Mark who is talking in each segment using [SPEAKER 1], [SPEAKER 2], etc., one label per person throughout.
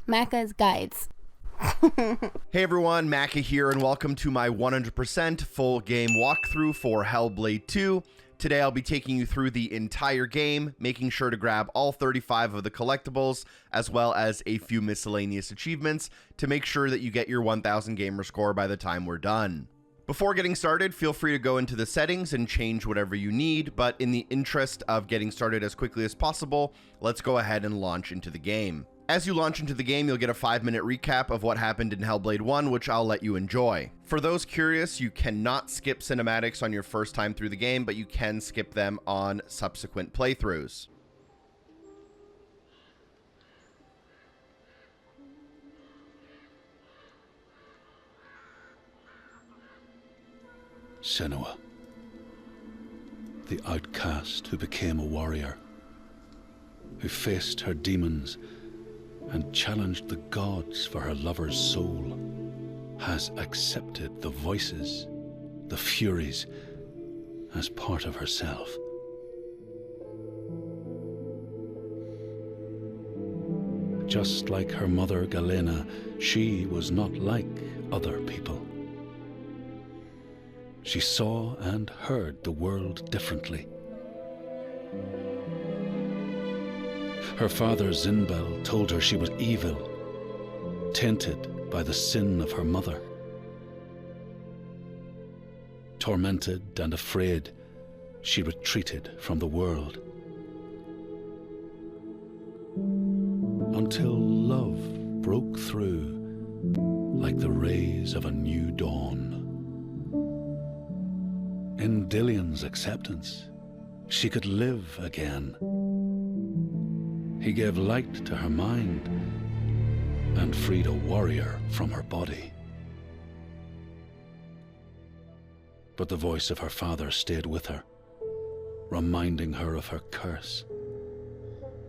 [SPEAKER 1] Macca's Guides.
[SPEAKER 2] Hey everyone, Macca here, and welcome to my 100% full game walkthrough for Hellblade 2. Today I'll be taking you through the entire game, making sure to grab all 35 of the collectibles, as well as a few miscellaneous achievements to make sure that you get your 1000 gamer score by the time we're done. Before getting started, feel free to go into the settings and change whatever you need, but in the interest of getting started as quickly as possible, let's go ahead and launch into the game. As you launch into the game, you'll get a 5-minute recap of what happened in Hellblade 1, which I'll let you enjoy. For those curious, you cannot skip cinematics on your first time through the game, but you can skip them on subsequent playthroughs.
[SPEAKER 3] Senua, the outcast who became a warrior, who faced her demons and challenged the gods for her lover's soul, has accepted the voices, the furies, as part of herself. Just like her mother Galena, she was not like other people. She saw and heard the world differently. Her father Zinbel told her she was evil, tainted by the sin of her mother. Tormented and afraid, she retreated from the world. Until love broke through like the rays of a new dawn. In Dillion's acceptance, she could live again. He gave light to her mind and freed a warrior from her body. But the voice of her father stayed with her, reminding her of her curse.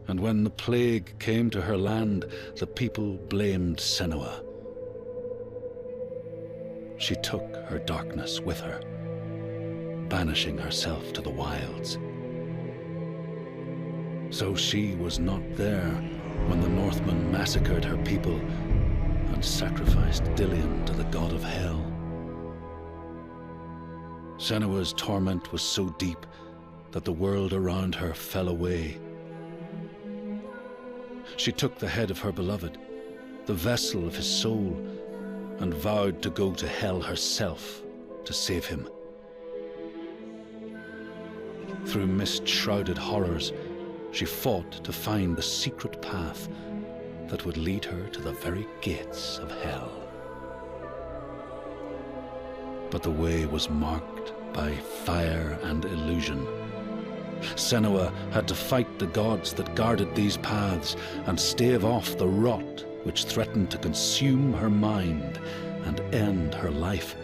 [SPEAKER 3] And when the plague came to her land, the people blamed Senua. She took her darkness with her, banishing herself to the wilds. So she was not there when the Northmen massacred her people and sacrificed Dillion to the god of hell. Senua's torment was so deep that the world around her fell away. She took the head of her beloved, the vessel of his soul, and vowed to go to hell herself to save him. Through mist-shrouded horrors, she fought to find the secret path that would lead her to the very gates of hell. But the way was marked by fire and illusion. Senua had to fight the gods that guarded these paths and stave off the rot which threatened to consume her mind and end her life.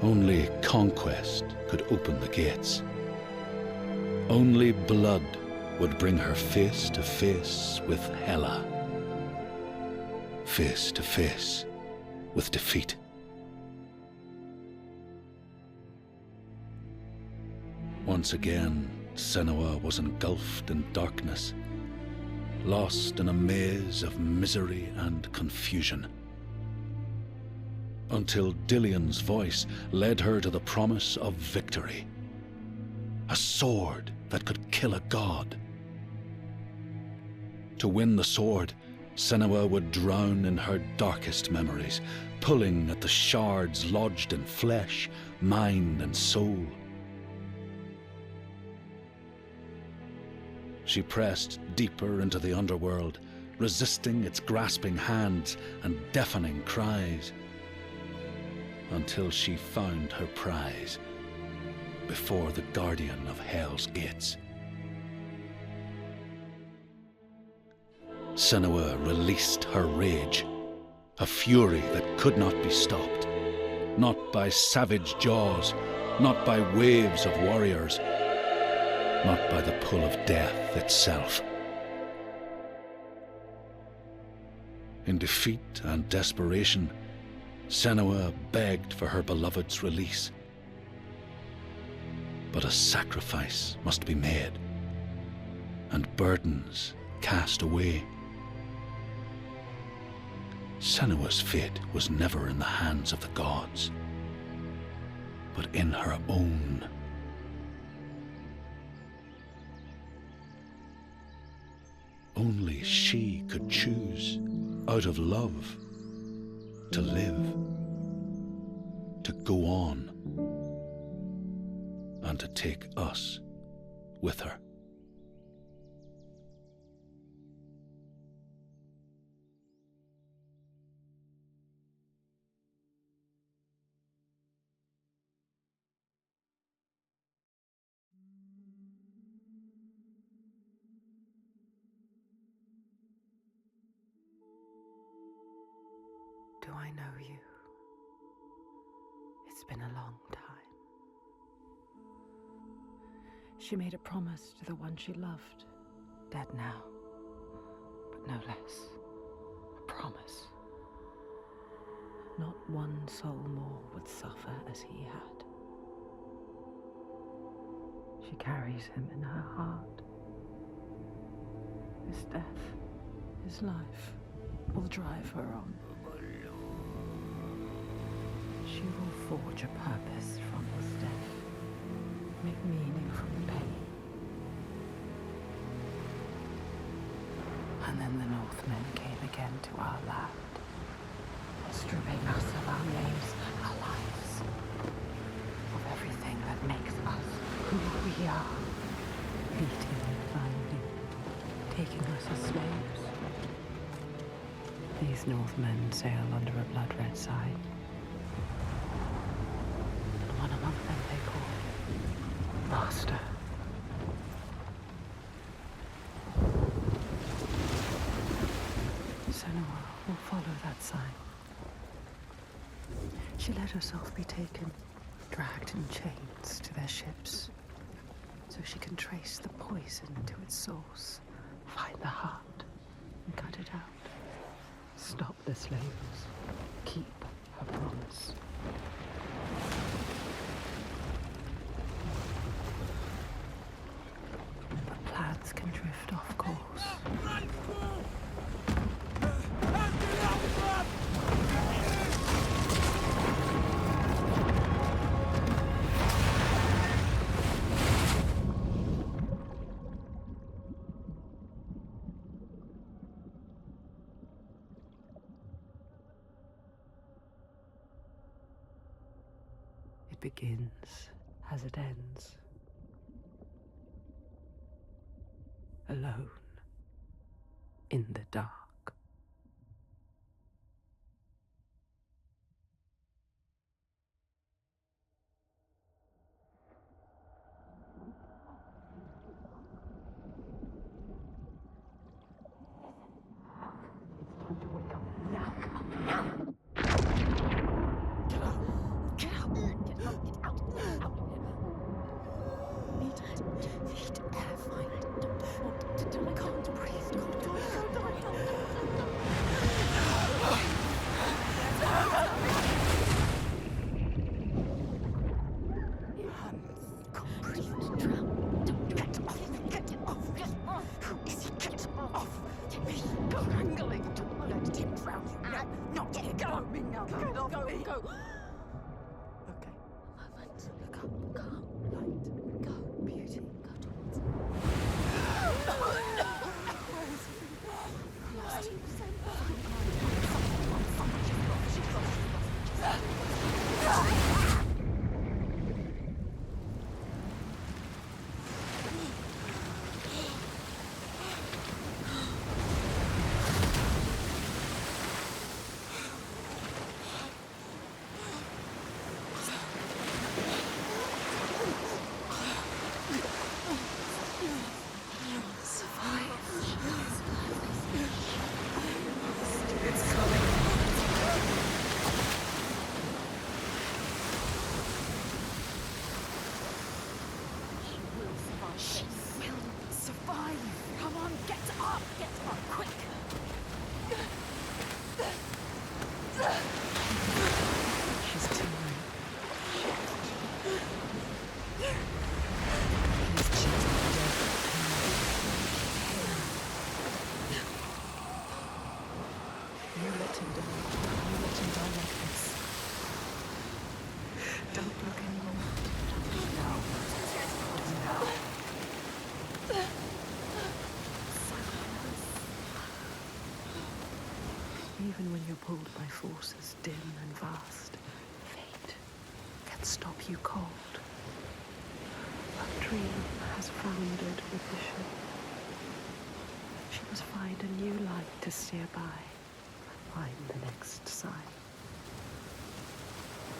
[SPEAKER 3] Only conquest could open the gates. Only blood would bring her face to face with Hela, face to face with defeat. Once again, Senua was engulfed in darkness, lost in a maze of misery and confusion, until Dillion's voice led her to the promise of victory. A sword that could kill a god. To win the sword, Senua would drown in her darkest memories, pulling at the shards lodged in flesh, mind, and soul. She pressed deeper into the underworld, resisting its grasping hands and deafening cries, until she found her prize before the guardian of Hell's gates. Senua released her rage, a fury that could not be stopped, not by savage jaws, not by waves of warriors, not by the pull of death itself. In defeat and desperation, Senua begged for her beloved's release. But a sacrifice must be made, and burdens cast away. Senua's fate was never in the hands of the gods, but in her own. Only she could choose, out of love, to live, to go on, and to take us with her.
[SPEAKER 1] Do I know you? It's been a long time. She made a promise to the one she loved, dead now, but no less. A promise. Not one soul more would suffer as he had. She carries him in her heart. His death, his life, will drive her on. She will forge a purpose from his death, make meaning from the pain. And then the Northmen came again to our land, stripping us of our names, our lives, of everything that makes us who we are, beating and binding, taking us as slaves. These Northmen sail under a blood-red sign. And one among them they call Master. Senua will follow that sign. She let herself be taken, dragged in chains to their ships, so she can trace the poison to its source, find the heart, and cut it out. Stop the slaves. Keep her promise. But plans can drift off course. It begins as it ends. Alone. In the dark. him down. Don't let him die like this. Don't look anymore. No. No. Even when you're pulled by forces dim and vast, fate can stop you cold. A dream has foundered with the ship. She must find a new light to steer by. Find the next sign.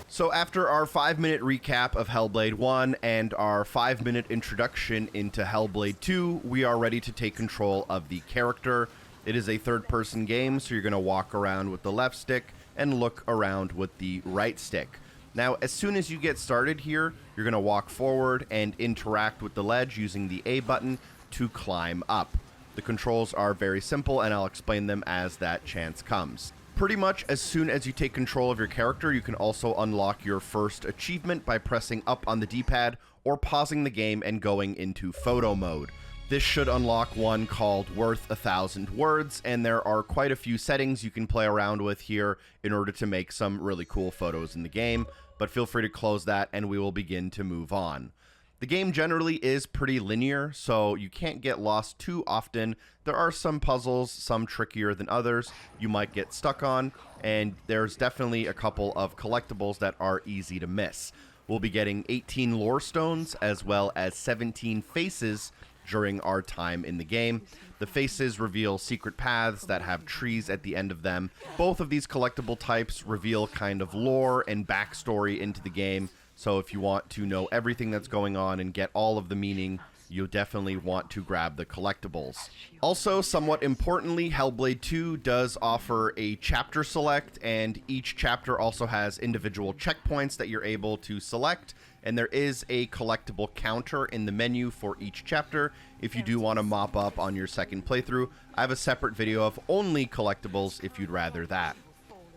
[SPEAKER 2] So after our 5-minute recap of Hellblade 1 and our 5-minute introduction into Hellblade 2, we are ready to take control of the character. It is a third-person game, so you're going to walk around with the left stick and look around with the right stick. Now, as soon as you get started here, you're going to walk forward and interact with the ledge using the A button to climb up. The controls are very simple, and I'll explain them as that chance comes. Pretty much as soon as you take control of your character, you can also unlock your first achievement by pressing up on the D-pad or pausing the game and going into photo mode. This should unlock one called Worth 1,000 Words, and there are quite a few settings you can play around with here in order to make some really cool photos in the game, but feel free to close that and we will begin to move on. The game generally is pretty linear, so you can't get lost too often. There are some puzzles, some trickier than others, you might get stuck on, and there's definitely a couple of collectibles that are easy to miss. We'll be getting 18 lorestones as well as 17 faces during our time in the game. The faces reveal secret paths that have trees at the end of them. Both of these collectible types reveal kind of lore and backstory into the game, so if you want to know everything that's going on and get all of the meaning, you'll definitely want to grab the collectibles. Also, somewhat importantly, Hellblade 2 does offer a chapter select, and each chapter also has individual checkpoints that you're able to select, and there is a collectible counter in the menu for each chapter if you do want to mop up on your second playthrough. I have a separate video of only collectibles if you'd rather that.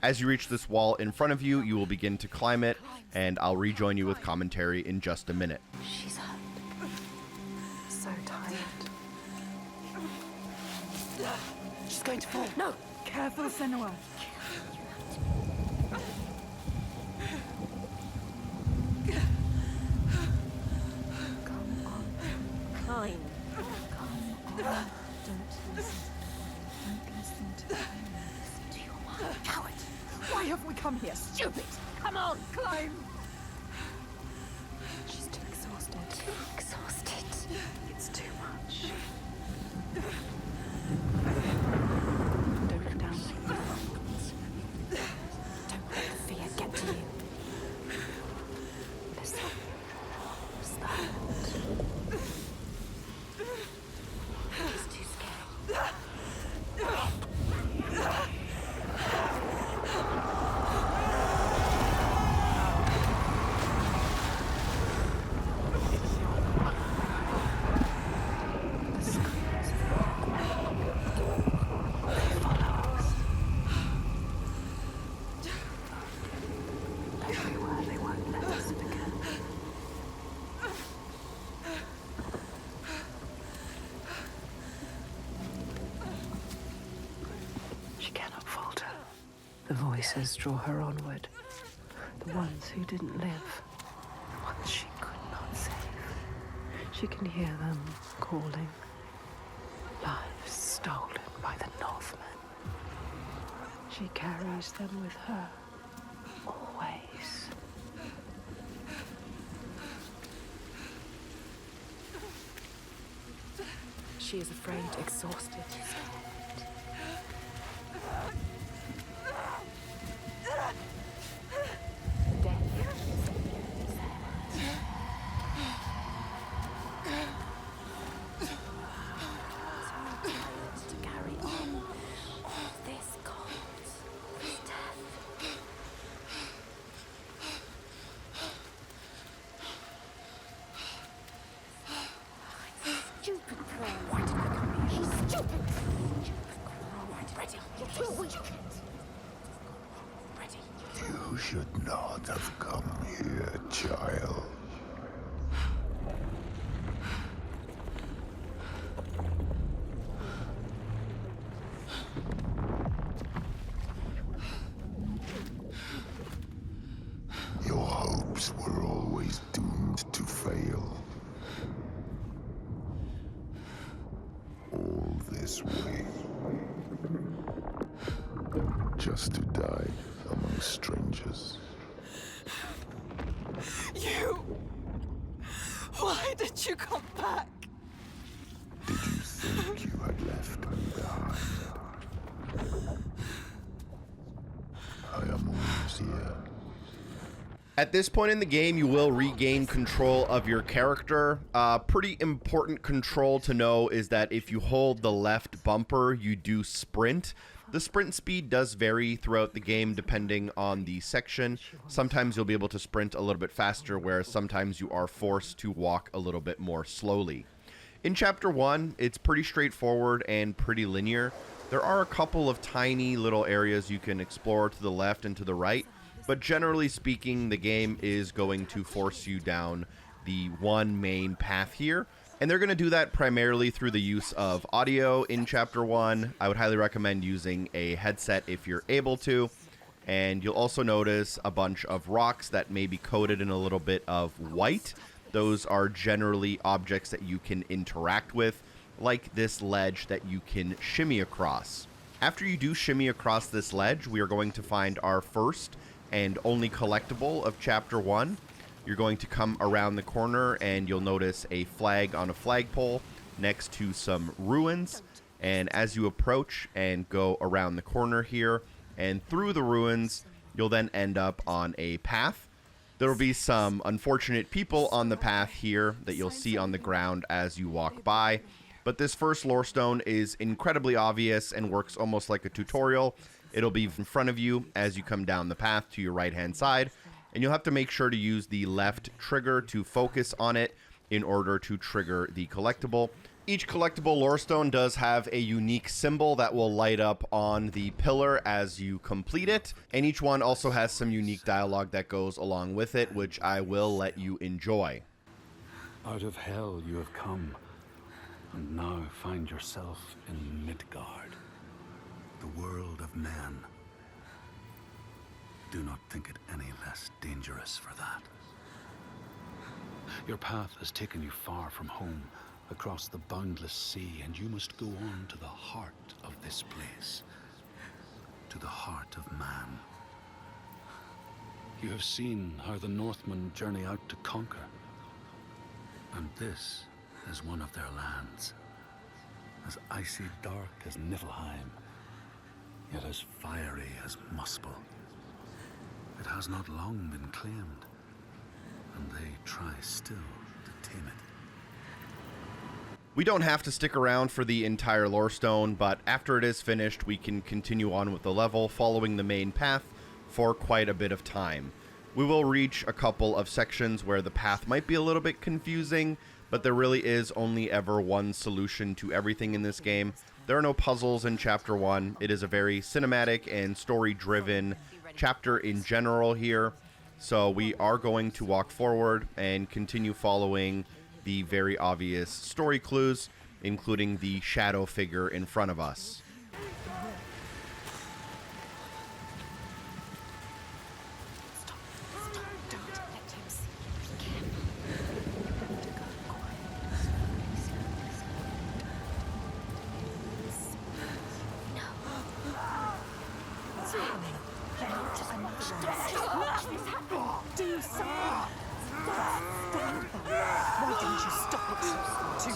[SPEAKER 2] As you reach this wall in front of you, you will begin to climb it, and I'll rejoin you with commentary in just a minute.
[SPEAKER 1] She's hurt. So tired. She's going to fall. No! Careful, Senua. Come on. Climb. Come on. Don't listen. Don't listen to him. Listen to your mind. Coward! Why have we come here? Stupid! Come on, climb! She's too exhausted. Exhausted. It's too much. Don't look down like that. Don't let the fear get to you. Listen. What's that? She's too scared. The voices draw her onward. The ones who didn't live. The ones she could not save. She can hear them calling. Lives stolen by the Northmen. She carries them with her. Always. She is afraid, exhausted.
[SPEAKER 4] You should not have come here, child. always doomed to fail. All this way. Just to die among strangers.
[SPEAKER 5] You... Why did you come back?
[SPEAKER 4] Did you think you had left me behind? I am always here.
[SPEAKER 2] At this point in the game, you will regain control of your character. Pretty important control to know is that if you hold the left bumper, you do sprint. The sprint speed does vary throughout the game depending on the section. Sometimes you'll be able to sprint a little bit faster, whereas sometimes you are forced to walk a little bit more slowly. In Chapter 1, it's pretty straightforward and pretty linear. There are a couple of tiny little areas you can explore to the left and to the right, but generally speaking, the game is going to force you down the one main path here. And they're going to do that primarily through the use of audio in Chapter 1. I would highly recommend using a headset if you're able to. And you'll also notice a bunch of rocks that may be coated in a little bit of white. Those are generally objects that you can interact with, like this ledge that you can shimmy across. After you do shimmy across this ledge, we are going to find our first and only collectible of Chapter 1. You're going to come around the corner and you'll notice a flag on a flagpole next to some ruins. And as you approach and go around the corner here and through the ruins, you'll then end up on a path. There will be some unfortunate people on the path here that you'll see on the ground as you walk by. But this first lorestone is incredibly obvious and works almost like a tutorial. It'll be in front of you as you come down the path to your right-hand side. And you'll have to make sure to use the left trigger to focus on it in order to trigger the collectible. Each collectible lorestone does have a unique symbol that will light up on the pillar as you complete it. And each one also has some unique dialogue that goes along with it, which I will let you enjoy.
[SPEAKER 3] Out of hell you have come, and now find yourself in Midgard, the world of men. Do not think it any less dangerous for that. Your path has taken you far from home, across the boundless sea, and you must go on to the heart of this place, to the heart of man. You have seen how the Northmen journey out to conquer, and this is one of their lands, as icy dark as Niflheim, yet as fiery as Muspel. It has not long been claimed, and they try still to tame it.
[SPEAKER 2] We don't have to stick around for the entire lorestone, but after it is finished, we can continue on with the level, following the main path for quite a bit of time. We will reach a couple of sections where the path might be a little bit confusing, but there really is only ever one solution to everything in this game. There are no puzzles in Chapter 1. It is a very cinematic and story-driven chapter in general here. So we are going to walk forward and continue following the very obvious story clues, including the shadow figure in front of us.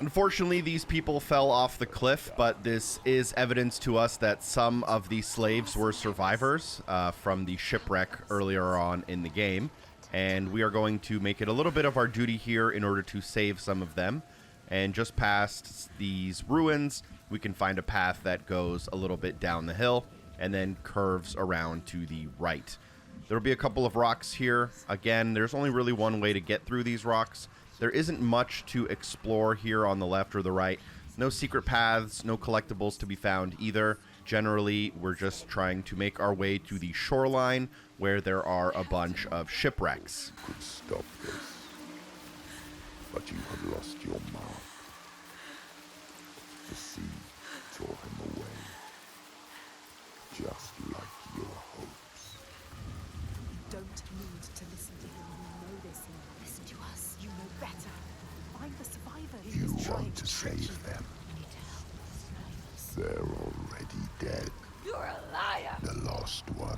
[SPEAKER 2] Unfortunately, these people fell off the cliff, but this is evidence to us that some of the slaves were survivors from the shipwreck earlier on in the game. And we are going to make it a little bit of our duty here in order to save some of them. And just past these ruins, we can find a path that goes a little bit down the hill and then curves around to the right. There will be a couple of rocks here. Again, there's only really one way to get through these rocks. There isn't much to explore here on the left or the right. No secret paths, no collectibles to be found either. Generally, we're just trying to make our way to the shoreline where there are a bunch of shipwrecks.
[SPEAKER 4] Could stop this, but you have lost your mark. The sea tore him away, just like your hopes.
[SPEAKER 6] Don't need to listen to him. You know this now.
[SPEAKER 4] save them. They're already dead.
[SPEAKER 5] You're a liar!
[SPEAKER 4] The lost ones.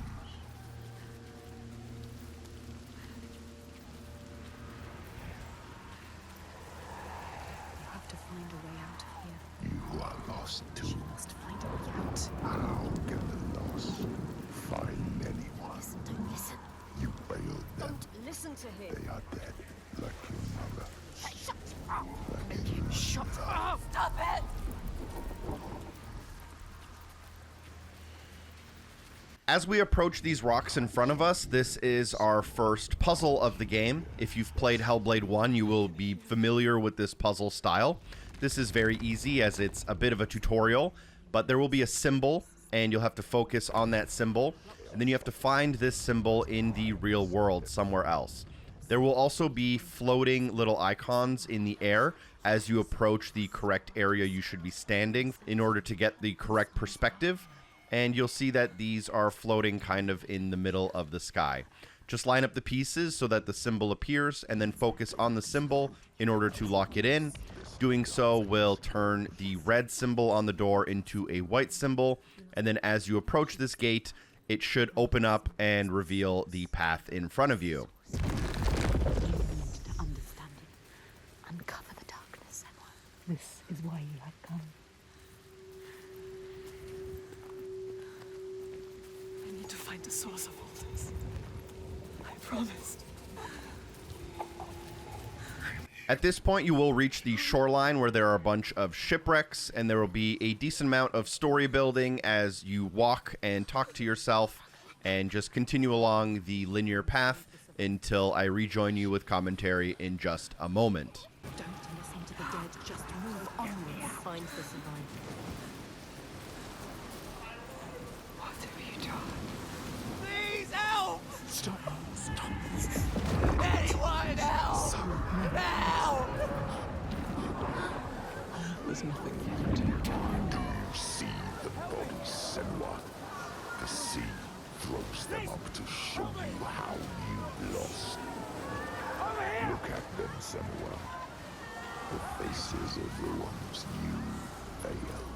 [SPEAKER 6] You have to find a way out of here.
[SPEAKER 4] You are lost too.
[SPEAKER 6] You must find a way out.
[SPEAKER 4] How can the lost find anyone?
[SPEAKER 6] Listen, don't listen.
[SPEAKER 4] You failed them.
[SPEAKER 6] Don't listen to him.
[SPEAKER 4] They are dead, like your mother.
[SPEAKER 6] Shut up! Shut up!
[SPEAKER 5] Stop it!
[SPEAKER 2] As we approach these rocks in front of us, this is our first puzzle of the game. If you've played Hellblade 1, you will be familiar with this puzzle style. This is very easy as it's a bit of a tutorial, but there will be a symbol and you'll have to focus on that symbol. And then you have to find this symbol in the real world somewhere else. There will also be floating little icons in the air as you approach the correct area you should be standing in order to get the correct perspective. And you'll see that these are floating kind of in the middle of the sky. Just line up the pieces so that the symbol appears and then focus on the symbol in order to lock it in. Doing so will turn the red symbol on the door into a white symbol. And then as you approach this gate, it should open up and reveal the path in front of you.
[SPEAKER 6] To understanding. Uncover the darkness, Senua.
[SPEAKER 1] This is why you have come.
[SPEAKER 5] I need to find the source of all this. I promised.
[SPEAKER 2] At this point, you will reach the shoreline where there are a bunch of shipwrecks, and there will be a decent amount of story building as you walk and talk to yourself and just continue along the linear path until I rejoin you with commentary in just a moment.
[SPEAKER 6] Don't listen to the dead, just move onwards. Find the survivor.
[SPEAKER 5] What have you done? Please help!
[SPEAKER 6] Stop.
[SPEAKER 5] Anyone help! Help!
[SPEAKER 6] There's nothing you can do.
[SPEAKER 4] Do you see the bodies, Senua? The sea throws them up to show you how you lost. Look at them, Senua. The faces of the ones you failed.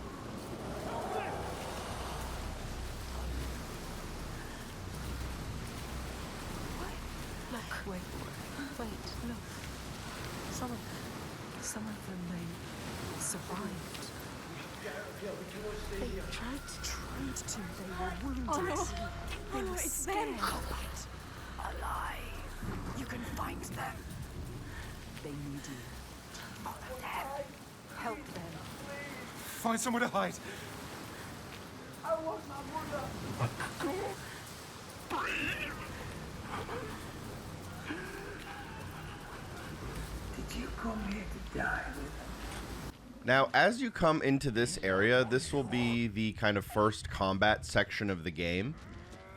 [SPEAKER 6] Look, wait, look. Some of them, they survived. They tried to, they were wounded.
[SPEAKER 5] Oh no!
[SPEAKER 6] They were
[SPEAKER 5] it's
[SPEAKER 6] scared.
[SPEAKER 5] them!
[SPEAKER 6] Alive. You can find them. They need you. Follow them. Help them.
[SPEAKER 7] Find somewhere to hide.
[SPEAKER 2] Now, as you come into this area, this will be the kind of first combat section of the game.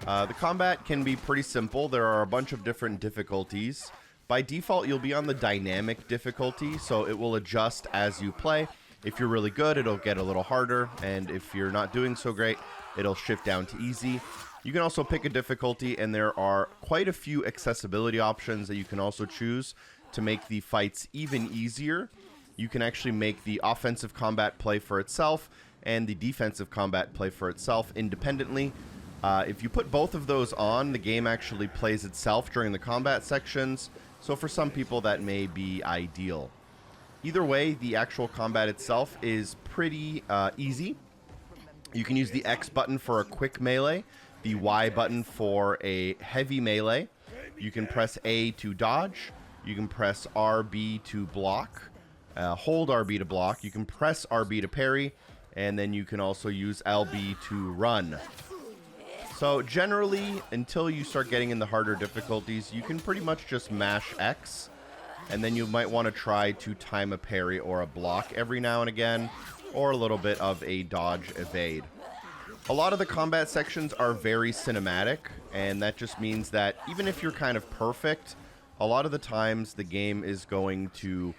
[SPEAKER 2] The combat can be pretty simple. There are a bunch of different difficulties. By default, you'll be on the dynamic difficulty, so it will adjust as you play. If you're really good, it'll get a little harder, and if you're not doing so great, it'll shift down to easy. You can also pick a difficulty, and there are quite a few accessibility options that you can also choose to make the fights even easier. You can actually make the offensive combat play for itself and the defensive combat play for itself independently. If you put both of those on, the game actually plays itself during the combat sections, so for some people that may be ideal. Either way, the actual combat itself is pretty easy. You can use the X button for a quick melee, the Y button for a heavy melee. You can press A to dodge. You can press RB to block. Hold RB to block. You can press RB to parry. And then you can also use LB to run. So generally, until you start getting in the harder difficulties, you can pretty much just mash X. And then you might want to try to time a parry or a block every now and again, or a little bit of a dodge evade. A lot of the combat sections are very cinematic, and that just means that even if you're kind of perfect, a lot of the times the game is going to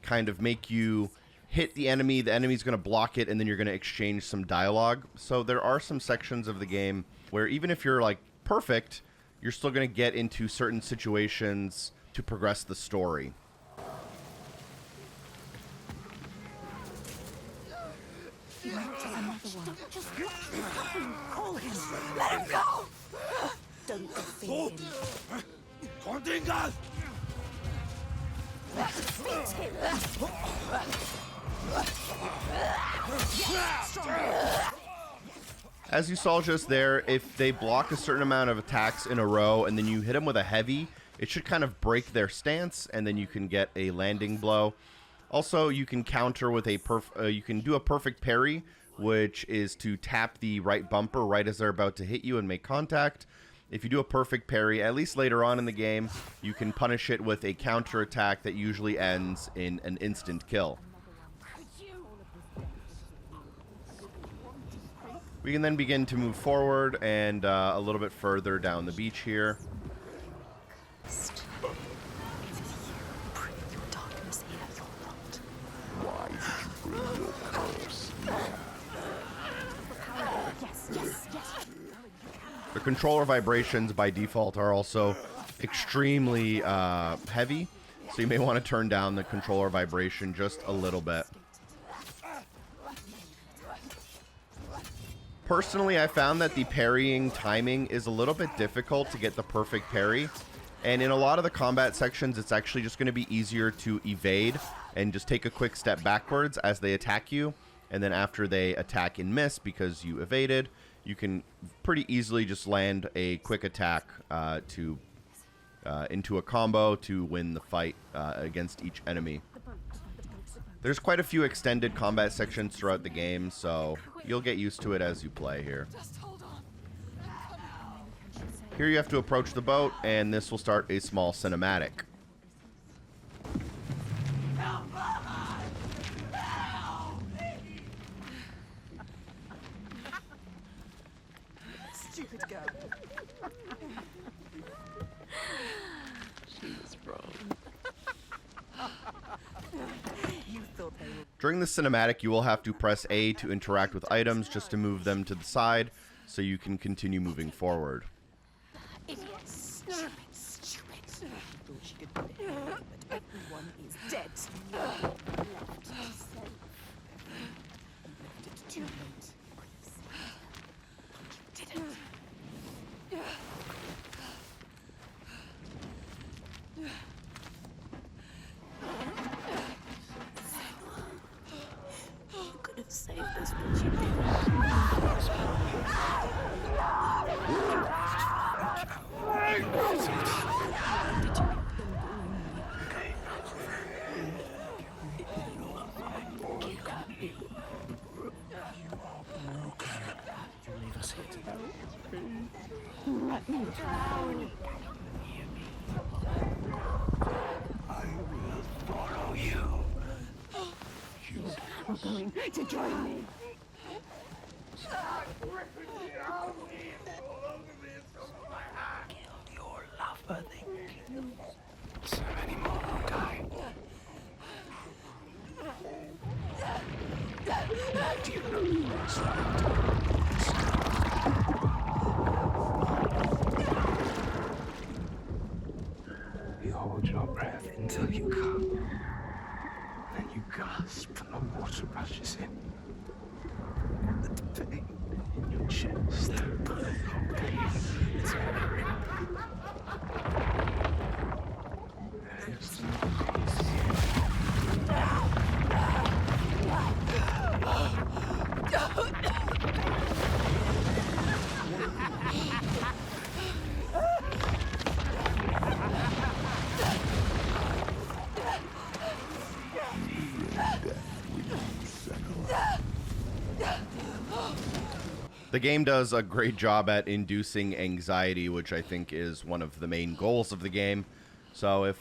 [SPEAKER 2] kind of make you hit the enemy's going to block it, and then you're going to exchange some dialogue. So there are some sections of the game where even if you're like perfect, you're still going to get into certain situations to progress the story. As you saw just there, if they block a certain amount of attacks in a row and then you hit them with a heavy, it should kind of break their stance, and then you can get a landing blow. Also, you can counter with a you can do a perfect parry, which is to tap the right bumper right as they're about to hit you and make contact. If you do a perfect parry, at least later on in the game, you can punish it with a counter attack that usually ends in an instant kill. We can then begin to move forward and a little bit further down the beach here.
[SPEAKER 4] Why did you bring your curse here?
[SPEAKER 2] The controller vibrations by default are also extremely heavy, so you may want to turn down the controller vibration just a little bit. Personally, I found that the parrying timing is a little bit difficult to get the perfect parry, and in a lot of the combat sections, it's actually just going to be easier to evade and just take a quick step backwards as they attack you, and then after they attack and miss because you evaded, you can pretty easily just land a quick attack into a combo to win the fight against each enemy. There's quite a few extended combat sections throughout the game, so you'll get used to it as you play here.
[SPEAKER 5] Just hold on.
[SPEAKER 2] Here you have to approach the boat, and this will start a small cinematic.
[SPEAKER 6] Stupid girl.
[SPEAKER 1] She was wrong.
[SPEAKER 2] During the cinematic, you will have to press A to interact with items just to move them to the side so you can continue moving forward.
[SPEAKER 6] Stupid. Thought she could do it, but everyone is dead. Left it too late. You didn't. You could have saved us, but you to join me.
[SPEAKER 1] Killed your lover, they killed so many more will die. Do you know what's You hold your breath until you come. Then you gasp and the water rushes in. The pain in your chest. It's
[SPEAKER 2] The game does a great job at inducing anxiety, which I think is one of the main goals of the game. So if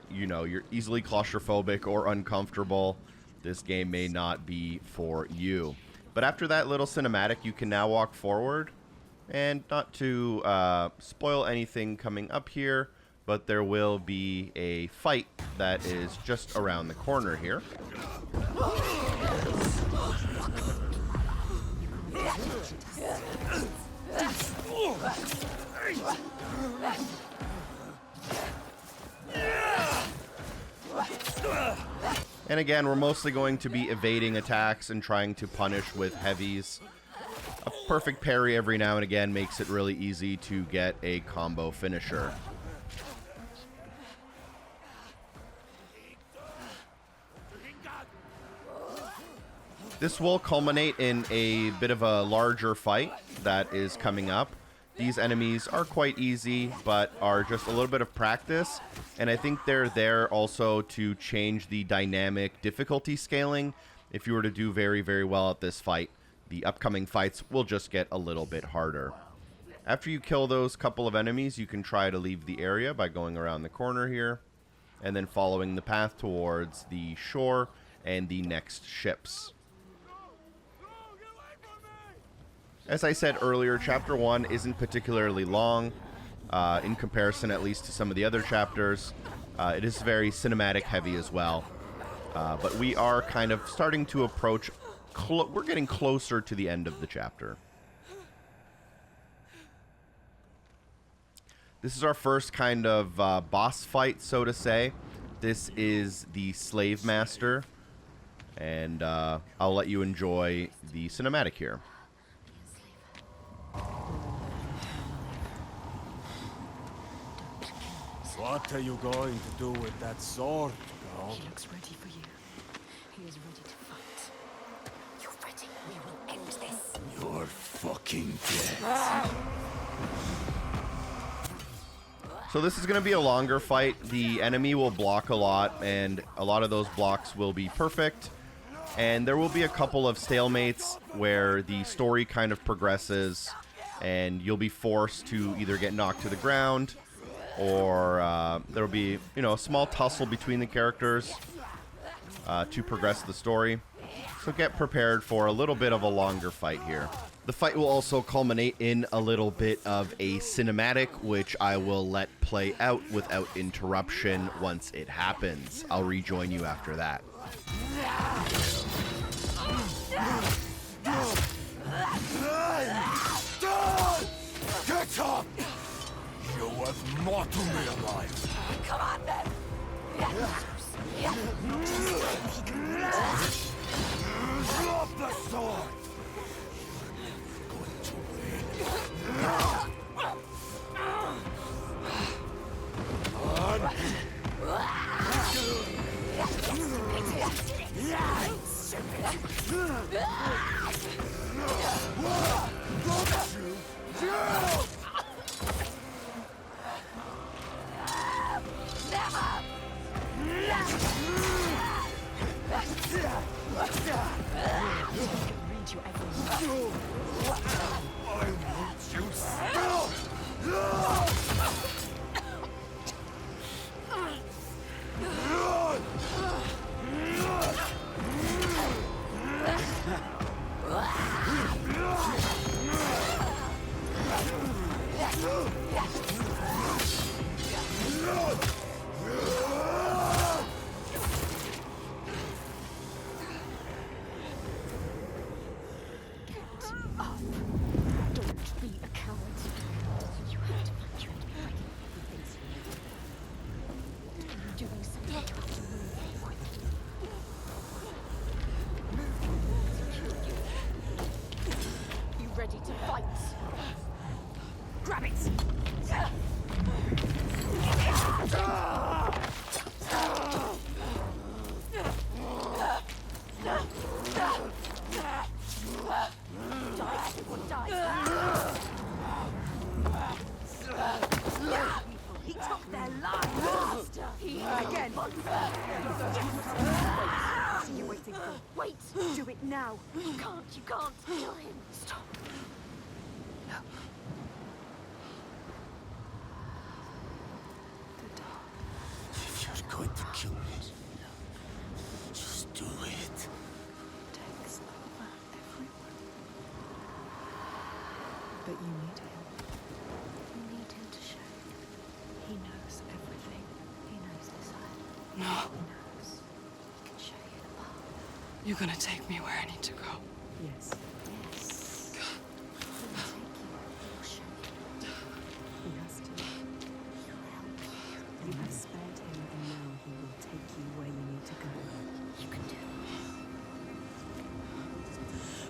[SPEAKER 2] you know, you're easily claustrophobic or uncomfortable, this game may not be for you. But after that little cinematic, you can now walk forward. And not to spoil anything coming up here, but there will be a fight that is just around the corner here. And again, we're mostly going to be evading attacks and trying to punish with heavies. A perfect parry every now and again makes it really easy to get a combo finisher. This will culminate in a bit of a larger fight that is coming up. These enemies are quite easy, but are just a little bit of practice. And I think they're there also to change the dynamic difficulty scaling. If you were to do very, very well at this fight, the upcoming fights will just get a little bit harder. After you kill those couple of enemies, you can try to leave the area by going around the corner here, and then following the path towards the shore and the next ships. As I said earlier, Chapter 1 isn't particularly long, in comparison at least to some of the other chapters. It is very cinematic heavy as well. But we are kind of starting to approach, we're getting closer to the end of the chapter. This is our first kind of boss fight, so to say. This is the Slave Master, and I'll let you enjoy the cinematic here.
[SPEAKER 8] What are you going to do with that sword, girl?
[SPEAKER 6] He looks ready for you. He is ready to fight. You're ready. We will end this.
[SPEAKER 8] You're fucking dead.
[SPEAKER 2] So this is going to be a longer fight. The enemy will block a lot, and a lot of those blocks will be perfect. And there will be a couple of stalemates where the story kind of progresses, and you'll be forced to either get knocked to the ground, or there will be, you know, a small tussle between the characters to progress the story. So get prepared for a little bit of a longer fight here. The fight will also culminate in a little bit of a cinematic, which I will let play out without interruption once it happens. I'll rejoin you after that.
[SPEAKER 8] Get up! You have more to me alive.
[SPEAKER 6] Come on, then.
[SPEAKER 8] Drop the sword! Going to
[SPEAKER 6] Ready to fight. Grab it. He took their lives. Again. You're waiting for. Wait. Do it now. You can't. You can't kill him. Stop.
[SPEAKER 8] If you're going to kill me, just do it.
[SPEAKER 6] Takes over everyone. But you need him. You need him to show you. He knows everything. He knows this side.
[SPEAKER 5] No.
[SPEAKER 6] He knows. He can show you the path.
[SPEAKER 5] You're gonna take me where I need to go.
[SPEAKER 6] Yes. Yes. He will take you. He will show you. He has to. He will help you. You have spared him, and now he will take you where you need to go. You can do it.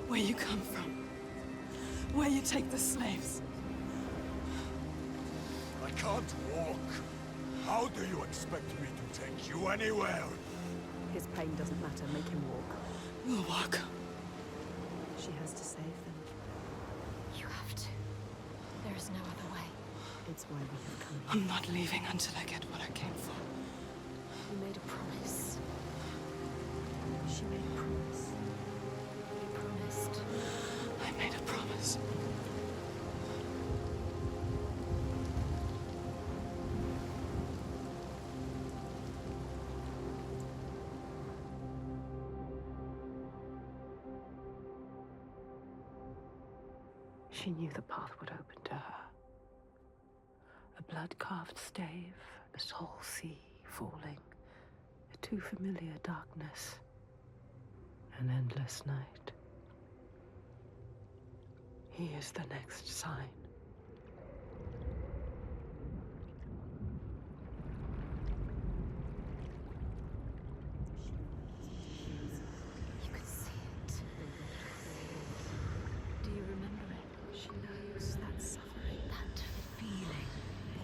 [SPEAKER 5] Where you come from. you take the slaves.
[SPEAKER 8] I can't walk. How do you expect me to take you anywhere?
[SPEAKER 6] His pain doesn't matter. Make him walk.
[SPEAKER 5] We'll walk.
[SPEAKER 6] She has to save them.
[SPEAKER 9] You have to. There is no other way.
[SPEAKER 6] It's why we have come.
[SPEAKER 5] I'm not leaving until I get what I came for.
[SPEAKER 9] You made a promise.
[SPEAKER 6] She made a promise.
[SPEAKER 9] You promised.
[SPEAKER 5] I made a promise.
[SPEAKER 1] She knew the path would open to her. A blood-carved stave, a soul sea falling, a too familiar darkness, an endless night. He is the next sign.
[SPEAKER 9] You could see it. Do you remember it?
[SPEAKER 6] She knows that suffering,
[SPEAKER 9] That feeling.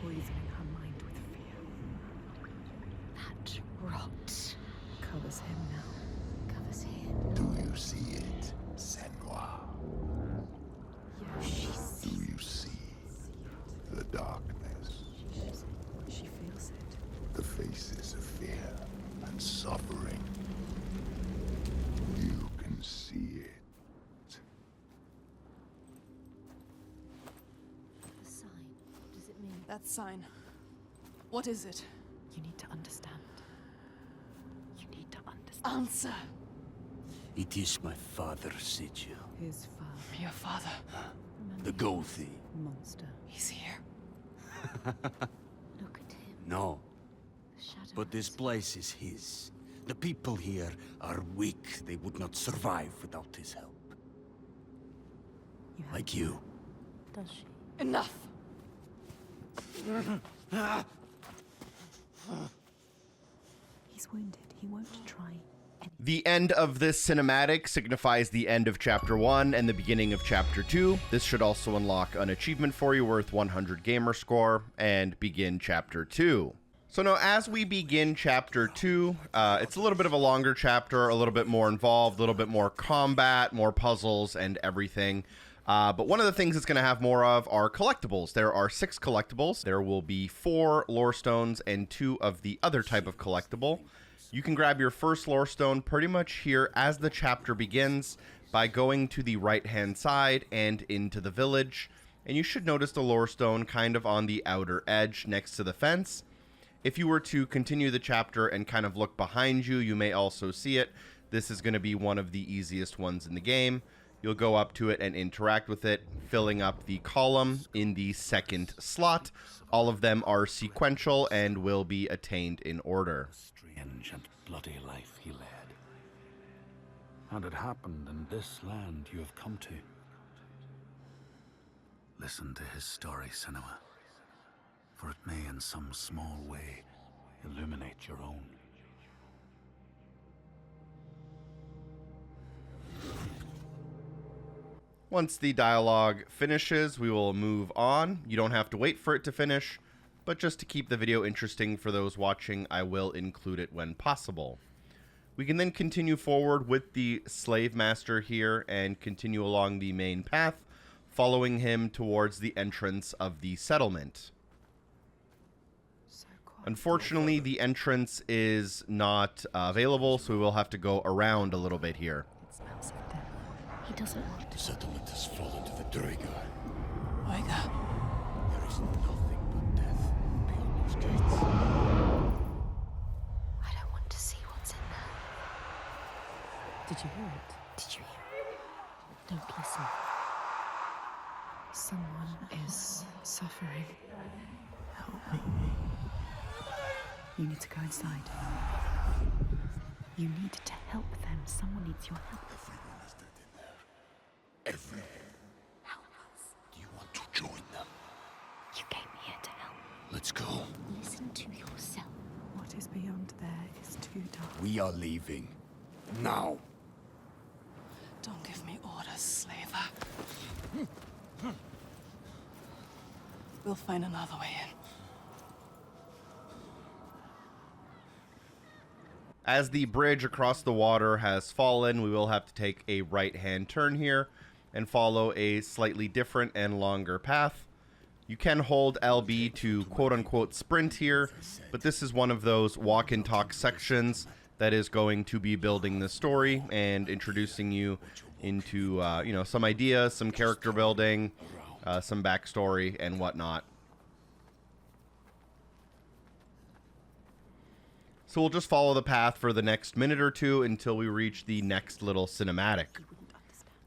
[SPEAKER 6] poisoning her mind with fear,
[SPEAKER 9] That rot.
[SPEAKER 6] covers him now.
[SPEAKER 9] Covers him.
[SPEAKER 4] Do you see it, Senua?
[SPEAKER 6] Yes,
[SPEAKER 4] Do you see the darkness?
[SPEAKER 6] she feels it.
[SPEAKER 4] The faces of fear and suffering. You can see it.
[SPEAKER 9] The sign. What does it mean?
[SPEAKER 5] That sign. What is it?
[SPEAKER 1] You need to understand. You need to understand.
[SPEAKER 5] Answer.
[SPEAKER 8] It is my father, Sigil.
[SPEAKER 6] His father,
[SPEAKER 5] Your father.
[SPEAKER 8] The Gothi.
[SPEAKER 6] monster.
[SPEAKER 5] He's here.
[SPEAKER 9] Look at him.
[SPEAKER 8] No,
[SPEAKER 9] The shadow.
[SPEAKER 8] but this place is his. The people here are weak. They would not survive without his help.
[SPEAKER 6] You have
[SPEAKER 8] Like you.
[SPEAKER 9] Does she?
[SPEAKER 5] Enough.
[SPEAKER 6] He's wounded. He won't try.
[SPEAKER 2] The end of this cinematic signifies the end of Chapter 1 and the beginning of Chapter 2. This should also unlock an achievement for you worth 100 gamer score and begin Chapter 2. So now as we begin Chapter 2, it's a little bit of a longer chapter, a little bit more involved, a little bit more combat, more puzzles and everything. But one of the things it's going to have more of are collectibles. There are 6 collectibles. There will be 4 lorestones and 2 of the other type of collectible. You can grab your first lorestone pretty much here as the chapter begins by going to the right-hand side and into the village. And you should notice the lorestone kind of on the outer edge next to the fence. If you were to continue the chapter and kind of look behind you, you may also see it. This is going to be one of the easiest ones in the game. You'll go up to it and interact with it, filling up the column in the second slot. All of them are sequential and will be attained in order.
[SPEAKER 3] Strange and bloody life he led. And it happened in this land you have come to. Listen to his story, Senua, for it may in some small way illuminate your own.
[SPEAKER 2] Once the dialogue finishes, we will move on. You don't have to wait for it to finish, but just to keep the video interesting for those watching, I will include it when possible. We can then continue forward with the slave master here and continue along the main path, following him towards the entrance of the settlement. Unfortunately, the entrance is not available, so we will have to go around a little bit here.
[SPEAKER 6] It smells of death.
[SPEAKER 9] He doesn't want
[SPEAKER 8] The settlement has fallen to the Draga.
[SPEAKER 5] Oiga.
[SPEAKER 8] There is nothing but death beyond those gates.
[SPEAKER 9] I don't want to see what's in there.
[SPEAKER 6] Did you hear it?
[SPEAKER 9] Did you hear it?
[SPEAKER 6] Don't listen. Someone is suffering. Help me. You need to go inside. You need to help them. Someone needs your help.
[SPEAKER 4] Everyone is dead in there. Everyone.
[SPEAKER 9] Help us.
[SPEAKER 8] Do you want to join them?
[SPEAKER 9] You came here to help.
[SPEAKER 8] Let's go.
[SPEAKER 9] Listen to yourself.
[SPEAKER 6] What is beyond there is too dark.
[SPEAKER 8] We are leaving. Now.
[SPEAKER 5] Don't give me orders, slaver. We'll find another way in.
[SPEAKER 2] As the bridge across the water has fallen, we will have to take a right-hand turn here and follow a slightly different and longer path. You can hold LB to quote-unquote sprint here, but this is one of those walk and talk sections that is going to be building the story and introducing you into, you know, some ideas, some character building, some backstory, and whatnot. So we'll just follow the path for the next minute or two until we reach the next little cinematic.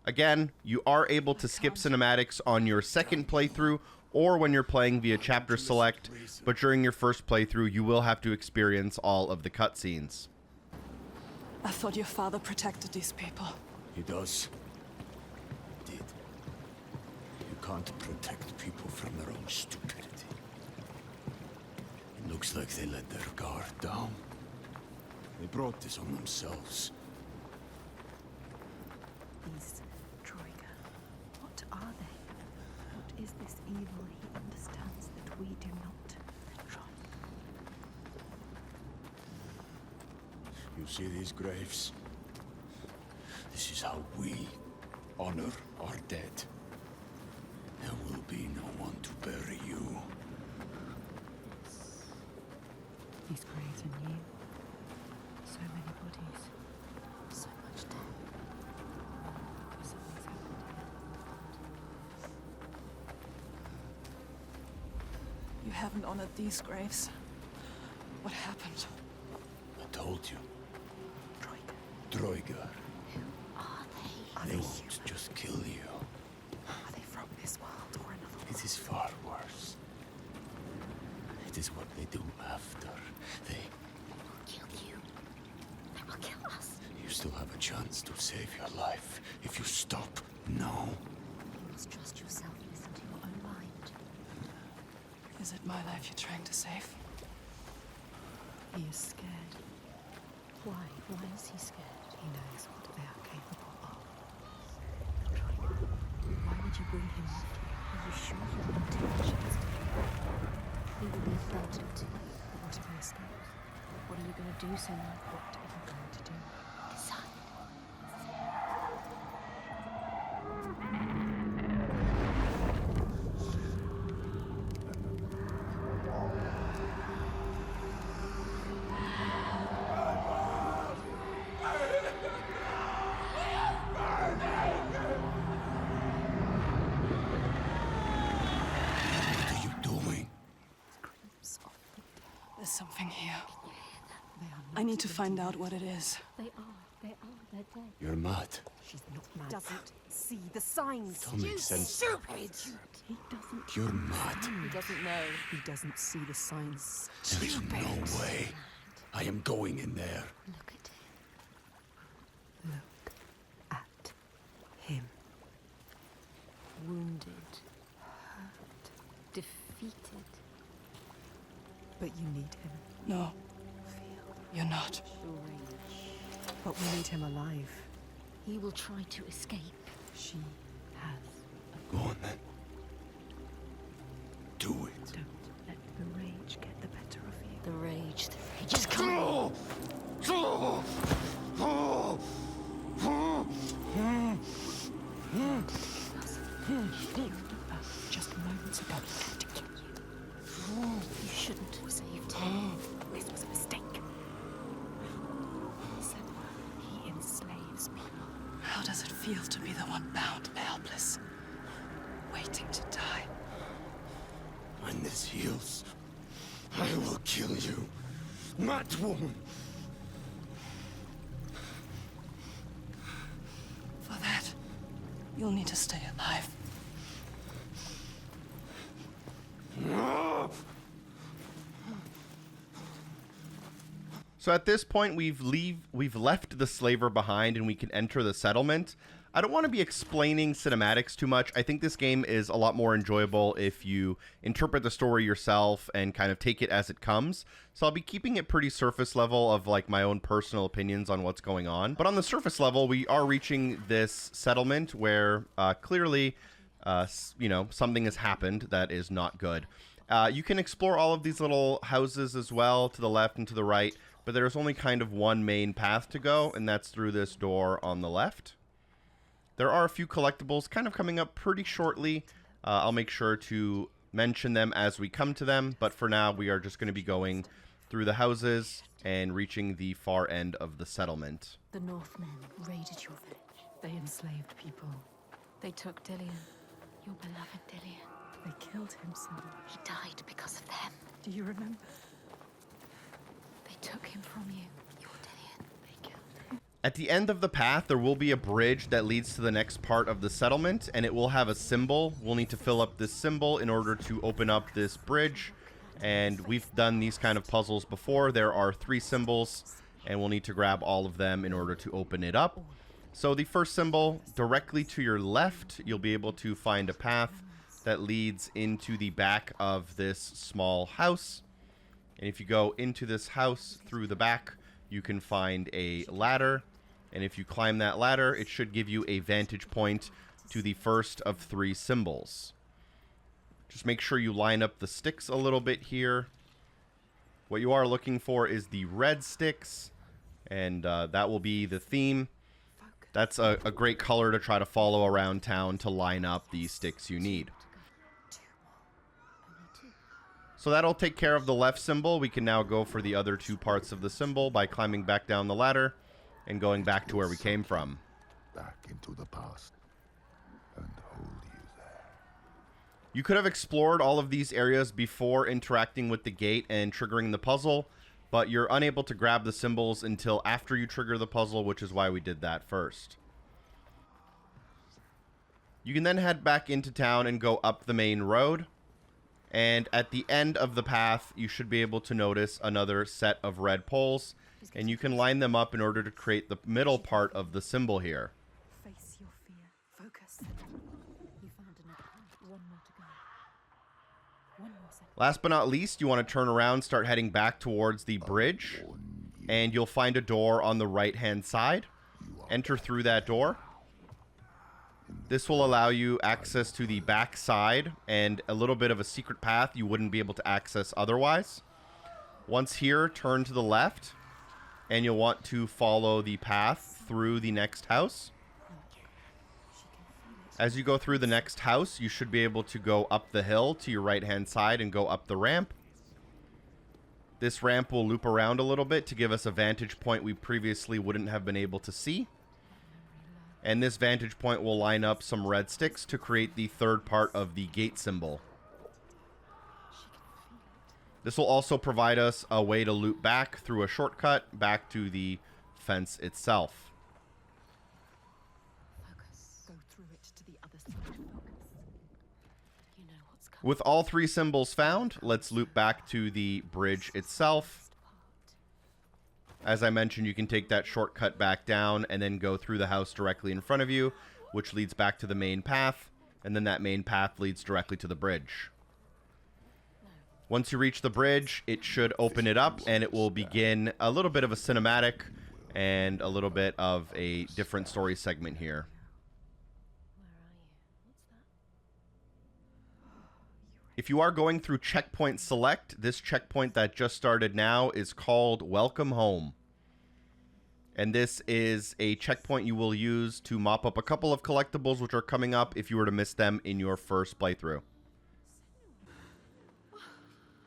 [SPEAKER 2] Again, you are able to skip cinematics on your second playthrough or when you're playing via chapter select, but during your first playthrough, you will have to experience all of the cutscenes.
[SPEAKER 5] I thought your father protected these people.
[SPEAKER 8] He does. Did. You can't protect people from their own stupidity. It looks like they let their guard down. They brought this on themselves.
[SPEAKER 6] These Troika, what are they? What is this evil he understands that we do not? Tron.
[SPEAKER 8] You see these graves? This is how we honor our dead. There will be no one to bury you.
[SPEAKER 6] These graves are new. So many bodies. So much death. Something's happened here.
[SPEAKER 5] You haven't honored these graves. What happened?
[SPEAKER 8] I told you.
[SPEAKER 6] Troika.
[SPEAKER 8] Droiga.
[SPEAKER 6] Are they?
[SPEAKER 8] They won't just kill you.
[SPEAKER 6] Are they from this world or another world?
[SPEAKER 8] It is far worse. It is what they do after. They
[SPEAKER 6] will kill you. They will kill us.
[SPEAKER 8] You still have a chance to save your life if you stop now.
[SPEAKER 6] You must trust yourself. Listen to your own mind.
[SPEAKER 5] Is it my life you're trying to save?
[SPEAKER 6] He is scared. Why? Why is he scared? He knows what they are capable of. Troika, why would you bring him with you? Are you sure you want to chance to He will be afraid too. What if he escapes? What are you going to do, Senua? What are you going to do? Decide.
[SPEAKER 5] There's something here. I need to find out what it is.
[SPEAKER 6] They're dead.
[SPEAKER 8] You're mad.
[SPEAKER 6] She's not mad. Doesn't see the signs.
[SPEAKER 8] Don't make sense.
[SPEAKER 6] Stupid! He doesn't.
[SPEAKER 8] You're mad.
[SPEAKER 6] He doesn't know. He doesn't see the signs.
[SPEAKER 8] There is no way. I am going in there.
[SPEAKER 6] Look at him. Look at him. Wounded. Hurt. Defeated. But you need him.
[SPEAKER 5] No. You're not.
[SPEAKER 6] But we need him alive. He will try to escape. She has.
[SPEAKER 8] Go on then. Do it.
[SPEAKER 6] Don't let the rage get the better of you. The rage is coming. Just moments ago, to kill you. You shouldn't have saved him. This was a mistake. Senua, he enslaves people.
[SPEAKER 5] How does it feel to be the one bound, helpless, waiting to die?
[SPEAKER 8] When this heals, I will kill you, mad woman.
[SPEAKER 5] For that, you'll need to stay alive.
[SPEAKER 2] So at this point, we've left the slaver behind and we can enter the settlement. I don't want to be explaining cinematics too much. I think this game is a lot more enjoyable if you interpret the story yourself and kind of take it as it comes. So I'll be keeping it pretty surface level of like my own personal opinions on what's going on. But on the surface level, we are reaching this settlement where clearly you know, something has happened that is not good. You can explore all of these little houses as well, to the left and to the right, but there's only kind of one main path to go, and that's through this door on the left. There are a few collectibles kind of coming up pretty shortly. I'll make sure to mention them as we come to them, but for now we are just going to be going through the houses and reaching the far end of the settlement.
[SPEAKER 6] The Northmen raided your village. They enslaved people.
[SPEAKER 9] They took Dillion, your beloved Dillion.
[SPEAKER 6] They killed him, Senua.
[SPEAKER 9] He died because of them.
[SPEAKER 6] Do you remember?
[SPEAKER 9] They took him from you, your Dillion. They killed him.
[SPEAKER 2] At the end of the path, there will be a bridge that leads to the next part of the settlement, and it will have a symbol. We'll need to fill up this symbol in order to open up this bridge, and we've done these kind of puzzles before. There are 3 symbols, and we'll need to grab all of them in order to open it up. So the first symbol, directly to your left, you'll be able to find a path that leads into the back of this small house. And if you go into this house through the back, you can find a ladder. And if you climb that ladder, it should give you a vantage point to the first of 3 symbols. Just make sure you line up the sticks a little bit here. What you are looking for is the red sticks, and that will be the theme. That's a great color to try to follow around town to line up the sticks you need. So that'll take care of the left symbol. We can now go for the other 2 parts of the symbol by climbing back down the ladder and going back to where we came from.
[SPEAKER 4] Back into the past and hold you there.
[SPEAKER 2] You could have explored all of these areas before interacting with the gate and triggering the puzzle, but you're unable to grab the symbols until after you trigger the puzzle, which is why we did that first. You can then head back into town and go up the main road. And at the end of the path, you should be able to notice another set of red poles, and you can line them up in order to create the middle part of the symbol here.
[SPEAKER 6] Face your fear. Focus. You found another path. One more to go. One more second.
[SPEAKER 2] Last but not least, you want to turn around, start heading back towards the bridge, and you'll find a door on the right-hand side. Enter through that door. This will allow you access to the back side and a little bit of a secret path you wouldn't be able to access otherwise. Once here, turn to the left, and you'll want to follow the path through the next house. As you go through the next house, you should be able to go up the hill to your right-hand side and go up the ramp. This ramp will loop around a little bit to give us a vantage point we previously wouldn't have been able to see. And this vantage point will line up some red sticks to create the third part of the gate symbol. This will also provide us a way to loop back through a shortcut back to the fence itself.
[SPEAKER 6] Focus. Go through it to the other side. Focus.
[SPEAKER 9] You know what's coming.
[SPEAKER 2] With all 3 symbols found, let's loop back to the bridge itself. As I mentioned, you can take that shortcut back down and then go through the house directly in front of you, which leads back to the main path, and then that main path leads directly to the bridge. Once you reach the bridge, it should open it up, and it will begin a little bit of a cinematic and a little bit of a different story segment here. If you are going through checkpoint select, this checkpoint that just started now is called Welcome Home. And this is a checkpoint you will use to mop up a couple of collectibles which are coming up if you were to miss them in your first playthrough.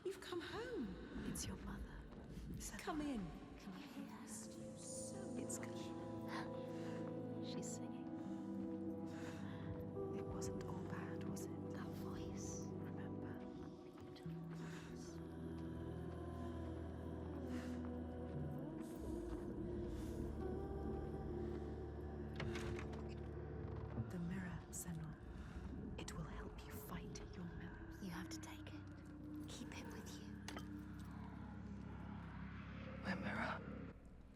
[SPEAKER 6] You've come home.
[SPEAKER 9] It's your mother.
[SPEAKER 6] Come in.
[SPEAKER 9] Can you hear us?
[SPEAKER 6] It's good.
[SPEAKER 9] She's singing.
[SPEAKER 6] It wasn't all bad, was it?
[SPEAKER 9] That voice, remember?
[SPEAKER 6] The mirror, Senua. It will help you fight your mirrors.
[SPEAKER 9] You have to take it. Keep it with you.
[SPEAKER 5] My mirror.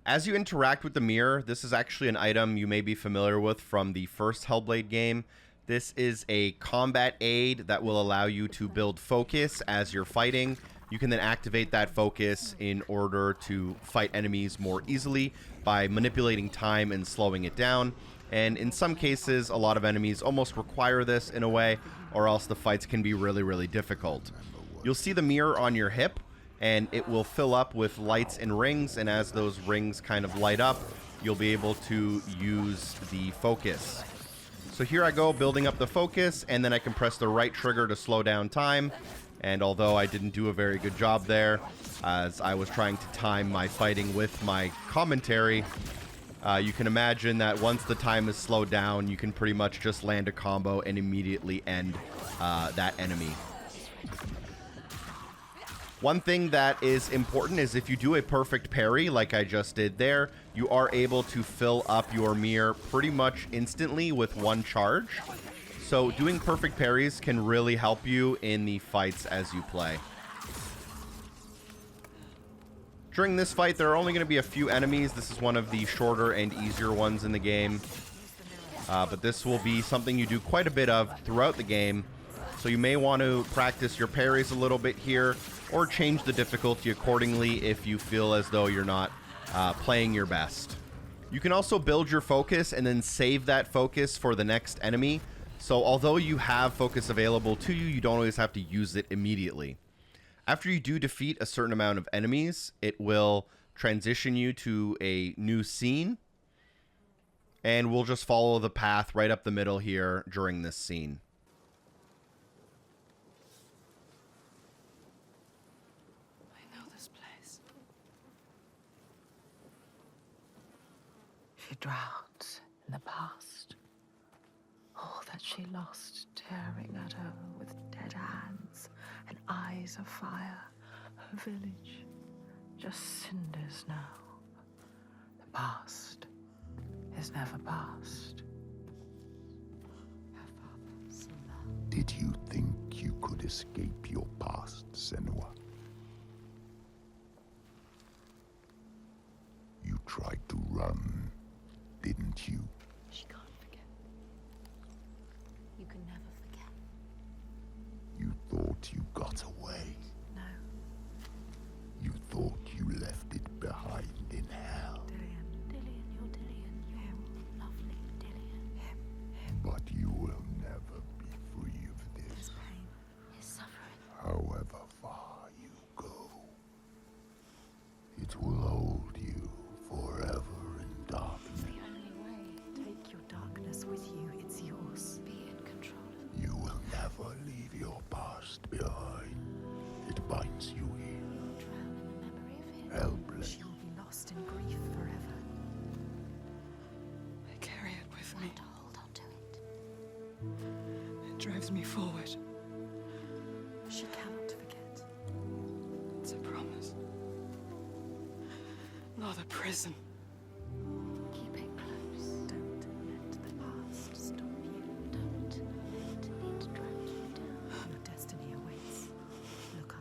[SPEAKER 2] As you interact with the mirror, this is actually an item you may be familiar with from the first Hellblade game. This is a combat aid that will allow you to build focus as you're fighting. You can then activate that focus in order to fight enemies more easily by manipulating time and slowing it down. And in some cases, a lot of enemies almost require this in a way, or else the fights can be really, really difficult. You'll see the mirror on your hip, and it will fill up with lights and rings, and as those rings kind of light up, you'll be able to use the focus. So here I go, building up the focus, and then I can press the right trigger to slow down time. And although I didn't do a very good job there, as I was trying to time my fighting with my commentary, you can imagine that once the time is slowed down, you can pretty much just land a combo and immediately end that enemy. One thing that is important is if you do a perfect parry, like I just did there, you are able to fill up your mirror pretty much instantly with one charge. So doing perfect parries can really help you in the fights as you play. During this fight, there are only going to be a few enemies. This is one of the shorter and easier ones in the game. But this will be something you do quite a bit of throughout the game. So you may want to practice your parries a little bit here, or change the difficulty accordingly if you feel as though you're not playing your best. You can also build your focus and then save that focus for the next enemy. So although you have focus available to you, you don't always have to use it immediately. After you do defeat a certain amount of enemies, it will transition you to a new scene. And we'll just follow the path right up the middle here during this scene.
[SPEAKER 1] She drowns in the past. All that she lost, tearing at her with dead hands and eyes of fire. Her village, just cinders now. The past is never past. Her father, Senua.
[SPEAKER 4] Did you think you could escape your past, Senua? You tried to run, didn't you?
[SPEAKER 6] She can't forget. You can never forget.
[SPEAKER 4] You thought you got away.
[SPEAKER 6] No.
[SPEAKER 4] You thought you left it behind in hell.
[SPEAKER 6] Dillion, you're Dillion. Him, lovely Dillion.
[SPEAKER 4] But you will never be free of this.
[SPEAKER 6] His pain, his suffering.
[SPEAKER 4] However far you go, it will hold you forever in darkness.
[SPEAKER 6] The only way. Take your darkness with you. It's yours. Be in control of it.
[SPEAKER 4] You will never leave your past behind. It binds you here.
[SPEAKER 6] You'll drown in the memory of him.
[SPEAKER 4] Hellblade.
[SPEAKER 6] She'll be lost in grief forever.
[SPEAKER 5] I carry it with me.
[SPEAKER 6] Learn to hold on to it.
[SPEAKER 5] It drives me forward.
[SPEAKER 6] She cannot forget.
[SPEAKER 5] It's a promise. Not a prison.
[SPEAKER 6] Keep it close. Don't let the past stop you. Don't let it drag you down. Your destiny awaits. Look up.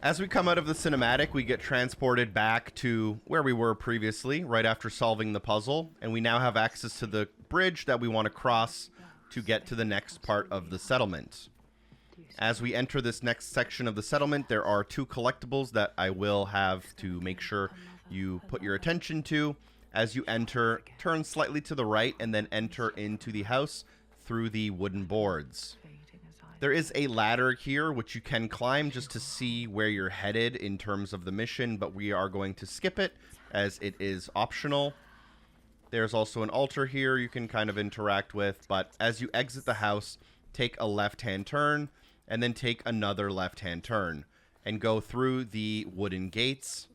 [SPEAKER 2] As we come out of the cinematic, we get transported back to where we were previously, right after solving the puzzle, and we now have access to the bridge that we want to cross to get to the next part of the settlement. As we enter this next section of the settlement, there are two collectibles that I will have to make sure you put your attention to. As you enter, turn slightly to the right and then enter into the house through the wooden boards. There is a ladder here which you can climb just to see where you're headed in terms of the mission, but we are going to skip it as it is optional. There's also an altar here you can kind of interact with, but as you exit the house, take a left-hand turn and then take another left-hand turn and go through the wooden gates.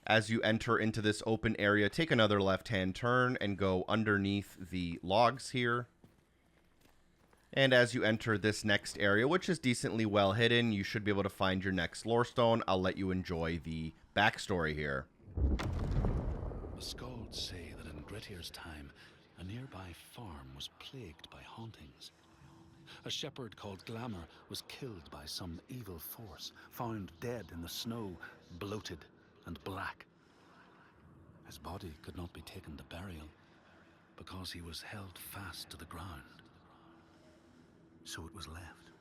[SPEAKER 2] As you enter into this open area, take another left-hand turn and go underneath the logs here. And as you enter this next area, which is decently well hidden, you should be able to find your next lorestone. I'll let you enjoy the backstory here.
[SPEAKER 3] The skalds say that in Grettir's time, a nearby farm was plagued by hauntings. A shepherd called Glamour was killed by some evil force, found dead in the snow, bloated and black. His body could not be taken to burial because he was held fast to the ground So it was left.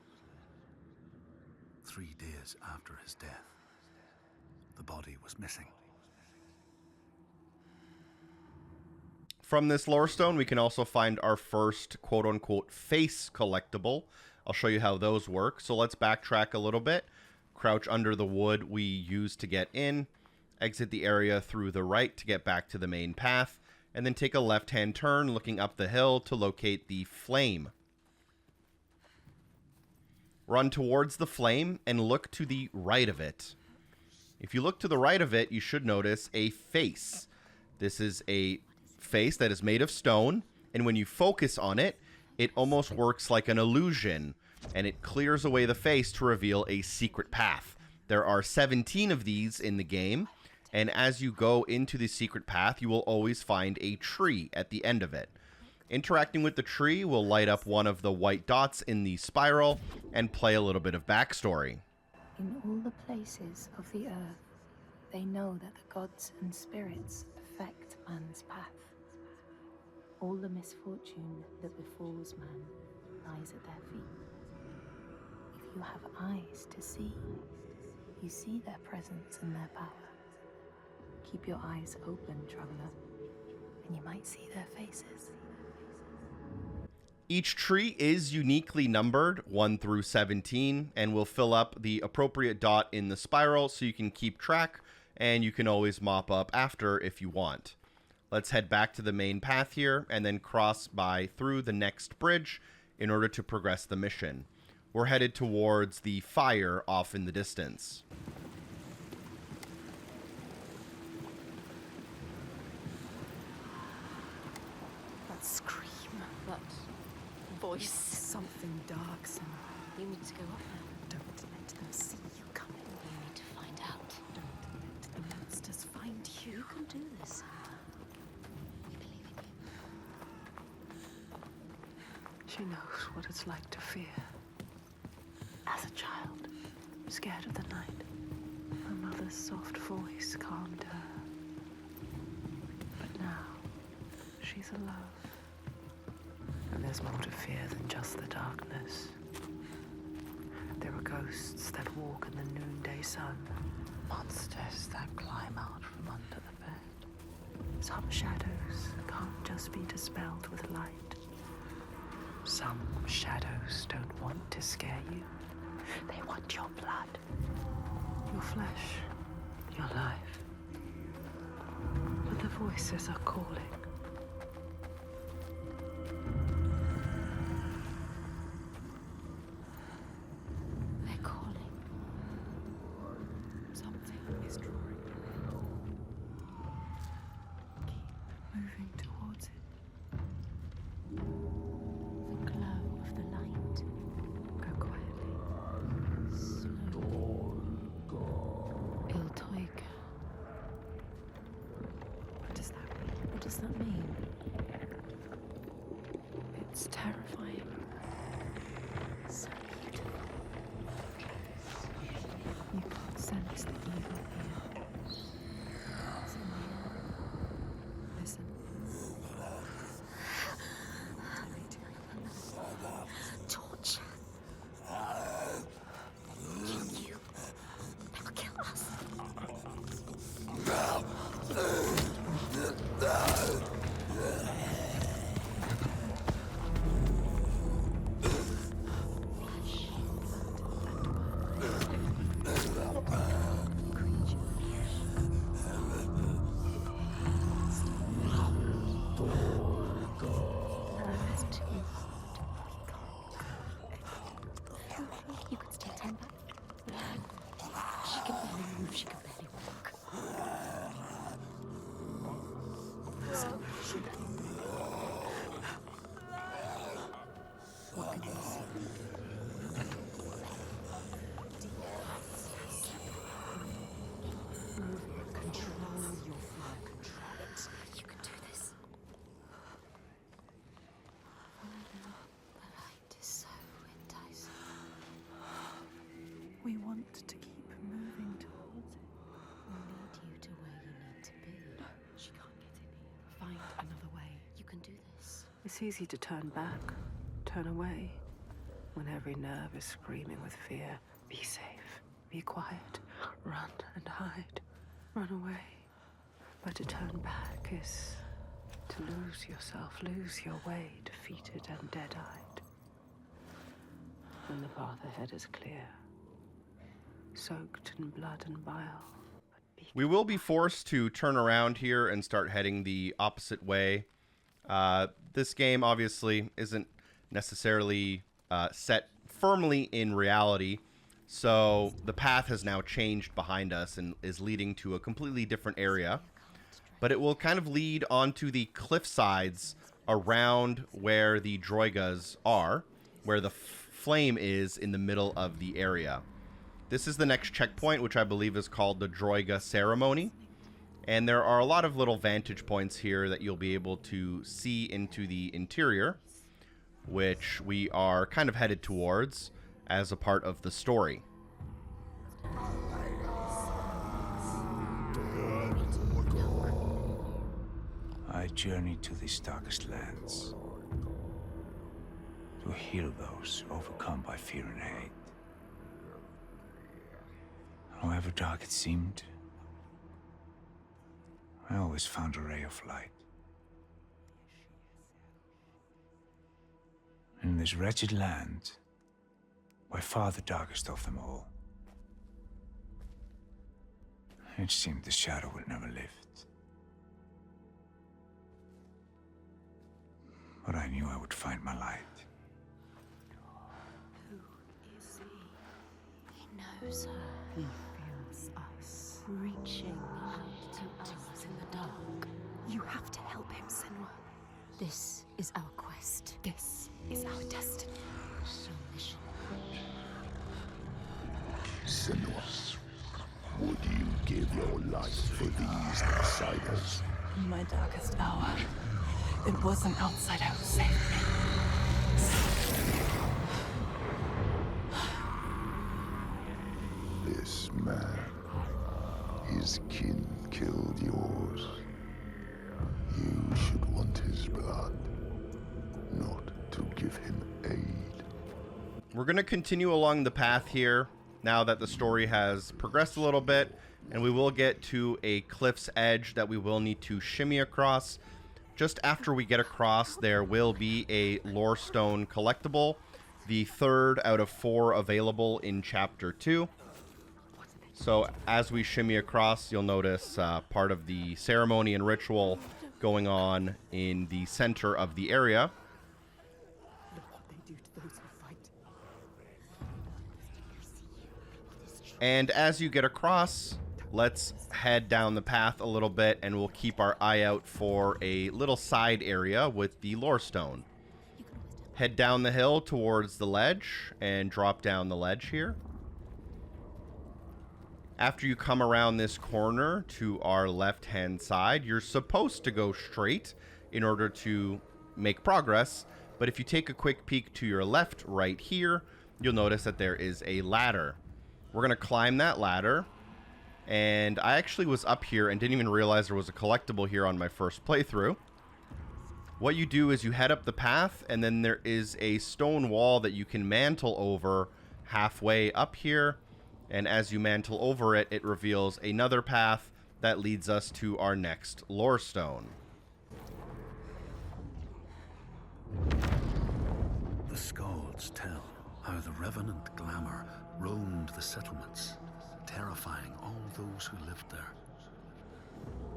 [SPEAKER 3] 3 days after his death, the body was missing.
[SPEAKER 2] From this lorestone, we can also find our first quote-unquote face collectible. I'll show you how those work. So let's backtrack a little bit. Crouch under the wood we used to get in. Exit the area through the right to get back to the main path. And then take a left-hand turn looking up the hill to locate the flame. Run towards the flame and look to the right of it. If you look to the right of it, you should notice a face. This is a face that is made of stone, and when you focus on it, it almost works like an illusion, and it clears away the face to reveal a secret path. There are 17 of these in the game, and as you go into the secret path, you will always find a tree at the end of it. Interacting with the tree will light up one of the white dots in the spiral and play a little bit of backstory.
[SPEAKER 6] In all the places of the earth, they know that the gods and spirits affect man's path. All the misfortune that befalls man lies at their feet. If you have eyes to see, you see their presence and their power. Keep your eyes open, traveler, and you might see their faces.
[SPEAKER 2] Each tree is uniquely numbered 1 through 17 and will fill up the appropriate dot in the spiral so you can keep track, and you can always mop up after if you want. Let's head back to the main path here and then cross by through the next bridge in order to progress the mission. We're headed towards the fire off in the distance.
[SPEAKER 6] That scream, that voice, something dark, Senua.
[SPEAKER 9] You need to go up now.
[SPEAKER 6] Don't let them see you coming.
[SPEAKER 9] You need to find out.
[SPEAKER 6] Don't let the monsters find you.
[SPEAKER 9] You can do this, Senua. We believe in you.
[SPEAKER 5] She knows what it's like to fear. As a child, scared of the night, her mother's soft voice calmed her. But now, she's alone. And there's more to fear than just the darkness. There are ghosts that walk in the noonday sun. Monsters that climb out from under the bed. Some shadows can't just be dispelled with light. Some shadows don't want to scare you. They want your blood, your flesh, your life. But the voices are calling.
[SPEAKER 9] They're calling.
[SPEAKER 5] Something is drawing you. Keep moving towards it.
[SPEAKER 9] The glow of the light.
[SPEAKER 5] Go quietly.
[SPEAKER 9] Il Toiga.
[SPEAKER 5] What does that mean?
[SPEAKER 9] What does that mean?
[SPEAKER 5] It's terrifying.
[SPEAKER 9] So beautiful.
[SPEAKER 5] You can't sense the evil here. Listen.
[SPEAKER 9] Torture. Kill you. They'll kill us. You could still turn back. She can barely move, she can barely walk. So, what can you see?
[SPEAKER 6] Control your fire. Control it.
[SPEAKER 9] You can do this. The light is so enticing.
[SPEAKER 5] We want to keep moving towards it.
[SPEAKER 9] We'll lead you to where you need to be.
[SPEAKER 5] She can't get in here. Find another way.
[SPEAKER 9] You can do this.
[SPEAKER 5] It's easy to turn back, turn away. when every nerve is screaming with fear. Be safe, be quiet, run and hide, run away. But to turn back is to lose yourself, lose your way, defeated and dead-eyed. When the path ahead is clear, soaked in blood and bile.
[SPEAKER 2] We will be forced to turn around here and start heading the opposite way. This game obviously isn't necessarily set firmly in reality, so the path has now changed behind us and is leading to a completely different area. But it will kind of lead onto the cliff sides around where the Droigas are, where the flame is in the middle of the area. This is the next checkpoint, which I believe is called the Droiga Ceremony. And there are a lot of little vantage points here that you'll be able to see into the interior, which we are kind of headed towards as a part of the story.
[SPEAKER 8] I journeyed to these darkest lands to heal those overcome by fear and hate. However dark it seemed, I always found a ray of light. In this wretched land, by far the darkest of them all, it seemed the shadow would never lift. But I knew I would find my light.
[SPEAKER 6] Who is he? He knows her.
[SPEAKER 1] He feels us.
[SPEAKER 6] Reaching out to us in the dark. You have to help him, Senua. This is our quest. This is our destiny. Our mission.
[SPEAKER 4] Senua, would you give your life for these outsiders?
[SPEAKER 5] In my darkest hour, it was an outsider who saved me.
[SPEAKER 4] This man, his kin killed yours. You should want his blood, not to give him aid.
[SPEAKER 2] We're going to continue along the path here now that the story has progressed a little bit, and we will get to a cliff's edge that we will need to shimmy across. Just after we get across, there will be a lorestone collectible, the third out of 4 available in Chapter 2. So as we shimmy across, you'll notice part of the ceremony and ritual going on in the center of the area.
[SPEAKER 5] Look what they do to those who fight.
[SPEAKER 2] And as you get across, let's head down the path a little bit, and we'll keep our eye out for a little side area with the lorestone. Head down the hill towards the ledge and drop down the ledge here. After you come around this corner to our left-hand side, you're supposed to go straight in order to make progress. But if you take a quick peek to your left right here, you'll notice that there is a ladder. We're going to climb that ladder. And I actually was up here and didn't even realize there was a collectible here on my first playthrough. What you do is you head up the path, and then there is a stone wall that you can mantle over halfway up here. And as you mantle over it, it reveals another path that leads us to our next lorestone.
[SPEAKER 3] The Scalds tell how the revenant glamour roamed the settlements, terrifying all those who lived there.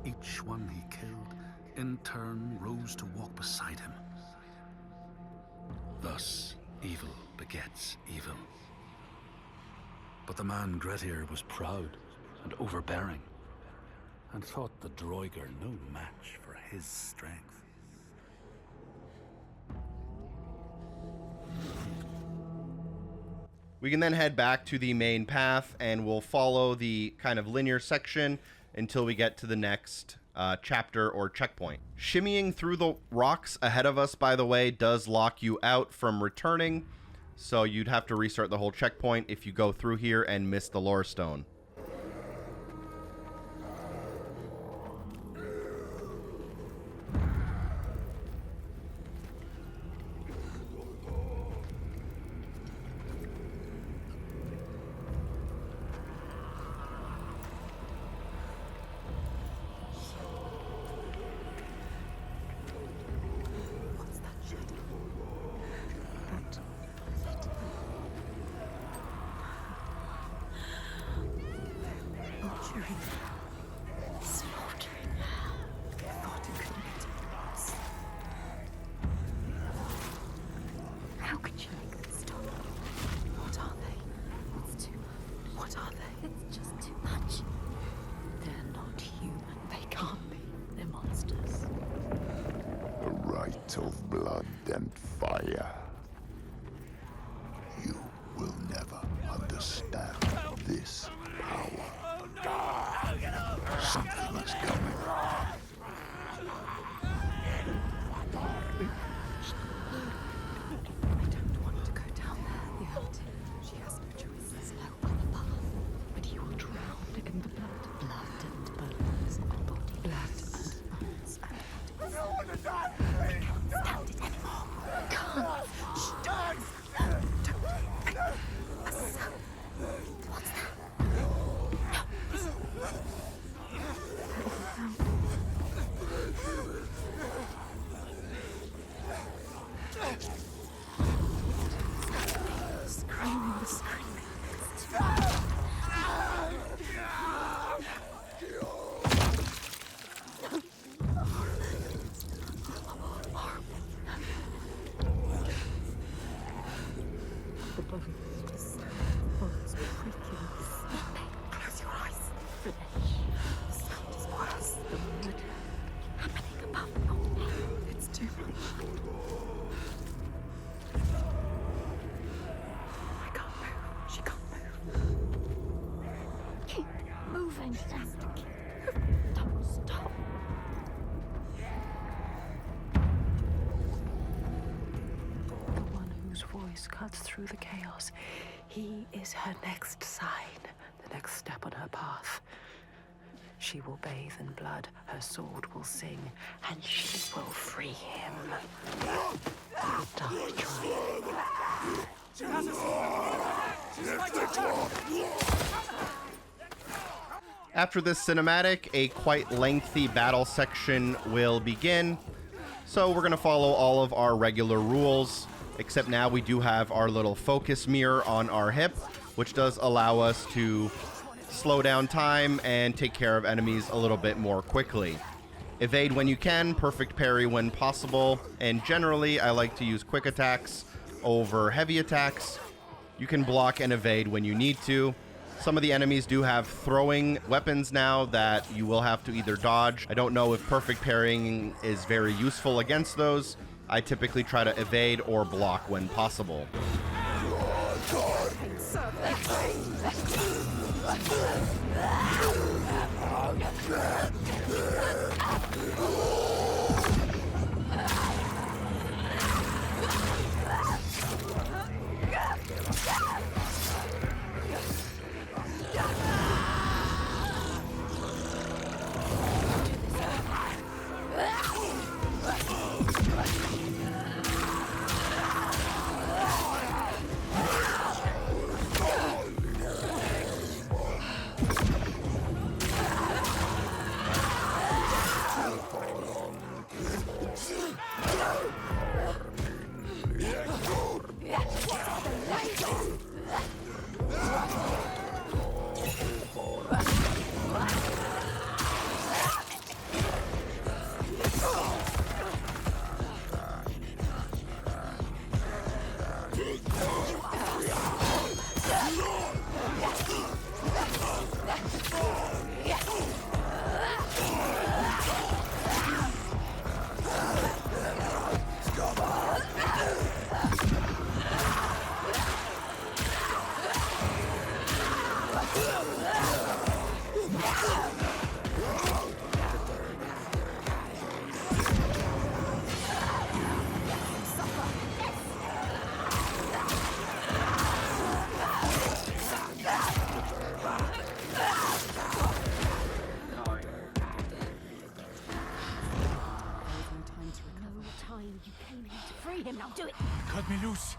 [SPEAKER 3] Each one he killed, in turn, rose to walk beside him. Thus, evil begets evil. But the man Grettir was proud and overbearing, and thought the Droigar no match for his strength.
[SPEAKER 2] We can then head back to the main path, and we'll follow the kind of linear section until we get to the next chapter or checkpoint. Shimmying through the rocks ahead of us, by the way, does lock you out from returning, so you'd have to restart the whole checkpoint if you go through here and miss the lorestone.
[SPEAKER 6] Slaughtering her. Slaughtering her. I thought it couldn't get any worse. How could you make them stop? What are they? It's too much. What are they? It's just too much. They're not human. They can't be. They're monsters.
[SPEAKER 4] The rite of blood and fire. You will never understand this power. Something is coming.
[SPEAKER 6] I don't want to go down there. You have to. She has no choice. There's no other path. But you will drown in the blood. Blood and bones. Our body. Blood and bones. And I want to die. I can't stand it anymore. I can't. Shh, don't. What's that? Screaming, screaming. The bones just bones creaking. Close your eyes. Flesh. The sound is worse than murder happening above your head. It's too much. I can't move. She can't move. Keep moving. Just keep. Don't stop.
[SPEAKER 5] The one whose voice cuts through the chaos. He is her next sign, the next step on her path. She will bathe in blood, her sword will sing, and she will free him. The dark tribe.
[SPEAKER 2] After this cinematic, a quite lengthy battle section will begin. So we're going to follow all of our regular rules, except now we do have our little focus mirror on our hip, which does allow us to slow down time and take care of enemies a little bit more quickly. Evade when you can, perfect parry when possible, and generally I like to use quick attacks over heavy attacks. You can block and evade when you need to. Some of the enemies do have throwing weapons now that you will have to either dodge. I don't know if perfect parrying is very useful against those. I typically try to evade or block when possible.
[SPEAKER 6] You came here to free him, now do it!
[SPEAKER 8] Cut me loose.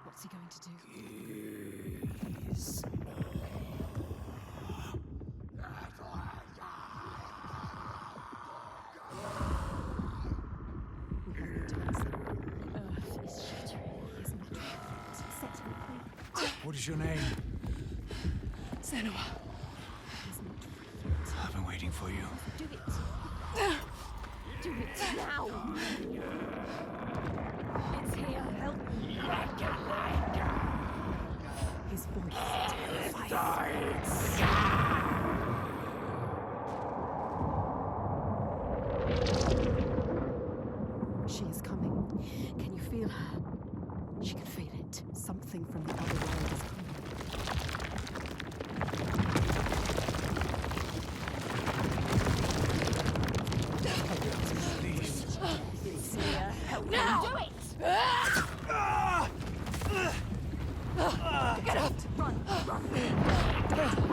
[SPEAKER 6] What's he going to do?
[SPEAKER 8] What is your name?
[SPEAKER 6] Senua.
[SPEAKER 8] I've been waiting for you.
[SPEAKER 6] Do it. Do it now. It's here. Help me. His voice terrifies. She is coming. Can you feel her? She can feel it. Something from the other world is coming. It's here. Help now! Do it! Get out! Run! Run!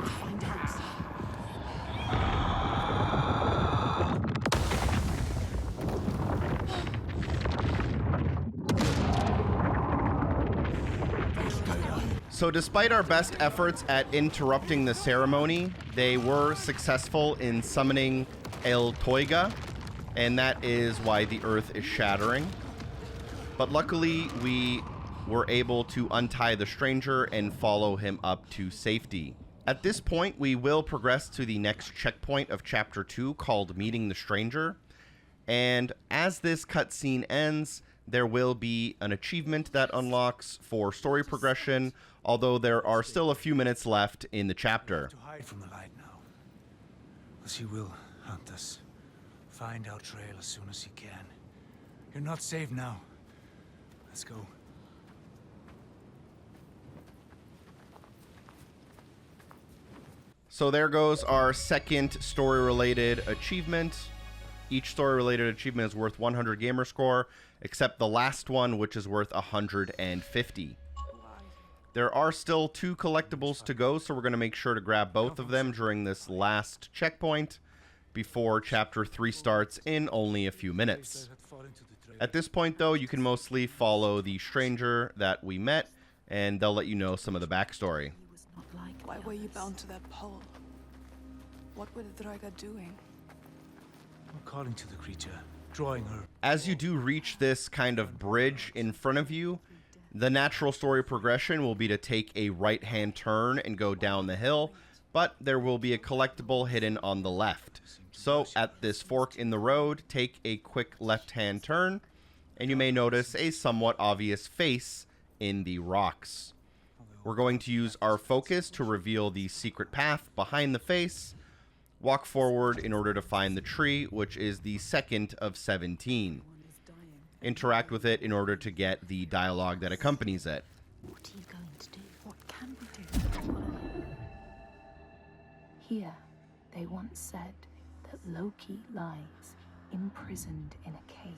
[SPEAKER 6] Find out.
[SPEAKER 2] So despite our best efforts at interrupting the ceremony, they were successful in summoning El Toiga, and that is why the earth is shattering. But luckily, we were able to untie the stranger and follow him up to safety. At this point, we will progress to the next checkpoint of Chapter 2 called Meeting the Stranger. And as this cutscene ends, there will be an achievement that unlocks for story progression, although there are still a few minutes left in the chapter.
[SPEAKER 8] To hide from the light now. Because he will hunt us. Find our trail as soon as he can. You're not safe now. Let's go.
[SPEAKER 2] So there goes our second story-related achievement. Each story-related achievement is worth 100 gamerscore, except the last one, which is worth 150. There are still 2 collectibles to go, so we're going to make sure to grab both of them during this last checkpoint before Chapter 3 starts in only a few minutes. At this point, though, you can mostly follow the stranger that we met, and they'll let you know some of the backstory.
[SPEAKER 5] Why were you bound to that pole? What were the Draga doing?
[SPEAKER 8] We're calling to the creature, drawing her.
[SPEAKER 2] As you do reach this kind of bridge in front of you, the natural story progression will be to take a right-hand turn and go down the hill, but there will be a collectible hidden on the left. So at this fork in the road, take a quick left-hand turn, and you may notice a somewhat obvious face in the rocks. We're going to use our focus to reveal the secret path behind the face. Walk forward in order to find the tree, which is the second of 17. Interact with it in order to get the dialogue that accompanies it.
[SPEAKER 6] What are you going to do? What can we do? Here, they once said that Loki lies imprisoned in a cave,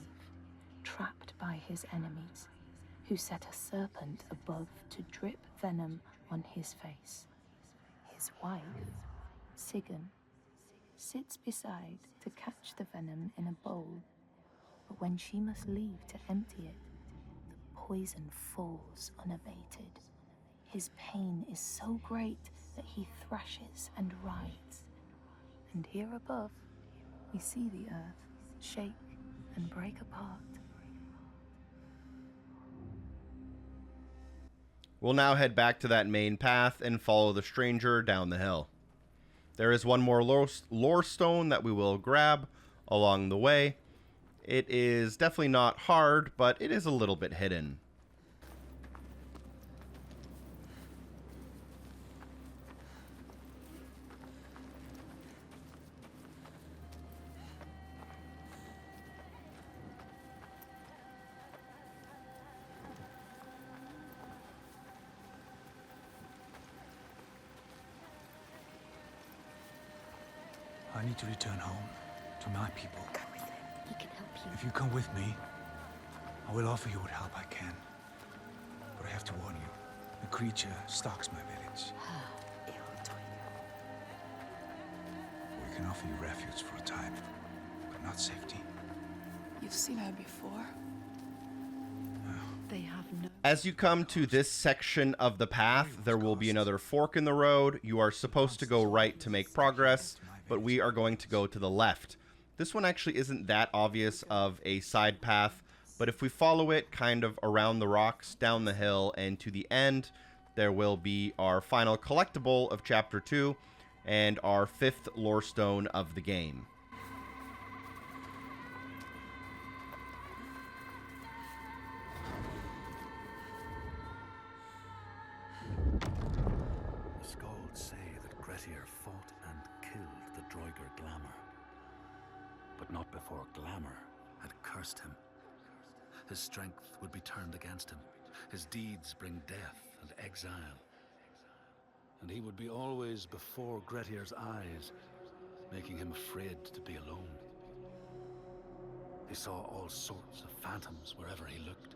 [SPEAKER 6] trapped by his enemies, who set a serpent above to drip venom on his face. His wife, Sigyn, sits beside to catch the venom in a bowl, but when she must leave to empty it, the poison falls unabated. His pain is so great that he thrashes and writhes. And here above, we see the earth shake and break apart.
[SPEAKER 2] We'll now head back to that main path and follow the stranger down the hill. There is one more lore stone that we will grab along the way. It is definitely not hard, but it is a little bit hidden.
[SPEAKER 8] I need to return home to my people.
[SPEAKER 6] Come with him. He can help you.
[SPEAKER 8] If you come with me, I will offer you what help I can. But I have to warn you, the creature stalks my village. We can offer you refuge for a time, but not safety.
[SPEAKER 5] You've seen her before.
[SPEAKER 6] They have no...
[SPEAKER 2] As you come to this section of the path, there will be another fork in the road. You are supposed to go right to make progress, but we are going to go to the left. This one actually isn't that obvious of a side path, but if we follow it kind of around the rocks, down the hill, and to the end, there will be our final collectible of Chapter 2 and our 5th lorestone of the game.
[SPEAKER 3] The Skalds say that Grettir fought and killed the Droigar Glamour, but not before Glamour had cursed him. His strength would be turned against him. His deeds bring death and exile. And he would be always before Grettir's eyes, making him afraid to be alone. He saw all sorts of phantoms wherever he looked.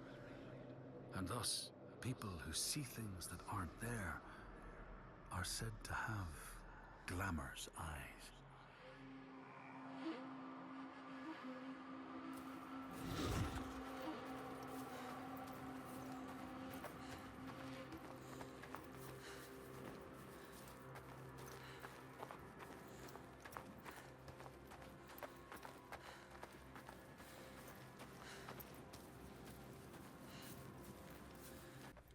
[SPEAKER 3] And thus, people who see things that aren't there are said to have Glamour's eyes.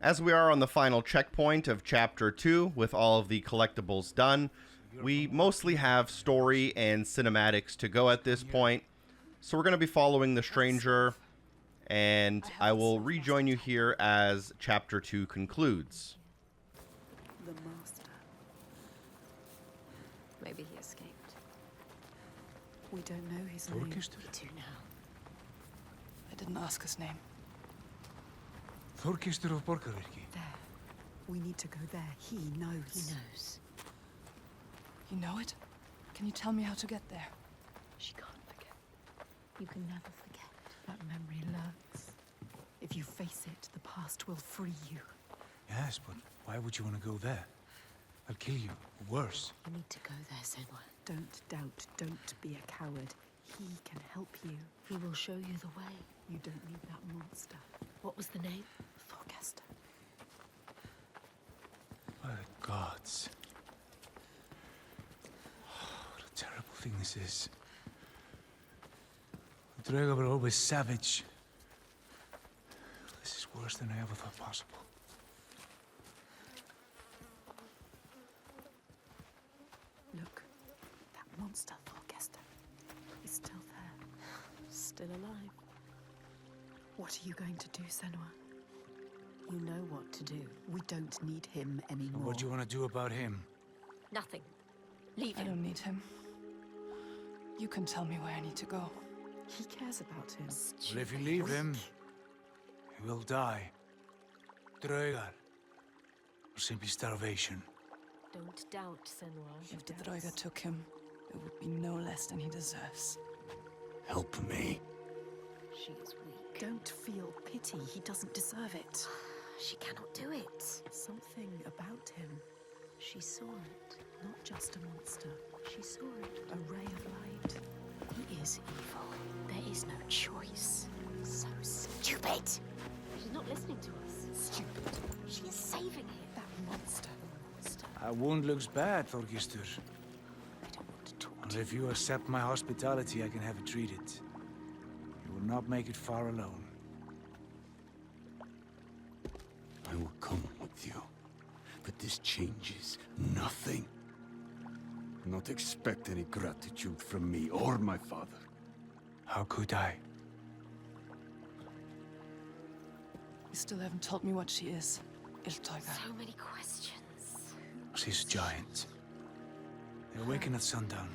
[SPEAKER 2] As we are on the final checkpoint of Chapter 2, with all of the collectibles done, we mostly have story and cinematics to go at this point. So we're going to be following the stranger, and I will rejoin you here as Chapter 2 concludes.
[SPEAKER 6] The master.
[SPEAKER 9] Maybe he escaped.
[SPEAKER 6] We don't know his name.
[SPEAKER 9] We do now.
[SPEAKER 5] I didn't ask his name.
[SPEAKER 7] Þorkistur of Borgarvirki.
[SPEAKER 6] There. We need to go there. He knows.
[SPEAKER 9] He knows.
[SPEAKER 5] You know it? Can you tell me how to get there?
[SPEAKER 9] She can't forget. You can never forget.
[SPEAKER 6] That memory lurks. If you face it, the past will free you.
[SPEAKER 7] Yes, but why would you want to go there? I'll kill you. Or worse.
[SPEAKER 9] You need to go there, Senua.
[SPEAKER 6] Don't doubt. Don't be a coward. He can help you.
[SPEAKER 9] He will show you the way.
[SPEAKER 6] You don't need that monster.
[SPEAKER 9] What was the name?
[SPEAKER 6] Thorgester.
[SPEAKER 7] By the gods. Oh, what a terrible thing this is. The Droigar were always savage. This is worse than I ever thought possible.
[SPEAKER 6] Look, that monster, Thorgester, is still there.
[SPEAKER 9] Still alive.
[SPEAKER 6] What are you going to do, Senua?
[SPEAKER 9] You know what to do.
[SPEAKER 6] We don't need him anymore.
[SPEAKER 7] What do you want to do about him?
[SPEAKER 9] Nothing. Leave
[SPEAKER 5] I
[SPEAKER 9] him.
[SPEAKER 5] don't need him. You can tell me where I need to go.
[SPEAKER 6] He cares about him.
[SPEAKER 7] Well, if you leave him, he will die. Droigar. Or simply starvation.
[SPEAKER 9] Don't doubt, Senua.
[SPEAKER 5] If the Droigar took him, it would be no less than he deserves.
[SPEAKER 8] Help me.
[SPEAKER 9] She is weak.
[SPEAKER 6] Don't feel pity. He doesn't deserve it.
[SPEAKER 9] She cannot do it.
[SPEAKER 6] Something about him.
[SPEAKER 9] She saw it.
[SPEAKER 6] Not just a monster.
[SPEAKER 9] She saw it.
[SPEAKER 6] A ray of light.
[SPEAKER 9] He is evil. There is no choice. So stupid. She's not listening to us.
[SPEAKER 6] Stupid.
[SPEAKER 9] She is saving him.
[SPEAKER 6] That monster.
[SPEAKER 7] Our wound looks bad, Thorgester.
[SPEAKER 9] I don't want to talk
[SPEAKER 7] And
[SPEAKER 9] to you.
[SPEAKER 7] if you accept my hospitality, I can have it treated. You will not make it far alone.
[SPEAKER 8] I will come with you, but this changes nothing. Not expect any gratitude from me or my father.
[SPEAKER 7] How could I?
[SPEAKER 5] You still haven't told me what she is. Iltoiga.
[SPEAKER 9] So many questions.
[SPEAKER 7] She's a giant. They awaken at sundown.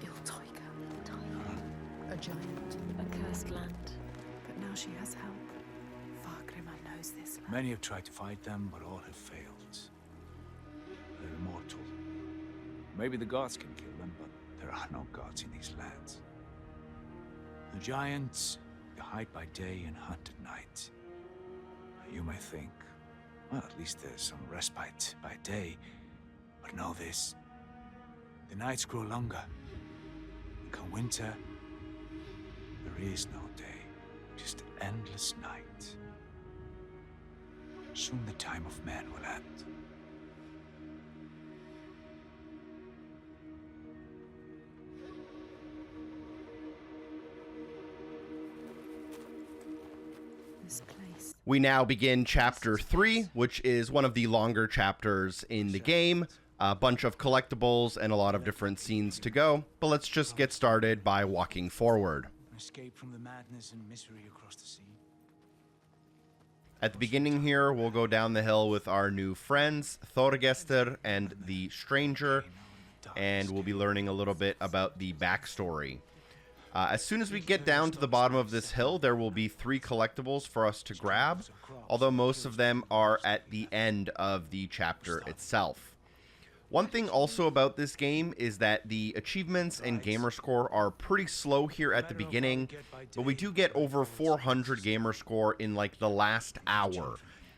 [SPEAKER 6] Iltoiga.
[SPEAKER 9] Time.
[SPEAKER 6] A giant.
[SPEAKER 9] A cursed land.
[SPEAKER 6] But now she has help. Fargrimar knows this land.
[SPEAKER 7] Many have tried to fight them, but all have failed. They're immortal. Maybe the gods can kill them, but there are no gods in these lands. The giants, they hide by day and hunt at night. You may think, well, at least there's some respite by day. But know this, the nights grow longer. And come winter, there is no day, just endless night. Soon the time of man will end.
[SPEAKER 6] This place.
[SPEAKER 2] We now begin chapter 3, which is one of the longer chapters in the game. A bunch of collectibles and a lot of different scenes to go, but let's just get started by walking forward.
[SPEAKER 7] Escape from the madness and misery across the sea.
[SPEAKER 2] At the beginning here, we'll go down the hill with our new friends, Thorgestir and the Stranger, and we'll be learning a little bit about the backstory. As soon as we get down to the bottom of this hill, there will be 3 collectibles for us to grab, although most of them are at the end of the chapter itself. One thing also about this game is that the achievements and gamerscore are pretty slow here at the beginning, but we do get over 400 gamerscore in like the last hour,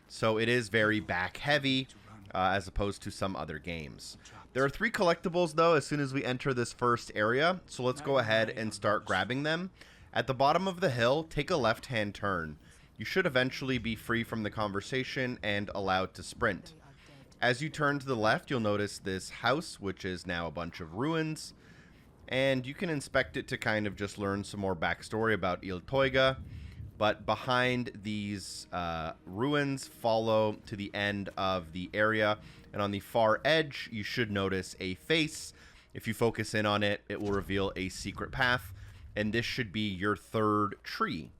[SPEAKER 2] so it is very back heavy as opposed to some other games. There are 3 collectibles though as soon as we enter this first area, so let's go ahead and start grabbing them. At the bottom of the hill, take a left-hand turn. You should eventually be free from the conversation and allowed to sprint. As you turn to the left, you'll notice this house, which is now a bunch of ruins, and you can inspect it to kind of just learn some more backstory about Iltoiga. But behind these ruins, follow to the end of the area, and on the far edge, you should notice a face. If you focus in on it, it will reveal a secret path, and this should be your 3rd tree.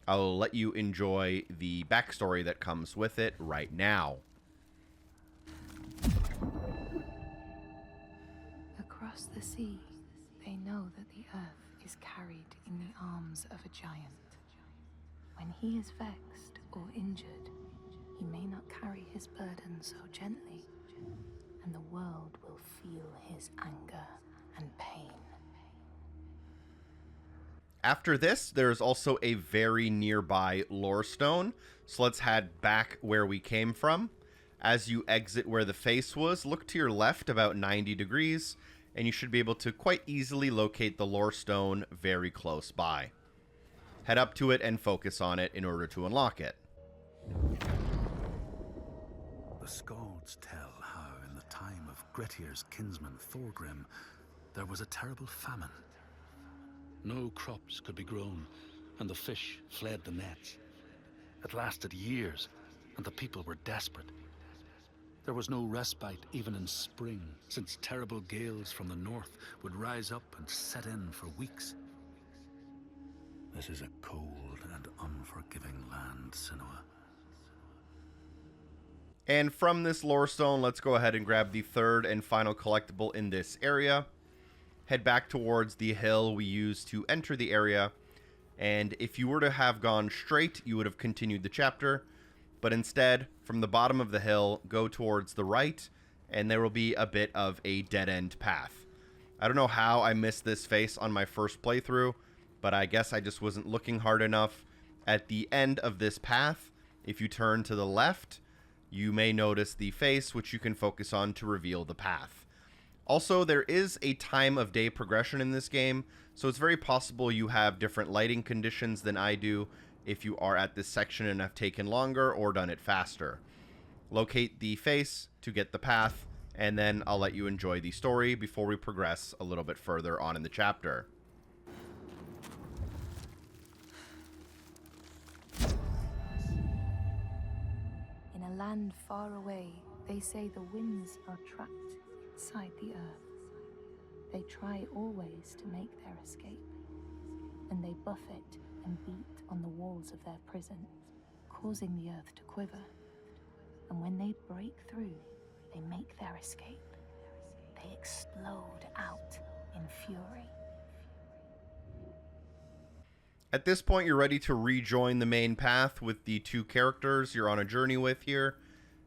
[SPEAKER 2] I'll let you enjoy the backstory that comes with it right now.
[SPEAKER 10] Across the sea, they know that the earth is carried in the arms of a giant. When he is vexed or injured, he may not carry his burden so gently, and the world will feel his anger and pain.
[SPEAKER 2] After this, there's also a very nearby lorestone, so let's head back where we came from. As you exit where the face was, look to your left about 90 degrees, and you should be able to quite easily locate the lorestone very close by. Head up to it and focus on it in order to unlock it.
[SPEAKER 3] The Skalds tell how in the time of Grettir's kinsman Thorgrim, there was a terrible famine. No crops could be grown, and the fish fled the nets. It lasted years, and the people were desperate. There was no respite even in spring, since terrible gales from the north would rise up and set in for weeks. This is a cold and unforgiving land, Senua.
[SPEAKER 2] And from this lorestone, let's go ahead and grab the 3rd and final collectible in this area. Head back towards the hill we used to enter the area, and if you were to have gone straight, you would have continued the chapter, but instead, from the bottom of the hill, go towards the right, and there will be a bit of a dead-end path. I don't know how I missed this face on my first playthrough, but I guess I just wasn't looking hard enough. At the end of this path, if you turn to the left, you may notice the face, which you can focus on to reveal the path. Also, there is a time of day progression in this game, so it's very possible you have different lighting conditions than I do if you are at this section and have taken longer or done it faster. Locate the face to get the path, and then I'll let you enjoy the story before we progress a little bit further on in the chapter.
[SPEAKER 10] In a land far away, they say the winds are trapped inside the earth. They try always to make their escape, and they buffet and beat on the walls of their prison, causing the earth to quiver. And when they break through, they make their escape. They explode out in fury.
[SPEAKER 2] At this point, you're ready to rejoin the main path with the 2 characters you're on a journey with here,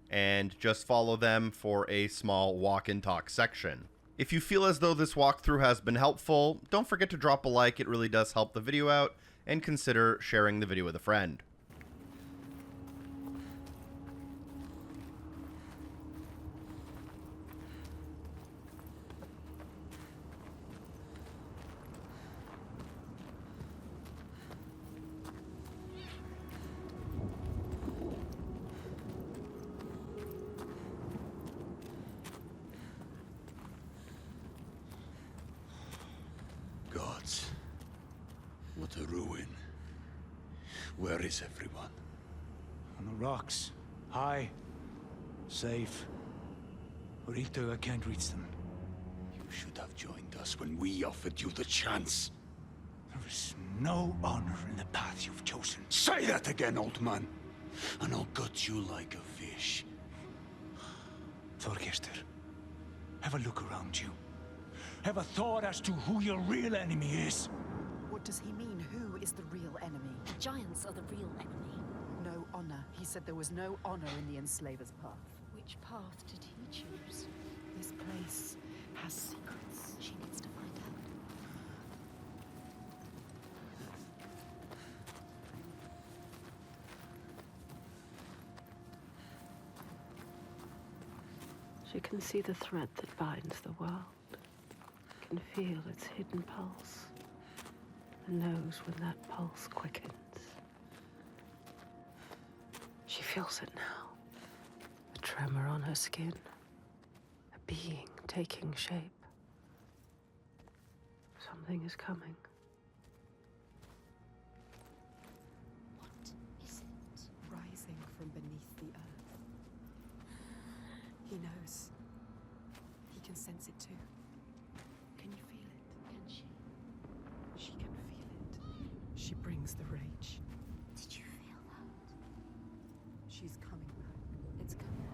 [SPEAKER 2] and just follow them for a small walk and talk section. If you feel as though this walkthrough has been helpful, don't forget to drop a like, it really does help the video out, and consider sharing the video with a friend.
[SPEAKER 8] Gods, what a ruin. Where is everyone?
[SPEAKER 7] On the rocks. High. Safe. Rito, I can't reach them.
[SPEAKER 8] You should have joined us when we offered you the chance.
[SPEAKER 7] There is no honor in the path you've chosen.
[SPEAKER 8] Say that again, old man, and I'll gut you like a fish.
[SPEAKER 7] Thorgestur, have a look around you. Have a thought as to who your real enemy is.
[SPEAKER 11] What does he mean? Who is the real enemy?
[SPEAKER 9] The giants are the real enemy.
[SPEAKER 11] No honor. He said there was no honor in the enslaver's path.
[SPEAKER 9] Which path did he choose?
[SPEAKER 11] This place has secrets.
[SPEAKER 9] She needs to find out.
[SPEAKER 5] She can see the thread that binds the world, can feel its hidden pulse, and knows when that pulse quickens. She feels it now, a tremor on her skin, a being taking shape. Something is coming.
[SPEAKER 9] What is it?
[SPEAKER 11] Rising from beneath the earth. He knows. He can sense it too. Can you feel it?
[SPEAKER 9] Can she?
[SPEAKER 11] She can feel it. She brings the rage.
[SPEAKER 9] Did you feel that?
[SPEAKER 11] She's coming back. It's coming.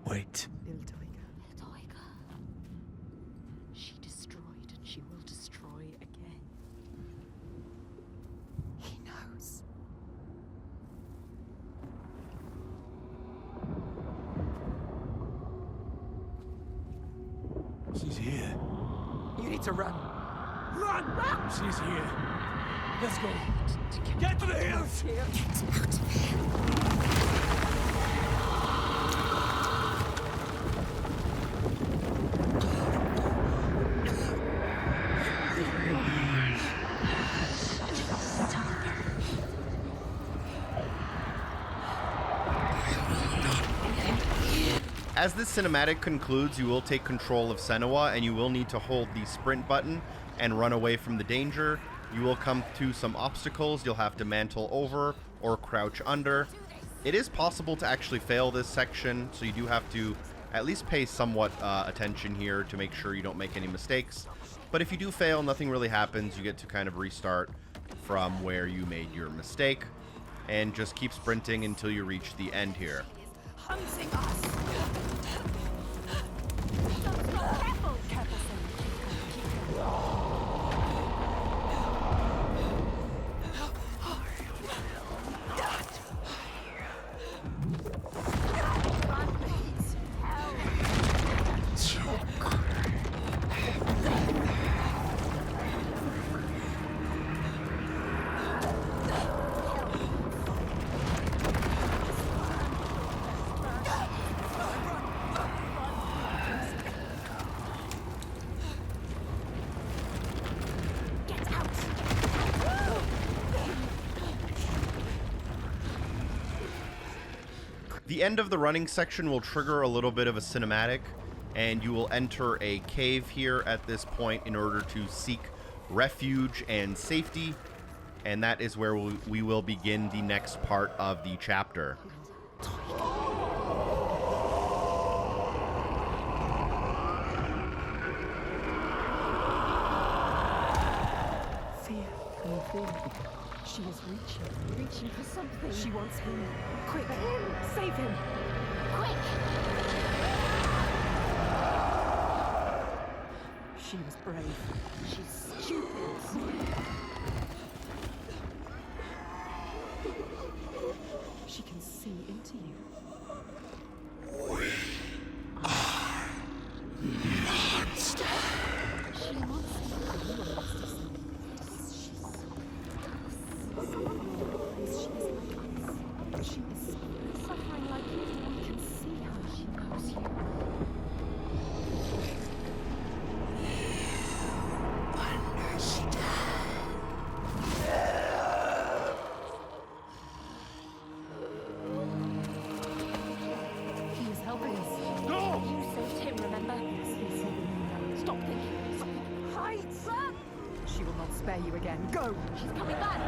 [SPEAKER 7] Wait.
[SPEAKER 11] Iltoiga.
[SPEAKER 9] Iltoiga. She destroyed and she will destroy again.
[SPEAKER 11] He knows.
[SPEAKER 7] She's here.
[SPEAKER 11] You need to run.
[SPEAKER 7] Run! She's here. Let's go. Get to the hills!
[SPEAKER 9] Get out of here.
[SPEAKER 2] As this cinematic concludes, you will take control of Senua, and you will need to hold the sprint button and run away from the danger. You will come to some obstacles you'll have to mantle over or crouch under. It is possible to actually fail this section, so you do have to at least pay somewhat attention here to make sure you don't make any mistakes. But if you do fail, nothing really happens. You get to kind of restart from where you made your mistake, and just keep sprinting until you reach the end here.
[SPEAKER 11] Hunting us!
[SPEAKER 2] The end of the running section will trigger a little bit of a cinematic, and you will enter a cave here at this point in order to seek refuge and safety, and that is where we will begin the next part of the chapter.
[SPEAKER 11] Fear. Can you feel it? She is reaching for something. She wants him. Quick, save him.
[SPEAKER 9] Quick!
[SPEAKER 11] She was brave. She's stupid. She can see into you.
[SPEAKER 9] She wants
[SPEAKER 11] She is suffering like you. I can see her.
[SPEAKER 9] She knows you.
[SPEAKER 11] He is helping us.
[SPEAKER 7] No!
[SPEAKER 9] You saved him, remember? Stop thinking.
[SPEAKER 11] Hide! She will not spare you again. Go!
[SPEAKER 9] She's coming back.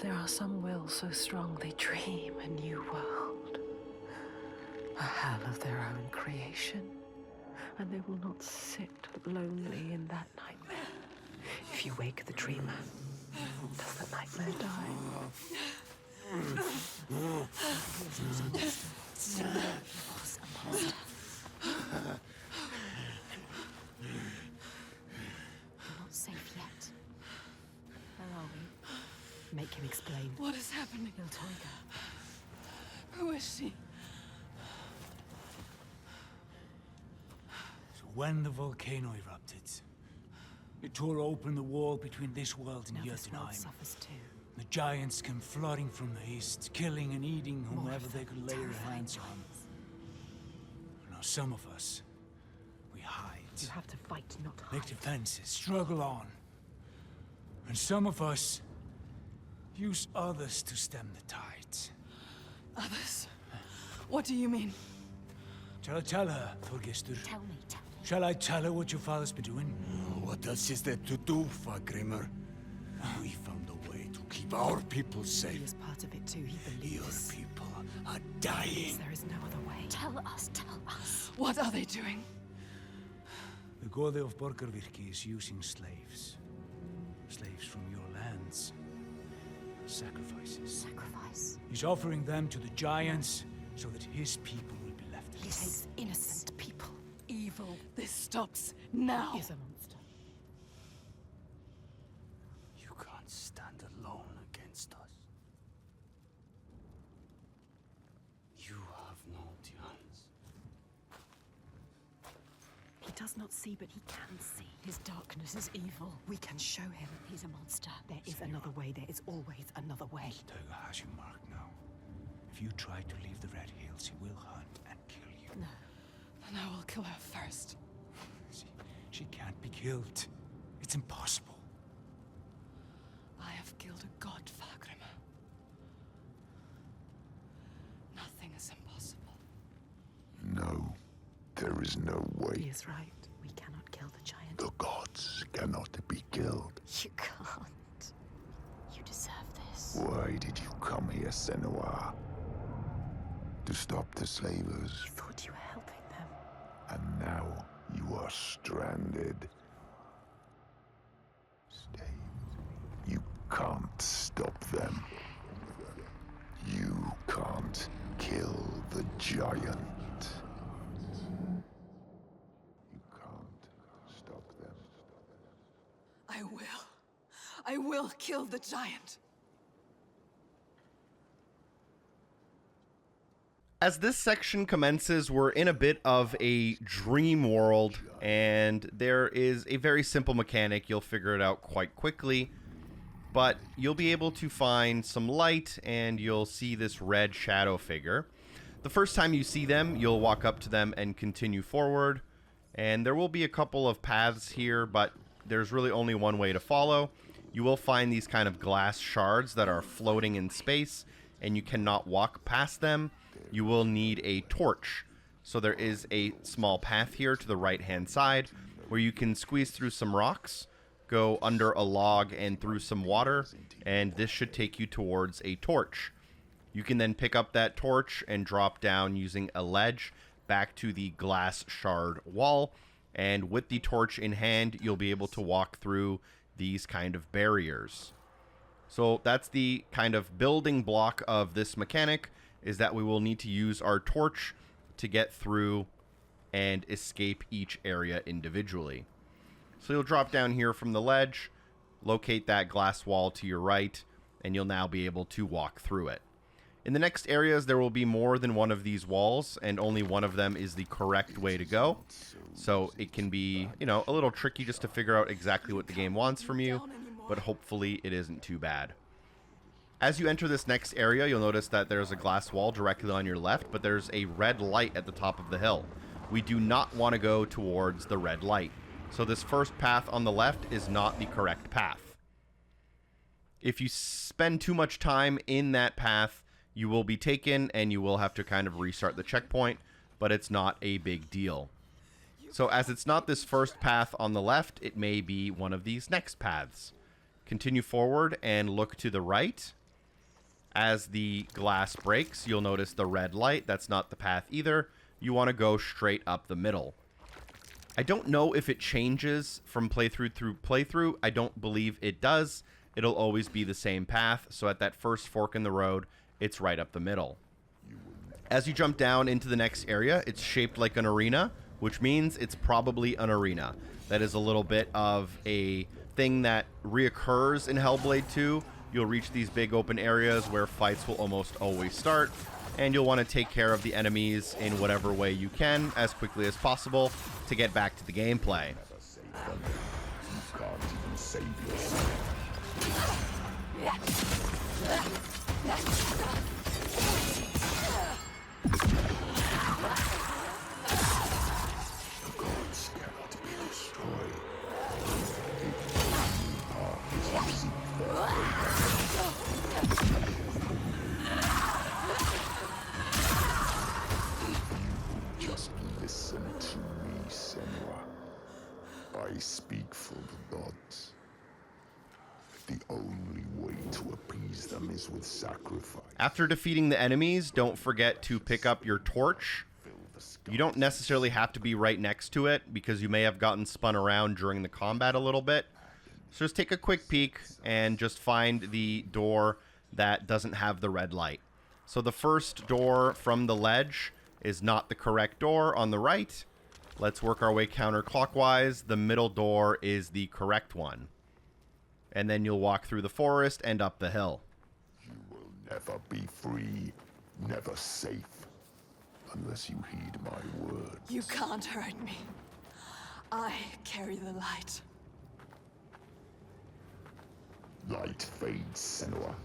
[SPEAKER 5] There are some wills so strong they dream a new world. A hell of their own creation. And they will not sit lonely in that nightmare. If you wake the dreamer, does the nightmare die?
[SPEAKER 11] You're not safe yet. Where are we? Make him explain.
[SPEAKER 6] What is happening?
[SPEAKER 11] No tiger.
[SPEAKER 6] Who is she?
[SPEAKER 7] So when the volcano erupted, it tore open the wall between this world and
[SPEAKER 11] Now this world
[SPEAKER 7] Jotunheim.
[SPEAKER 11] suffers too.
[SPEAKER 7] The giants came flooding from the east, killing and eating whomever they could lay their hands on. Now some of us, we hide.
[SPEAKER 11] You have to fight, not hide.
[SPEAKER 7] Make defenses, struggle on. And some of us use others to stem the tides.
[SPEAKER 6] Others? What do you mean?
[SPEAKER 7] Shall I tell her, Thorgestur?
[SPEAKER 11] Tell me.
[SPEAKER 7] Shall I tell her what your father's been doing?
[SPEAKER 8] What else is there to do, Fagrimur? We found a way to keep our people
[SPEAKER 11] He
[SPEAKER 8] safe.
[SPEAKER 11] is part of it too. He
[SPEAKER 8] Your
[SPEAKER 11] believes.
[SPEAKER 8] people are dying.
[SPEAKER 11] There is no other way.
[SPEAKER 9] Tell us.
[SPEAKER 6] What are they doing?
[SPEAKER 7] The god of Borgarvirki is using slaves. Slaves from your lands. Sacrifices.
[SPEAKER 9] Sacrifice.
[SPEAKER 7] He's offering them to the giants so that his people will be left
[SPEAKER 11] He
[SPEAKER 7] alone.
[SPEAKER 11] takes innocent people.
[SPEAKER 6] Evil. This stops now.
[SPEAKER 11] He is a monster.
[SPEAKER 8] You can't stand alone against us. You have no chance.
[SPEAKER 11] He does not see, but he can see. His darkness is evil. We can show him. He's a monster. There is another way. There is always another way.
[SPEAKER 7] Taiga has you marked now. If you try to leave the Red Hills, he will hunt and kill you.
[SPEAKER 11] No.
[SPEAKER 6] Then I will kill her first.
[SPEAKER 7] She can't be killed. It's impossible.
[SPEAKER 6] I have killed a god, Fagrimur. Nothing is impossible.
[SPEAKER 4] No, there is no
[SPEAKER 11] He
[SPEAKER 4] way.
[SPEAKER 11] is right. We cannot kill the giant.
[SPEAKER 4] The gods cannot be killed.
[SPEAKER 9] You can't. You deserve this.
[SPEAKER 4] Why did you come here, Senua? To stop the slavers,
[SPEAKER 11] You thought you were helping them.
[SPEAKER 4] and now you are stranded. Stay. You can't stop them. You can't kill the giant. You can't stop them.
[SPEAKER 6] I will. I will kill the giant.
[SPEAKER 2] As this section commences, we're in a bit of a dream world, and there is a very simple mechanic. You'll figure it out quite quickly, but you'll be able to find some light, and you'll see this red shadow figure. The first time you see them, you'll walk up to them and continue forward, and there will be a couple of paths here, but there's really only one way to follow. You will find these kind of glass shards that are floating in space, and you cannot walk past them. You will need a torch. So there is a small path here to the right hand side where you can squeeze through some rocks, go under a log and through some water, and this should take you towards a torch. You can then pick up that torch and drop down using a ledge back to the glass shard wall, and with the torch in hand you'll be able to walk through these kind of barriers. So that's the kind of building block of this mechanic, is that we will need to use our torch to get through and escape each area individually. So you'll drop down here from the ledge, locate that glass wall to your right, and you'll now be able to walk through it. In the next areas, there will be more than one of these walls, and only one of them is the correct way to go. So it can be, a little tricky just to figure out exactly what the game wants from you, but hopefully it isn't too bad. As you enter this next area, you'll notice that there's a glass wall directly on your left, but there's a red light at the top of the hill. We do not want to go towards the red light. So this first path on the left is not the correct path. If you spend too much time in that path, you will be taken and you will have to kind of restart the checkpoint, but it's not a big deal. So as it's not this first path on the left, it may be one of these next paths. Continue forward and look to the right, As the glass breaks, you'll notice the red light. That's not the path either. You want to go straight up the middle. I don't know if it changes from playthrough through playthrough. I don't believe it does. It'll always be the same path. So at that first fork in the road, it's right up the middle. As you jump down into the next area, it's shaped like an arena, which means it's probably an arena. That is a little bit of a thing that reoccurs in Hellblade 2. You'll reach these big open areas where fights will almost always start, and you'll want to take care of the enemies in whatever way you can as quickly as possible to get back to the gameplay.
[SPEAKER 4] You can't even save yourself. The gods cannot be destroyed. The path is to seek their Just listen to me, Senua. I speak for the gods. The only way to appease them is with sacrifice.
[SPEAKER 2] After defeating the enemies, don't forget to pick up your torch. You don't necessarily have to be right next to it because you may have gotten spun around during the combat a little bit. So just take a quick peek and just find the door that doesn't have the red light. So the first door from the ledge is not the correct door on the right. Let's work our way counterclockwise. The middle door is the correct one. And then you'll walk through the forest and up the hill.
[SPEAKER 4] You will never be free, never safe, unless you heed my words.
[SPEAKER 11] You can't hurt me. I carry the light.
[SPEAKER 4] Light fades, Senua.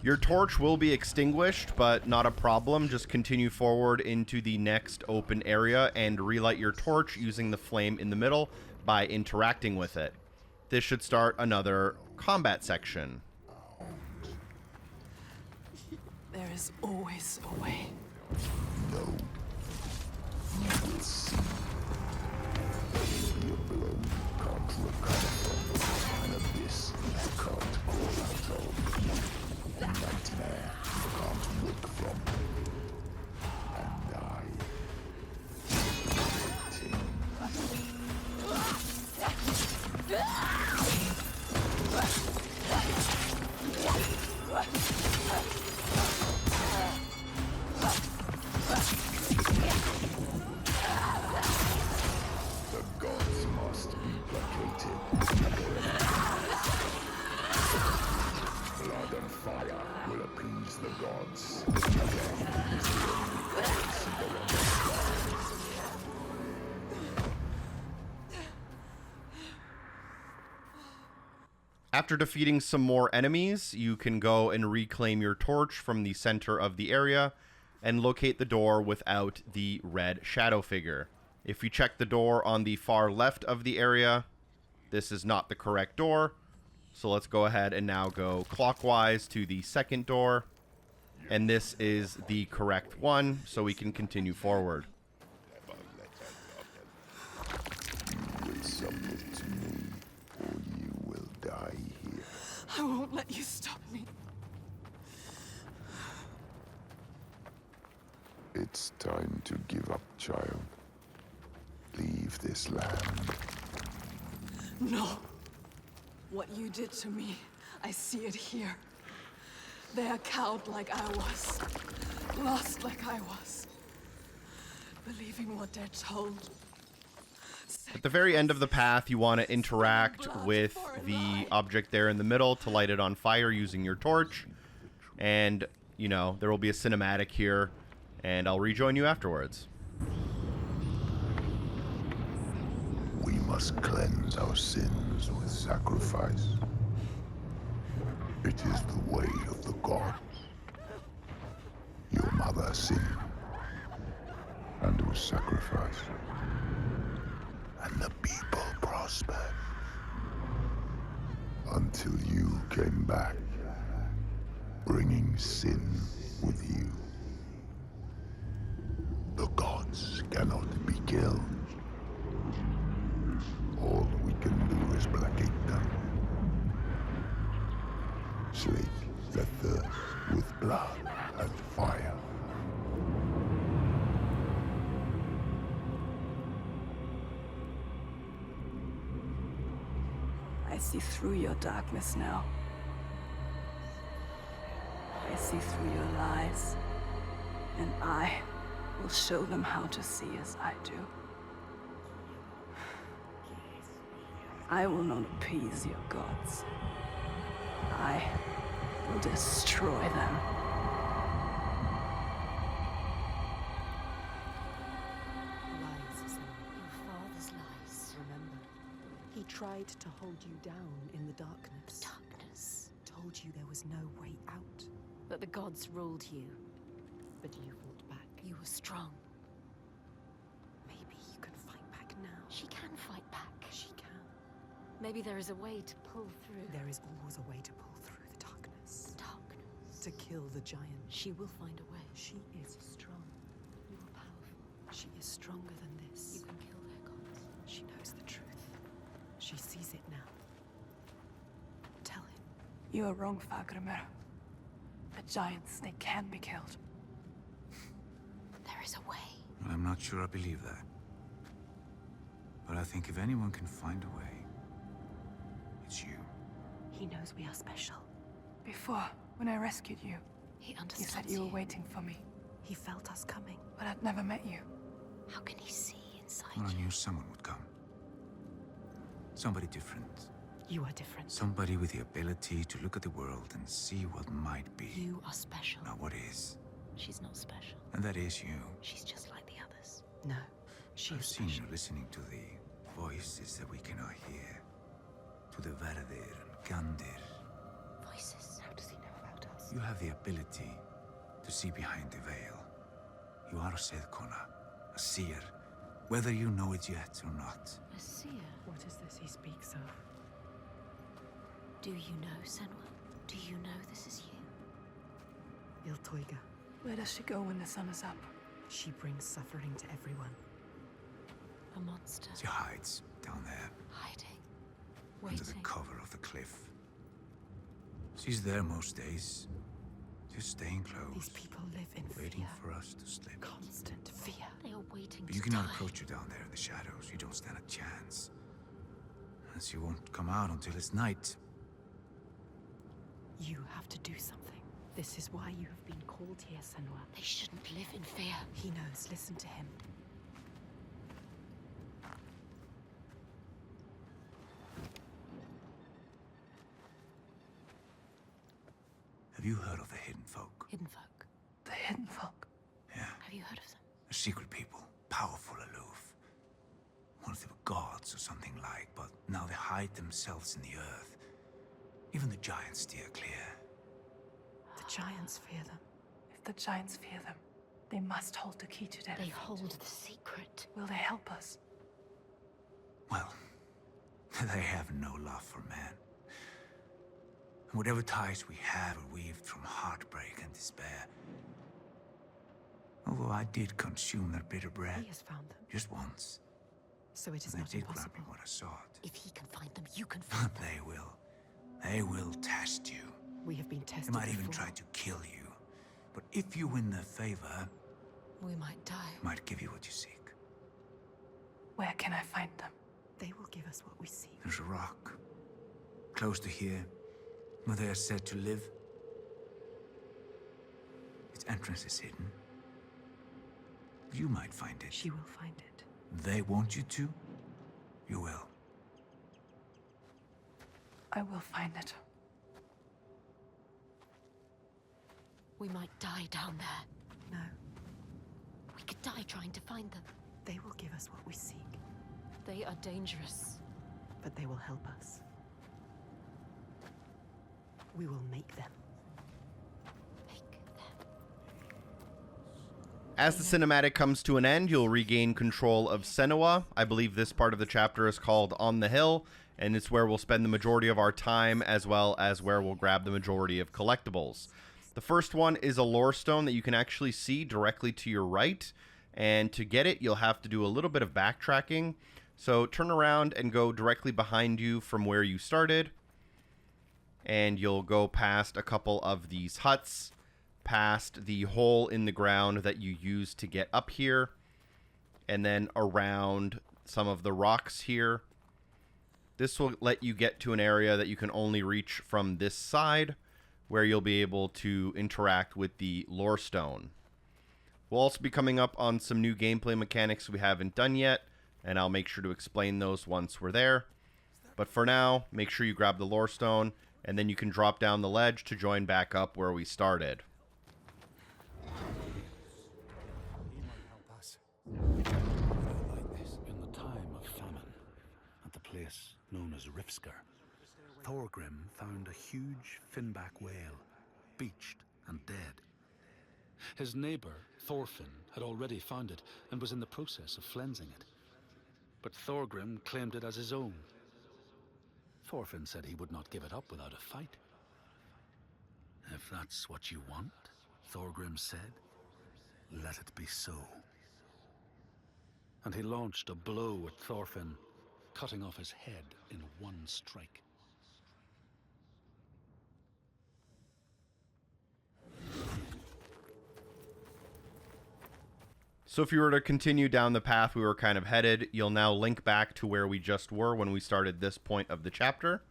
[SPEAKER 2] Your torch will be extinguished, but not a problem. Just continue forward into the next open area and relight your torch using the flame in the middle by interacting with it. This should start another combat section.
[SPEAKER 11] There is always a way.
[SPEAKER 4] No. You will see. Your blow can't recover from. An abyss you can't crawl out of. A nightmare you can't wake from. And I... The gods must be placated. Blood and fire will appease the gods.
[SPEAKER 2] After defeating some more enemies, you can go and reclaim your torch from the center of the area and locate the door without the red shadow figure. If you check the door on the far left of the area, this is not the correct door. So let's go ahead and now go clockwise to the second door. And this is the correct one, so we can continue forward.
[SPEAKER 4] You will submit to me, or you will die here.
[SPEAKER 11] I won't let you stop me.
[SPEAKER 4] It's time to give up, child. Leave this land.
[SPEAKER 11] No. What you did to me, I see it here. They are cowed like I was. Lost like I was. Believing what they're told.
[SPEAKER 2] At the very end of the path, you want to interact with the object there in the middle to light it on fire using your torch. And, you know, there will be a cinematic here, and I'll rejoin you afterwards.
[SPEAKER 4] We must cleanse our sins with sacrifice. It is the way of the gods. Your mother sinned and was sacrificed, and the people prospered until you came back, bringing sin with you. The gods cannot be killed. All we can do is placate them. Slake their thirst with blood and fire.
[SPEAKER 11] I see through your darkness now. I see through your lies. And I will show them how to see as I do. I will not appease your gods. I will destroy them.
[SPEAKER 6] Lies, son. Your father's lies. Remember, he tried to hold you down in the darkness.
[SPEAKER 9] Darkness.
[SPEAKER 6] Told you there was no way out.
[SPEAKER 9] But the gods ruled you.
[SPEAKER 6] But you fought back.
[SPEAKER 9] You were strong.
[SPEAKER 6] Maybe you can fight back now.
[SPEAKER 9] She can fight back.
[SPEAKER 6] She can.
[SPEAKER 9] Maybe there is a way to pull through.
[SPEAKER 6] There is always a way to pull through the darkness.
[SPEAKER 9] Darkness.
[SPEAKER 6] To kill the giant.
[SPEAKER 9] She will find a way.
[SPEAKER 6] She is strong.
[SPEAKER 9] You are powerful.
[SPEAKER 6] She is stronger than this.
[SPEAKER 9] You can kill their gods.
[SPEAKER 6] She knows the truth. She sees it now. Tell him.
[SPEAKER 11] You are wrong, Fagrimer. The giants, they can be killed.
[SPEAKER 9] There is a way.
[SPEAKER 7] I'm not sure I believe that. But I think if anyone can find a way, it's you.
[SPEAKER 6] He knows we are special.
[SPEAKER 11] Before, when I rescued you,
[SPEAKER 9] He
[SPEAKER 11] you
[SPEAKER 9] understands
[SPEAKER 11] said you were waiting for me,
[SPEAKER 6] He felt us coming.
[SPEAKER 11] but I'd never met you.
[SPEAKER 9] How can he see inside
[SPEAKER 7] Well, I
[SPEAKER 9] you?
[SPEAKER 7] knew someone would come. Somebody different.
[SPEAKER 6] You are different.
[SPEAKER 7] Somebody with the ability to look at the world and see what might be,
[SPEAKER 9] You are special.
[SPEAKER 7] not what is.
[SPEAKER 9] She's not special.
[SPEAKER 7] And that is you.
[SPEAKER 9] She's just like the others.
[SPEAKER 6] No, she
[SPEAKER 7] I've
[SPEAKER 6] is
[SPEAKER 7] seen
[SPEAKER 6] special.
[SPEAKER 7] you listening to the voices that we cannot hear. To the Verdir and Gandir.
[SPEAKER 9] Voices.
[SPEAKER 6] How does he know about us?
[SPEAKER 7] You have the ability to see behind the veil. You are a Sedkona, a seer, whether you know it yet or not.
[SPEAKER 9] A seer.
[SPEAKER 6] What is this he speaks of?
[SPEAKER 9] Do you know, Senua? Do you know this is you?
[SPEAKER 6] Iltoiga.
[SPEAKER 11] Where does she go when the sun is up?
[SPEAKER 6] She brings suffering to everyone.
[SPEAKER 9] A monster.
[SPEAKER 7] She hides down there,
[SPEAKER 9] Hiding.
[SPEAKER 7] under the
[SPEAKER 9] Waiting.
[SPEAKER 7] cover of the cliff. She's there most days, just staying close,
[SPEAKER 6] These people live in
[SPEAKER 7] waiting
[SPEAKER 6] fear.
[SPEAKER 7] for us to slip.
[SPEAKER 6] Constant fear.
[SPEAKER 9] They are waiting
[SPEAKER 7] But
[SPEAKER 9] to
[SPEAKER 7] you cannot
[SPEAKER 9] die.
[SPEAKER 7] approach her down there in the shadows. You don't stand a chance. And she won't come out until it's night.
[SPEAKER 6] You have to do something. This is why you have been called here, Senua.
[SPEAKER 9] They shouldn't live in fear.
[SPEAKER 6] He knows. Listen to him.
[SPEAKER 7] Have you heard of the Hidden Folk?
[SPEAKER 9] Hidden folk.
[SPEAKER 11] The hidden folk.
[SPEAKER 7] Yeah,
[SPEAKER 9] Have you heard of them?
[SPEAKER 7] a secret people, powerful, aloof. Once they were gods or something like, but now they hide themselves in the earth. Even the giants steer clear.
[SPEAKER 6] The giants fear them.
[SPEAKER 11] If the giants fear them, they must hold the key to their
[SPEAKER 9] They
[SPEAKER 11] defeat.
[SPEAKER 9] hold the secret.
[SPEAKER 11] Will they help us?
[SPEAKER 7] Well, they have no love for man. And whatever ties we have are weaved from heartbreak and despair. Although I did consume their bitter bread,
[SPEAKER 6] He has found them.
[SPEAKER 7] just once.
[SPEAKER 6] So it is
[SPEAKER 7] And
[SPEAKER 6] not
[SPEAKER 7] they did grant
[SPEAKER 6] impossible.
[SPEAKER 7] me what I sought.
[SPEAKER 9] If he can find them, you can find
[SPEAKER 7] But
[SPEAKER 9] them.
[SPEAKER 7] they will. They will test you.
[SPEAKER 6] We have been
[SPEAKER 7] They
[SPEAKER 6] tested
[SPEAKER 7] might even
[SPEAKER 6] before.
[SPEAKER 7] try to kill you. But if you win their favor,
[SPEAKER 9] We might die.
[SPEAKER 7] they might give you what you seek.
[SPEAKER 11] Where can I find them?
[SPEAKER 6] They will give us what we seek.
[SPEAKER 7] There's a rock, close to here, where they are said to live. Its entrance is hidden. You might find it.
[SPEAKER 6] She will find it.
[SPEAKER 7] They want you to, you will.
[SPEAKER 11] I will find it.
[SPEAKER 9] We might die down there.
[SPEAKER 6] No,
[SPEAKER 9] We could die trying to find them.
[SPEAKER 6] they will give us what we seek.
[SPEAKER 9] They are dangerous.
[SPEAKER 6] But they will help us. We will make them.
[SPEAKER 9] Make them.
[SPEAKER 2] As the cinematic comes to an end, you'll regain control of Senua. I believe this part of the chapter is called On the Hill, and it's where we'll spend the majority of our time, as well as where we'll grab the majority of collectibles. The first one is a lorestone that you can actually see directly to your right, and to get it, you'll have to do a little bit of backtracking. So turn around and go directly behind you from where you started, and you'll go past a couple of these huts, past the hole in the ground that you used to get up here, and then around some of the rocks here. This will let you get to an area that you can only reach from this side, where you'll be able to interact with the lorestone. We'll also be coming up on some new gameplay mechanics we haven't done yet, and I'll make sure to explain those once we're there. But for now, make sure you grab the lorestone, and then you can drop down the ledge to join back up where we started.
[SPEAKER 3] In the time of famine, at the place known as Rifsker, Thorgrim found a huge finback whale, beached and dead. His neighbour, Thorfinn, had already found it and was in the process of flensing it. But Thorgrim claimed it as his own. Thorfinn said he would not give it up without a fight. If that's what you want, Thorgrim said, let it be so. And he launched a blow at Thorfinn, cutting off his head in one strike.
[SPEAKER 2] So if you were to continue down the path we were kind of headed, you'll now link back to where we just were when we started this point of the chapter.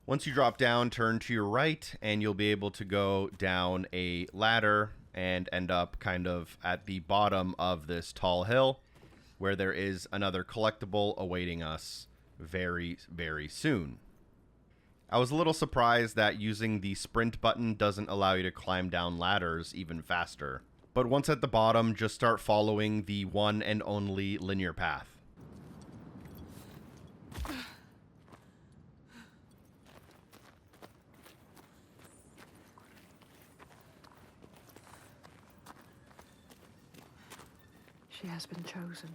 [SPEAKER 2] Once you drop down, turn to your right, and you'll be able to go down a ladder and end up kind of at the bottom of this tall hill, where there is another collectible awaiting us very, very soon. I was a little surprised that using the sprint button doesn't allow you to climb down ladders even faster. But once at the bottom, just start following the one and only linear path.
[SPEAKER 5] She has been chosen.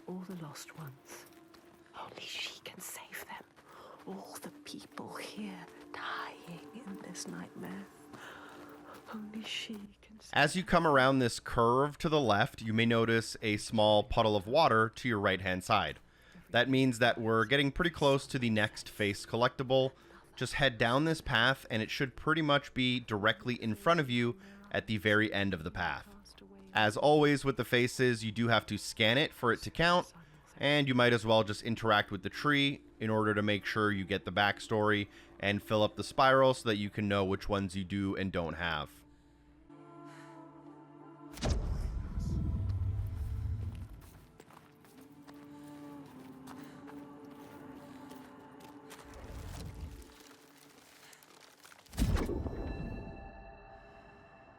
[SPEAKER 5] All the lost ones. Only she can save them. All the people here dying in this nightmare. Only she can save.
[SPEAKER 2] As you come around this curve to the left, you may notice a small puddle of water to your right-hand side. That means that we're getting pretty close to the next face collectible. Just head down this path, and it should pretty much be directly in front of you at the very end of the path. As always with the faces, you do have to scan it for it to count, and you might as well just interact with the tree in order to make sure you get the backstory and fill up the spiral so that you can know which ones you do and don't have.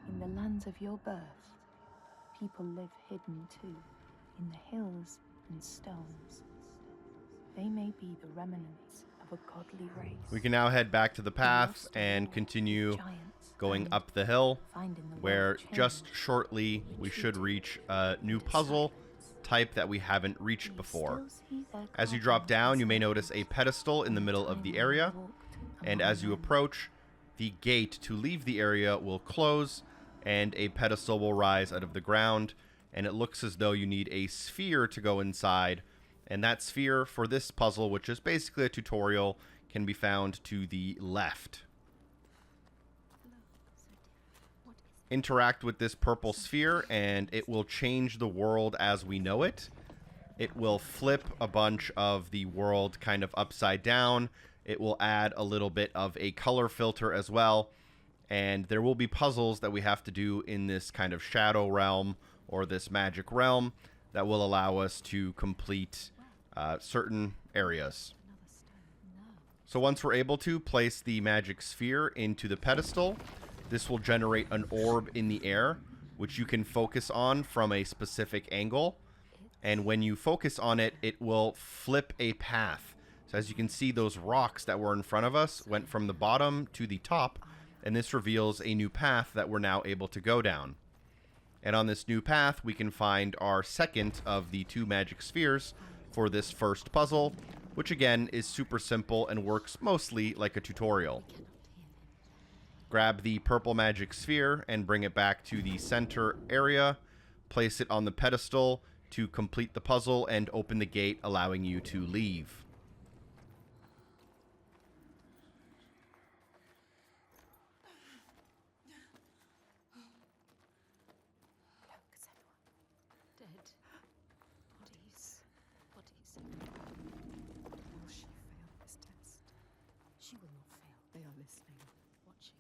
[SPEAKER 10] In the lands of your birth, people live hidden too, in the hills and stones. They may be the remnants of a godly race.
[SPEAKER 2] We can now head back to the path and continue going up the hill, where just shortly we should reach a new puzzle type that we haven't reached before. As you drop down, you may notice a pedestal in the middle of the area, and as you approach, the gate to leave the area will close, and a pedestal will rise out of the ground, and it looks as though you need a sphere to go inside, and that sphere for this puzzle, which is basically a tutorial, can be found to the left. Interact with this purple sphere, and it will change the world as we know it. It will flip a bunch of the world kind of upside down. It will add a little bit of a color filter as well. And there will be puzzles that we have to do in this kind of shadow realm or this magic realm that will allow us to complete certain areas. So once we're able to place the magic sphere into the pedestal, this will generate an orb in the air, which you can focus on from a specific angle. And when you focus on it, it will flip a path. So as you can see, those rocks that were in front of us went from the bottom to the top, and this reveals a new path that we're now able to go down. And on this new path, we can find our second of the two magic spheres for this first puzzle, which again is super simple and works mostly like a tutorial. Grab the purple magic sphere and bring it back to the center area. Place it on the pedestal to complete the puzzle and open the gate, allowing you to leave.
[SPEAKER 5] They are listening, watching.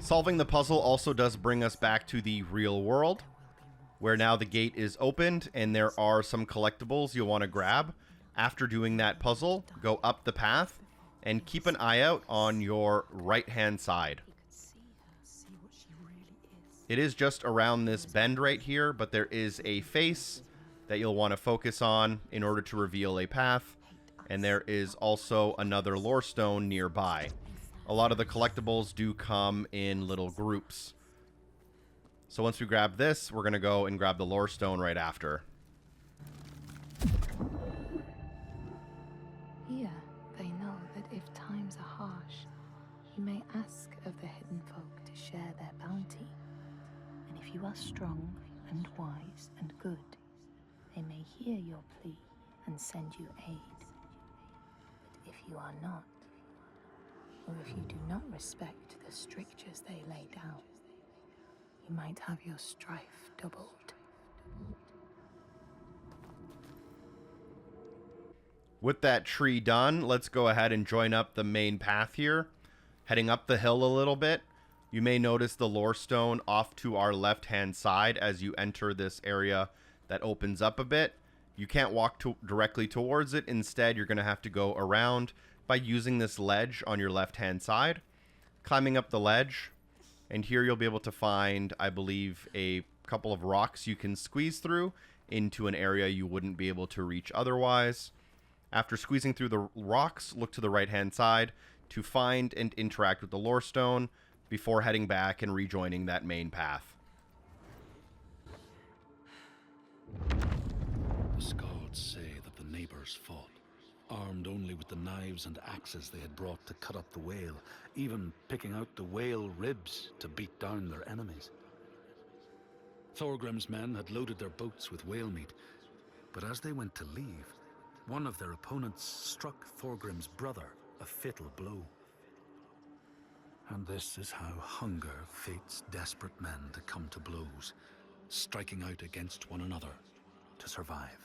[SPEAKER 2] Solving the puzzle also does bring us back to the real world, where now the gate is opened and there are some collectibles you'll want to grab. After doing that puzzle, go up the path and keep an eye out on your right-hand side. It is just around this bend right here, but there is a face that you'll want to focus on in order to reveal a path, and there is also another lore stone nearby. A lot of the collectibles do come in little groups. So once we grab this, we're going to go and grab the lore stone right after.
[SPEAKER 10] Here, they know that if times are harsh, you may ask of the hidden folk to share their bounty. And if you are strong and wise and good, they may hear your plea and send you aid. But if you are not, or if you do not respect the strictures they lay down, you might have your strife doubled.
[SPEAKER 2] With that tree done, let's go ahead and join up the main path here. Heading up the hill a little bit, you may notice the lore stone off to our left-hand side as you enter this area that opens up a bit. You can't walk directly towards it. Instead, you're going to have to go around by using this ledge on your left-hand side. Climbing up the ledge, and here you'll be able to find, I believe, a couple of rocks you can squeeze through into an area you wouldn't be able to reach otherwise. After squeezing through the rocks, look to the right-hand side to find and interact with the lore stone before heading back and rejoining that main path.
[SPEAKER 3] The Skalds say that the neighbors fought, armed only with the knives and axes they had brought to cut up the whale, even picking out the whale ribs to beat down their enemies. Thorgrim's men had loaded their boats with whale meat, but as they went to leave, one of their opponents struck Thorgrim's brother a fatal blow. And this is how hunger fates desperate men to come to blows, striking out against one another to survive.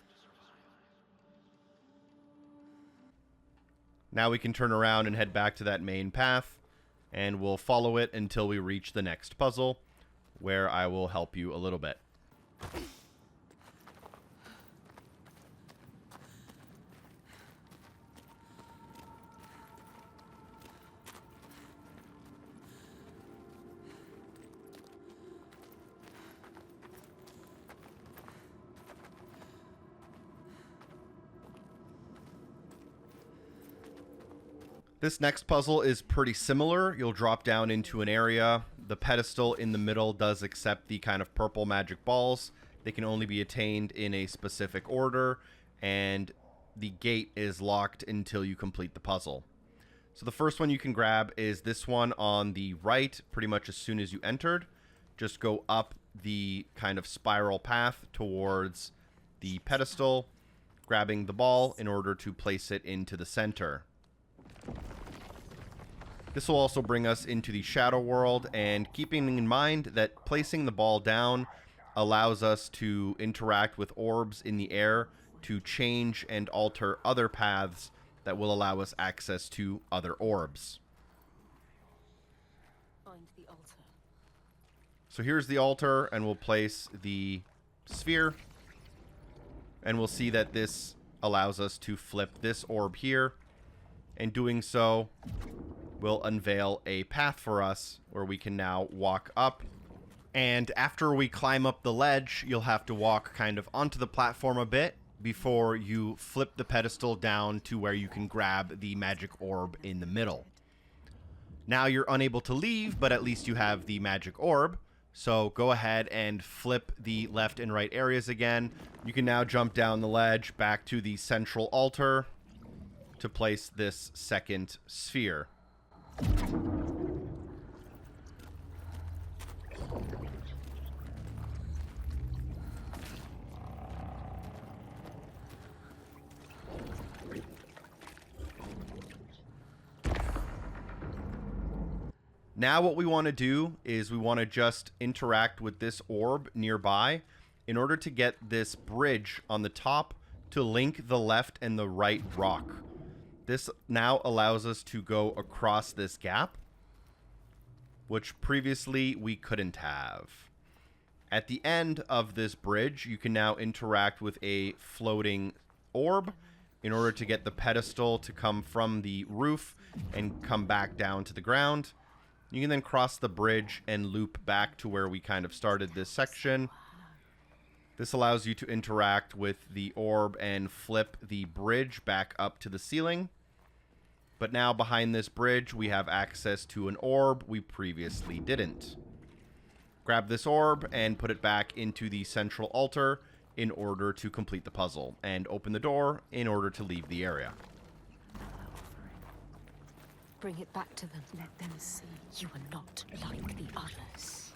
[SPEAKER 2] Now we can turn around and head back to that main path, and we'll follow it until we reach the next puzzle, where I will help you a little bit. This next puzzle is pretty similar. You'll drop down into an area. The pedestal in the middle does accept the kind of purple magic balls. They can only be attained in a specific order, and the gate is locked until you complete the puzzle. So the first one you can grab is this one on the right, pretty much as soon as you entered. Just go up the kind of spiral path towards the pedestal, grabbing the ball in order to place it into the center. This will also bring us into the shadow world, and keeping in mind that placing the ball down allows us to interact with orbs in the air to change and alter other paths that will allow us access to other orbs.
[SPEAKER 5] Find the altar.
[SPEAKER 2] So here's the altar, and we'll place the sphere, and we'll see that this allows us to flip this orb here. And doing so will unveil a path for us where we can now walk up. And after we climb up the ledge, you'll have to walk kind of onto the platform a bit before you flip the pedestal down to where you can grab the magic orb in the middle. Now you're unable to leave, but at least you have the magic orb. So go ahead and flip the left and right areas again. You can now jump down the ledge back to the central altar to place this second sphere. Now what we want to do is we want to just interact with this orb nearby in order to get this bridge on the top to link the left and the right rock. This now allows us to go across this gap, which previously we couldn't have. At the end of this bridge, you can now interact with a floating orb in order to get the pedestal to come from the roof and come back down to the ground. You can then cross the bridge and loop back to where we kind of started this section. This allows you to interact with the orb and flip the bridge back up to the ceiling. But now behind this bridge, we have access to an orb we previously didn't. Grab this orb and put it back into the central altar in order to complete the puzzle, and open the door in order to leave the area.
[SPEAKER 6] Bring it back to them. Let them see you are not like the others.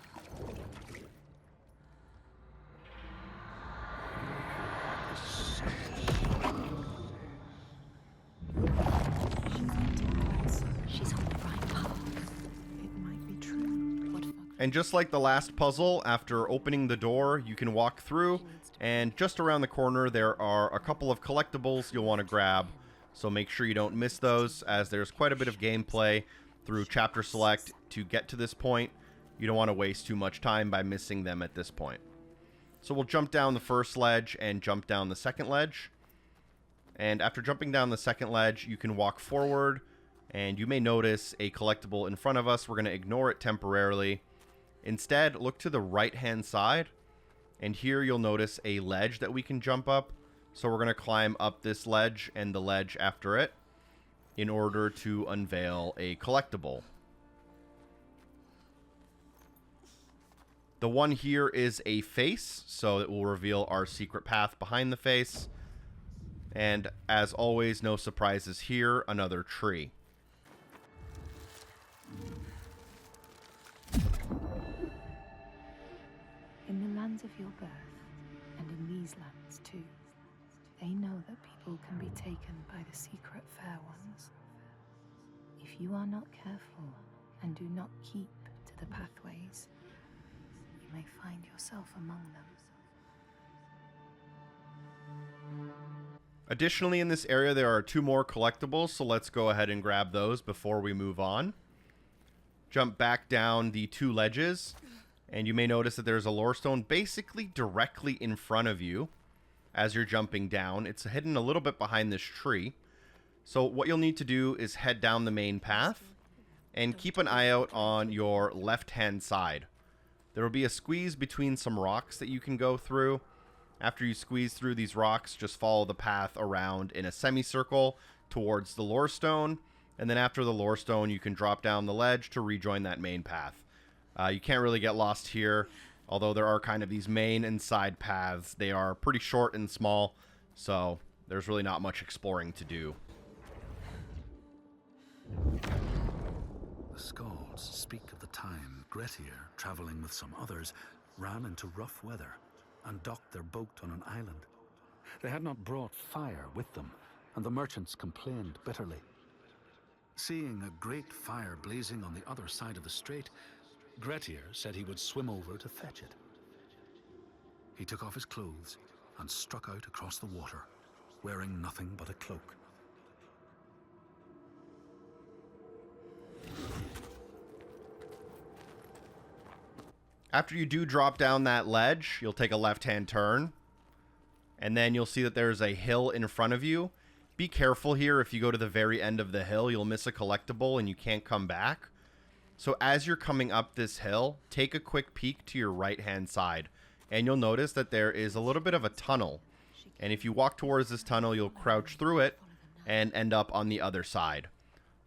[SPEAKER 6] She's on the right path.
[SPEAKER 5] It might be true.
[SPEAKER 6] What fuck?
[SPEAKER 2] And just like the last puzzle, after opening the door, you can walk through, and just around the corner there are a couple of collectibles you'll want to grab. So make sure you don't miss those, as there's quite a bit of gameplay through chapter select to get to this point. You don't want to waste too much time by missing them at this point. So we'll jump down the first ledge and jump down the second ledge. And after jumping down the second ledge, you can walk forward, and you may notice a collectible in front of us. We're going to ignore it temporarily. Instead, look to the right-hand side, and here you'll notice a ledge that we can jump up. So we're going to climb up this ledge and the ledge after it in order to unveil a collectible. The one here is a face, so it will reveal our secret path behind the face. And as always, no surprises here, another tree.
[SPEAKER 10] In the lands of your birth, and in these lands too, they know that people can be taken by the secret fair ones. If you are not careful and do not keep to the pathways, you may find yourself among them.
[SPEAKER 2] Additionally, in this area, there are 2 more collectibles, so let's go ahead and grab those before we move on. Jump back down the 2 ledges, and you may notice that there's a lorestone basically directly in front of you as you're jumping down. It's hidden a little bit behind this tree. So what you'll need to do is head down the main path and keep an eye out on your left-hand side. There will be a squeeze between some rocks that you can go through. After you squeeze through these rocks, just follow the path around in a semicircle towards the lorestone, and then after the lorestone, you can drop down the ledge to rejoin that main path. You can't really get lost here, although there are kind of these main and side paths. They are pretty short and small, so there's really not much exploring to do.
[SPEAKER 3] The Skalds speak of the time Grettir, travelling with some others, ran into rough weather and docked their boat on an island. They had not brought fire with them, and the merchants complained bitterly. Seeing a great fire blazing on the other side of the strait, Grettir said he would swim over to fetch it. He took off his clothes and struck out across the water, wearing nothing but a cloak.
[SPEAKER 2] After you do drop down that ledge, you'll take a left-hand turn, and then you'll see that there's a hill in front of you. Be careful here. If you go to the very end of the hill, you'll miss a collectible and you can't come back. So as you're coming up this hill, take a quick peek to your right-hand side, and you'll notice that there is a little bit of a tunnel. And if you walk towards this tunnel, you'll crouch through it and end up on the other side.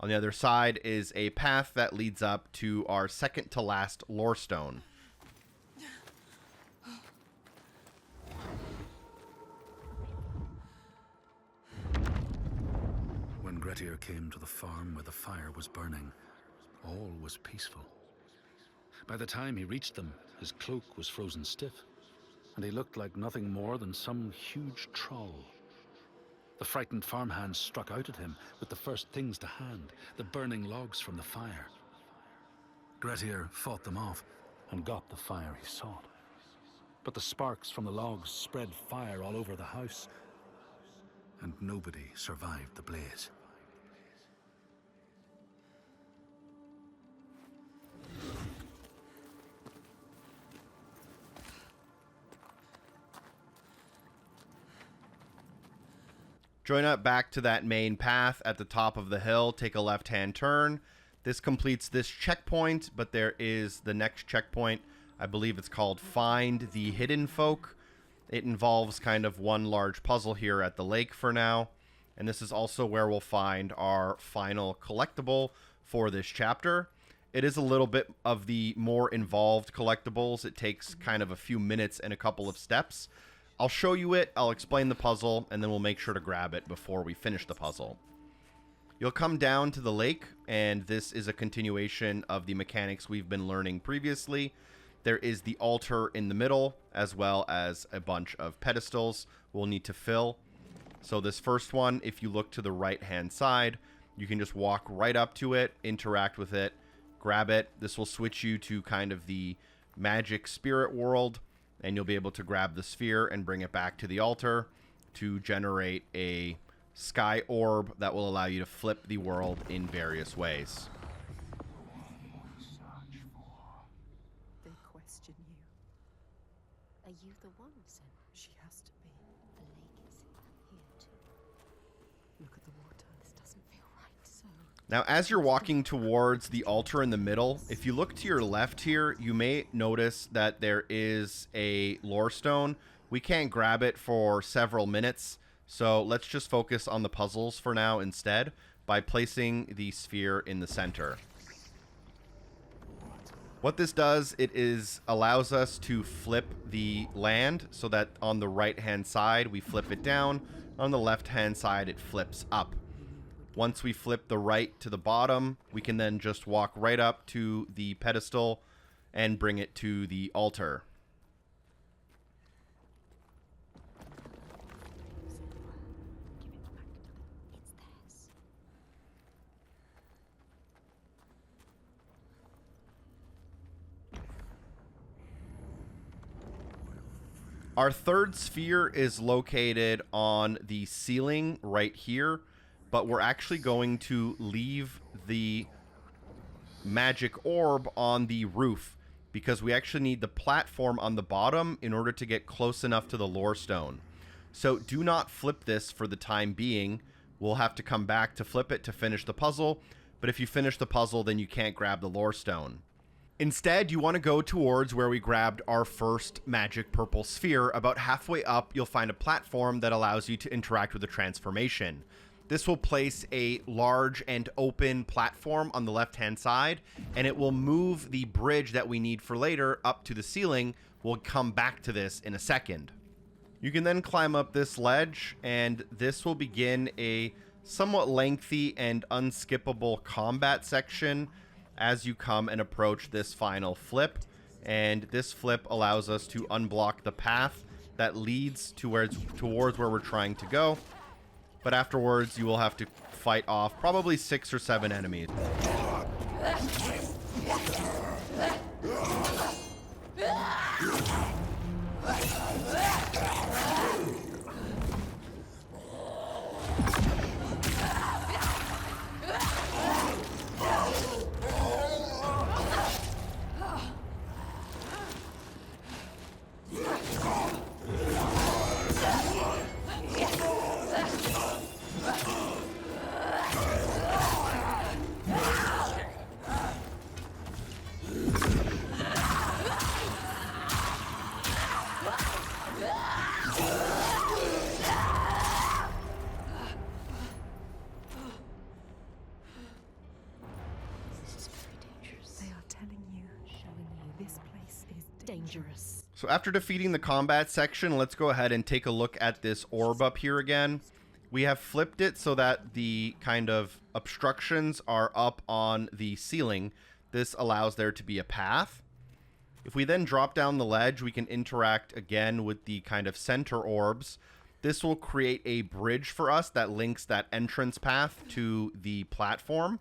[SPEAKER 2] On the other side is a path that leads up to our second to last lorestone.
[SPEAKER 3] When Grettir came to the farm where the fire was burning, all was peaceful. By the time he reached them, his cloak was frozen stiff, and he looked like nothing more than some huge troll. The frightened farmhands struck out at him with the first things to hand, the burning logs from the fire. Grettir fought them off and got the fire he sought. But the sparks from the logs spread fire all over the house, and nobody survived the blaze.
[SPEAKER 2] Join up back to that main path at the top of the hill, take a left-hand turn. This completes this checkpoint, but there is the next checkpoint. I believe it's called Find the Hidden Folk. It involves kind of one large puzzle here at the lake for now. And this is also where we'll find our final collectible for this chapter. It is a little bit of the more involved collectibles. It takes kind of a few minutes and a couple of steps. I'll show you it, I'll explain the puzzle, and then we'll make sure to grab it before we finish the puzzle. You'll come down to the lake, and this is a continuation of the mechanics we've been learning previously. There is the altar in the middle, as well as a bunch of pedestals we'll need to fill. So this first one, if you look to the right-hand side, you can just walk right up to it, interact with it, grab it. This will switch you to kind of the magic spirit world, and you'll be able to grab the sphere and bring it back to the altar to generate a sky orb that will allow you to flip the world in various ways.
[SPEAKER 11] They question you.
[SPEAKER 9] Are you the one, Sen?
[SPEAKER 11] She has to be.
[SPEAKER 9] The lake is here too.
[SPEAKER 11] Look at the water.
[SPEAKER 9] This doesn't feel right. So
[SPEAKER 2] Now, as you're walking towards the altar in the middle, if you look to your left here, you may notice that there is a lorestone. We can't grab it for several minutes, so let's just focus on the puzzles for now instead by placing the sphere in the center. What this does, it allows us to flip the land so that on the right-hand side we flip it down, on the left-hand side it flips up. Once we flip the right to the bottom, we can then just walk right up to the pedestal and bring it to the altar.
[SPEAKER 9] it's theirs.
[SPEAKER 2] Our third sphere is located on the ceiling right here, but we're actually going to leave the magic orb on the roof because we actually need the platform on the bottom in order to get close enough to the lorestone. So do not flip this for the time being. We'll have to come back to flip it to finish the puzzle, but if you finish the puzzle, then you can't grab the lorestone. Instead, you want to go towards where we grabbed our first magic purple sphere. About halfway up, you'll find a platform that allows you to interact with the transformation. This will place a large and open platform on the left-hand side, and it will move the bridge that we need for later up to the ceiling. We'll come back to this in a second. You can then climb up this ledge, and this will begin a somewhat lengthy and unskippable combat section as you come and approach this final flip. And this flip allows us to unblock the path that leads towards where we're trying to go. But afterwards, you will have to fight off probably 6 or 7 enemies.
[SPEAKER 9] Dangerous.
[SPEAKER 2] So after defeating the combat section, let's go ahead and take a look at this orb up here again. We have flipped it so that the kind of obstructions are up on the ceiling. This allows there to be a path. If we then drop down the ledge, we can interact again with the kind of center orbs. This will create a bridge for us that links that entrance path to the platform.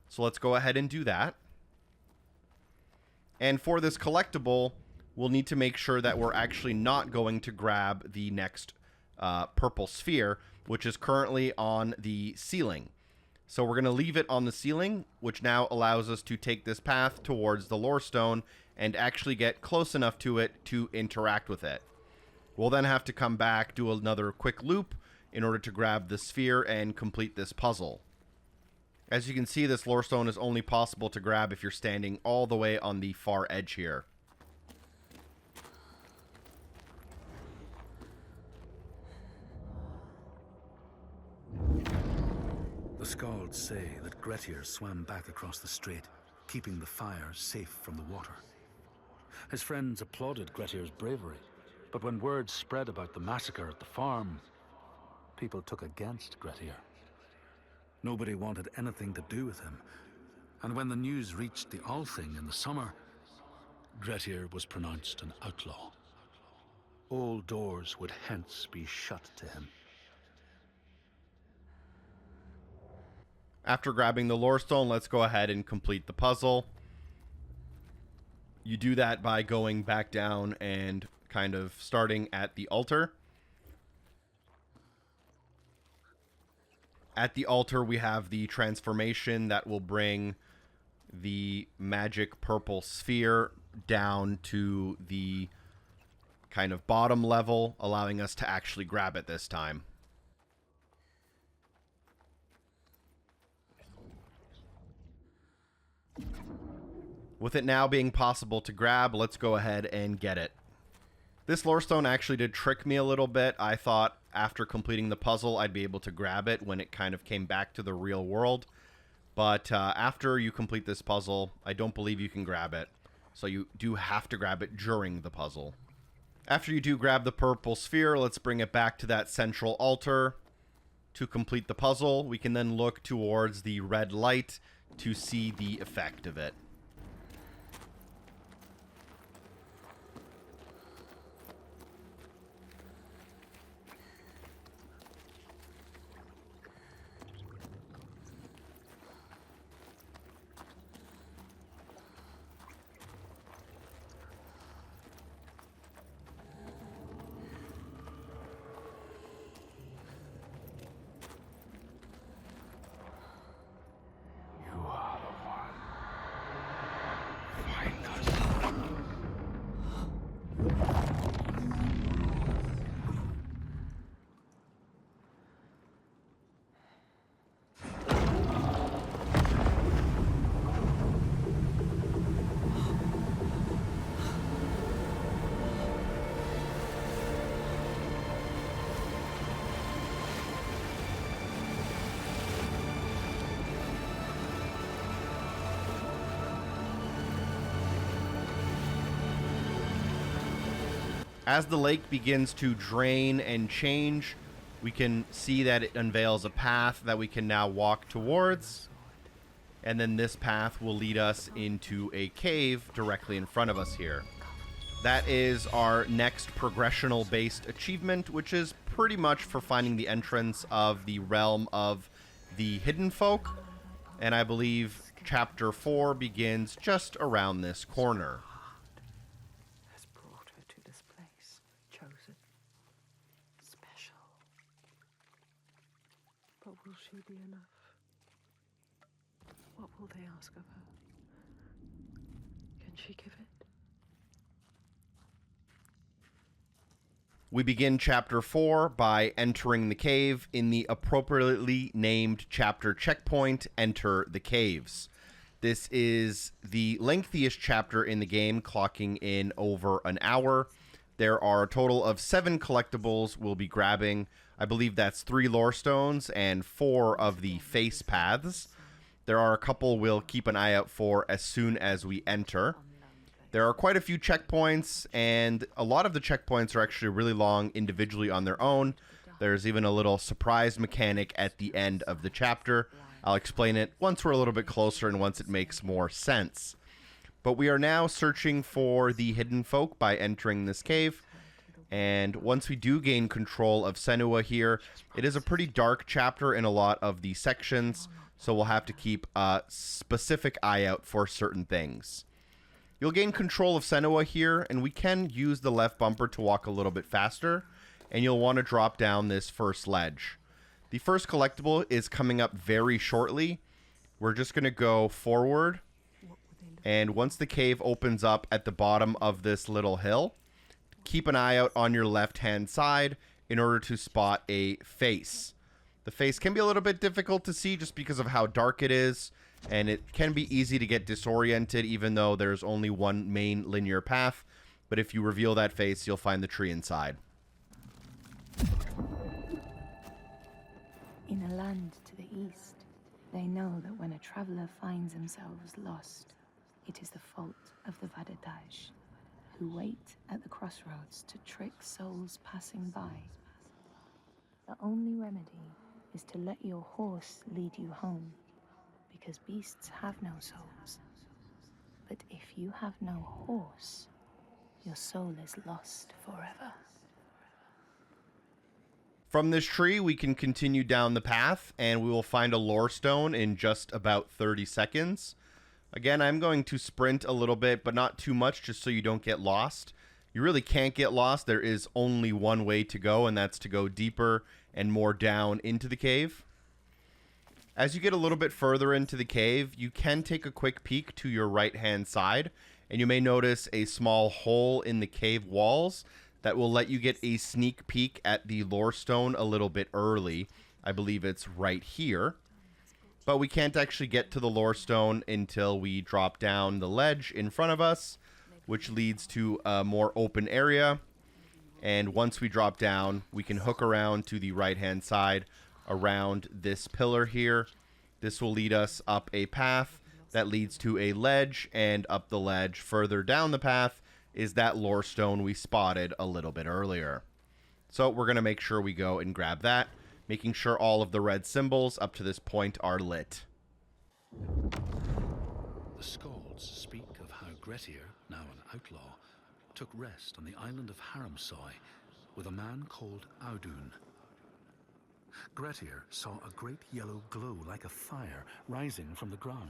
[SPEAKER 2] So let's go ahead and do that. And for this collectible, we'll need to make sure that we're actually not going to grab the next purple sphere, which is currently on the ceiling. So we're going to leave it on the ceiling, which now allows us to take this path towards the lorestone and actually get close enough to it to interact with it. We'll then have to come back, do another quick loop in order to grab the sphere and complete this puzzle. As you can see, this lorestone is only possible to grab if you're standing all the way on the far edge here.
[SPEAKER 3] The Skalds say that Grettir swam back across the strait, keeping the fire safe from the water. His friends applauded Grettir's bravery, but when word spread about the massacre at the farm, people took against Grettir. Nobody wanted anything to do with him, and when the news reached the Althing in the summer, Grettir was pronounced an outlaw. All doors would hence be shut to him.
[SPEAKER 2] After grabbing the lorestone, let's go ahead and complete the puzzle. You do that by going back down and kind of starting at the altar. At the altar, we have the transformation that will bring the magic purple sphere down to the kind of bottom level, allowing us to actually grab it this time. With it now being possible to grab, let's go ahead and get it. This lorestone actually did trick me a little bit. I thought after completing the puzzle I'd be able to grab it when it kind of came back to the real world. But after you complete this puzzle, I don't believe you can grab it. So you do have to grab it during the puzzle. After you do grab the purple sphere, let's bring it back to that central altar. To complete the puzzle, we can then look towards the red light to see the effect of it. As the lake begins to drain and change, we can see that it unveils a path that we can now walk towards. And then this path will lead us into a cave directly in front of us here. That is our next progressional-based achievement, which is pretty much for finding the entrance of the realm of the Hidden Folk. And I believe Chapter 4 begins just around this corner.
[SPEAKER 5] But will she be enough? What will they ask of her? Can she give it?
[SPEAKER 2] We begin Chapter 4 by entering the cave. In the appropriately named chapter checkpoint, enter the caves. This is the lengthiest chapter in the game, clocking in over an hour. There are a total of 7 collectibles we'll be grabbing. I believe that's 3 lorestones and 4 of the face paths. There are a couple we'll keep an eye out for as soon as we enter. There are quite a few checkpoints, and a lot of the checkpoints are actually really long individually on their own. There's even a little surprise mechanic at the end of the chapter. I'll explain it once we're a little bit closer and once it makes more sense. But we are now searching for the Hidden Folk by entering this cave. And once we do gain control of Senua here, it is a pretty dark chapter in a lot of the sections, so we'll have to keep a specific eye out for certain things. You'll gain control of Senua here, and we can use the left bumper to walk a little bit faster, and you'll want to drop down this first ledge. The first collectible is coming up very shortly. We're just going to go forward, and once the cave opens up at the bottom of this little hill, keep an eye out on your left-hand side in order to spot a face. The face can be a little bit difficult to see just because of how dark it is, and it can be easy to get disoriented even though there's only one main linear path. But if you reveal that face, you'll find the tree inside.
[SPEAKER 10] In a land to the east, they know that when a traveler finds themselves lost, it is the fault of the Vadadaj, who wait at the crossroads to trick souls passing by. The only remedy is to let your horse lead you home, because beasts have no souls. But if you have no horse, your soul is lost forever.
[SPEAKER 2] From this tree, we can continue down the path, and we will find a lore stone in just about 30 seconds. Again, I'm going to sprint a little bit, but not too much, just so you don't get lost. You really can't get lost. There is only one way to go, and that's to go deeper and more down into the cave. As you get a little bit further into the cave, you can take a quick peek to your right-hand side, and you may notice a small hole in the cave walls that will let you get a sneak peek at the lore stone a little bit early. I believe it's right here. But we can't actually get to the lore stone until we drop down the ledge in front of us, which leads to a more open area. And once we drop down, we can hook around to the right-hand side around this pillar here. This will lead us up a path that leads to a ledge, and up the ledge further down the path is that lore stone we spotted a little bit earlier. So we're going to make sure we go and grab that, making sure all of the red symbols up to this point are lit.
[SPEAKER 3] The Skalds speak of how Grettir, now an outlaw, took rest on the island of Haramsoi with a man called Audun. Grettir saw a great yellow glow like a fire rising from the ground.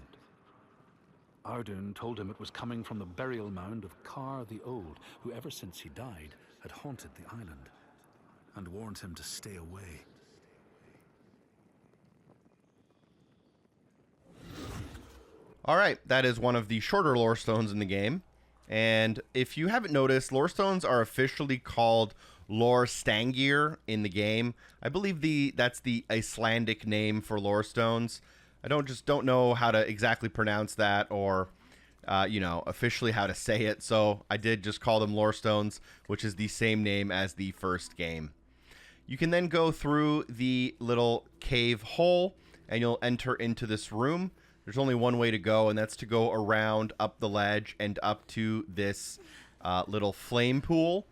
[SPEAKER 3] Audun told him it was coming from the burial mound of Kar the Old, who ever since he died had haunted the island, and warned him to stay away.
[SPEAKER 2] All right, that is one of the shorter lore stones in the game. And if you haven't noticed, lore stones are officially called Lorestangir in the game. I believe that's the Icelandic name for lore stones. I don't know how to exactly pronounce that, or officially how to say it. So I did just call them lore stones, which is the same name as the first game. You can then go through the little cave hole, and you'll enter into this room. There's only one way to go, and that's to go around up the ledge and up to this little flame pool.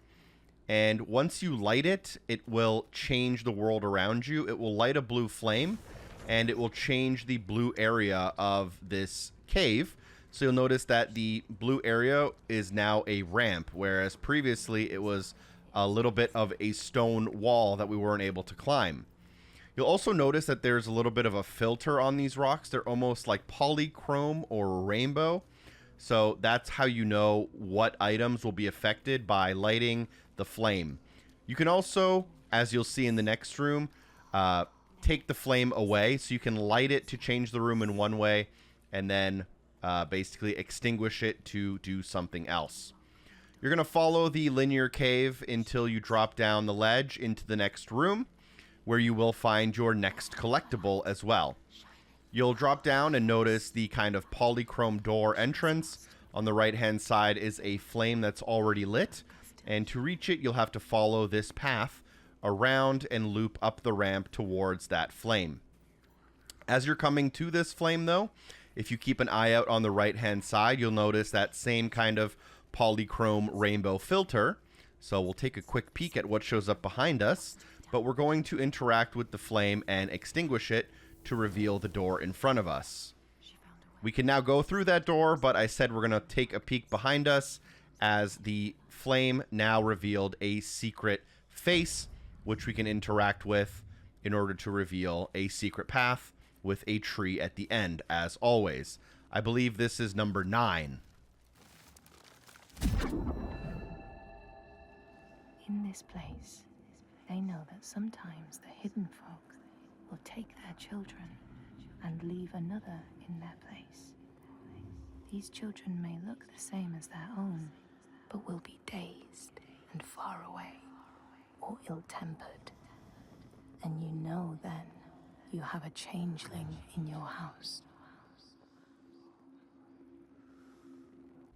[SPEAKER 2] And once you light it, it will change the world around you. It will light a blue flame, and it will change the blue area of this cave. So you'll notice that the blue area is now a ramp, whereas previously it was a little bit of a stone wall that we weren't able to climb. You'll also notice that there's a little bit of a filter on these rocks. They're almost like polychrome or rainbow. So that's how you know what items will be affected by lighting the flame. You can also, as you'll see in the next room, take the flame away. So you can light it to change the room in one way, and then basically extinguish it to do something else. You're going to follow the linear cave until you drop down the ledge into the next room, where you will find your next collectible as well. You'll drop down and notice the kind of polychrome door entrance. On the right-hand side is a flame that's already lit, and to reach it, you'll have to follow this path around and loop up the ramp towards that flame. As you're coming to this flame, though, if you keep an eye out on the right-hand side, you'll notice that same kind of polychrome rainbow filter. So we'll take a quick peek at what shows up behind us, but we're going to interact with the flame and extinguish it to reveal the door in front of us. We can now go through that door, but I said we're going to take a peek behind us, as the flame now revealed a secret face, which we can interact with in order to reveal a secret path with a tree at the end, as always. I believe this is number 9.
[SPEAKER 10] In this place, they know that sometimes the hidden folk will take their children and leave another in their place. These children may look the same as their own, but will be dazed and far away, or ill-tempered. And you know then you have a changeling in your house.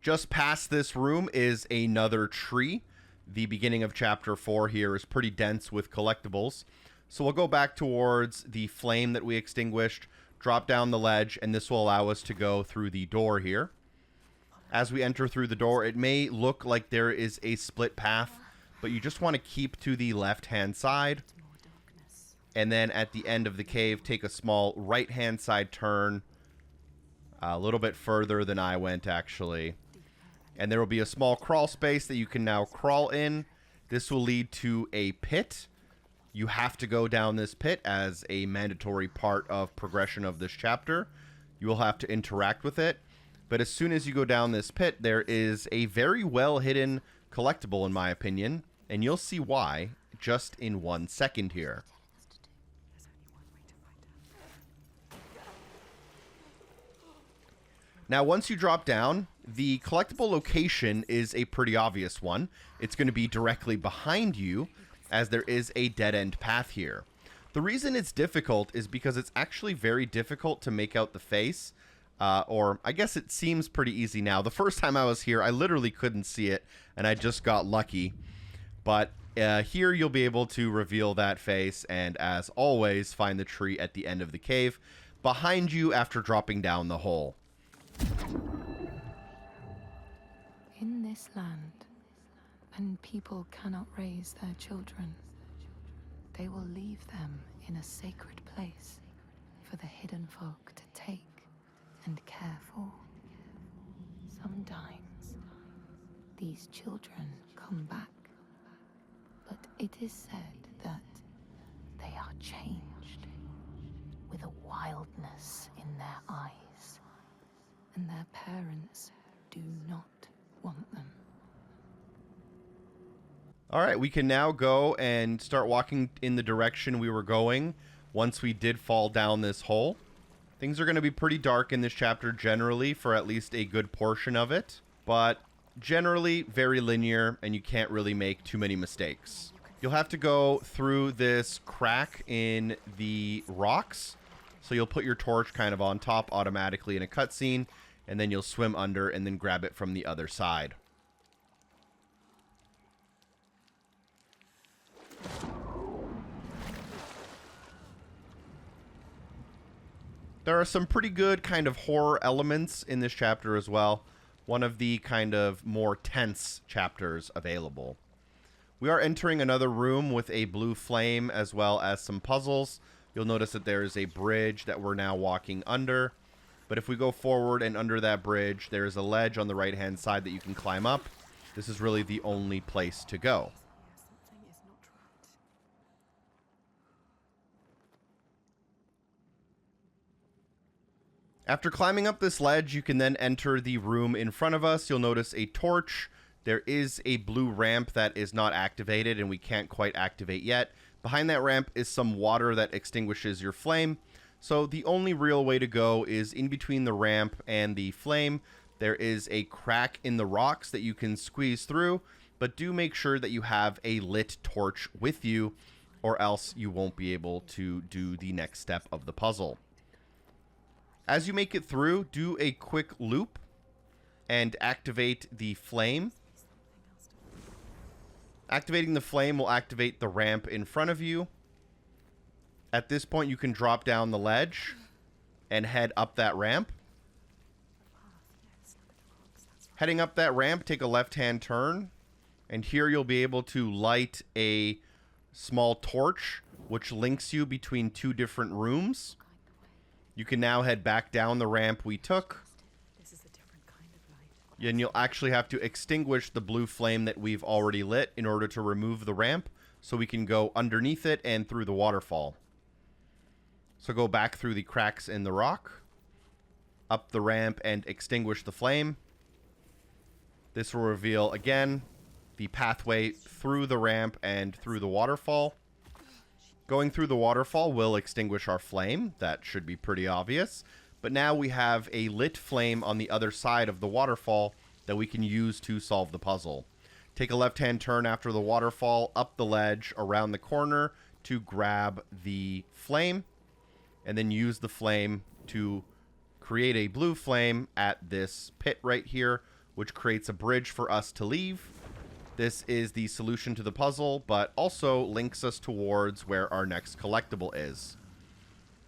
[SPEAKER 2] Just past this room is another tree. The beginning of chapter 4 here is pretty dense with collectibles. So we'll go back towards the flame that we extinguished, drop down the ledge, and this will allow us to go through the door here. As we enter through the door, it may look like there is a split path, but you just want to keep to the left-hand side. And then at the end of the cave, take a small right-hand side turn, a little bit further than I went, actually. And there will be a small crawl space that you can now crawl in. This will lead to a pit. You have to go down this pit as a mandatory part of progression of this chapter. You will have to interact with it. But as soon as you go down this pit, there is a very well hidden collectible, in my opinion. And you'll see why just in 1 second here. Now, once you drop down, the collectible location is a pretty obvious one. It's going to be directly behind you, as there is a dead-end path here. The reason it's difficult is because it's actually very difficult to make out the face. Or I guess it seems pretty easy now. The first time I was here, I literally couldn't see it, and I just got lucky. But here you'll be able to reveal that face, and as always, find the tree at the end of the cave, behind you after dropping down the hole.
[SPEAKER 10] In this land, when people cannot raise their children, they will leave them in a sacred place for the hidden folk to take and care for. Sometimes these children come back, but it is said that they are changed with a wildness in their eyes, and their parents do not want them.
[SPEAKER 2] All right, we can now go and start walking in the direction we were going once we did fall down this hole. Things are going to be pretty dark in this chapter generally for at least a good portion of it, but generally very linear, and you can't really make too many mistakes. You'll have to go through this crack in the rocks, so you'll put your torch kind of on top automatically in a cutscene, and then you'll swim under and then grab it from the other side. There are some pretty good kind of horror elements in this chapter as well. One of the kind of more tense chapters available. We are entering another room with a blue flame as well as some puzzles. You'll notice that there is a bridge that we're now walking under. But if we go forward and under that bridge, there is a ledge on the right-hand side that you can climb up. This is really the only place to go. After climbing up this ledge, you can then enter the room in front of us. You'll notice a torch. There is a blue ramp that is not activated and we can't quite activate yet. Behind that ramp is some water that extinguishes your flame. So the only real way to go is in between the ramp and the flame. There is a crack in the rocks that you can squeeze through, but do make sure that you have a lit torch with you, or else you won't be able to do the next step of the puzzle. As you make it through, do a quick loop and activate the flame. Activating the flame will activate the ramp in front of you. At this point, you can drop down the ledge and head up that ramp. Heading up that ramp, take a left-hand turn, and here you'll be able to light a small torch, which links you between two different rooms. You can now head back down the ramp we took. And you'll actually have to extinguish the blue flame that we've already lit in order to remove the ramp, so we can go underneath it and through the waterfall. So go back through the cracks in the rock, up the ramp and extinguish the flame. This will reveal, again, the pathway through the ramp and through the waterfall. Going through the waterfall will extinguish our flame. That should be pretty obvious. But now we have a lit flame on the other side of the waterfall that we can use to solve the puzzle. Take a left-hand turn after the waterfall, up the ledge, around the corner to grab the flame, and then use the flame to create a blue flame at this pit right here, which creates a bridge for us to leave. This is the solution to the puzzle, but also links us towards where our next collectible is.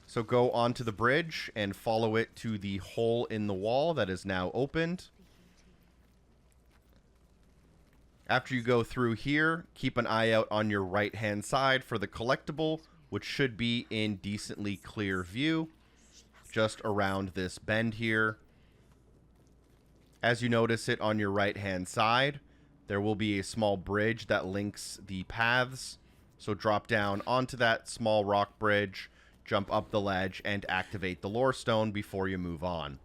[SPEAKER 2] So go onto the bridge and follow it to the hole in the wall that is now opened. After you go through here, keep an eye out on your right-hand side for the collectible, which should be in decently clear view, just around this bend here. As you notice it on your right-hand side, there will be a small bridge that links the paths. So drop down onto that small rock bridge, jump up the ledge, and activate the lorestone before you move on.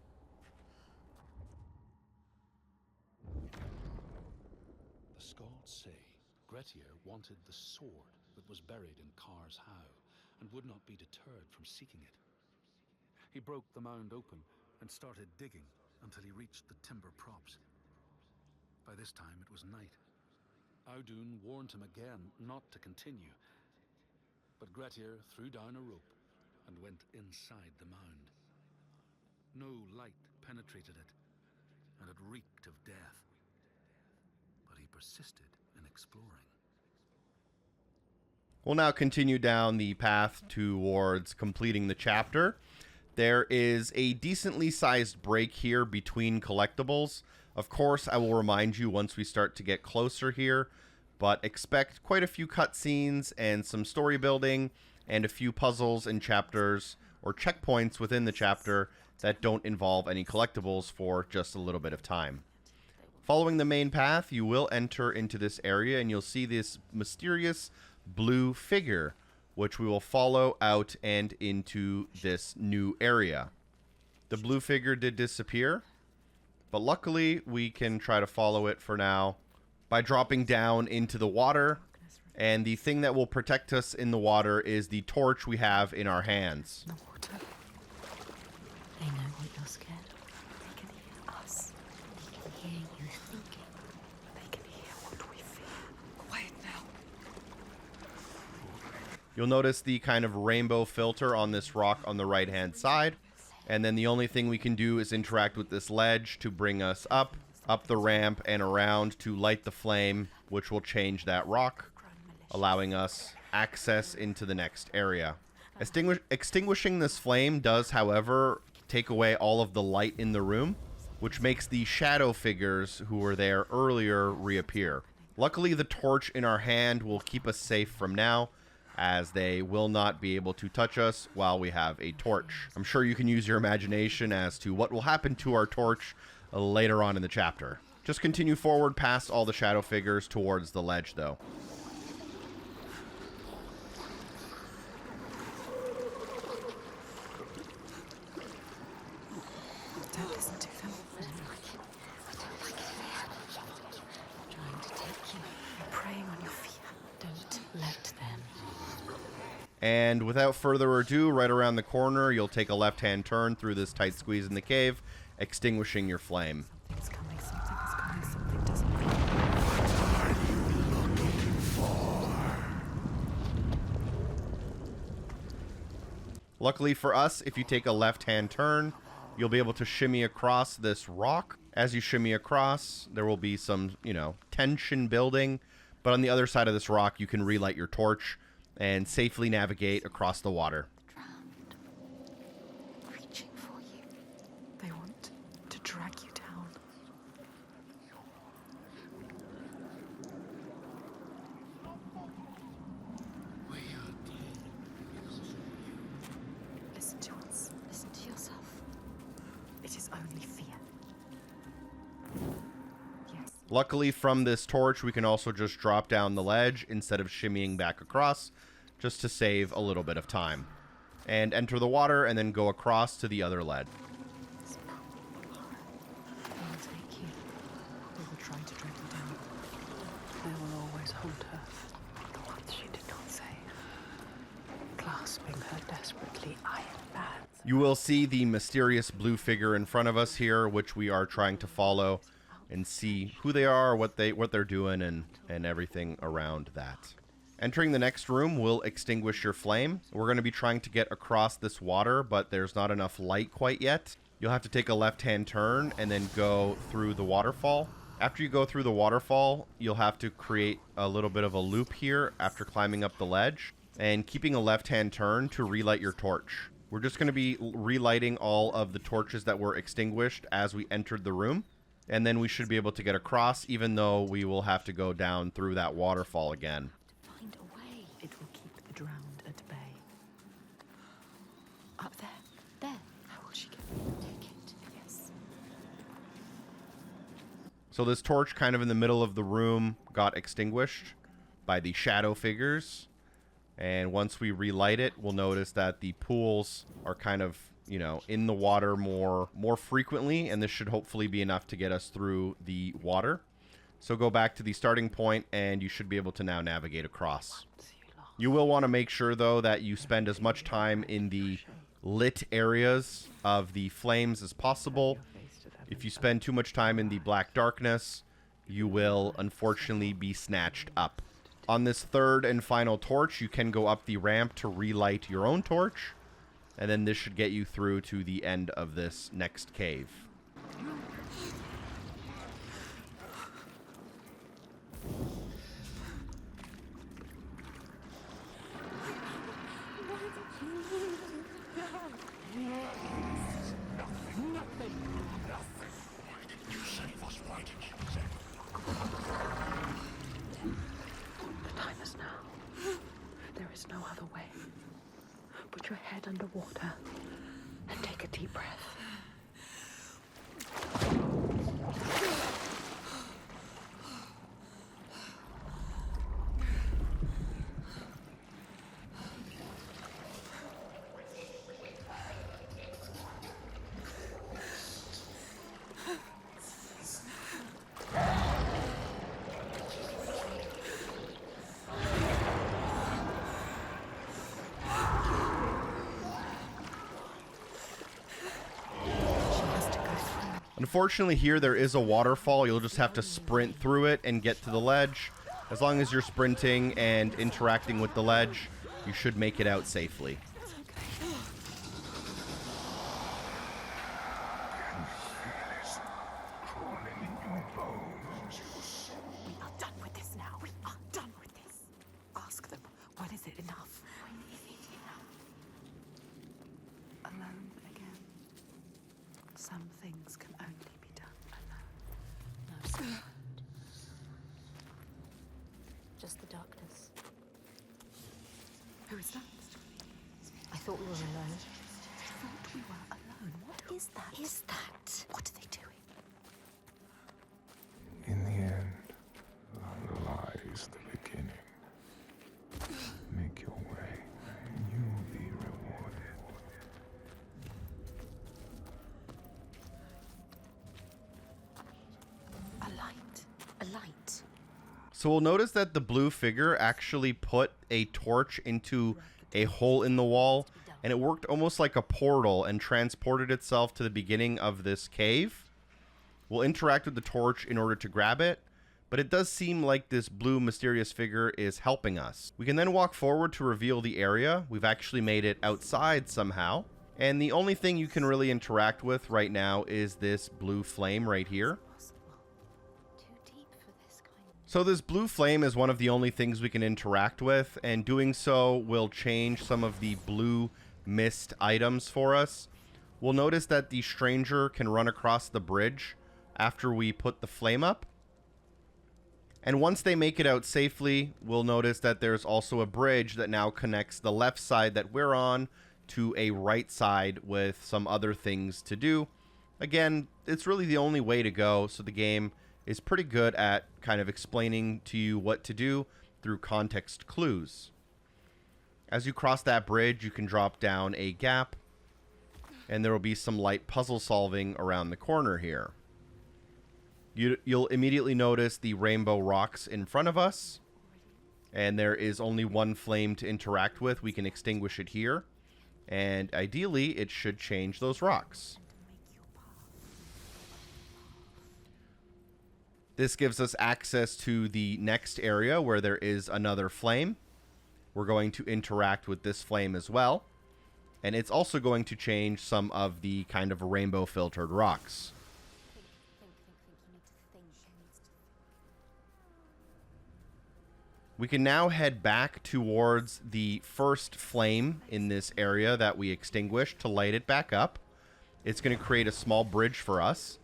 [SPEAKER 3] The Skalds say Grettir wanted the sword that was buried in Kar's How, and would not be deterred from seeking it. He broke the mound open and started digging until he reached the timber props. By this time it was night. Audun warned him again not to continue, but Grettir threw down a rope and went inside the mound. No light penetrated it, and it reeked of death. But he persisted in exploring.
[SPEAKER 2] We'll now continue down the path towards completing the chapter. There is a decently sized break here between collectibles. Of course, I will remind you once we start to get closer here, but expect quite a few cutscenes and some story building and a few puzzles and chapters or checkpoints within the chapter that don't involve any collectibles for just a little bit of time. Following the main path, you will enter into this area and you'll see this mysterious blue figure, which we will follow out and into this new area. The blue figure did disappear, but luckily we can try to follow it for now by dropping down into the water. And the thing that will protect us in the water is the torch we have in our hands.
[SPEAKER 5] The water. They know what you're scared of. They can hear us. They can hear you thinking. They can hear what we fear. Quiet now.
[SPEAKER 2] You'll notice the kind of rainbow filter on this rock on the right-hand side. And then the only thing we can do is interact with this ledge to bring us up the ramp and around to light the flame, which will change that rock, allowing us access into the next area. Extinguishing this flame does, however, take away all of the light in the room, which makes the shadow figures who were there earlier reappear. Luckily, the torch in our hand will keep us safe from now, as they will not be able to touch us while we have a torch. I'm sure you can use your imagination as to what will happen to our torch later on in the chapter. Just continue forward past all the shadow figures towards the ledge, though.
[SPEAKER 5] Don't listen to them. I don't like it. They're trying to take you. You're preying on your fear. Don't let them.
[SPEAKER 2] And without further ado, right around the corner, you'll take a left-hand turn through this tight squeeze in the cave, extinguishing your flame.
[SPEAKER 5] Something's coming, something's coming, something doesn't feel.
[SPEAKER 2] Luckily for us, if you take a left-hand turn, you'll be able to shimmy across this rock. As you shimmy across, there will be some, tension building. But on the other side of this rock, you can relight your torch and safely navigate across the water.
[SPEAKER 5] Drowned. Reaching for you. They want to drag you down. Listen to us. Listen to yourself. It is only fear. Yes.
[SPEAKER 2] Luckily, from this torch, we can also just drop down the ledge instead of shimmying back across, just to save a little bit of time. And enter the water and then go across to the other ledge.
[SPEAKER 5] They will take you. They will try shadows haunt her, the ones she did not save, clasping her desperately iron bands.
[SPEAKER 2] You will see the mysterious blue figure in front of us here, which we are trying to follow and see who they are, what they're doing, and everything around that. Entering the next room will extinguish your flame. We're going to be trying to get across this water, but there's not enough light quite yet. You'll have to take a left-hand turn and then go through the waterfall. After you go through the waterfall, you'll have to create a little bit of a loop here after climbing up the ledge and keeping a left-hand turn to relight your torch. We're just going to be relighting all of the torches that were extinguished as we entered the room. And then we should be able to get across, even though we will have to go down through that waterfall again.
[SPEAKER 5] Find a way. It will keep the drowned at bay. Up there. There. How will she get it? Take it. Yes.
[SPEAKER 2] So this torch kind of in the middle of the room got extinguished by the shadow figures. And once we relight it, we'll notice that the pools are kind of, you know, in the water more frequently, and this should hopefully be enough to get us through the water. So go back to the starting point, and you should be able to now navigate across. You will want to make sure, though, that you spend as much time in the lit areas of the flames as possible. If you spend too much time in the black darkness, you will unfortunately be snatched up. On this third and final torch, you can go up the ramp to relight your own torch. And then this should get you through to the end of this next cave.
[SPEAKER 5] The time is now. There is no other way. Put your head underwater and take a deep breath.
[SPEAKER 2] Unfortunately, here there is a waterfall. You'll just have to sprint through it and get to the ledge. As long as you're sprinting and interacting with the ledge, you should make it out safely.
[SPEAKER 5] We are done with this now. We are done with this. Ask them, when is it enough? When is it enough? Alone again. Some things can only be done alone.
[SPEAKER 9] No sound. Just the darkness.
[SPEAKER 5] Who is that?
[SPEAKER 9] I thought we were alone.
[SPEAKER 5] I thought we were alone. What is that?
[SPEAKER 9] Is that?
[SPEAKER 5] What are they doing?
[SPEAKER 4] In the end, lies the beginning. Make your way, and you will be rewarded.
[SPEAKER 5] A light.
[SPEAKER 9] A light.
[SPEAKER 2] So we'll notice that the blue figure actually put a torch into a hole in the wall, and it worked almost like a portal and transported itself to the beginning of this cave. We'll interact with the torch in order to grab it, but it does seem like this blue mysterious figure is helping us. We can then walk forward to reveal the area. We've actually made it outside somehow, and the only thing you can really interact with right now is this blue flame right here.
[SPEAKER 9] Too deep for this kind of...
[SPEAKER 2] So this blue flame is one of the only things we can interact with, and doing so will change some of the blue mist items for us. We'll notice that the stranger can run across the bridge after we put the flame up. And once they make it out safely, we'll notice that there's also a bridge that now connects the left side that we're on to a right side with some other things to do. Again, it's really the only way to go, so the game is pretty good at kind of explaining to you what to do through context clues. As you cross that bridge, you can drop down a gap, and there will be some light puzzle solving around the corner here. You'll immediately notice the rainbow rocks in front of us, and there is only one flame to interact with, we can extinguish it here. And ideally, it should change those rocks. This gives us access to the next area where there is another flame. We're going to interact with this flame as well. And it's also going to change some of the kind of rainbow filtered rocks. We can now head back towards the first flame in this area that we extinguished to light it back up. It's going to create a small bridge for us.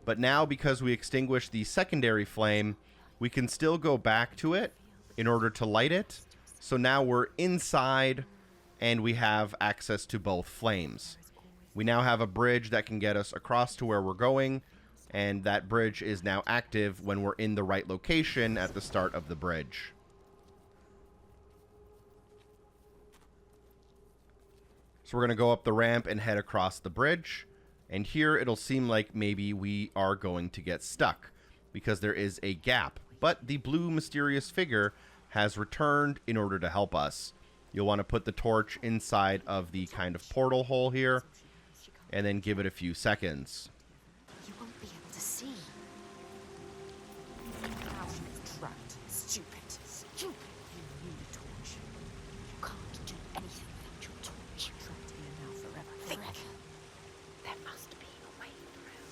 [SPEAKER 2] But now, because we extinguished the secondary flame, we can still go back to it in order to light it. So now we're inside and we have access to both flames. We now have a bridge that can get us across to where we're going, and that bridge is now active when we're in the right location at the start of the bridge. So we're going to go up the ramp and head across the bridge. And here it'll seem like maybe we are going to get stuck because there is a gap. But the blue mysterious figure has returned in order to help us. You'll want to put the torch inside of the kind of portal hole here and then give it a few seconds.
[SPEAKER 6] You won't be able to see. Now she's trapped. Stupid. Stupid. You need a torch. You can't do anything without your torch. Trapped here now forever. Think. There must be a way through.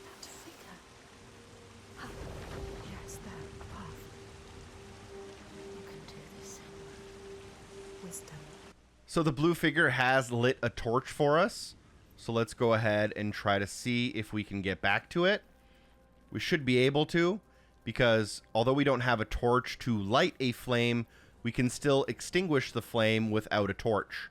[SPEAKER 6] That figure. Huh. Yes, there. A path. You can do this. Wisdom.
[SPEAKER 2] So the blue figure has lit a torch for us. So let's go ahead and try to see if we can get back to it. We should be able to, because although we don't have a torch to light a flame, we can still extinguish the flame without a torch.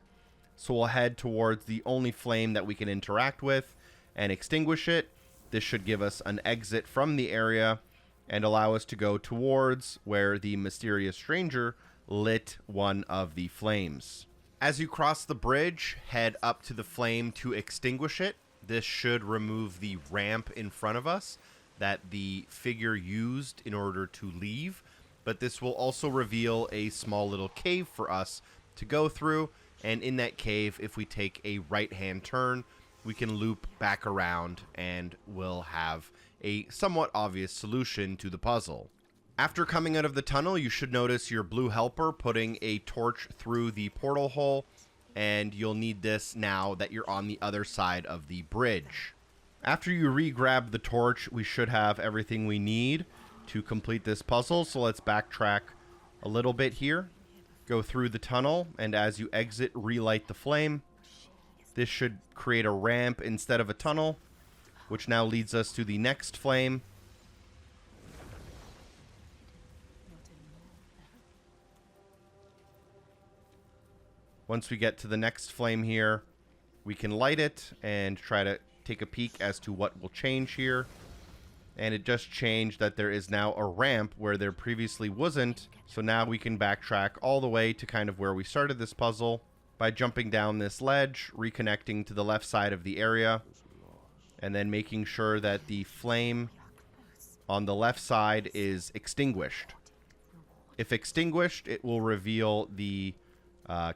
[SPEAKER 2] So we'll head towards the only flame that we can interact with and extinguish it. This should give us an exit from the area and allow us to go towards where the mysterious stranger lit one of the flames. As you cross the bridge, head up to the flame to extinguish it. This should remove the ramp in front of us that the figure used in order to leave, but this will also reveal a small little cave for us to go through, and in that cave, if we take a right-hand turn, we can loop back around and we'll have a somewhat obvious solution to the puzzle. After coming out of the tunnel, you should notice your blue helper putting a torch through the portal hole, and you'll need this now that you're on the other side of the bridge. After you re-grab the torch, we should have everything we need to complete this puzzle, so let's backtrack a little bit here. Go through the tunnel, and as you exit, relight the flame. This should create a ramp instead of a tunnel, which now leads us to the next flame. Once we get to the next flame here, we can light it and try to take a peek as to what will change here. And it just changed that there is now a ramp where there previously wasn't. So now we can backtrack all the way to kind of where we started this puzzle by jumping down this ledge, reconnecting to the left side of the area, and then making sure that the flame on the left side is extinguished. If extinguished, it will reveal the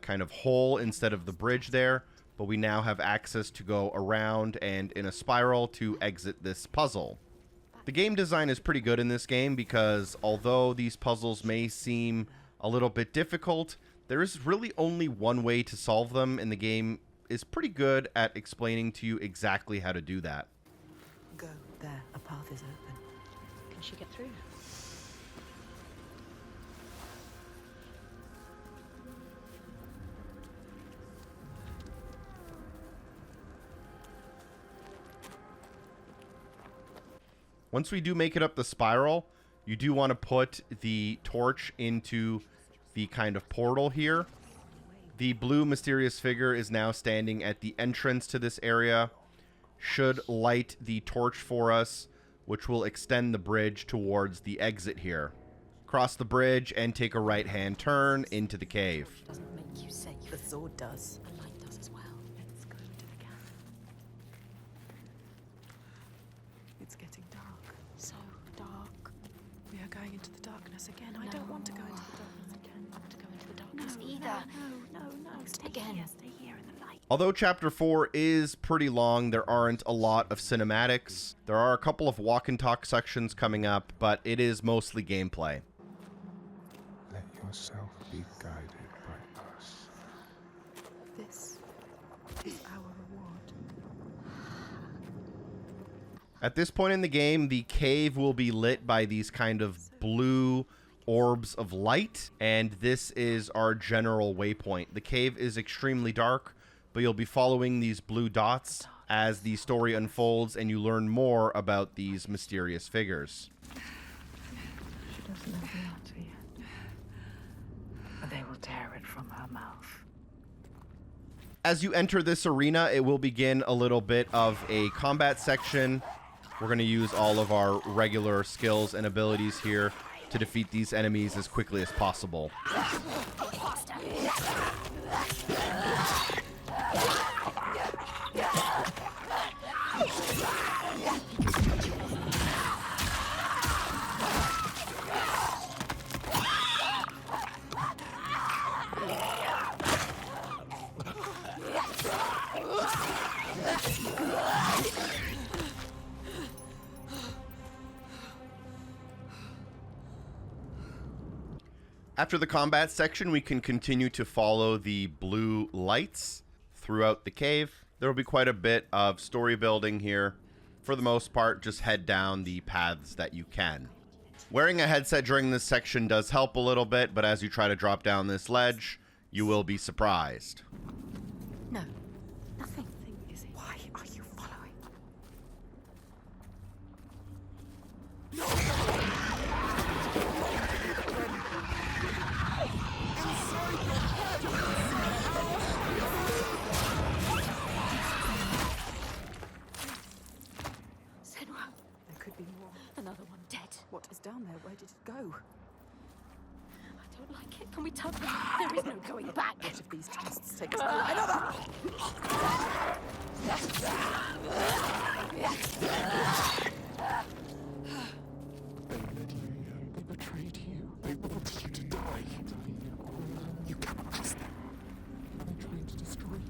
[SPEAKER 2] kind of hole instead of the bridge there, but we now have access to go around and in a spiral to exit this puzzle. The game design is pretty good in this game because although these puzzles may seem a little bit difficult, there is really only one way to solve them, and the game is pretty good at explaining to you exactly how to do that.
[SPEAKER 5] Go. There. A path is open.
[SPEAKER 6] Can she get through?
[SPEAKER 2] Once we do make it up the spiral, you do want to put the torch into the kind of portal here. The blue mysterious figure is now standing at the entrance to this area. Should light the torch for us, which will extend the bridge towards the exit here. Cross the bridge and take a right-hand turn into the cave.
[SPEAKER 6] Doesn't make you safe.
[SPEAKER 5] The sword does.
[SPEAKER 6] A light does as well. Let's go to the cave.
[SPEAKER 5] It's getting dark.
[SPEAKER 6] So dark.
[SPEAKER 5] We are going into the darkness again. I don't want to go into the darkness again.
[SPEAKER 9] I don't want to go into the darkness either.
[SPEAKER 5] No. Stay
[SPEAKER 9] Again.
[SPEAKER 5] Stay here in the light.
[SPEAKER 2] Although Chapter 4 is pretty long, there aren't a lot of cinematics. There are a couple of walk and talk sections coming up, but it is mostly gameplay.
[SPEAKER 12] Let yourself be guided by us.
[SPEAKER 5] This is our reward.
[SPEAKER 2] At this point in the game, the cave will be lit by these kind of blue orbs of light, and this is our general waypoint. The cave is extremely dark, but you'll be following these blue dots as the story unfolds and you learn more about these mysterious figures.
[SPEAKER 1] She doesn't have the answer yet. But they will tear it from her mouth.
[SPEAKER 2] As you enter this arena, it will begin a little bit of a combat section. We're going to use all of our regular skills and abilities here to defeat these enemies as quickly as possible. After the combat section, we can continue to follow the blue lights throughout the cave. There will be quite a bit of story building here. For the most part, just head down the paths that you can. Wearing a headset during this section does help a little bit, but as you try to drop down this ledge, you will be surprised.
[SPEAKER 9] No, nothing.
[SPEAKER 5] Is it?
[SPEAKER 9] Why are you following?
[SPEAKER 5] Senua. There could be more.
[SPEAKER 9] Another one dead.
[SPEAKER 5] What is down there? Where did it go?
[SPEAKER 9] I don't like it. Can we tell them there is no going back?
[SPEAKER 5] Each of these tests takes another.
[SPEAKER 4] They betrayed you. They wanted you to die. You cannot trust them. They're trying to destroy you.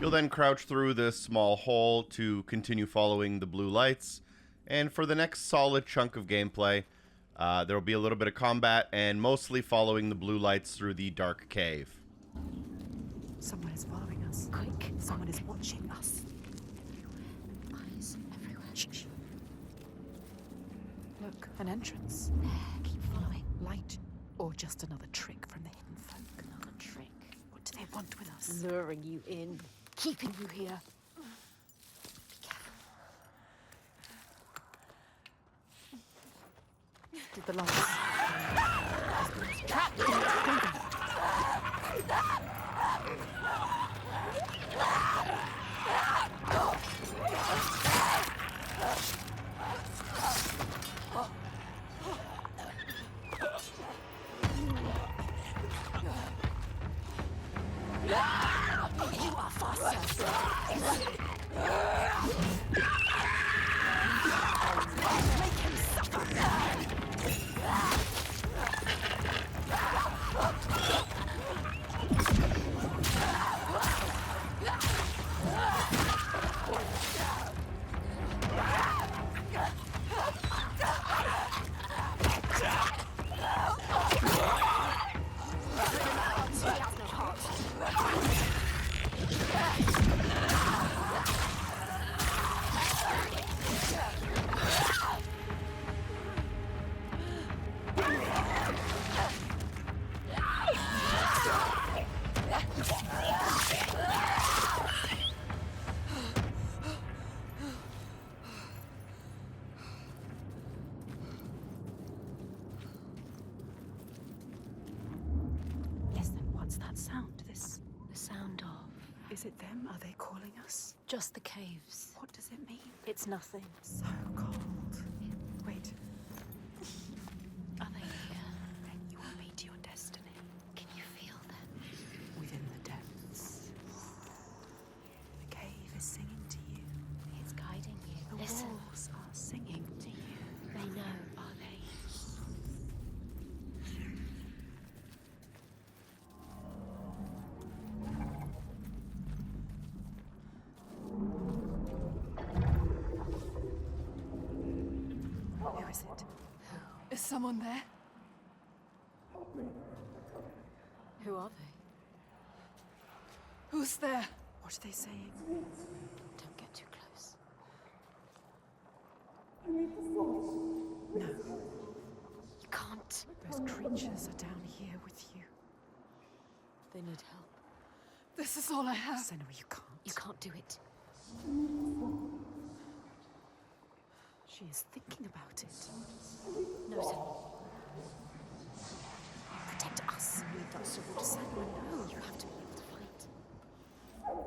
[SPEAKER 2] You'll then crouch through this small hole to continue following the blue lights. And for the next solid chunk of gameplay, there will be a little bit of combat and mostly following the blue lights through the dark cave.
[SPEAKER 5] Someone is following us.
[SPEAKER 9] Quick.
[SPEAKER 5] Someone is watching us.
[SPEAKER 9] Eyes everywhere.
[SPEAKER 5] Shh. Look, an entrance.
[SPEAKER 9] There, keep following.
[SPEAKER 5] Light. Or just another trick from the hidden folk.
[SPEAKER 9] Another trick.
[SPEAKER 5] What do they want with us?
[SPEAKER 9] Luring you in. Keeping you here. Be careful.
[SPEAKER 5] Did the lights?
[SPEAKER 9] Trapped.
[SPEAKER 5] You are faster. Make him suffer. Yes, then what's that sound? This
[SPEAKER 11] Is it them? Are they calling us?
[SPEAKER 6] Just the caves.
[SPEAKER 11] What does it mean?
[SPEAKER 6] It's nothing.
[SPEAKER 11] So cold. Wait.
[SPEAKER 6] Are they here?
[SPEAKER 11] Then you will meet your destiny.
[SPEAKER 6] Can you feel them?
[SPEAKER 11] Within the depths. The cave is singing to you.
[SPEAKER 6] It's guiding you.
[SPEAKER 11] The
[SPEAKER 6] Listen.
[SPEAKER 11] walls are singing to you.
[SPEAKER 6] They know, are they?
[SPEAKER 11] Who is it? Is someone there?
[SPEAKER 6] Who are they?
[SPEAKER 11] Who's there? What are they saying?
[SPEAKER 6] Don't get too close.
[SPEAKER 11] No.
[SPEAKER 6] You can't.
[SPEAKER 11] Those creatures are down here with you.
[SPEAKER 6] They need help.
[SPEAKER 11] This is all I have. Senua, you can't.
[SPEAKER 6] You can't do it.
[SPEAKER 11] She is thinking about it.
[SPEAKER 6] No, Senua. Protect us.
[SPEAKER 11] You need that sword, Senua. No.
[SPEAKER 6] You have to be able to fight.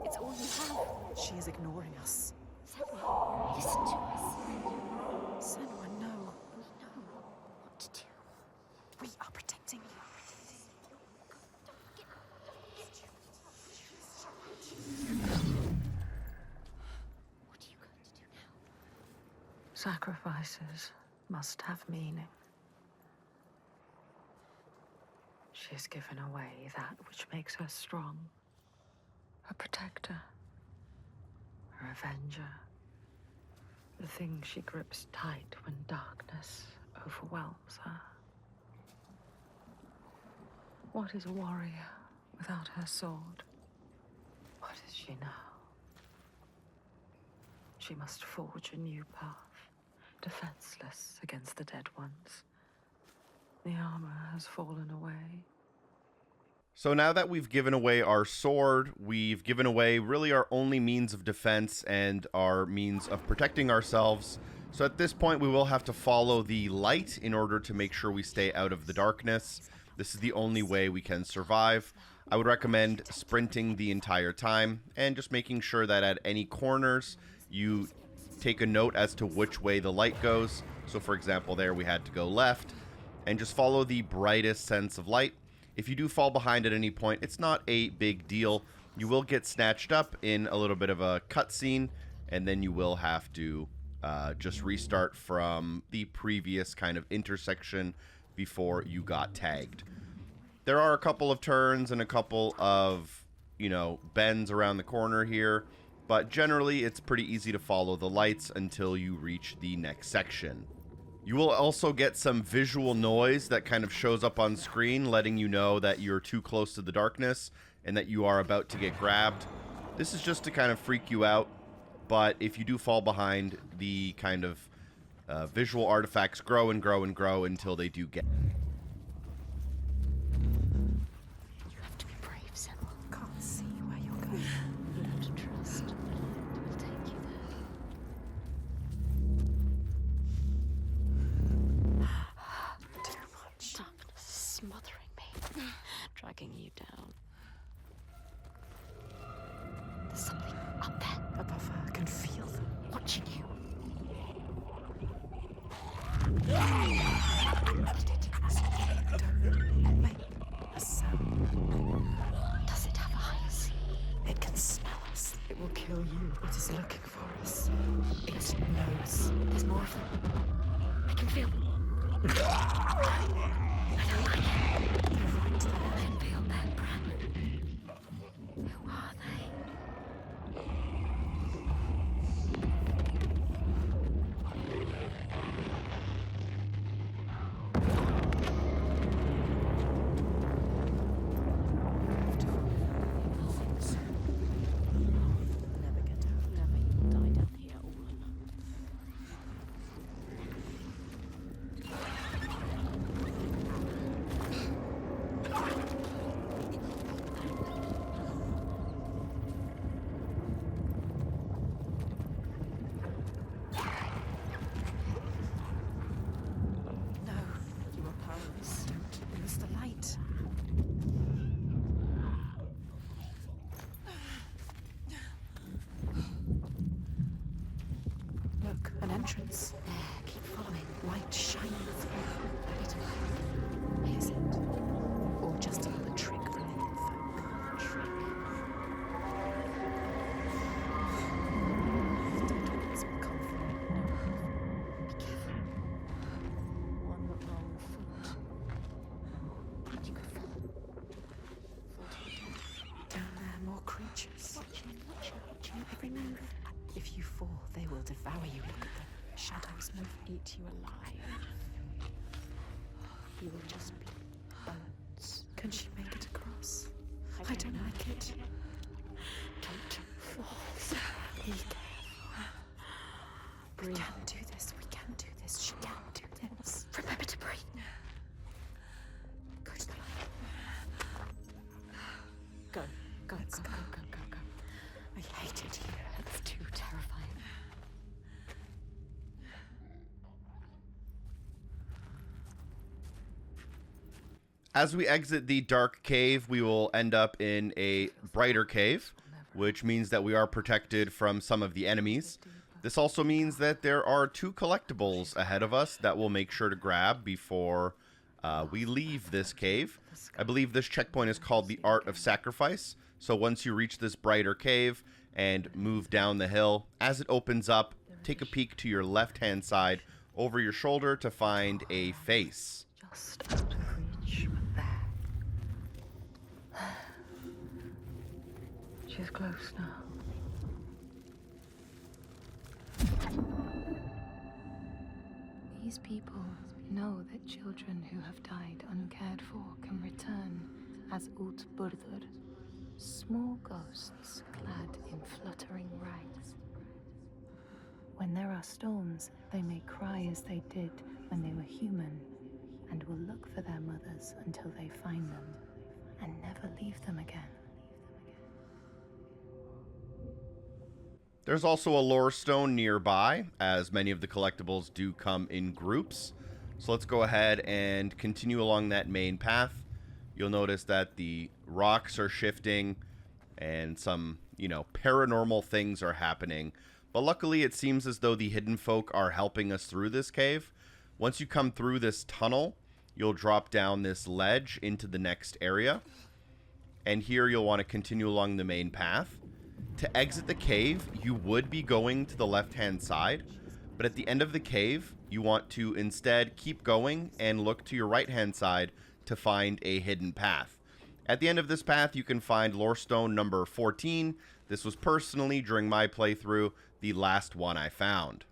[SPEAKER 6] It's all you have.
[SPEAKER 11] She is ignoring us.
[SPEAKER 6] Senua, listen to us.
[SPEAKER 11] Senua, no.
[SPEAKER 6] We know what to do.
[SPEAKER 11] We are protecting you.
[SPEAKER 6] What are you going to do now?
[SPEAKER 5] Sacrifices must have meaning. She has given away that which makes her strong. A protector. A avenger. The thing she grips tight when darkness overwhelms her. What is a warrior without her sword? What is she now? She must forge a new path, defenseless against the dead ones. The armor has fallen away.
[SPEAKER 2] So now that we've given away our sword, we've given away really our only means of defense and our means of protecting ourselves. So at this point, we will have to follow the light in order to make sure we stay out of the darkness. This is the only way we can survive. I would recommend sprinting the entire time and just making sure that at any corners, you take a note as to which way the light goes. So for example, there we had to go left, and just follow the brightest sense of light. If you do fall behind at any point, it's not a big deal. You will get snatched up in a little bit of a cutscene, and then you will have to just restart from the previous kind of intersection before you got tagged. There are a couple of turns and a couple of, bends around the corner here, but generally it's pretty easy to follow the lights until you reach the next section. You will also get some visual noise that kind of shows up on screen, letting you know that you're too close to the darkness and that you are about to get grabbed. This is just to kind of freak you out, but if you do fall behind, the kind of visual artifacts grow and grow and grow until they do get...
[SPEAKER 6] You have to be brave, Senua.
[SPEAKER 11] Can't see where you're going.
[SPEAKER 6] Learn to trust. We'll take you there.
[SPEAKER 11] Too much.
[SPEAKER 6] Darkness is smothering me, dragging you down. There's something up there.
[SPEAKER 11] Above her, I can feel them.
[SPEAKER 6] Watching you.
[SPEAKER 11] Don't make a sound.
[SPEAKER 6] Does it have eyes?
[SPEAKER 11] It can smell us. It will kill you. It is looking for us. It knows.
[SPEAKER 6] There's more of them. I can feel them. I don't like it.
[SPEAKER 11] They're right there.
[SPEAKER 6] I can feel their breath. Who are they?
[SPEAKER 11] Never get out.
[SPEAKER 6] Never. You'll die down here all alone. entrance. There, keep following. Light shining through. A bit of is it? Or just another trick from the folk? Trick. The doors will come from it. Be careful. One wrong foot. You could fall. Fall to your death. Down there, more creatures. Watching every move. If you fall, they will devour you. Look at them. Shadows move, eat you alive. You will just be birds. Can she make it across? I don't like it. Don't fall. Be careful. We can do this. We can do this. She can do this. Remember to breathe. Go to the light. Go. Go. I hate it here. It's too terrifying.
[SPEAKER 2] As we exit the dark cave, we will end up in a brighter cave, which means that we are protected from some of the enemies. This also means that there are 2 collectibles ahead of us that we'll make sure to grab before we leave this cave. I believe this checkpoint is called the Art of Sacrifice. So once you reach this brighter cave and move down the hill, as it opens up, take a peek to your left-hand side over your shoulder to find a face.
[SPEAKER 5] Just out of reach, but there. She's close now.
[SPEAKER 10] These people know that children who have died uncared for can return as Utburður, small ghosts clad in fluttering rags. When there are storms, they may cry as they did when they were human, and will look for their mothers until they find them, and never leave them again.
[SPEAKER 2] There's also a lorestone nearby, as many of the collectibles do come in groups. So let's go ahead and continue along that main path. You'll notice that the rocks are shifting and some, paranormal things are happening. But luckily, it seems as though the hidden folk are helping us through this cave. Once you come through this tunnel, you'll drop down this ledge into the next area. And here you'll want to continue along the main path. To exit the cave, you would be going to the left-hand side, but at the end of the cave, you want to instead keep going and look to your right-hand side to find a hidden path. At the end of this path, you can find lorestone number 14. This was personally, during my playthrough, the last one I found.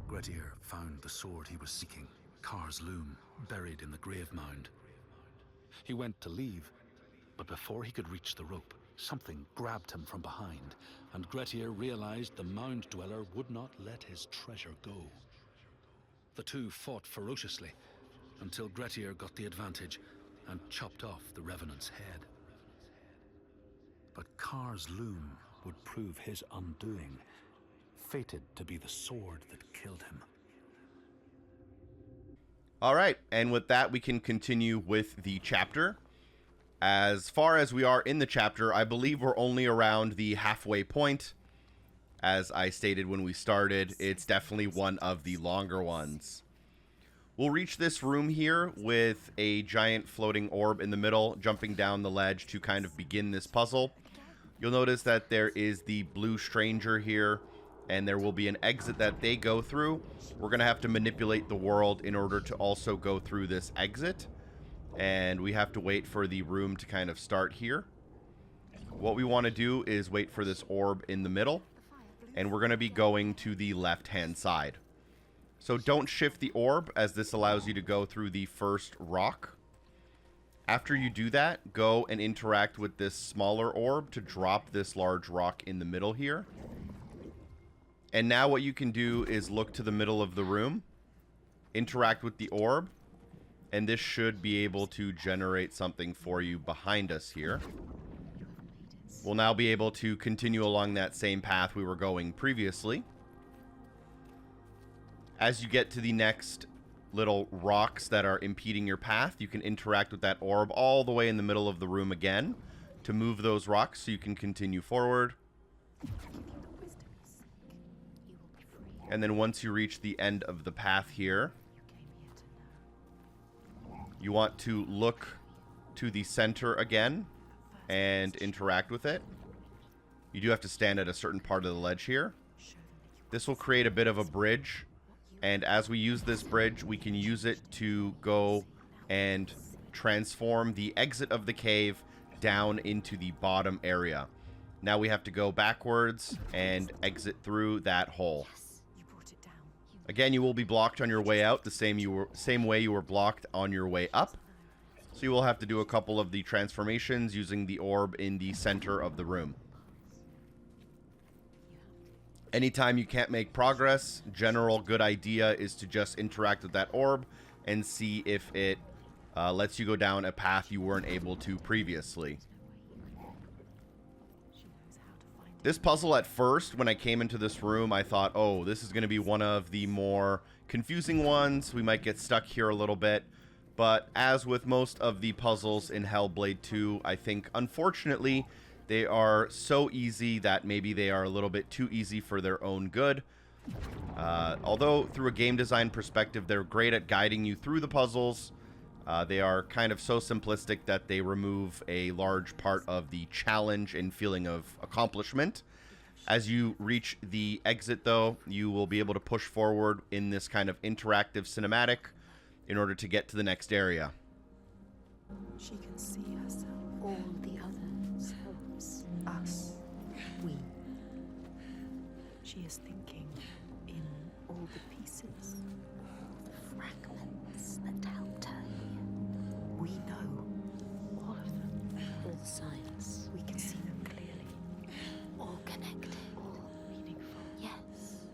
[SPEAKER 3] Grettir found the sword he was seeking, Kar's loom, buried in the grave mound. He went to leave, but before he could reach the rope, something grabbed him from behind, and Grettir realized the mound dweller would not let his treasure go. The two fought ferociously until Grettir got the advantage and chopped off the revenant's head. But Kar's loom would prove his undoing, fated to be the sword that killed him.
[SPEAKER 2] All right, and with that, we can continue with the chapter. As far as we are in the chapter, I believe we're only around the halfway point. As I stated when we started, it's definitely one of the longer ones. We'll reach this room here with a giant floating orb in the middle, jumping down the ledge to kind of begin this puzzle. You'll notice that there is the blue stranger here, and there will be an exit that they go through. We're going to have to manipulate the world in order to also go through this exit. And we have to wait for the room to kind of start here. What we want to do is wait for this orb in the middle. And we're going to be going to the left-hand side. So don't shift the orb, as this allows you to go through the first rock. After you do that, go and interact with this smaller orb to drop this large rock in the middle here. And now what you can do is look to the middle of the room, interact with the orb, and this should be able to generate something for you behind us here. We'll now be able to continue along that same path we were going previously. As you get to the next little rocks that are impeding your path, you can interact with that orb all the way in the middle of the room again to move those rocks so you can continue forward.
[SPEAKER 6] You
[SPEAKER 2] And then once you reach the end of the path here, you want to look to the center again and interact with it. You do have to stand at a certain part of the ledge here. This will create a bit of a bridge, and as we use this bridge, we can use it to go and transform the exit of the cave down into the bottom area. Now we have to go backwards and exit through that hole. Again, you will be blocked on your way out the same way you were blocked on your way up. So you will have to do a couple of the transformations using the orb in the center of the room. Anytime you can't make progress, general good idea is to just interact with that orb and see if it lets you go down a path you weren't able to previously. This puzzle at first, when I came into this room, I thought, oh, this is going to be one of the more confusing ones. We might get stuck here a little bit. But as with most of the puzzles in Hellblade II, I think, unfortunately, they are so easy that maybe they are a little bit too easy for their own good. Although, through a game design perspective, they're great at guiding you through the puzzles. They are kind of so simplistic that they remove a large part of the challenge and feeling of accomplishment. As you reach the exit, though, you will be able to push forward in this kind of interactive cinematic in order to get to the next area.
[SPEAKER 5] She can see herself. All the other selves. Us. We. She is thinking in all the pieces.
[SPEAKER 9] The fragments that helped her here.
[SPEAKER 5] We know all of them.
[SPEAKER 9] All signs.
[SPEAKER 5] We can see them clearly.
[SPEAKER 9] All connected.
[SPEAKER 5] All meaningful.
[SPEAKER 9] Yes.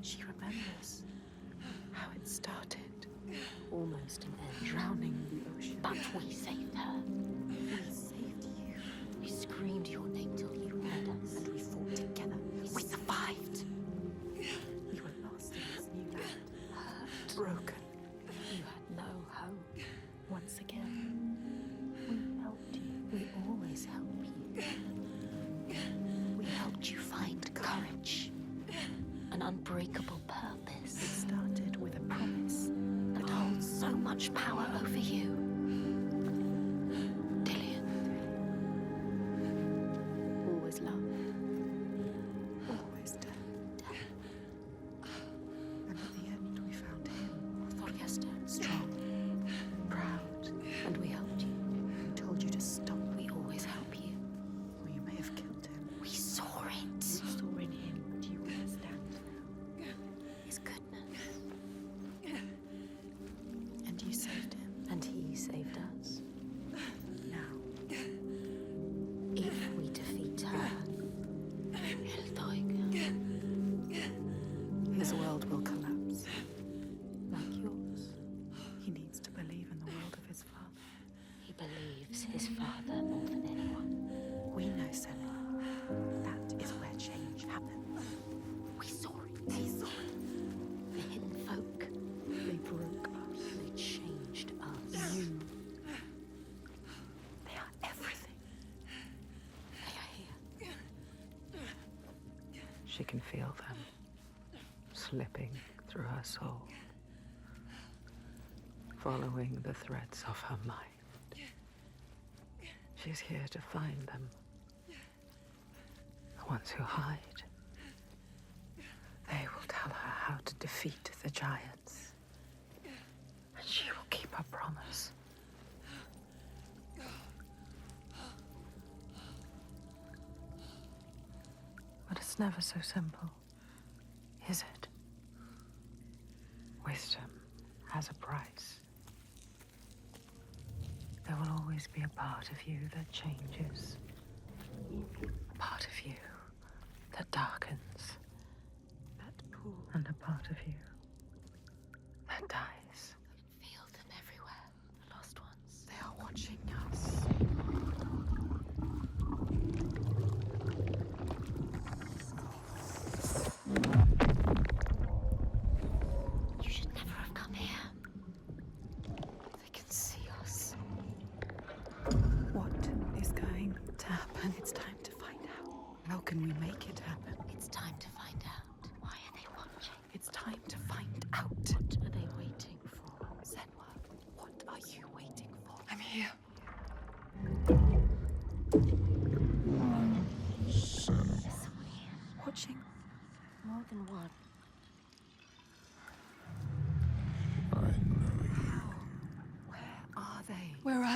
[SPEAKER 5] She remembers how it started.
[SPEAKER 9] Almost an end.
[SPEAKER 5] Drowning in the ocean.
[SPEAKER 9] But we saved her.
[SPEAKER 5] We saved you.
[SPEAKER 9] We screamed your name till you heard us.
[SPEAKER 5] And we fought together. We survived. We were lost in this new land.
[SPEAKER 9] Hurt.
[SPEAKER 5] Broken.
[SPEAKER 9] You had no hope.
[SPEAKER 5] Once again, we helped you.
[SPEAKER 9] We always help you. We helped you find courage. An unbreakable
[SPEAKER 5] It
[SPEAKER 9] purpose
[SPEAKER 5] started with a promise.
[SPEAKER 9] that holds so much power over you. Dillian.
[SPEAKER 5] Always loved. Always dead. And at the end, we found him.
[SPEAKER 9] Thorgester.
[SPEAKER 5] Strong. Proud.
[SPEAKER 9] And we helped you.
[SPEAKER 5] We told you to stop.
[SPEAKER 9] We always help you.
[SPEAKER 5] Or you may have killed him.
[SPEAKER 9] We saw it.
[SPEAKER 5] We saw in him what you understand.
[SPEAKER 9] His goodness.
[SPEAKER 5] And you saved him.
[SPEAKER 9] And he saved us.
[SPEAKER 5] Now,
[SPEAKER 9] If we defeat her, Hellblade,
[SPEAKER 5] his world will collapse.
[SPEAKER 9] like yours,
[SPEAKER 5] He needs to believe in the world of his father.
[SPEAKER 9] he believes his father more than anyone.
[SPEAKER 5] We know, Senua. That is where change happens.
[SPEAKER 9] We saw it. He saw it. The hidden folk.
[SPEAKER 5] They broke us.
[SPEAKER 9] They changed us.
[SPEAKER 5] You. They are everything.
[SPEAKER 9] They are here.
[SPEAKER 5] She can feel them slipping through her soul, following the threads of her mind. She's here to find them. The ones who hide. They will tell her how to defeat the giants. And she will keep her promise. But it's never so simple, is it? Wisdom has a price. There will always be a part of you that changes. A part of you that darkens. And a part of you that dies.
[SPEAKER 9] Feel them everywhere. The lost ones.
[SPEAKER 5] They are watching us.
[SPEAKER 9] You should never have come here.
[SPEAKER 5] They can see us. What is going to happen? It's time to find out. How can we make it happen?
[SPEAKER 9] It's time to find out. Why are they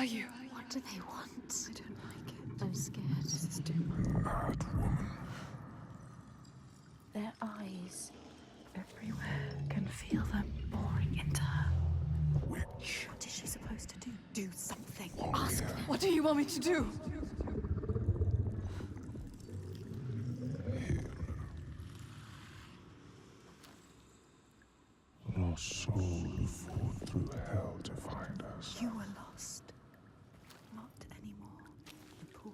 [SPEAKER 11] you?
[SPEAKER 9] What do they want?
[SPEAKER 11] I don't like it.
[SPEAKER 9] I'm scared.
[SPEAKER 11] This is too much.
[SPEAKER 12] Mad woman.
[SPEAKER 10] Their eyes.
[SPEAKER 5] Everywhere can feel them boring into her.
[SPEAKER 12] Witch.
[SPEAKER 11] What is she supposed to do? Do something.
[SPEAKER 12] Ask
[SPEAKER 11] Them. What do you want me to do?
[SPEAKER 12] Lost soul who fought through hell to find us.
[SPEAKER 11] You were lost. Not anymore. The pool.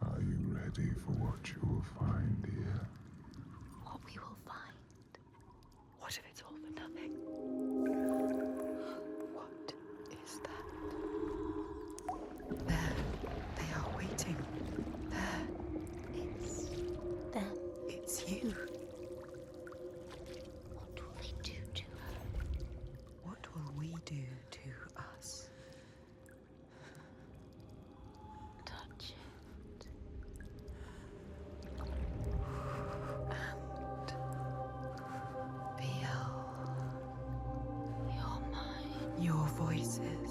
[SPEAKER 12] Are you ready for what you will find here?
[SPEAKER 9] What we will find.
[SPEAKER 5] What if it's all for nothing? What is that? There. They are waiting. There.
[SPEAKER 9] It's them.
[SPEAKER 5] It's you.
[SPEAKER 9] What will they do to her?
[SPEAKER 5] What will we do to us?
[SPEAKER 9] Touch it.
[SPEAKER 5] Feel
[SPEAKER 9] You're mine.
[SPEAKER 5] your voices.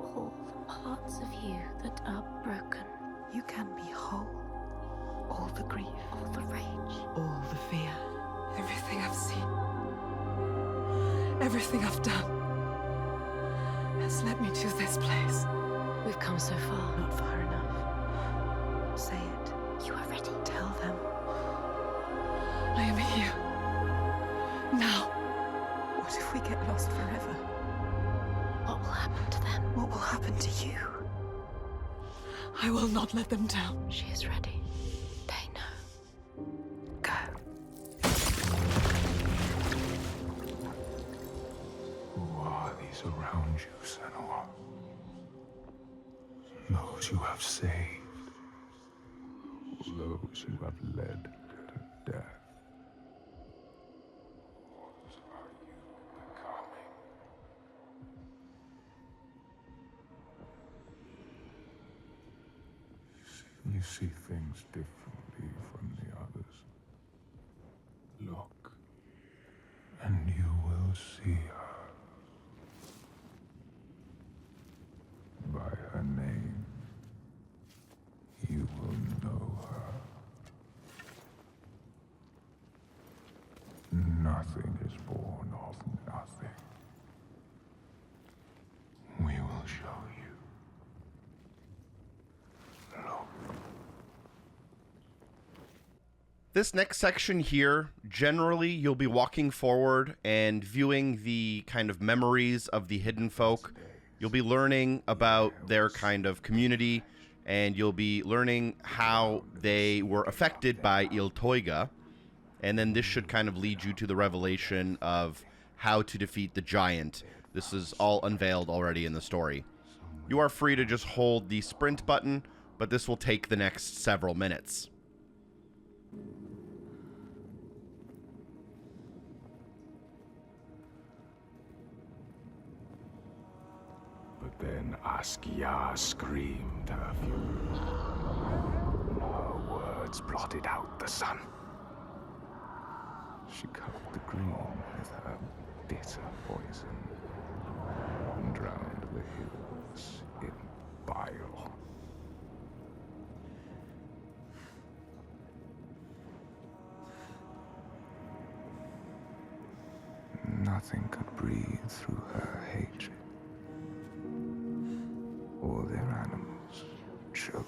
[SPEAKER 9] All the parts of you that are broken.
[SPEAKER 5] You can be whole. All the grief,
[SPEAKER 9] All the rage.
[SPEAKER 5] all the fear.
[SPEAKER 11] Everything I've seen. Everything I've done has led me to this place.
[SPEAKER 9] We've come so far.
[SPEAKER 5] Not far enough. Say it.
[SPEAKER 9] You are ready.
[SPEAKER 5] Tell them.
[SPEAKER 11] I am here. Now.
[SPEAKER 5] What if we get lost forever?
[SPEAKER 9] What will happen to them?
[SPEAKER 5] What will happen to you?
[SPEAKER 11] I will not let them down.
[SPEAKER 9] She is ready. They know.
[SPEAKER 5] Go.
[SPEAKER 12] Who are these around you, Senua? Those you have saved. Those who have led to death. What are you becoming? You see things differently from the others. Look, and you will see her. By her name, you will know her. Nothing is born of nothing. We will show you. Look.
[SPEAKER 2] This next section here, generally you'll be walking forward and viewing the kind of memories of the hidden folk. You'll be learning about their kind of community, and you'll be learning how they were affected by Iltoiga. And then this should kind of lead you to the revelation of how to defeat the giant. This is all unveiled already in the story. You are free to just hold the sprint button, but this will take the next several minutes.
[SPEAKER 8] But then Askia screamed her fury. Her words blotted out the sun. She covered the green with her bitter poison and drowned the hills in bile. Nothing could breathe through her hatred. All their animals choked.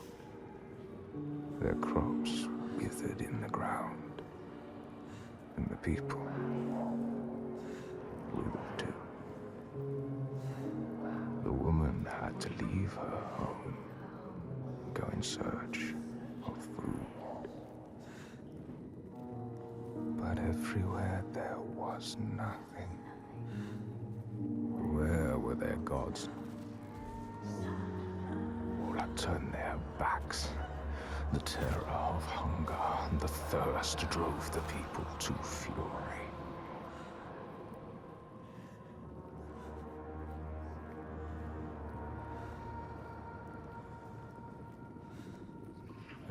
[SPEAKER 8] Their crops withered in the ground. And the people withered too. The woman had to leave her home, go in search of food. But everywhere there was nothing. Where were their gods? All had turned their backs. The terror of hunger and the thirst drove the people to fury.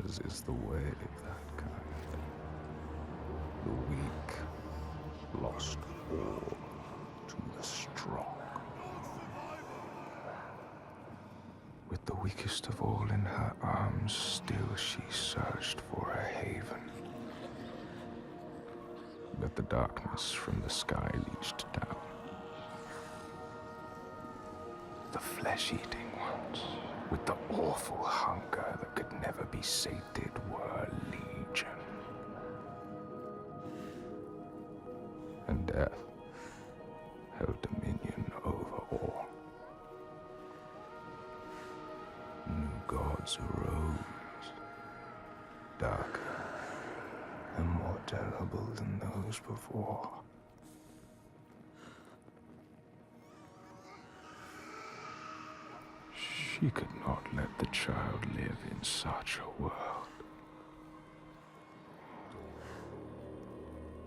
[SPEAKER 8] As is the way of that kind. The weak lost all to the strong.
[SPEAKER 12] With the weakest of all in her arms, still she searched for a haven. But the darkness from the sky reached down. The flesh-eating ones, with the awful hunger that could never be sated, were legion. And death held dominion over all. New gods arose, darker and more terrible than those before. She could not let the child live in such a world.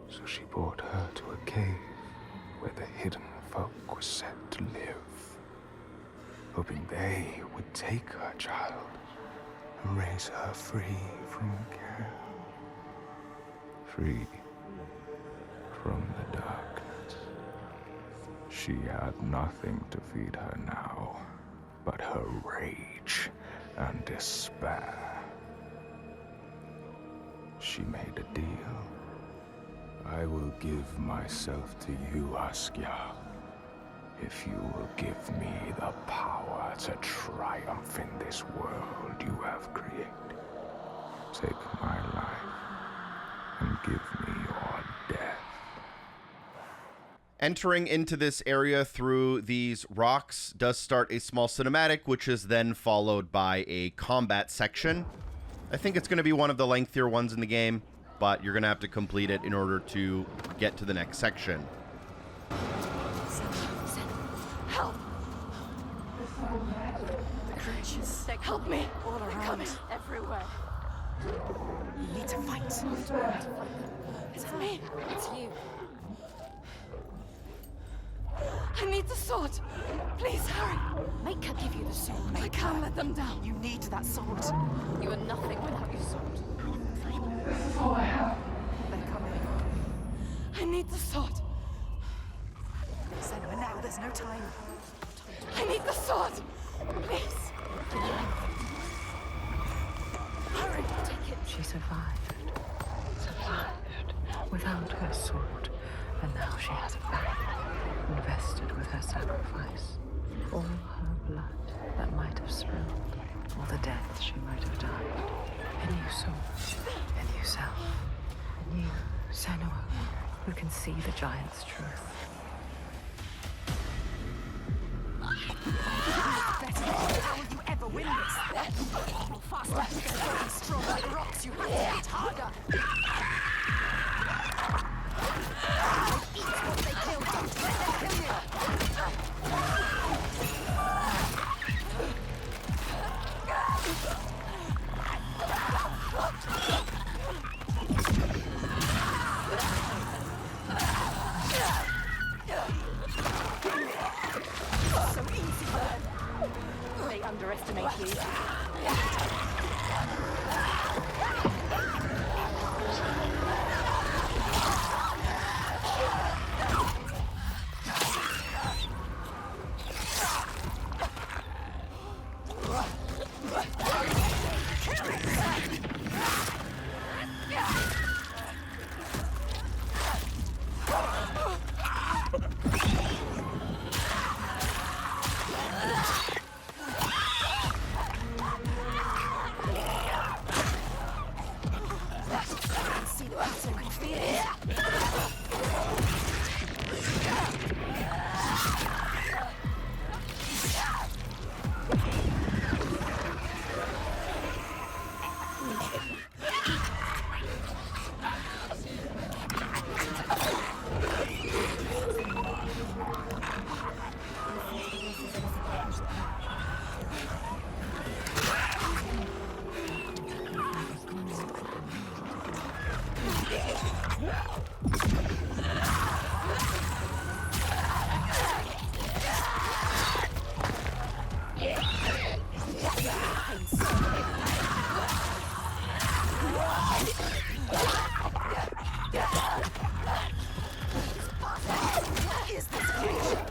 [SPEAKER 12] So she brought her to a cave where the hidden folk were set to live, hoping they would take her child and raise her free from care. Free from the darkness. She had nothing to feed her now but her rage and despair. She made a deal. I will give myself to you, Askia, if you will give me the power to triumph in this world you have created. Take my life and give me your death.
[SPEAKER 2] Entering into this area through these rocks does start a small cinematic, which is then followed by a combat section. I think it's going to be one of the lengthier ones in the game, but you're going to have to complete it in order to get to the next section.
[SPEAKER 11] Help! The creatures. Help me! All around. They're coming everywhere.
[SPEAKER 6] You need to fight.
[SPEAKER 11] It's me.
[SPEAKER 6] It's you.
[SPEAKER 11] I need the sword. Please hurry.
[SPEAKER 6] Make her give you the sword.
[SPEAKER 11] I can't let them down.
[SPEAKER 6] You need that sword.
[SPEAKER 9] You are nothing without your sword.
[SPEAKER 6] They're coming.
[SPEAKER 11] I need the sword.
[SPEAKER 6] Senua, now. There's no time.
[SPEAKER 11] I need the sword. Please.
[SPEAKER 6] Hurry. Take it.
[SPEAKER 5] She survived. Without her sword. And now she has it back. Invested with her sacrifice. All her blood that might have spilled. All the deaths she might have died. A new soul. A new self. A new Senua who can see the giant's truth.
[SPEAKER 6] How will you ever win this? You're faster. You're getting strong like rocks. You have to hit harder. Eat what they killed. Don't let them kill you. So easy, then. They underestimate you. See the battle and feel it. What is this creature?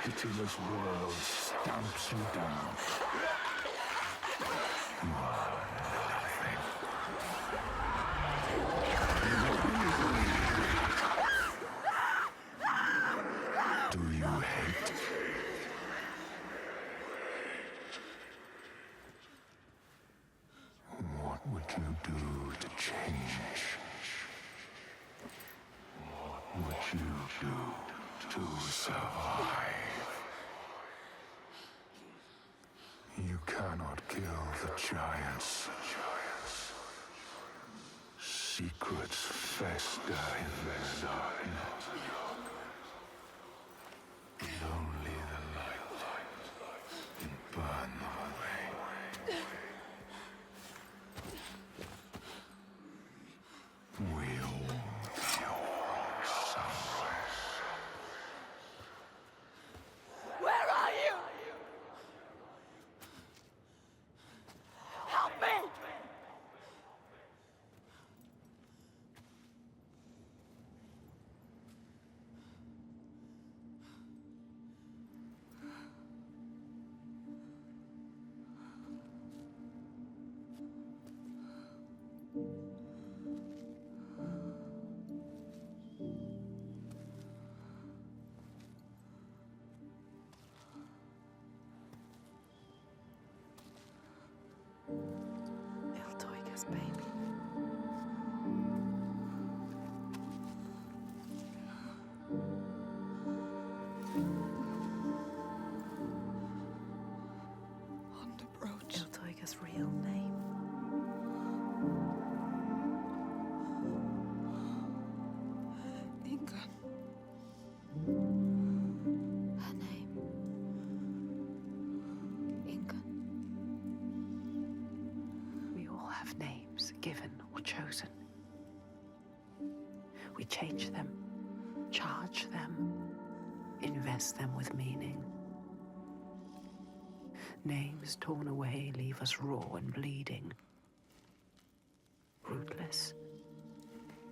[SPEAKER 12] Pitiless world stamps you down. You are nothing. Do you hate? What would you do to change? What would you do to survive? You cannot kill the giants. Secrets fester in the darkness. And only the light can burn them away. We all go somewhere.
[SPEAKER 11] Where are you? Help me! Iltoiga's baby. Underbrooch. Iltoiga's real name. Inga.
[SPEAKER 9] Her name. Inga.
[SPEAKER 5] We all have names, given or chosen. We change them, charge them, invest them with meaning. Names torn away leave us raw and bleeding. Rootless,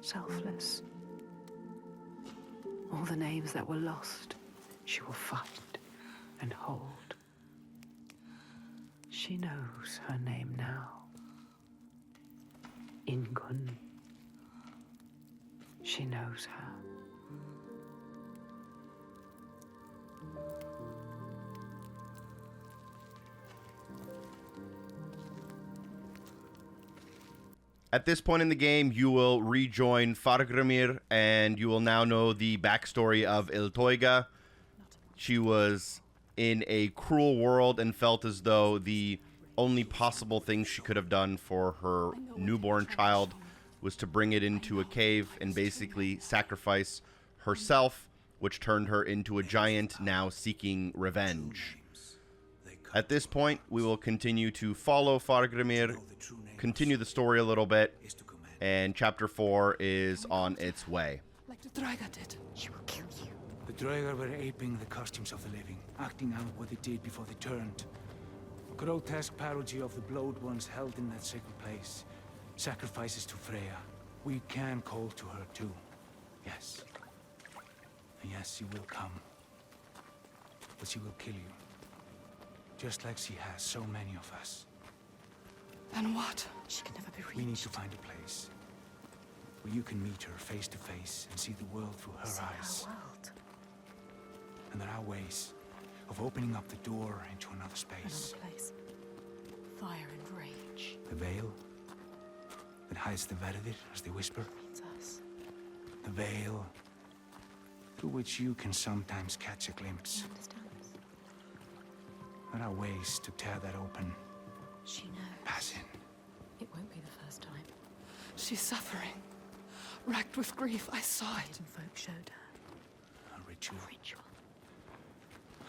[SPEAKER 5] selfless. All the names that were lost, she will find and hold. She knows her name now. Ingun. She knows her.
[SPEAKER 2] At this point in the game, you will rejoin Fargrimir, and you will now know the backstory of Iltoiga. She was in a cruel world and felt as though the only possible thing she could have done for her newborn child was to bring it into a cave and basically sacrifice herself, which turned her into a giant now seeking revenge. At this point, we will continue to follow Fargrimir, continue the story a little bit, and Chapter 4 is on its way.
[SPEAKER 11] Like the Draga did.
[SPEAKER 9] She will kill you.
[SPEAKER 7] The Draga were aping the costumes of the living, acting out what they did before they turned. A grotesque parody of the blowed ones held in that sacred place. Sacrifices to Freya. We can call to her too. Yes. And yes, she will come. But she will kill you. Just like she has so many of us.
[SPEAKER 11] Then what?
[SPEAKER 9] She can never be reached.
[SPEAKER 7] We need to find a place where you can meet her face to face and see the world through her
[SPEAKER 9] See
[SPEAKER 7] eyes.
[SPEAKER 9] our world.
[SPEAKER 7] And there are ways of opening up the door into another space.
[SPEAKER 9] Another place. Fire and rage.
[SPEAKER 7] The veil that hides the Verdir, as they whisper.
[SPEAKER 9] Means us.
[SPEAKER 7] The veil through which you can sometimes catch a glimpse.
[SPEAKER 9] She understands.
[SPEAKER 7] There are ways to tear that open.
[SPEAKER 9] She knows.
[SPEAKER 7] Pass in.
[SPEAKER 9] It won't be the first time.
[SPEAKER 11] She's suffering. Racked with grief, I saw it.
[SPEAKER 5] Folk showed her.
[SPEAKER 7] A ritual.
[SPEAKER 9] Ritual.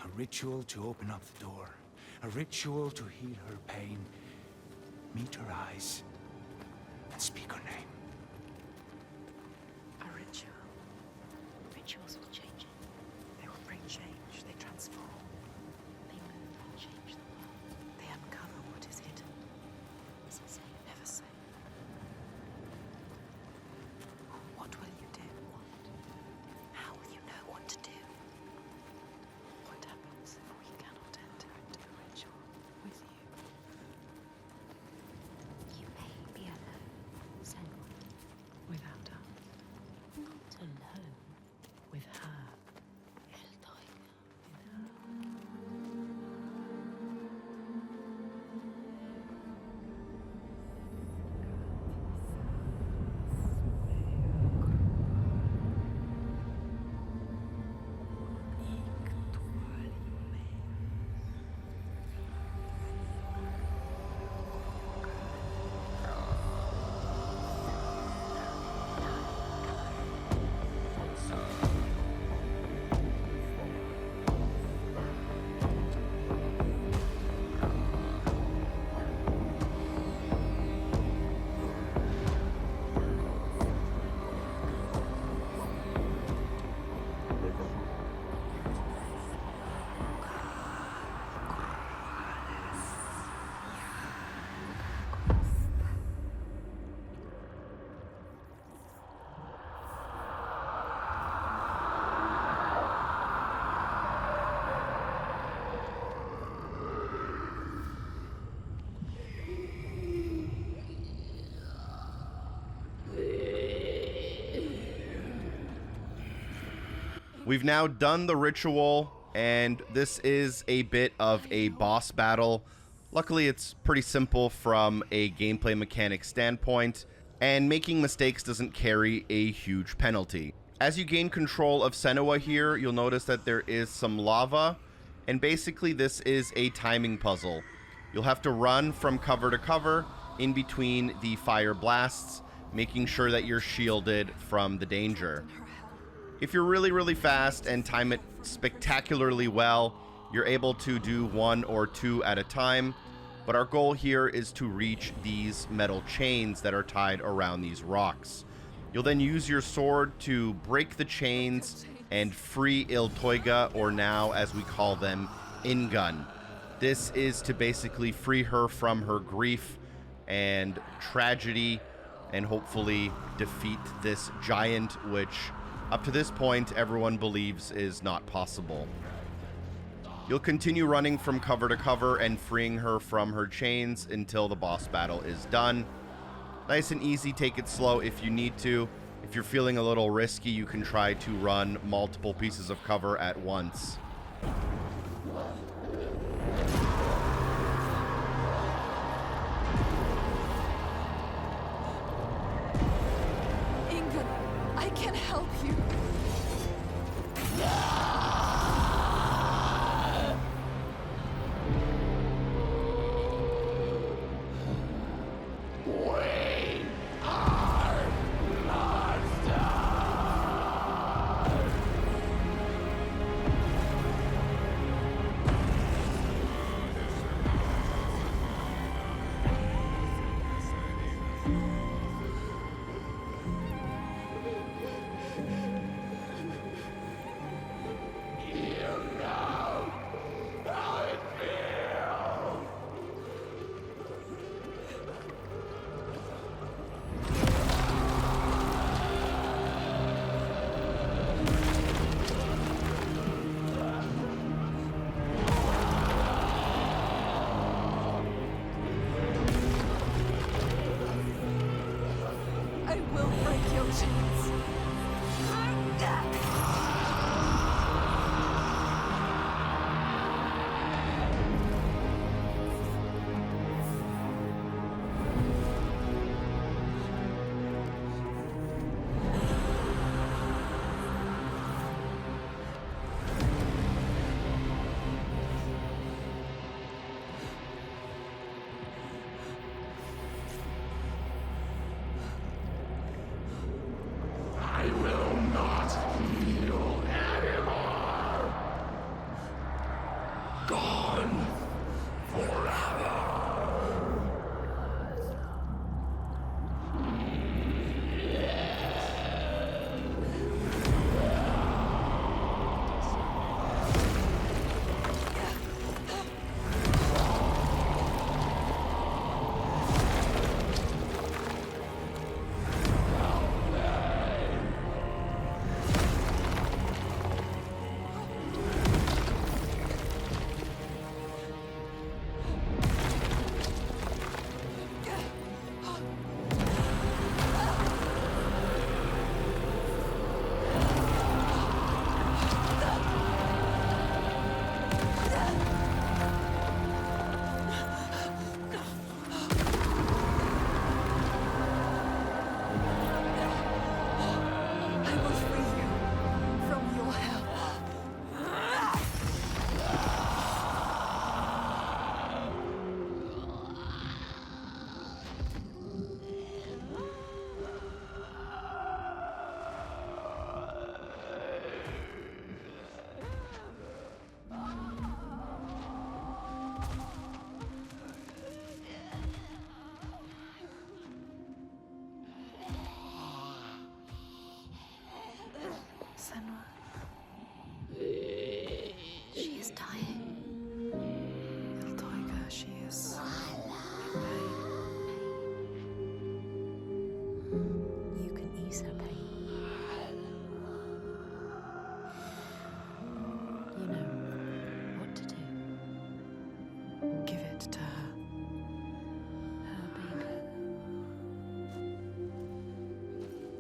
[SPEAKER 7] A ritual to open up the door. A ritual to heal her pain. Meet her eyes. And speak her name.
[SPEAKER 5] A ritual.
[SPEAKER 9] Rituals will change it.
[SPEAKER 5] They will bring change. They transform.
[SPEAKER 9] They move and change the world.
[SPEAKER 5] They uncover what is hidden.
[SPEAKER 9] Is it safe?
[SPEAKER 5] Never say. What will you do?
[SPEAKER 9] What? How will you know what to do?
[SPEAKER 5] What happens if we cannot enter into the ritual with you?
[SPEAKER 9] You may be alone, Senua.
[SPEAKER 5] Without us.
[SPEAKER 9] Not alone.
[SPEAKER 5] With her.
[SPEAKER 9] Hellblade.
[SPEAKER 2] We've now done the ritual, and this is a bit of a boss battle. Luckily, it's pretty simple from a gameplay mechanic standpoint, and making mistakes doesn't carry a huge penalty. As you gain control of Senua here, you'll notice that there is some lava, and basically this is a timing puzzle. You'll have to run from cover to cover in between the fire blasts, making sure that you're shielded from the danger. If you're really, really fast and time it spectacularly well, you're able to do 1 or 2 at a time. But our goal here is to reach these metal chains that are tied around these rocks. You'll then use your sword to break the chains and free Iltoiga, or now, as we call them, Ingun. This is to basically free her from her grief and tragedy, and hopefully defeat this giant, which up to this point everyone believes is not possible. You'll continue running from cover to cover and freeing her from her chains until the boss battle is done. Nice and easy, take it slow if you need to. If you're feeling a little risky, you can try to run multiple pieces of cover at once.
[SPEAKER 11] Ingun, I can help you. I will break your chains.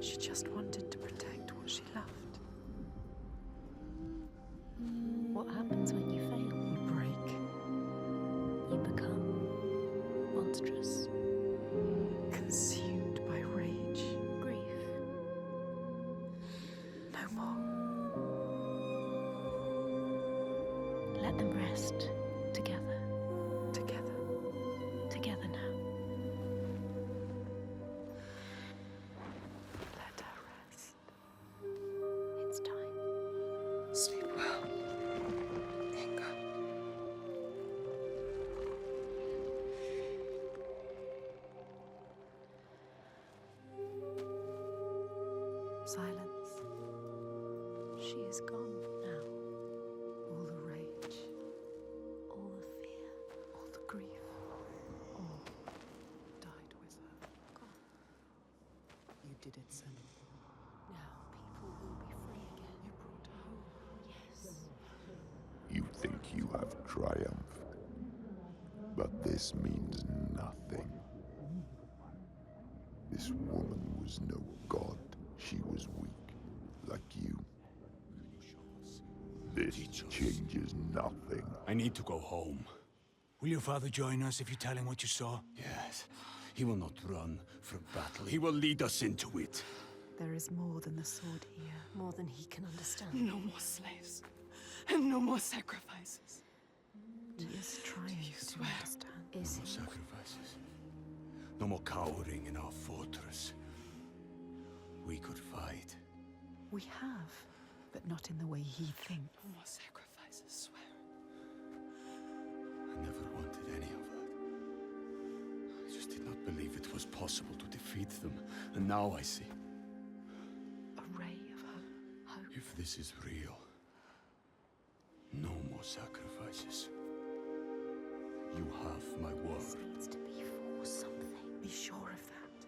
[SPEAKER 5] She just wanted to protect what she loved.
[SPEAKER 9] What happens when you fail?
[SPEAKER 5] You break.
[SPEAKER 9] You become monstrous.
[SPEAKER 5] Consumed by rage.
[SPEAKER 9] Grief.
[SPEAKER 5] No more.
[SPEAKER 9] Let them rest together.
[SPEAKER 5] Together.
[SPEAKER 9] Together now.
[SPEAKER 5] Let her rest.
[SPEAKER 9] It's time.
[SPEAKER 5] Sleep well. Inga. Silence.
[SPEAKER 9] She is gone now.
[SPEAKER 5] All the rage.
[SPEAKER 9] All the fear.
[SPEAKER 5] All the grief. All died with her.
[SPEAKER 9] Gone.
[SPEAKER 5] You did it, Senua.
[SPEAKER 9] Now people will be free again.
[SPEAKER 5] You brought hope.
[SPEAKER 9] Yes.
[SPEAKER 4] You think you have triumphed, but this means nothing. This woman was no god. She was weak, like you. This changes nothing.
[SPEAKER 8] I need to go home. Will your father join us if you tell him what you saw? Yes. He will not run from battle. He will lead us into it.
[SPEAKER 5] There is more than the sword here.
[SPEAKER 9] More than he can understand.
[SPEAKER 11] No more slaves. And no more sacrifices.
[SPEAKER 5] He is trying to
[SPEAKER 11] swear?
[SPEAKER 5] understand.
[SPEAKER 9] Is
[SPEAKER 8] No
[SPEAKER 9] he?
[SPEAKER 8] sacrifices. No more cowering in our fortress. We could fight.
[SPEAKER 5] We have, but not in the way he thinks.
[SPEAKER 11] No more sacrifices, swear.
[SPEAKER 8] I never wanted any of that. I just did not believe it was possible to defeat them. And now I see.
[SPEAKER 5] A ray of hope.
[SPEAKER 8] If this is real, no more sacrifices. You have my word.
[SPEAKER 9] This needs to be for something.
[SPEAKER 5] Be sure of that.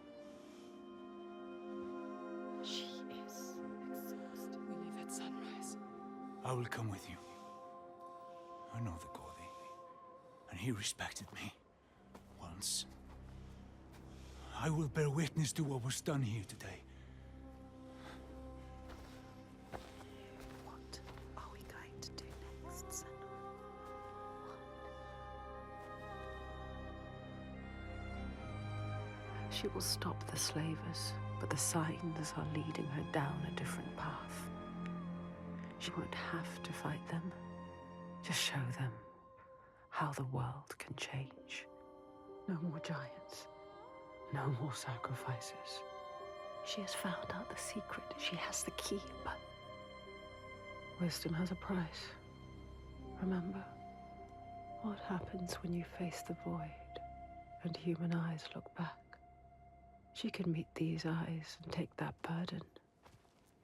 [SPEAKER 5] She is exhausted.
[SPEAKER 11] We leave at sunrise.
[SPEAKER 7] I will come with you. I know the Gordy, and he respected me. Once. I will bear witness to what was done here today.
[SPEAKER 5] What are we going to do next, Senua? She will stop the slavers, but the signs are leading her down a different path. She won't have to fight them. Just show them how the world can change. No more giants. No more sacrifices. She has found out the secret. She has the key, but wisdom has a price. Remember? What happens when you face the void and human eyes look back? She can meet these eyes and take that burden,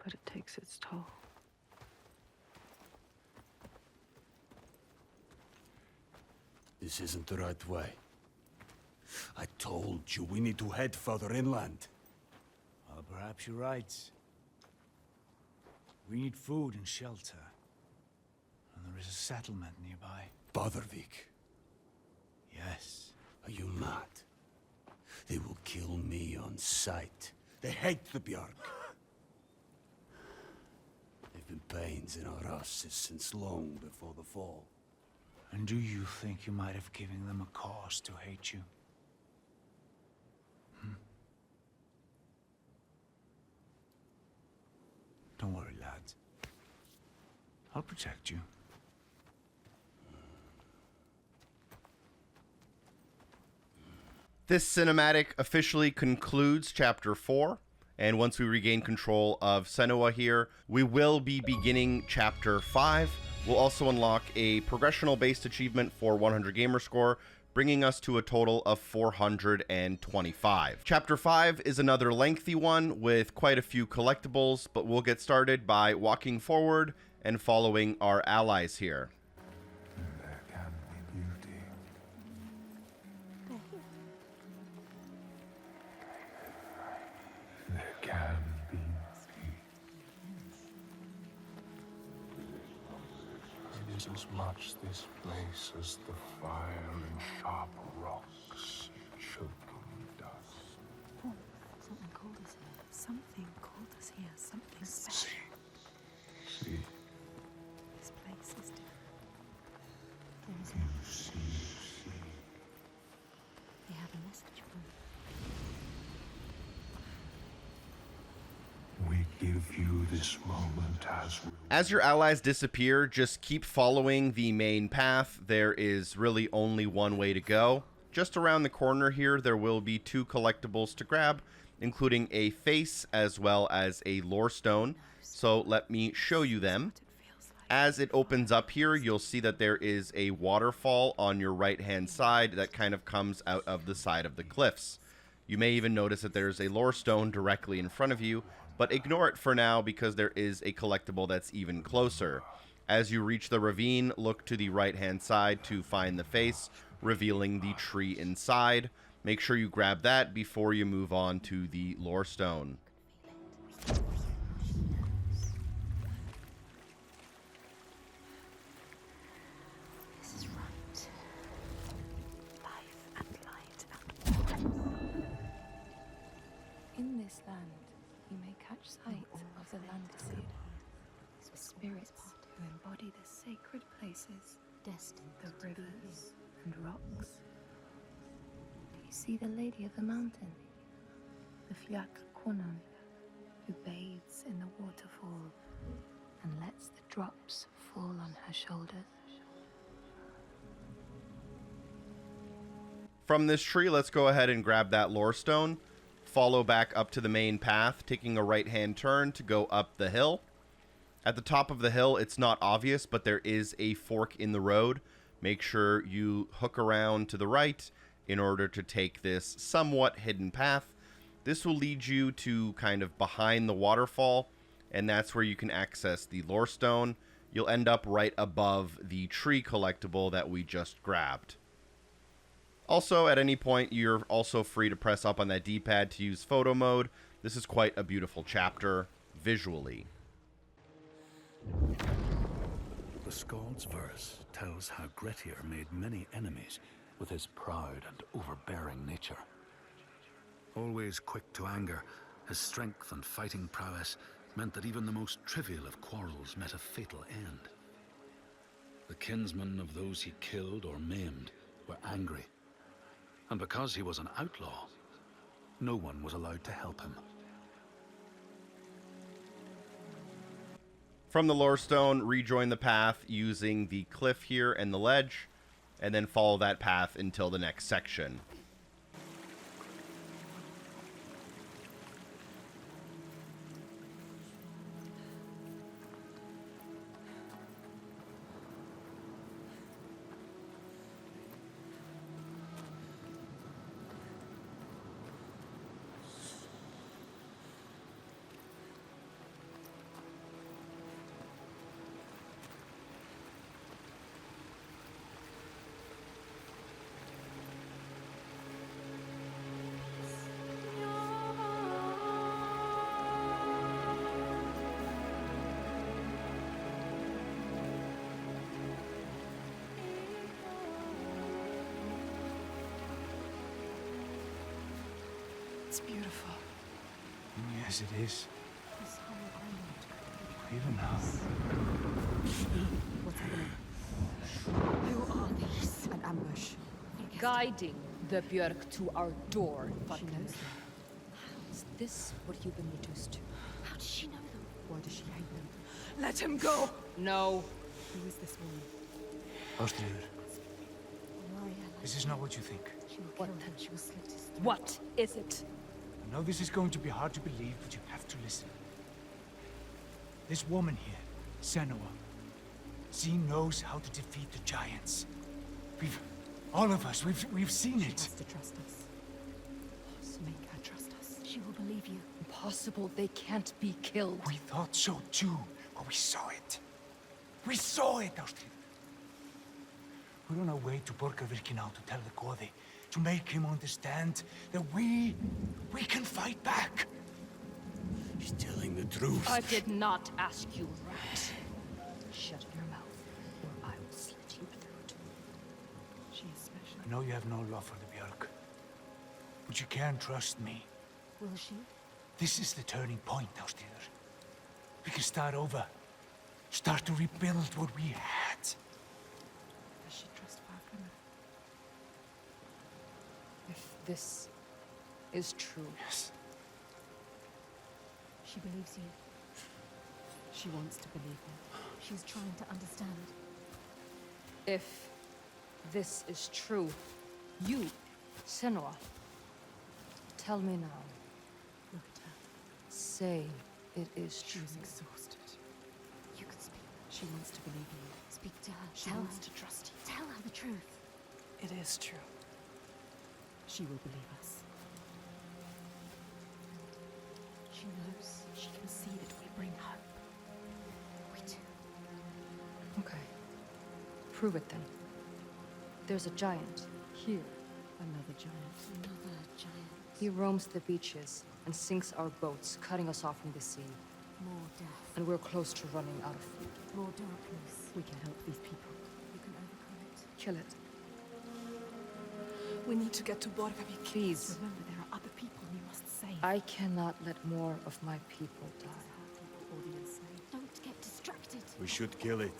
[SPEAKER 5] but it takes its toll.
[SPEAKER 8] This isn't the right way. I told you we need to head further inland.
[SPEAKER 7] Well, perhaps you're right. We need food and shelter. And there is a settlement nearby.
[SPEAKER 8] Badarvik.
[SPEAKER 7] Yes.
[SPEAKER 8] Are you mad? They will kill me on sight. They hate the Bjarg. They've been pains in our asses since long before the fall.
[SPEAKER 7] And do you think you might have given them a cause to hate you? Don't worry, lad. I'll protect you.
[SPEAKER 2] This cinematic officially concludes Chapter 4, and once we regain control of Senua here, we will be beginning Chapter 5. We'll also unlock a progressional-based achievement for 100 gamerscore, bringing us to a total of 425. Chapter 5 is another lengthy one with quite a few collectibles, but we'll get started by walking forward and following our allies here.
[SPEAKER 12] There can be beauty. There can be it is as much this place as the fire and sharp rocks, choking dust.
[SPEAKER 5] Something called us here. Something called
[SPEAKER 12] We give you this moment as
[SPEAKER 2] As your allies disappear, just keep following the main path. There is really only one way to go. Just around the corner here, there will be 2 collectibles to grab, including a face as well as a lore stone. So let me show you them. As it opens up here, you'll see that there is a waterfall on your right-hand side that kind of comes out of the side of the cliffs. You may even notice that there's a lore stone directly in front of you, but ignore it for now because there is a collectible that's even closer. As you reach the ravine, look to the right-hand side to find the face, revealing the tree inside. Make sure you grab that before you move on to the lore stone.
[SPEAKER 6] This is right. Life and light and war.
[SPEAKER 10] In this land, you may catch sight of the Landseed, the spirits who embody the sacred places,
[SPEAKER 6] Destined
[SPEAKER 10] the rivers and rocks. You see the Lady of the Mountain, the Fiacre Quonan, who bathes in the waterfall and lets the drops fall on her shoulders.
[SPEAKER 2] From this tree, let's go ahead and grab that lore stone. Follow back up to the main path, taking a right-hand turn to go up the hill. At the top of the hill, it's not obvious, but there is a fork in the road. Make sure you hook around to the right in order to take this somewhat hidden path. This will lead you to kind of behind the waterfall, and that's where you can access the lore stone. You'll end up right above the tree collectible that we just grabbed. Also, at any point, you're also free to press up on that D-pad to use photo mode. This is quite a beautiful chapter, visually.
[SPEAKER 3] The Skald's verse tells how Grettir made many enemies with his proud and overbearing nature. Always quick to anger, his strength and fighting prowess meant that even the most trivial of quarrels met a fatal end. The kinsmen of those he killed or maimed were angry, and because he was an outlaw, no one was allowed to help him.
[SPEAKER 2] From the lore stone, rejoin the path using the cliff here and the ledge, and then follow that path until the next section.
[SPEAKER 11] It's beautiful.
[SPEAKER 7] Yes, it is.
[SPEAKER 6] This whole island could be
[SPEAKER 7] Even now.
[SPEAKER 6] What's happening? Who are these? An ambush.
[SPEAKER 9] Guiding the Björk to our door.
[SPEAKER 6] She knows them.
[SPEAKER 9] Is this what you've been reduced to?
[SPEAKER 6] How does she know them? Why does she hate them?
[SPEAKER 11] Let him go!
[SPEAKER 9] No.
[SPEAKER 6] Who is this woman?
[SPEAKER 7] Lorestangir,
[SPEAKER 6] Warrior,
[SPEAKER 7] this is not what you think.
[SPEAKER 6] she will kill him. She will slit his throat.
[SPEAKER 9] What is it?
[SPEAKER 7] I know this is going to be hard to believe, but you have to listen. This woman here, Senua, she knows how to defeat the giants. All of us, we've seen
[SPEAKER 6] She
[SPEAKER 7] it.
[SPEAKER 6] has to trust us. Make her trust us. She will believe you.
[SPEAKER 9] Impossible. They can't be killed.
[SPEAKER 7] We thought so too, but we saw it. We saw it, Ástin. We're on our way to Borgarvirki now to tell the Godi, to make him understand that we can fight back.
[SPEAKER 8] He's telling the truth.
[SPEAKER 9] I did not ask you right. Shut your mouth, or I will slit your throat.
[SPEAKER 6] She is special.
[SPEAKER 7] I know you have no love for the Björk, but you can trust me.
[SPEAKER 6] Will she?
[SPEAKER 7] This is the turning point, Ástin. We can start over. Start to rebuild what we had.
[SPEAKER 6] Does she trust Fargrim? If
[SPEAKER 9] this is true.
[SPEAKER 7] Yes.
[SPEAKER 6] She believes you. She wants to believe you. She's trying to understand.
[SPEAKER 9] If this is true, you, Senua, tell me now.
[SPEAKER 6] Look at her.
[SPEAKER 9] Say it is
[SPEAKER 6] She
[SPEAKER 9] true.
[SPEAKER 6] was exhausted.
[SPEAKER 9] You can speak.
[SPEAKER 6] She wants to believe in you.
[SPEAKER 9] Speak to her.
[SPEAKER 6] She
[SPEAKER 9] Tell
[SPEAKER 6] wants
[SPEAKER 9] her.
[SPEAKER 6] to trust you.
[SPEAKER 9] Tell her the truth.
[SPEAKER 5] It is true.
[SPEAKER 6] She will believe us. She knows. She can see that we bring hope.
[SPEAKER 9] We do. Okay. Prove it then. There's a giant here.
[SPEAKER 6] Another giant.
[SPEAKER 9] Another giant. He roams the beaches and sinks our boats, cutting us off from the sea.
[SPEAKER 6] More death.
[SPEAKER 9] And we're close to running out of food.
[SPEAKER 6] More darkness. We can help these people. You can overcome it.
[SPEAKER 9] Kill it.
[SPEAKER 11] We need to get to Borgavik.
[SPEAKER 9] Please.
[SPEAKER 6] Remember, there are other people you must save.
[SPEAKER 9] I cannot let more of my people die.
[SPEAKER 6] Her people or the insane. Don't get distracted.
[SPEAKER 8] We should kill it.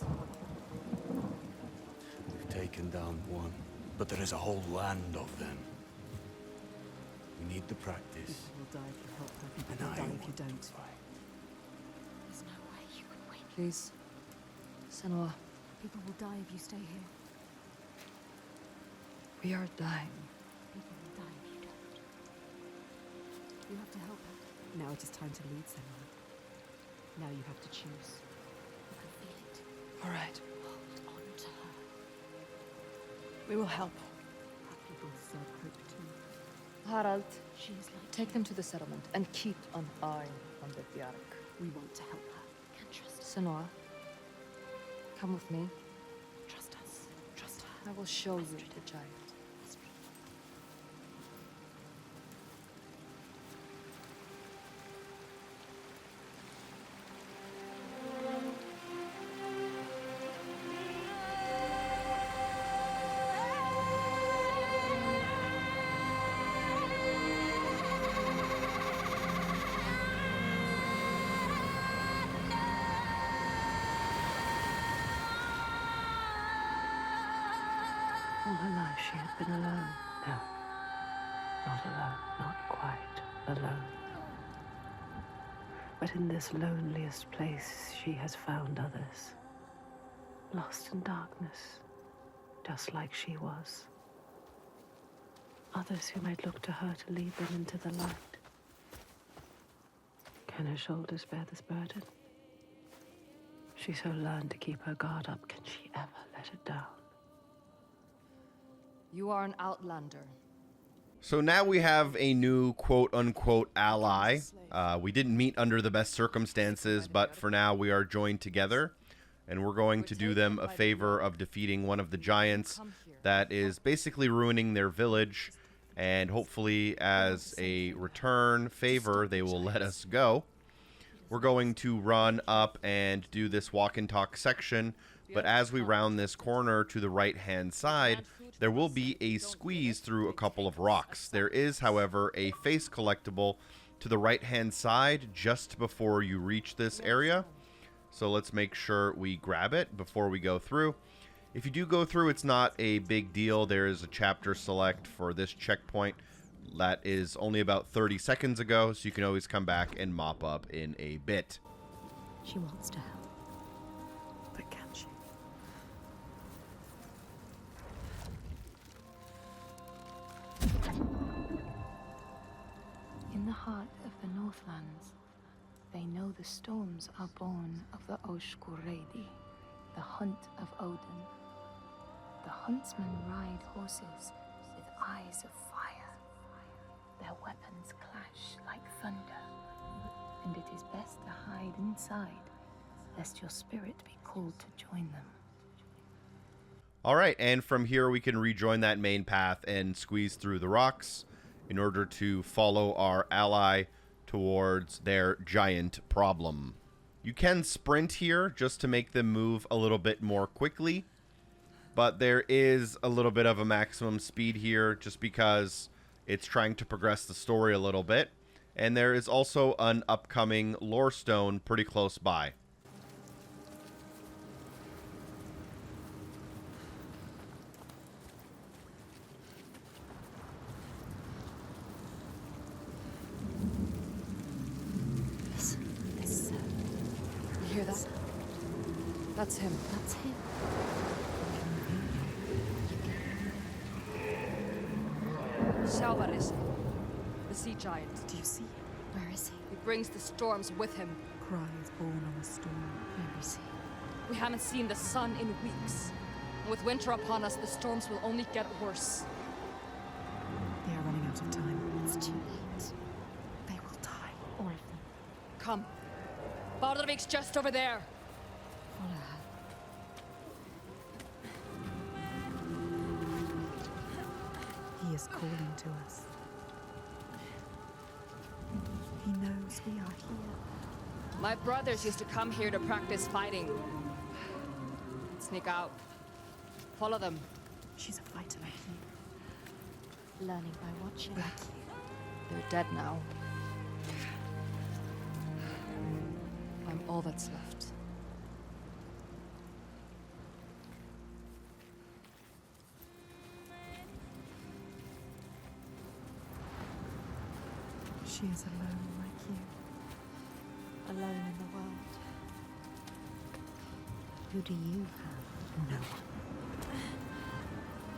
[SPEAKER 8] We've taken down one, but there is a whole land of them. We need the practice.
[SPEAKER 6] People will die if you help her. People
[SPEAKER 8] And
[SPEAKER 6] will
[SPEAKER 8] I
[SPEAKER 6] die if you
[SPEAKER 8] want to
[SPEAKER 6] don't.
[SPEAKER 8] fight.
[SPEAKER 6] There's no way you can win.
[SPEAKER 9] Please. Senua,
[SPEAKER 6] People will die if you stay here.
[SPEAKER 9] we are dying.
[SPEAKER 6] People will die if you don't. You have to help her. Now it is time to lead someone. Now you have to choose. You can feel it.
[SPEAKER 9] All right.
[SPEAKER 6] Hold on to her.
[SPEAKER 5] We will help.
[SPEAKER 6] Our people deserve hope too.
[SPEAKER 9] Harald,
[SPEAKER 6] She is like
[SPEAKER 9] take them to the settlement and keep an eye on the Bjark.
[SPEAKER 6] we want to help her. Can trust her.
[SPEAKER 9] Senua, come with me.
[SPEAKER 6] Trust us. Trust her.
[SPEAKER 9] I will show you the giant.
[SPEAKER 5] All her life she had been alone. No, not alone, not quite alone. But in this loneliest place she has found others, lost in darkness, just like she was. Others who might look to her to lead them into the light. Can her shoulders bear this burden? She so learned to keep her guard up, can she ever let it down?
[SPEAKER 9] You are an outlander.
[SPEAKER 2] So now we have a new quote-unquote ally. We didn't meet under the best circumstances, but for now we are joined together. And we're going to do them a favor of defeating one of the giants that is basically ruining their village. And hopefully as a return favor, they will let us go. We're going to run up and do this walk and talk section. But as we round this corner to the right-hand side, there will be a squeeze through a couple of rocks. There is, however, a face collectible to the right-hand side just before you reach this area. So let's make sure we grab it before we go through. If you do go through, it's not a big deal. There is a chapter select for this checkpoint. That is only about 30 seconds ago, so you can always come back and mop up in a bit.
[SPEAKER 6] She wants to help. But can she?
[SPEAKER 10] In the heart of the Northlands, they know the storms are born of the Oshkuredi, the hunt of Odin. The huntsmen ride horses with eyes of fire. Their weapons clash like thunder, and it is best to hide inside, lest your spirit be called to join them.
[SPEAKER 2] All right, and from here we can rejoin that main path and squeeze through the rocks in order to follow our ally towards their giant problem. You can sprint here just to make them move a little bit more quickly, but there is a little bit of a maximum speed here just because it's trying to progress the story a little bit. And there is also an upcoming lorestone pretty close by.
[SPEAKER 5] that? That's him.
[SPEAKER 6] That's him.
[SPEAKER 5] Saga, the sea giant.
[SPEAKER 6] Do you see him? Where is he?
[SPEAKER 5] He brings the storms with him.
[SPEAKER 6] Cry is born on a storm. Where is he?
[SPEAKER 5] We haven't seen the sun in weeks. And with winter upon us, the storms will only get worse.
[SPEAKER 6] They are running out of time. It's too late. They will die. All of them.
[SPEAKER 5] Come. Baldervik's just over there.
[SPEAKER 6] Follow her. He is calling to us. He knows we are here.
[SPEAKER 5] My brothers used to come here to practice fighting. Sneak out. Follow them.
[SPEAKER 6] She's a fighter like you.
[SPEAKER 9] Learning by watching.
[SPEAKER 6] Like you.
[SPEAKER 5] They're dead now. I'm all that's left.
[SPEAKER 6] She is alone like you.
[SPEAKER 9] Alone in the world. Who do you have?
[SPEAKER 6] No one.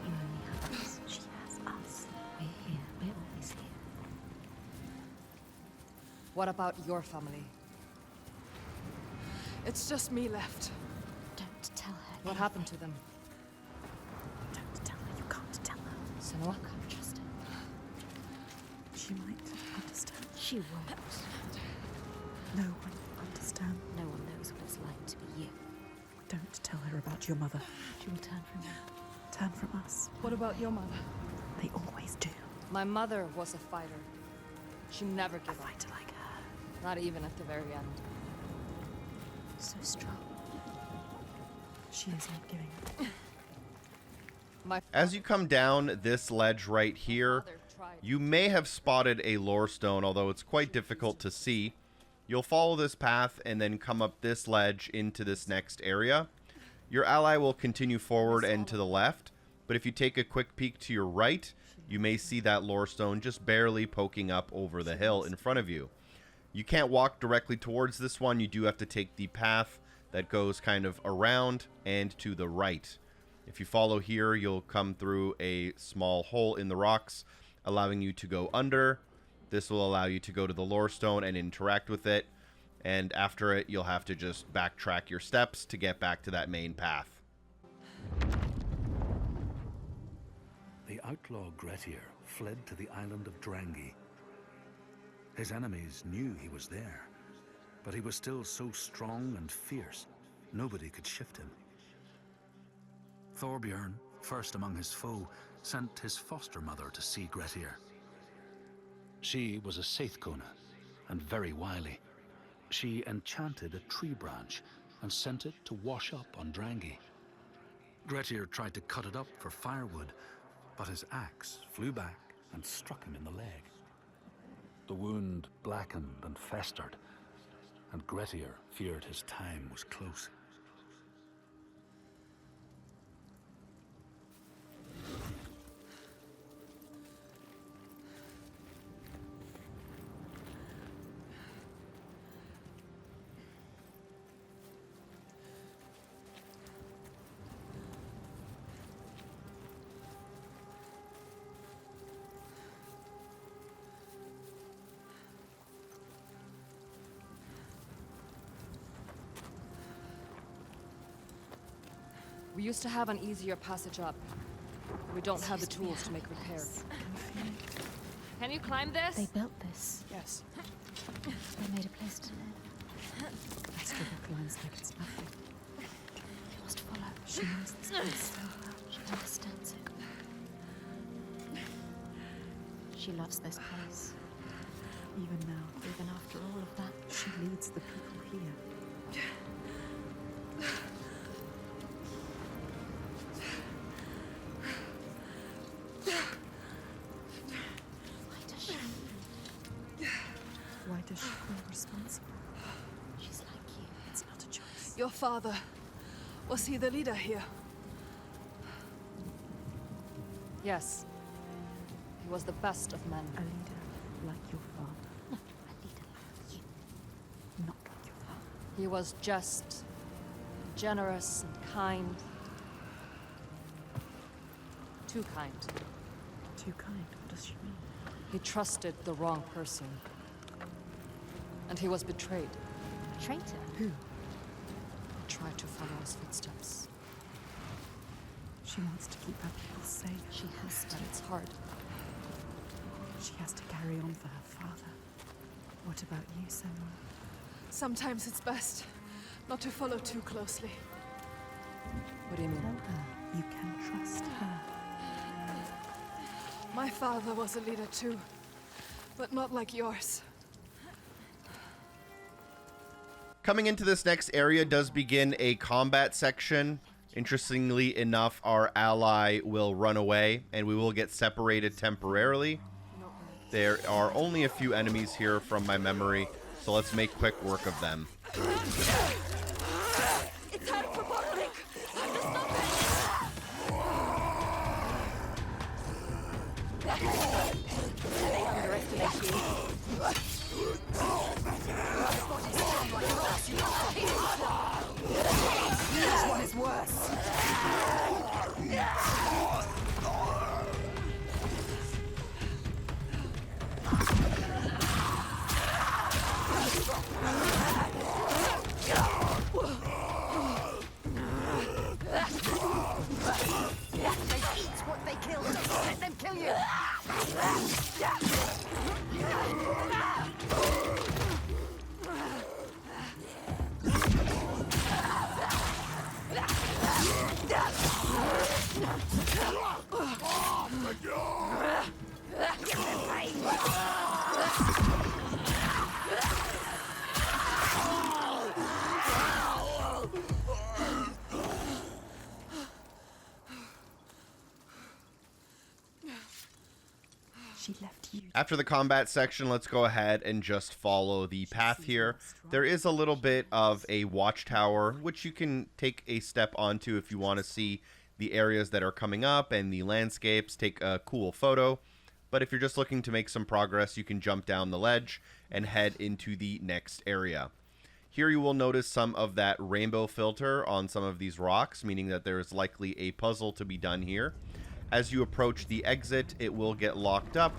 [SPEAKER 9] You only have us. She has us. We're here. We're always here.
[SPEAKER 5] What about your family?
[SPEAKER 11] It's just me left.
[SPEAKER 9] Don't tell her.
[SPEAKER 5] What happened to them?
[SPEAKER 6] Don't tell her. You can't tell her.
[SPEAKER 5] Senua?
[SPEAKER 9] I can't trust her.
[SPEAKER 6] She might understand.
[SPEAKER 9] She won't.
[SPEAKER 6] No one will understand.
[SPEAKER 9] No one knows what it's like to be you.
[SPEAKER 6] Don't tell her about your mother.
[SPEAKER 9] She will turn from you.
[SPEAKER 6] Turn from us.
[SPEAKER 11] What about your mother?
[SPEAKER 6] They always do.
[SPEAKER 5] My mother was a fighter. She never
[SPEAKER 6] A
[SPEAKER 5] gave up.
[SPEAKER 6] fighter like her.
[SPEAKER 5] Not even at the very end.
[SPEAKER 9] So strong.
[SPEAKER 6] She is not giving up.
[SPEAKER 5] My
[SPEAKER 2] As you come down this ledge right here,
[SPEAKER 5] father tried.
[SPEAKER 2] you may have spotted a lorestone, although it's quite difficult to see. You'll follow this path and then come up this ledge into this next area. Your ally will continue forward and to the left, but if you take a quick peek to your right, you may see that lorestone just barely poking up over the hill in front of you. You can't walk directly towards this one. You do have to take the path that goes kind of around and to the right. If you follow here, you'll come through a small hole in the rocks, allowing you to go under. This will allow you to go to the lorestone and interact with it. And after it, you'll have to just backtrack your steps to get back to that main path.
[SPEAKER 3] The outlaw Grettir fled to the island of Drangi. His enemies knew he was there, but he was still so strong and fierce, nobody could shift him. Thorbjorn, first among his foe, sent his foster mother to see Grettir. She was a Seithkona and very wily. She enchanted a tree branch and sent it to wash up on Drangi. Grettir tried to cut it up for firewood, but his axe flew back and struck him in the leg. The wound blackened and festered, and Grettir feared his time was close.
[SPEAKER 5] We used to have an easier passage up. We don't have the tools to make repairs. Can you climb this?
[SPEAKER 9] They built this.
[SPEAKER 5] Yes.
[SPEAKER 9] They made a place to live.
[SPEAKER 6] That struggle climbs like it's nothing.
[SPEAKER 9] You must follow.
[SPEAKER 6] She knows this place so well.
[SPEAKER 9] She understands it. She loves this place.
[SPEAKER 6] Even now,
[SPEAKER 9] Even after all of that.
[SPEAKER 6] she leads the people here. Why does she feel responsible?
[SPEAKER 9] She's like you.
[SPEAKER 6] It's not a choice.
[SPEAKER 11] Your father. Was he the leader here?
[SPEAKER 5] Yes. He was the best of men.
[SPEAKER 6] A leader like your father,
[SPEAKER 9] No, a leader like you.
[SPEAKER 6] not like your father.
[SPEAKER 13] He was just, generous and kind. Too kind.
[SPEAKER 11] Too kind? What does she mean?
[SPEAKER 13] He trusted the wrong person. And he was betrayed.
[SPEAKER 9] Traitor?
[SPEAKER 11] Who?
[SPEAKER 13] Tried to follow his footsteps.
[SPEAKER 11] She wants to keep her people safe.
[SPEAKER 13] She has to. But it's hard.
[SPEAKER 11] She has to carry on for her father. What about you, Senua?
[SPEAKER 14] Sometimes it's best not to follow too closely.
[SPEAKER 13] What do you mean?
[SPEAKER 11] Tell her you can trust her.
[SPEAKER 14] My father was a leader too, but not like yours.
[SPEAKER 2] Coming into this next area does begin a combat section. Interestingly enough, our ally will run away and we will get separated temporarily. There are only a few enemies here from my memory, so let's make quick work of them.
[SPEAKER 14] It's out of proportion.
[SPEAKER 9] They underestimate you. This one is worse. They eat what they kill. Don't let them kill you.
[SPEAKER 11] She left you.
[SPEAKER 2] After the combat section, let's go ahead and just follow the path here. There is a little bit of a watchtower, which you can take a step onto if you want to see the areas that are coming up and the landscapes, take a cool photo. But if you're just looking to make some progress, you can jump down the ledge and head into the next area. Here you will notice some of that rainbow filter on some of these rocks, meaning that there is likely a puzzle to be done here. As you approach the exit, it will get locked up.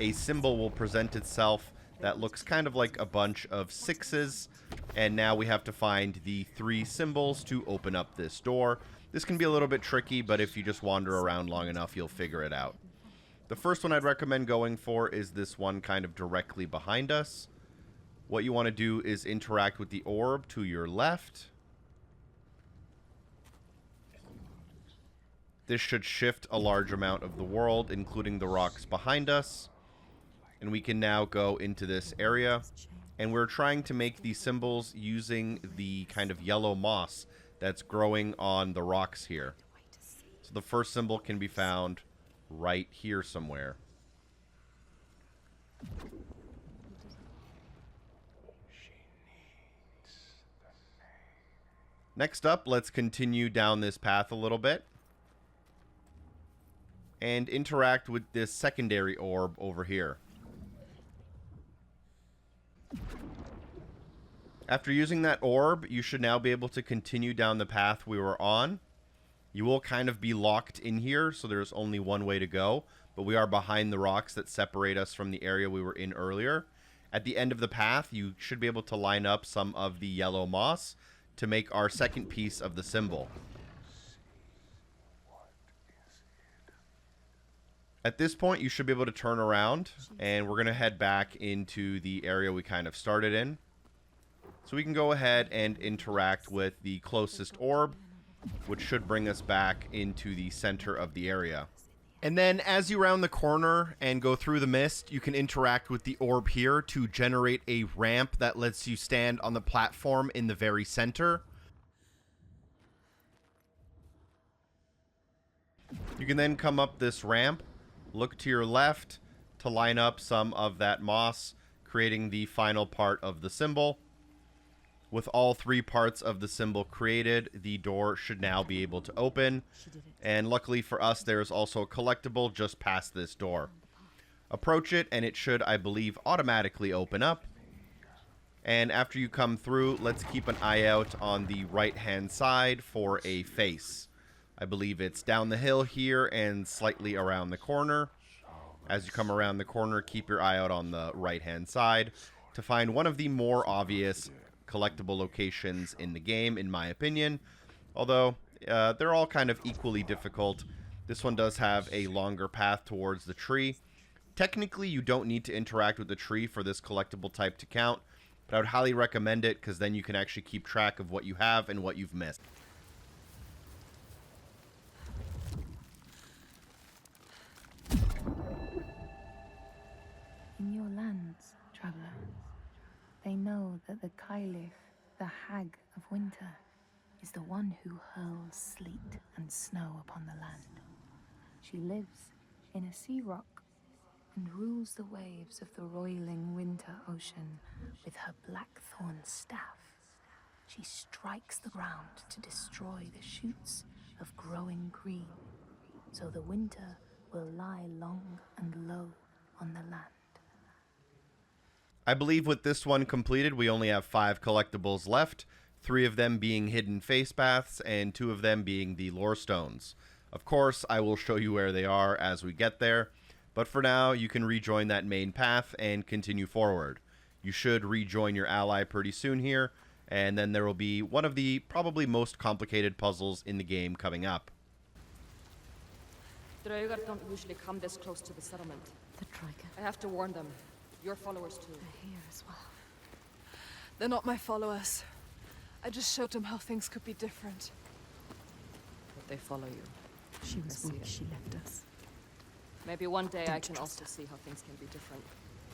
[SPEAKER 2] A symbol will present itself that looks kind of like a bunch of sixes. And now we have to find the 3 symbols to open up this door. This can be a little bit tricky, but if you just wander around long enough, you'll figure it out. The first one I'd recommend going for is this one kind of directly behind us. What you want to do is interact with the orb to your left. This should shift a large amount of the world, including the rocks behind us. And we can now go into this area. And we're trying to make these symbols using the kind of yellow moss that's growing on the rocks here. So the first symbol can be found right here somewhere. Next up, let's continue down this path a little bit and interact with this secondary orb over here. After using that orb, you should now be able to continue down the path we were on. You will kind of be locked in here, so there's only one way to go, but we are behind the rocks that separate us from the area we were in earlier. At the end of the path, you should be able to line up some of the yellow moss to make our second piece of the symbol. At this point, you should be able to turn around, and we're going to head back into the area we kind of started in. So we can go ahead and interact with the closest orb, which should bring us back into the center of the area. And then as you round the corner and go through the mist, you can interact with the orb here to generate a ramp that lets you stand on the platform in the very center. You can then come up this ramp, look to your left to line up some of that moss, creating the final part of the symbol. With all 3 parts of the symbol created, the door should now be able to open. And luckily for us, there is also a collectible just past this door. Approach it, and it should, I believe, automatically open up. And after you come through, let's keep an eye out on the right-hand side for a face. I believe it's down the hill here and slightly around the corner. As you come around the corner, keep your eye out on the right-hand side to find one of the more obvious collectible locations in the game, in my opinion. Although, they're all kind of equally difficult. This one does have a longer path towards the tree. Technically, you don't need to interact with the tree for this collectible type to count, but I would highly recommend it because then you can actually keep track of what you have and what you've missed.
[SPEAKER 10] In your lands, traveler, they know that the Kailith, the Hag of Winter, is the one who hurls sleet and snow upon the land. She lives in a sea rock and rules the waves of the roiling winter ocean with her blackthorn staff. She strikes the ground to destroy the shoots of growing green, so the winter will lie long and low on the land.
[SPEAKER 2] I believe with this one completed, we only have 5 collectibles left, 3 of them being hidden face baths and 2 of them being the lorestones. Of course, I will show you where they are as we get there, but for now, you can rejoin that main path and continue forward. You should rejoin your ally pretty soon here, and then there will be one of the probably most complicated puzzles in the game coming up.
[SPEAKER 13] Draugar don't usually come this close to the settlement.
[SPEAKER 6] The Draugr.
[SPEAKER 13] I have to warn them. Your followers too.
[SPEAKER 6] They're here as well.
[SPEAKER 14] They're not my followers. I just showed them how things could be different.
[SPEAKER 13] But they follow you.
[SPEAKER 6] She was
[SPEAKER 13] I see
[SPEAKER 6] weak.
[SPEAKER 13] it.
[SPEAKER 6] She left us.
[SPEAKER 13] Maybe one day I
[SPEAKER 6] Don't
[SPEAKER 13] can
[SPEAKER 6] trust
[SPEAKER 13] also see how things can be different.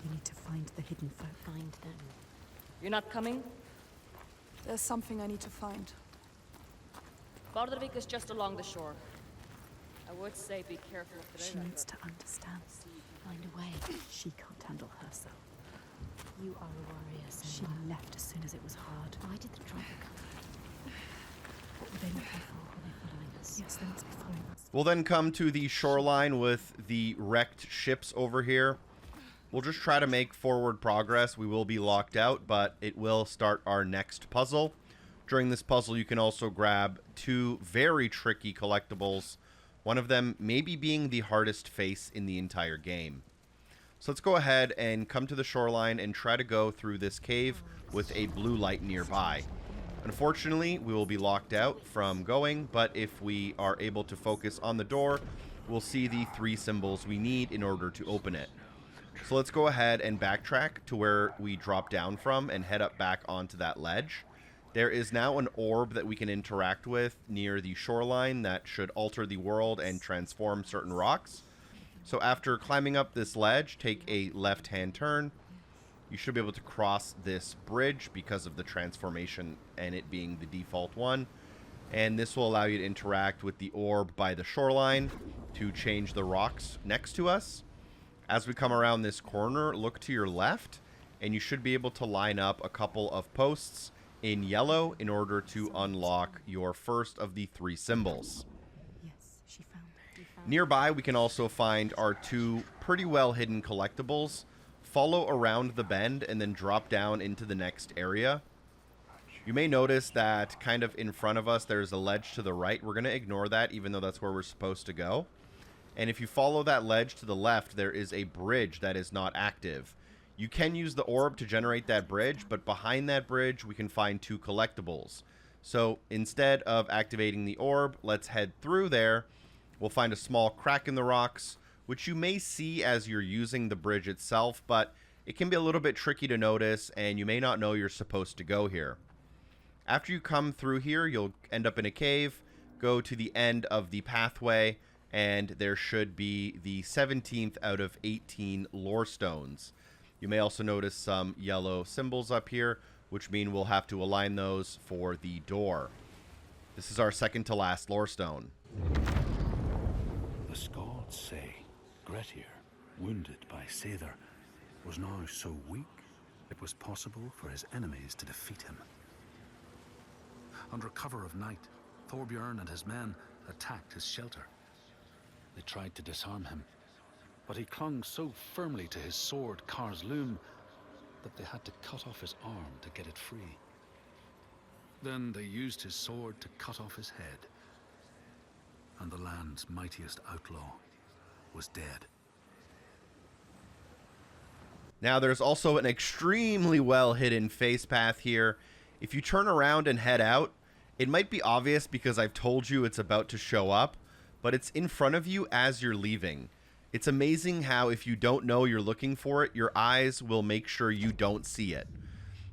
[SPEAKER 6] We need to find the hidden folk.
[SPEAKER 9] Find them.
[SPEAKER 13] You're not coming?
[SPEAKER 14] There's something I need to find.
[SPEAKER 13] Bardavik is just along the shore. I would say be careful of the
[SPEAKER 6] She needs to understand.
[SPEAKER 9] Find a way.
[SPEAKER 6] She can't handle herself.
[SPEAKER 9] You are a warrior,
[SPEAKER 6] She
[SPEAKER 9] Senua.
[SPEAKER 6] left as soon as it was hard.
[SPEAKER 9] Why did the Draugr come?
[SPEAKER 6] What were they looking for?
[SPEAKER 9] Are they following us?
[SPEAKER 6] Yes, they must be following us.
[SPEAKER 2] We'll then come to the shoreline with the wrecked ships over here. We'll just try to make forward progress. We will be locked out, but it will start our next puzzle. During this puzzle, you can also grab 2 very tricky collectibles, one of them maybe being the hardest face in the entire game. So let's go ahead and come to the shoreline and try to go through this cave with a blue light nearby. Unfortunately, we will be locked out from going, but if we are able to focus on the door, we'll see the 3 symbols we need in order to open it. So let's go ahead and backtrack to where we dropped down from and head up back onto that ledge. There is now an orb that we can interact with near the shoreline that should alter the world and transform certain rocks. So after climbing up this ledge, take a left-hand turn. You should be able to cross this bridge because of the transformation and it being the default one. And this will allow you to interact with the orb by the shoreline to change the rocks next to us. As we come around this corner, look to your left, and you should be able to line up a couple of posts in yellow in order to unlock your first of the 3 symbols.
[SPEAKER 6] Yes, she found them.
[SPEAKER 2] Nearby, we can also find our 2 pretty well hidden collectibles. Follow around the bend and then drop down into the next area. You may notice that kind of in front of us, there's a ledge to the right. We're going to ignore that, even though that's where we're supposed to go. And if you follow that ledge to the left, there is a bridge that is not active. You can use the orb to generate that bridge, but behind that bridge, we can find 2 collectibles. So instead of activating the orb, let's head through there. We'll find a small crack in the rocks, which you may see as you're using the bridge itself, but it can be a little bit tricky to notice, and you may not know you're supposed to go here. After you come through here, you'll end up in a cave, go to the end of the pathway, and there should be the 17th out of 18 lorestones. You may also notice some yellow symbols up here, which mean we'll have to align those for the door. This is our second to last lorestone.
[SPEAKER 3] The Skalds say Grettir, wounded by Seidr, was now so weak it was possible for his enemies to defeat him. Under cover of night, Thorbjorn and his men attacked his shelter. They tried to disarm him, but he clung so firmly to his sword Kar's loom that they had to cut off his arm to get it free. Then they used his sword to cut off his head, and the land's mightiest outlaw was dead.
[SPEAKER 2] Now there's also an extremely well hidden face path here. If you turn around and head out, it might be obvious because I've told you it's about to show up, but it's in front of you as you're leaving. It's amazing how if you don't know you're looking for it, your eyes will make sure you don't see it.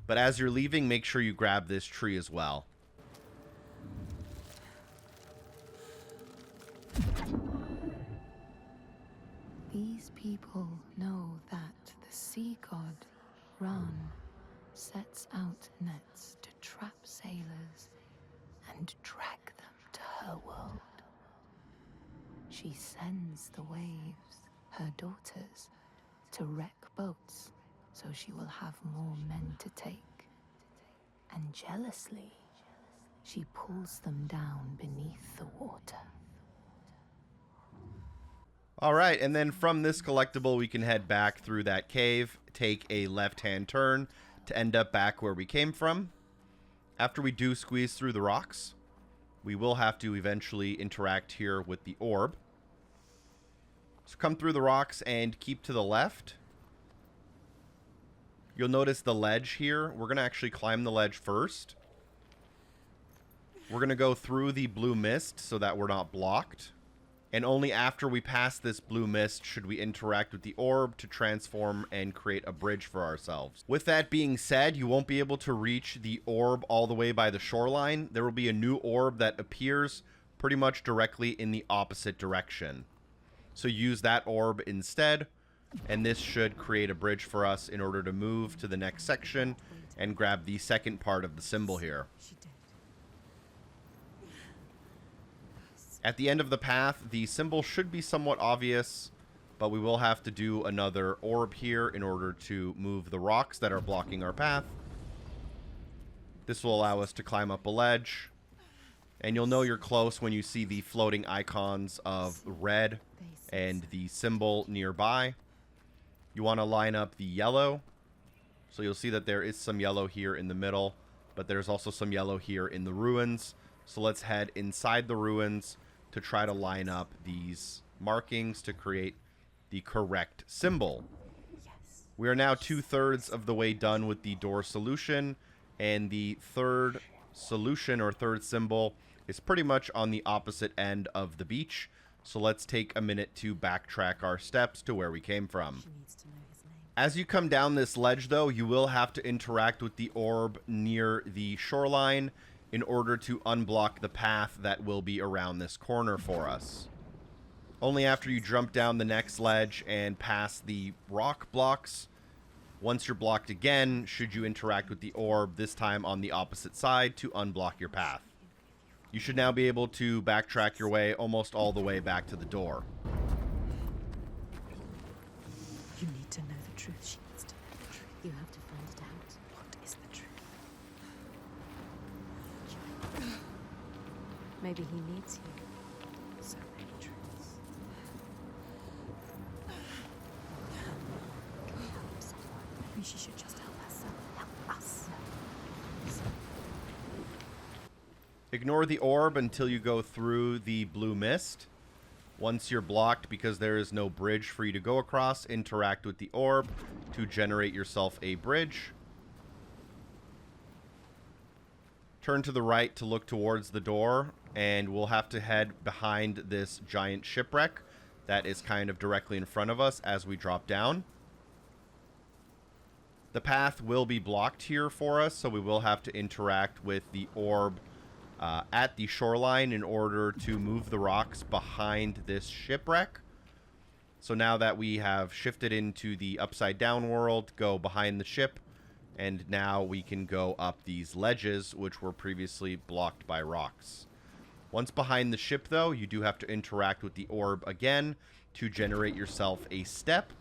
[SPEAKER 2] But as you're leaving, make sure you grab this tree as well.
[SPEAKER 10] These people know that the sea god, Ran, sets out nets to trap sailors and drag them to her world. She sends the waves, her daughters, to wreck boats so she will have more men to take. And jealously, she pulls them down beneath the water.
[SPEAKER 2] All right, and then from this collectible, we can head back through that cave, take a left-hand turn to end up back where we came from. After we do squeeze through the rocks, we will have to eventually interact here with the orb. So come through the rocks and keep to the left. You'll notice the ledge here. We're going to actually climb the ledge first. We're going to go through the blue mist so that we're not blocked. And only after we pass this blue mist should we interact with the orb to transform and create a bridge for ourselves. With that being said, you won't be able to reach the orb all the way by the shoreline. There will be a new orb that appears pretty much directly in the opposite direction. So use that orb instead, and this should create a bridge for us in order to move to the next section and grab the second part of the symbol here. At the end of the path, the symbol should be somewhat obvious, but we will have to do another orb here in order to move the rocks that are blocking our path. This will allow us to climb up a ledge, and you'll know you're close when you see the floating icons of red and the symbol nearby. You want to line up the yellow, so you'll see that there is some yellow here in the middle, but there's also some yellow here in the ruins. So let's head inside the ruins to try to line up these markings to create the correct symbol. We are now 2/3 of the way done with the door solution, and the third solution or third symbol is pretty much on the opposite end of the beach. So let's take a minute to backtrack our steps to where we came from. As you come down this ledge, though, you will have to interact with the orb near the shoreline in order to unblock the path that will be around this corner for us. Only after you jump down the next ledge and pass the rock blocks, once you're blocked again, should you interact with the orb, this time on the opposite side, to unblock your path. You should now be able to backtrack your way almost all the way back to the door.
[SPEAKER 6] You need to know the truth. She needs to know the truth. You have to find it out. What is the truth? Maybe he needs you. So many truths. Help someone. Maybe she should just help herself. Help us.
[SPEAKER 2] Ignore the orb until you go through the blue mist. Once you're blocked because there is no bridge for you to go across, interact with the orb to generate yourself a bridge. Turn to the right to look towards the door, and we'll have to head behind this giant shipwreck that is kind of directly in front of us as we drop down. The path will be blocked here for us, so we will have to interact with the orb at the shoreline in order to move the rocks behind this shipwreck. So now that we have shifted into the upside down world, go behind the ship, and now we can go up these ledges which were previously blocked by rocks. Once behind the ship, though, you do have to interact with the orb again to generate yourself a step,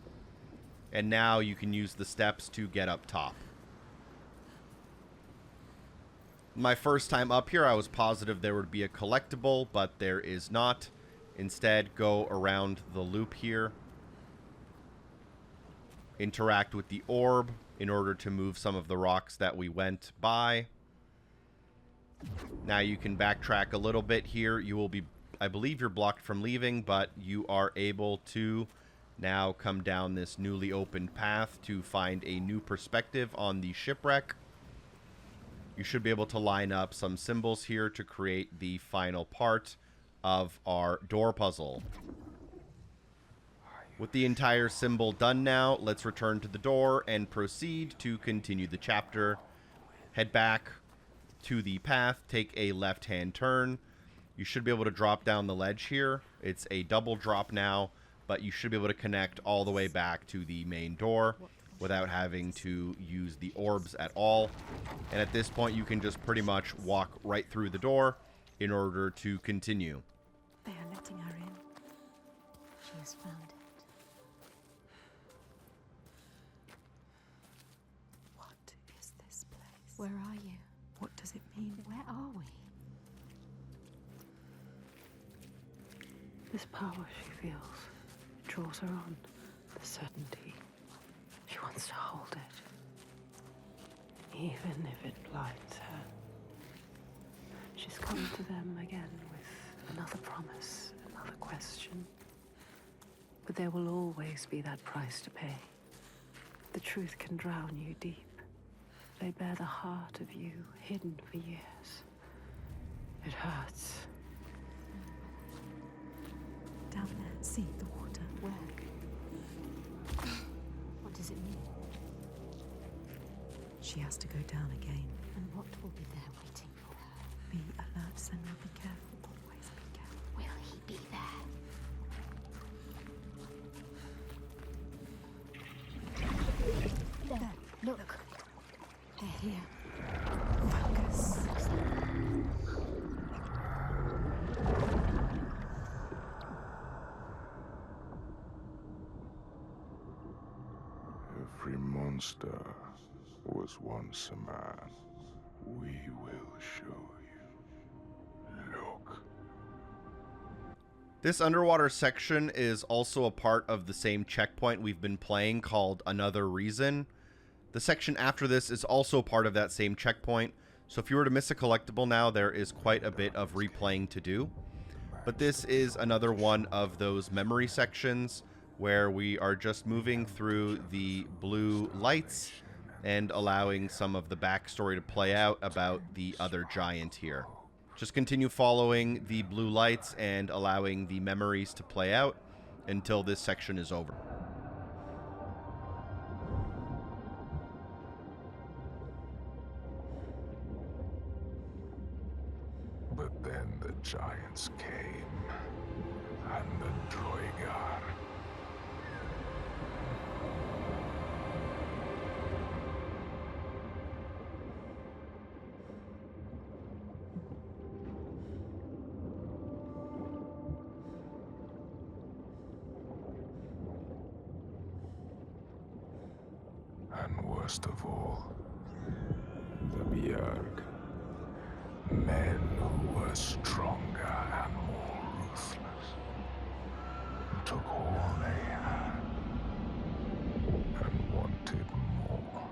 [SPEAKER 2] and now you can use the steps to get up top. My first time up here, I was positive there would be a collectible, but there is not. Instead, go around the loop here. interact with the orb in order to move some of the rocks that we went by. Now you can backtrack a little bit here. You will be, I believe you're blocked from leaving, but you are able to now come down this newly opened path to find a new perspective on the shipwreck. You should be able to line up some symbols here to create the final part of our door puzzle. With the entire symbol done now, let's return to the door and proceed to continue the chapter. Head back to the path, take a left-hand turn. You should be able to drop down the ledge here. It's a double drop now, but you should be able to connect all the way back to the main door without having to use the orbs at all. And at this point, you can just pretty much walk right through the door in order to continue.
[SPEAKER 6] They are letting her in. She has found it. What is this place? Where are you? What does it mean? Where are we?
[SPEAKER 5] This power she feels draws her on. The certainty. She wants to hold it. Even if it blinds her. She's come to them again with another promise, another question. But there will always be that price to pay. The truth can drown you deep. They bear the heart of you, hidden for years. It hurts.
[SPEAKER 6] Down there, see the water. Where? What does it mean? She has to go down again.
[SPEAKER 9] And what will be there waiting for her?
[SPEAKER 6] Be alert, Senua. Be careful. Always be careful.
[SPEAKER 9] Will he be there?
[SPEAKER 6] There,
[SPEAKER 9] Look.
[SPEAKER 6] they're here. Focus.
[SPEAKER 12] Every monster was once a man. We will show you. Look.
[SPEAKER 2] This underwater section is also a part of the same checkpoint we've been playing called Another Reason. The section after this is also part of that same checkpoint, so if you were to miss a collectible now, there is quite a bit of replaying to do. But this is another one of those memory sections where we are just moving through the blue lights and allowing some of the backstory to play out about the other giant here. Just continue following the blue lights and allowing the memories to play out until this section is over.
[SPEAKER 12] But then the giants came, and the Droigar. And worst of all, the Bjerg. Men who were stronger and more ruthless, took all they had and wanted more.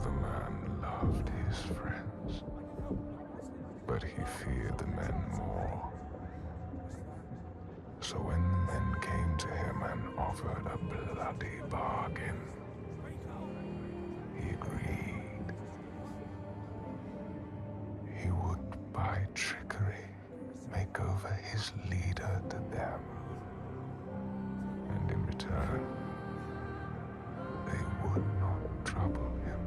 [SPEAKER 12] The man loved his friends, but he feared the men more. So when the men came to him and offered a bloody bargain, he agreed. He would, by trickery, make over his leader to them. And in return, they would not trouble him.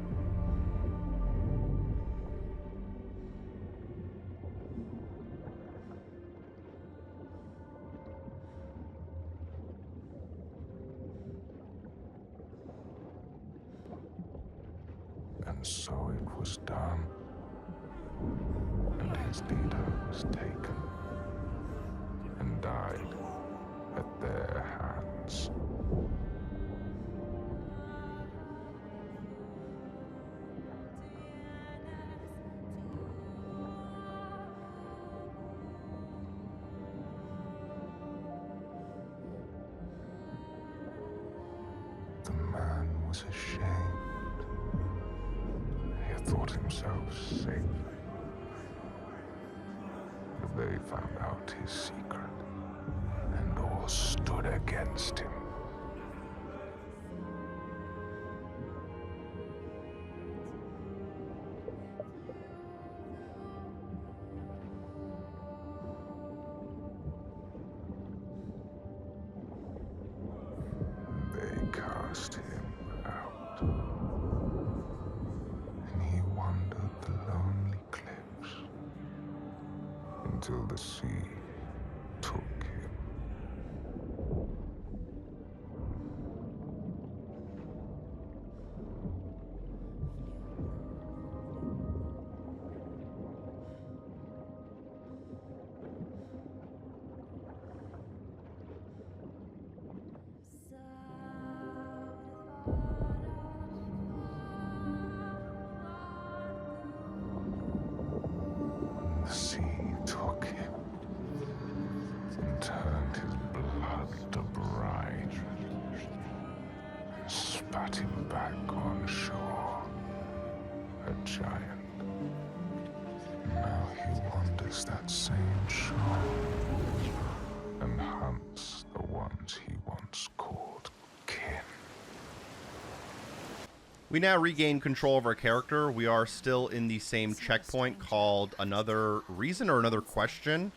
[SPEAKER 12] And so it was done, and his leader was taken and died at their hands. man was ashamed. He had thought himself safe. But they found out his secret, and all stood against him. They cast him out, and he wandered the lonely cliffs until the sea took him. The sea took him and turned his blood to brine and spat him back on shore, a giant. Now he wanders that same shore and hunts the ones he once called kin.
[SPEAKER 2] We now regain control of our character. We are still in the same checkpoint called Another Reason or Another Question.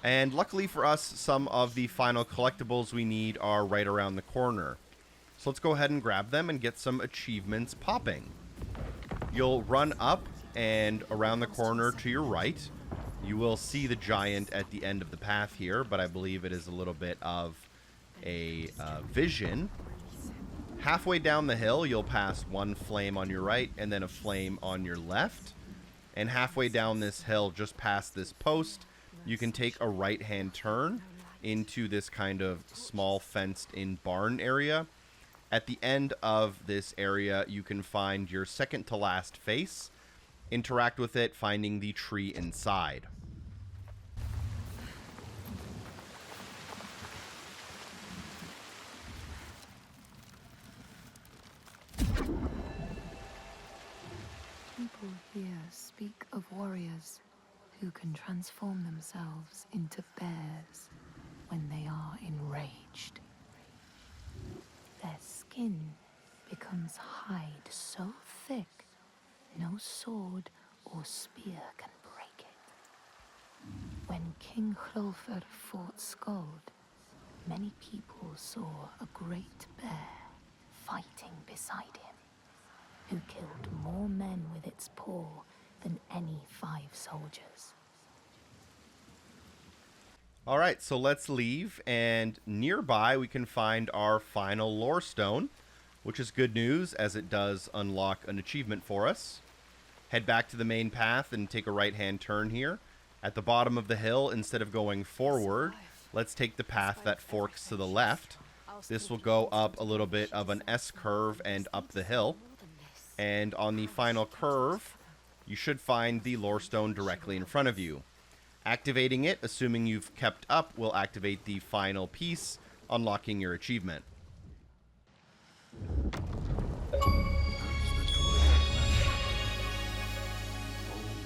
[SPEAKER 2] And luckily for us, some of the final collectibles we need are right around the corner. So let's go ahead and grab them and get some achievements popping. You'll run up and around the corner to your right. You will see the giant at the end of the path here, but I believe it is a little bit of a vision. Halfway down the hill, you'll pass one flame on your right and then a flame on your left. And halfway down this hill, just past this post, you can take a right-hand turn into this kind of small fenced-in barn area. At the end of this area, you can find your second-to-last face. Interact with it, finding the tree inside.
[SPEAKER 10] People here speak of warriors who can transform themselves into bears when they are enraged. Their skin becomes hide so thick, no sword or spear can break it. When King Hrolfr fought Skuld, many people saw a great bear fighting beside him, who killed more men with its paw than any 5 soldiers.
[SPEAKER 2] All right, so let's leave, and nearby we can find our final lorestone, which is good news as it does unlock an achievement for us. Head back to the main path and take a right-hand turn here. At the bottom of the hill, instead of going forward, let's take the path that forks to the left. This will go up a little bit of an S-curve and up the hill. And on the final curve, you should find the lorestone directly in front of you. Activating it, assuming you've kept up, will activate the final piece, unlocking your achievement.
[SPEAKER 3] All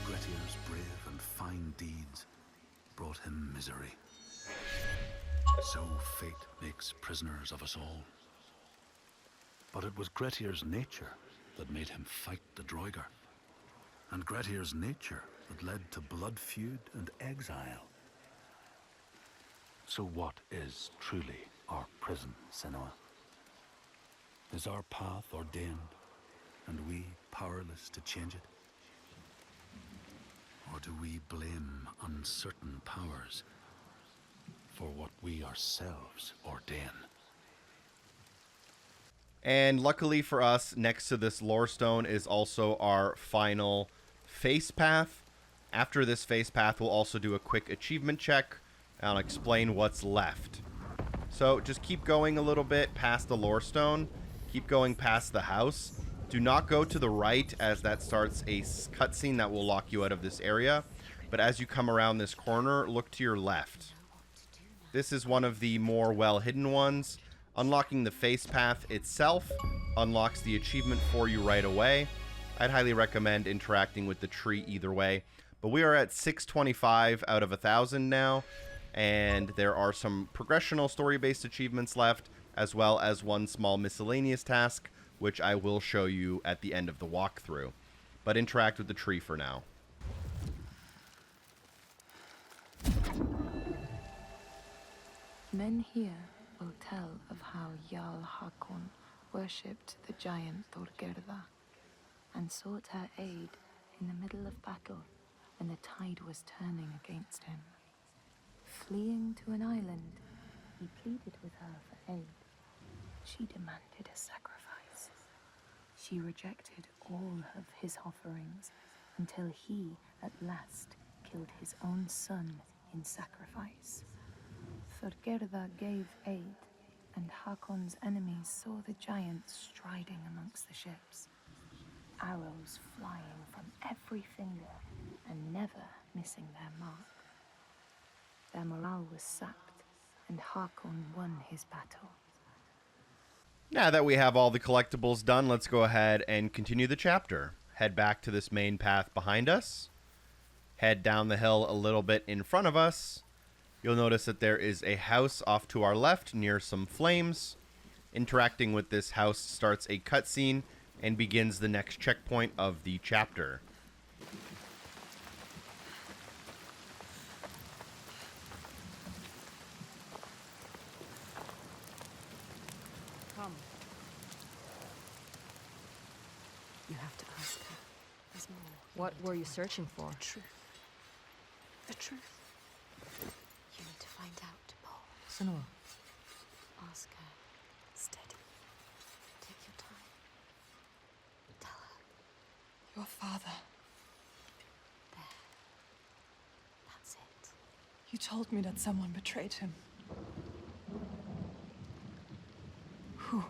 [SPEAKER 3] Grettir's brave and fine deeds brought him misery. So fate makes prisoners of us all. But it was Grettir's nature that made him fight the Droigar, and Grettir's nature that led to blood feud and exile. So what is truly our prison, Senua? Is our path ordained, and we powerless to change it? Or do we blame uncertain powers for what we ourselves ordain?
[SPEAKER 2] And luckily for us, next to this lorestone is also our final face path. After this face path, we'll also do a quick achievement check, and I'll explain what's left. So just keep going a little bit past the lorestone. Keep going past the house. Do not go to the right, as that starts a cutscene that will lock you out of this area. But as you come around this corner, look to your left. This is one of the more well-hidden ones. Unlocking the face path itself unlocks the achievement for you right away. I'd highly recommend interacting with the tree either way. But we are at 625 out of 1,000 now, and there are some progressional story-based achievements left, as well as one small miscellaneous task, which I will show you at the end of the walkthrough. But interact with the tree for now.
[SPEAKER 10] Men here will tell of how Jarl Hakon worshipped the giant Thorgerða and sought her aid in the middle of battle when the tide was turning against him. Fleeing to an island, he pleaded with her for aid. She demanded a sacrifice. She rejected all of his offerings until he, at last, killed his own son in sacrifice. Thorgerða gave aid, and Hakon's enemies saw the giant striding amongst the ships, arrows flying from every finger and never missing their mark. Their morale was sapped, and Hakon won his battle.
[SPEAKER 2] Now that we have all the collectibles done, let's go ahead and continue the chapter. Head back to this main path behind us. Head down the hill a little bit in front of us. You'll notice that there is a house off to our left near some flames. Interacting with this house starts a cutscene and begins the next checkpoint of the chapter.
[SPEAKER 5] Come. You have to ask her. There's more. What were you searching for?
[SPEAKER 6] The truth. The truth. You need to find out, Paul.
[SPEAKER 5] Senua.
[SPEAKER 6] Ask her. Steady. Take your time. Tell her.
[SPEAKER 14] Your father.
[SPEAKER 6] There. That's it.
[SPEAKER 14] You told me that someone betrayed him. Who?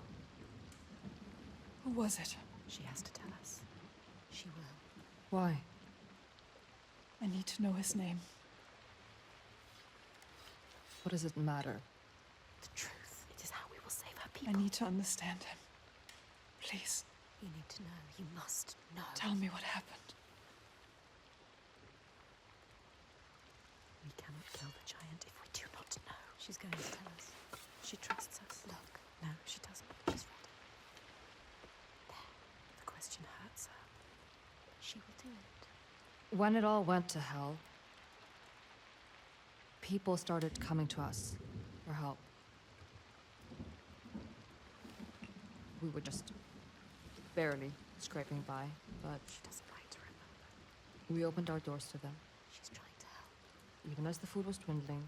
[SPEAKER 14] Who was it?
[SPEAKER 6] She has to tell us. She will.
[SPEAKER 5] Why?
[SPEAKER 14] I need to know his name.
[SPEAKER 5] What does it matter?
[SPEAKER 6] The truth. It is how we will save our
[SPEAKER 14] I
[SPEAKER 6] people.
[SPEAKER 14] need to understand him. Please.
[SPEAKER 6] You need to know. You must know.
[SPEAKER 14] Tell me what happened.
[SPEAKER 6] We cannot kill the giant if we do not know. She's going to tell us. She trusts us. Look. No, she doesn't. She's ready. There. The question hurts her. She will do it.
[SPEAKER 5] When it all went to hell, people started coming to us for help. We were just barely scraping by, but
[SPEAKER 6] She doesn't like to remember.
[SPEAKER 5] we opened our doors to them,
[SPEAKER 6] She's trying to help.
[SPEAKER 5] even as the food was dwindling,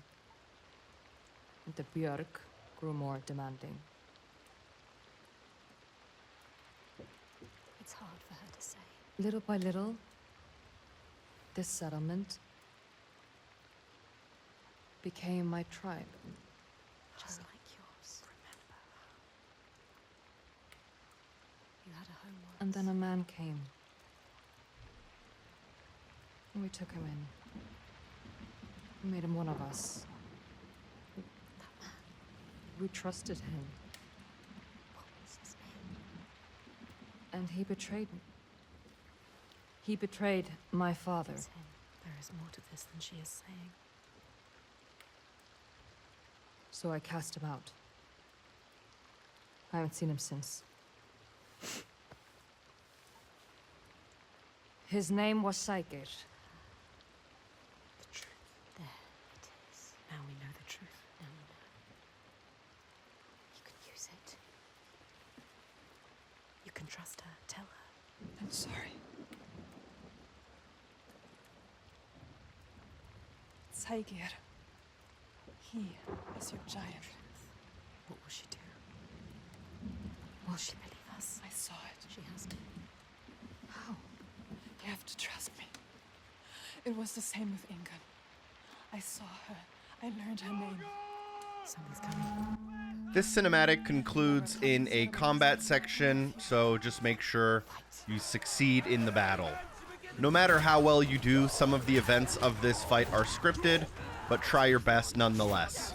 [SPEAKER 5] and the Björk grew more demanding.
[SPEAKER 6] It's hard for her to say.
[SPEAKER 5] Little by little, this settlement became my tribe.
[SPEAKER 6] Just like yours. Remember. You had a home once.
[SPEAKER 5] And then a man came. And we took him in. We made him one of us.
[SPEAKER 6] That man.
[SPEAKER 5] We trusted him.
[SPEAKER 6] What was his name?
[SPEAKER 5] And he betrayed me. He betrayed my father.
[SPEAKER 6] It's him. There is more to this than she is saying.
[SPEAKER 5] So I cast him out. I haven't seen him since. His name was Saga.
[SPEAKER 6] The truth. There it is. Now we know the truth. Now we know. You can use it. You can trust her. Tell her.
[SPEAKER 14] I'm sorry. Saigir. He is your giant.
[SPEAKER 6] What will she do? Will she believe us?
[SPEAKER 14] I saw it.
[SPEAKER 6] She has to.
[SPEAKER 14] How? You have to trust me. It was the same with Ingun. I saw her. I learned her name.
[SPEAKER 6] Something's coming.
[SPEAKER 2] This cinematic concludes in a combat section, so just make sure you succeed in the battle. No matter how well you do, some of the events of this fight are scripted, but try your best nonetheless.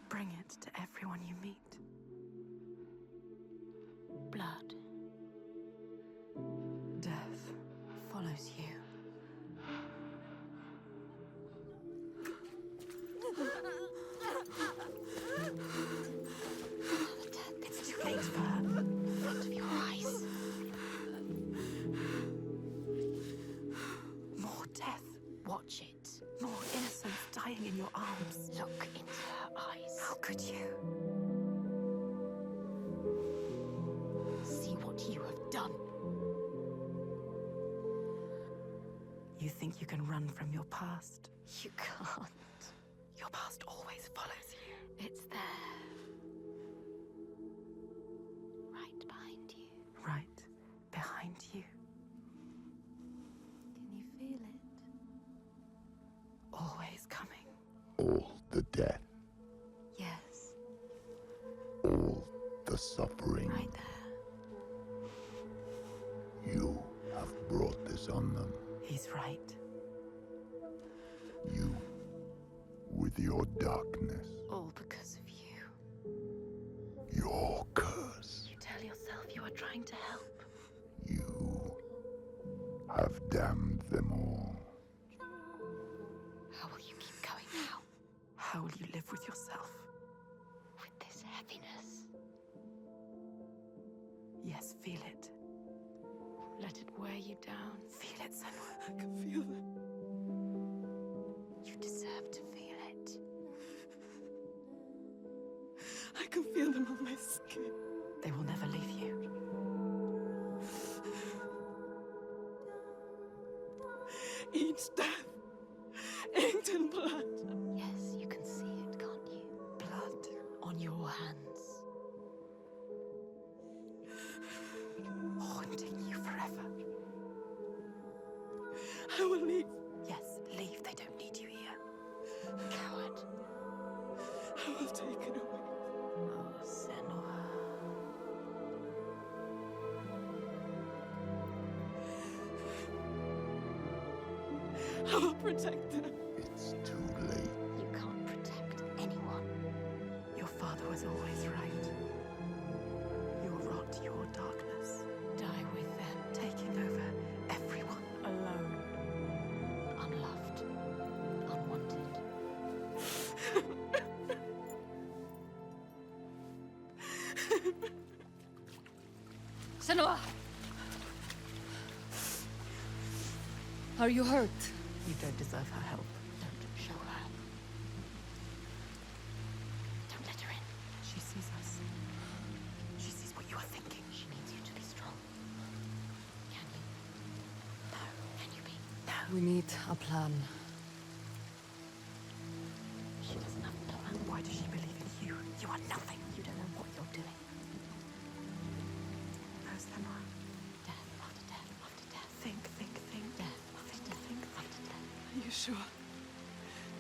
[SPEAKER 5] Bring it to everyone you meet.
[SPEAKER 9] Blood.
[SPEAKER 5] Death follows you.
[SPEAKER 9] It's too late for her. In front of your eyes.
[SPEAKER 5] More death.
[SPEAKER 9] Watch it.
[SPEAKER 5] More innocence dying in your arms.
[SPEAKER 9] Look into her eyes.
[SPEAKER 5] How could you?
[SPEAKER 9] See what you have done.
[SPEAKER 5] You think you can run from your past?
[SPEAKER 9] You can't.
[SPEAKER 5] Your past always follows you.
[SPEAKER 9] It's there. Right behind you.
[SPEAKER 5] Right behind you.
[SPEAKER 9] Can you feel it?
[SPEAKER 5] Always coming.
[SPEAKER 4] All the death,
[SPEAKER 9] Yes.
[SPEAKER 4] all the suffering.
[SPEAKER 9] Right there.
[SPEAKER 4] You have brought this on them.
[SPEAKER 5] He's right.
[SPEAKER 4] You, with your darkness,
[SPEAKER 9] All because of you.
[SPEAKER 4] your curse.
[SPEAKER 9] You tell yourself you are trying to help.
[SPEAKER 4] You have damned them all.
[SPEAKER 9] How will you keep going now?
[SPEAKER 5] How How will you live with yourself?
[SPEAKER 9] With this heaviness.
[SPEAKER 5] Yes, feel it.
[SPEAKER 9] Let it wear you down.
[SPEAKER 5] Feel it, Senua. I can feel it.
[SPEAKER 9] You deserve to feel it.
[SPEAKER 5] I can feel them on my skin. They will never leave you. Each death inked in blood.
[SPEAKER 9] Yes, you can see it, can't you?
[SPEAKER 5] Blood
[SPEAKER 9] On your hands.
[SPEAKER 5] haunting you forever. I will leave. Yes, leave. They don't need you here.
[SPEAKER 9] Coward.
[SPEAKER 5] I will take it away.
[SPEAKER 9] Oh, Senua.
[SPEAKER 5] I will protect them.
[SPEAKER 4] It's too late.
[SPEAKER 9] You can't protect anyone.
[SPEAKER 5] Your father was always right. Your rot, your darkness.
[SPEAKER 9] Die with them.
[SPEAKER 5] Taking over everyone.
[SPEAKER 9] Alone. Unloved. Unwanted. Senua! Are you hurt?
[SPEAKER 5] You don't deserve her help.
[SPEAKER 9] Don't show her. Don't let her in.
[SPEAKER 5] She sees us. She sees what you are thinking.
[SPEAKER 9] She needs you to be strong. Can you? No. Can you be?
[SPEAKER 5] No.
[SPEAKER 14] We need a plan.
[SPEAKER 5] She doesn't have a plan. Why does she believe in you? You are nothing.
[SPEAKER 9] You don't know what you're doing.
[SPEAKER 5] No, Senua.
[SPEAKER 9] Death after death after death.
[SPEAKER 5] Think.
[SPEAKER 9] Death after death after death.
[SPEAKER 5] Are you sure?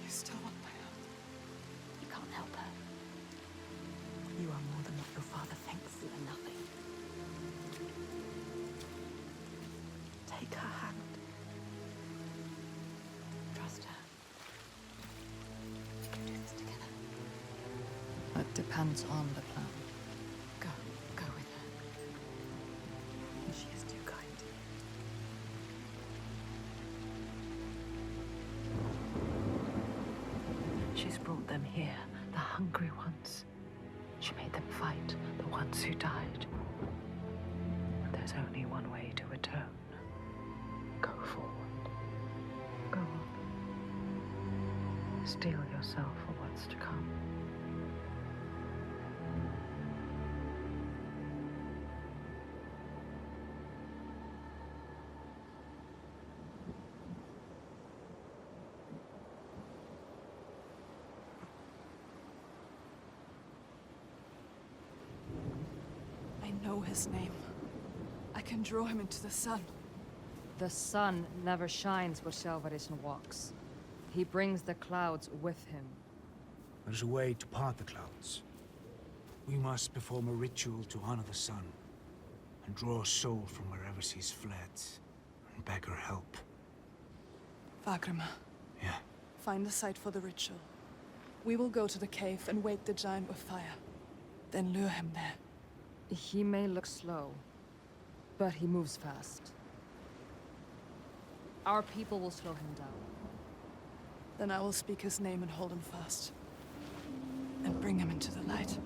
[SPEAKER 5] You still want my help?
[SPEAKER 9] You can't help her.
[SPEAKER 5] You are more than what your father thinks.
[SPEAKER 9] You are nothing.
[SPEAKER 5] Take her hand.
[SPEAKER 9] Trust her. We can do this together.
[SPEAKER 14] That depends on the plan.
[SPEAKER 9] Go with her.
[SPEAKER 5] She is too kind. She's brought them here, the hungry ones. She made them fight, the ones who died. There's only one way to atone. Go forward. Go on. Steel yourself for what's to come.
[SPEAKER 11] I know his name. I can draw him into the sun.
[SPEAKER 13] The sun never shines where Shelvarisn walks. He brings the clouds with him.
[SPEAKER 7] There's a way to part the clouds. We must perform a ritual to honor the sun, and draw a soul from wherever she's fled, and beg her help.
[SPEAKER 11] Vagrima,
[SPEAKER 7] Yeah.
[SPEAKER 11] find the site for the ritual. We will go to the cave and wake the giant with fire. Then lure him there.
[SPEAKER 13] He may look slow, but he moves fast. Our people will slow him down.
[SPEAKER 11] Then I will speak his name and hold him fast. And bring him into the light.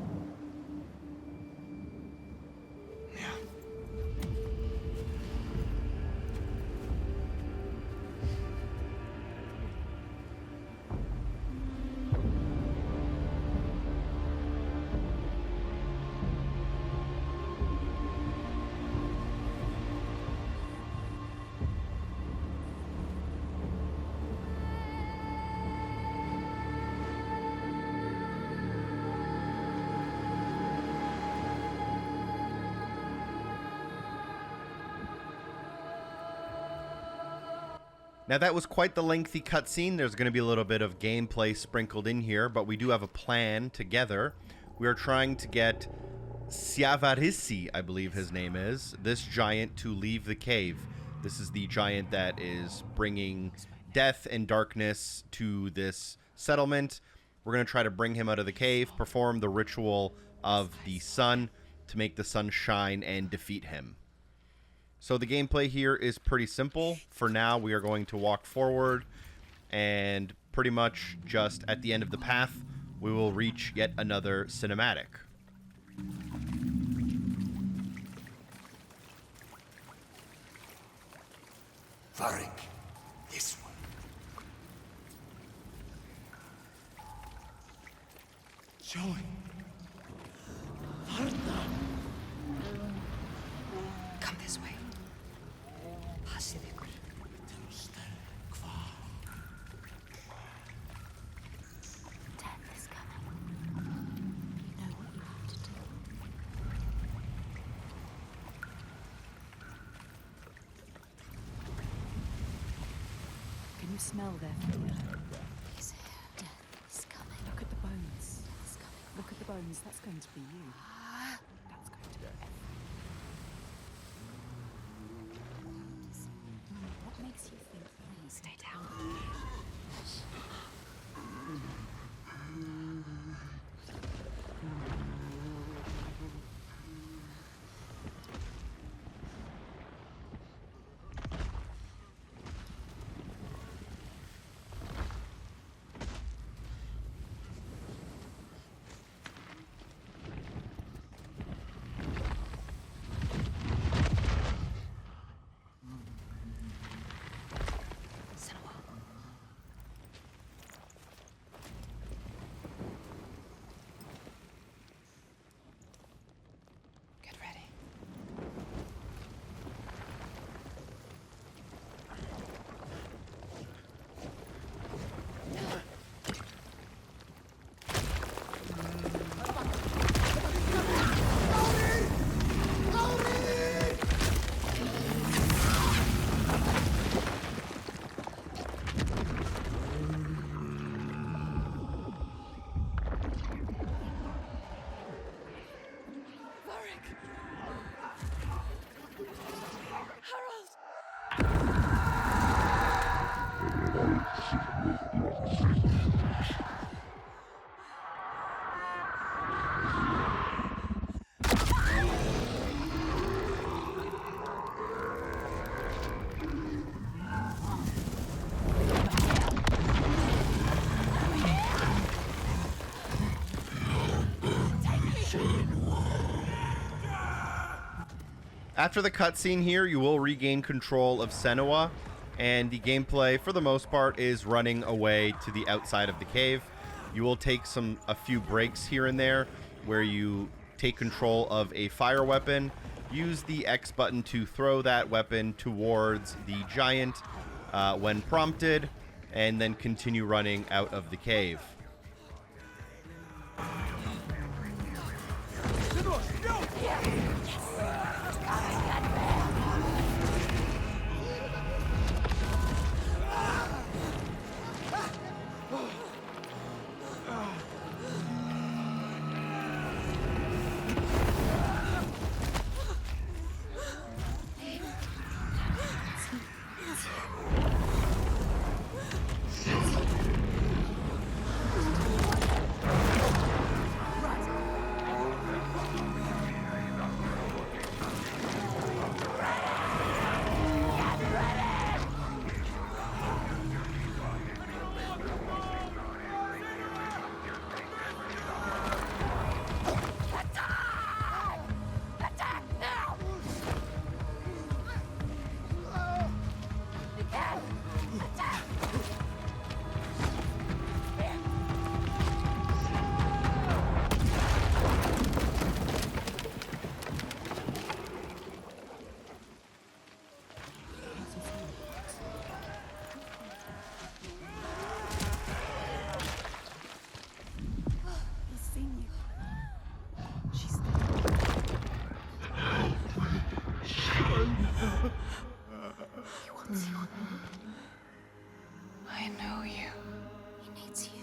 [SPEAKER 7] Yeah.
[SPEAKER 2] Now that was quite the lengthy cutscene. There's going to be a little bit of gameplay sprinkled in here, but we do have a plan together. We are trying to get Syavarisi, I believe his name is, this giant to leave the cave. This is the giant that is bringing death and darkness to this settlement. We're going to try to bring him out of the cave, perform the ritual of the sun to make the sun shine and defeat him. So the gameplay here is pretty simple. For now, we are going to walk forward and pretty much just at the end of the path, we will reach yet another cinematic.
[SPEAKER 8] Varric, this one. Joy. Varda.
[SPEAKER 11] Come this way. Passið ykkur.
[SPEAKER 9] Death is coming. You know what you have to do.
[SPEAKER 6] Can you smell their fear?
[SPEAKER 9] He's here. Death is coming.
[SPEAKER 6] Look at the bones.
[SPEAKER 9] Death is coming.
[SPEAKER 6] Look at the bones. That's going to be you. That's going to be What makes you think that?
[SPEAKER 11] Stay down. Get ready.
[SPEAKER 2] After the cutscene here, you will regain control of Senua, and the gameplay, for the most part, is running away to the outside of the cave. You will take a few breaks here and there, where you take control of a fire weapon, use the X button to throw that weapon towards the giant when prompted, and then continue running out of the cave.
[SPEAKER 11] I know you.
[SPEAKER 9] He needs you.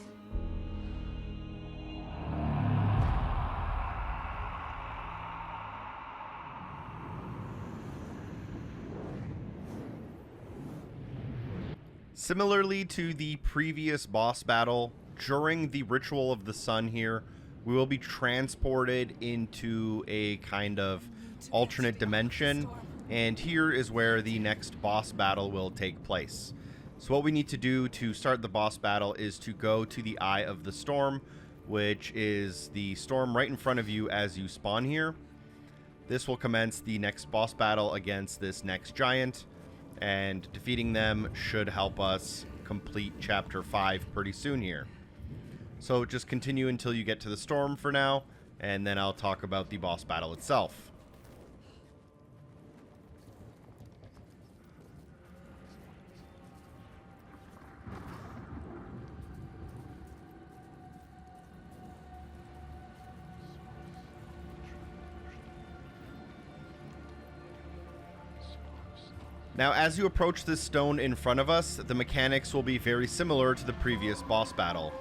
[SPEAKER 2] Similarly to the previous boss battle, during the Ritual of the Sun here, we will be transported into a kind of alternate dimension, and here is where the next boss battle will take place. So what we need to do to start the boss battle is to go to the Eye of the Storm, which is the storm right in front of you as you spawn here. This will commence the next boss battle against this next giant, and defeating them should help us complete Chapter 5 pretty soon here. So just continue until you get to the storm for now, and then I'll talk about the boss battle itself. Now, as you approach this stone in front of us, the mechanics will be very similar to the previous boss battle.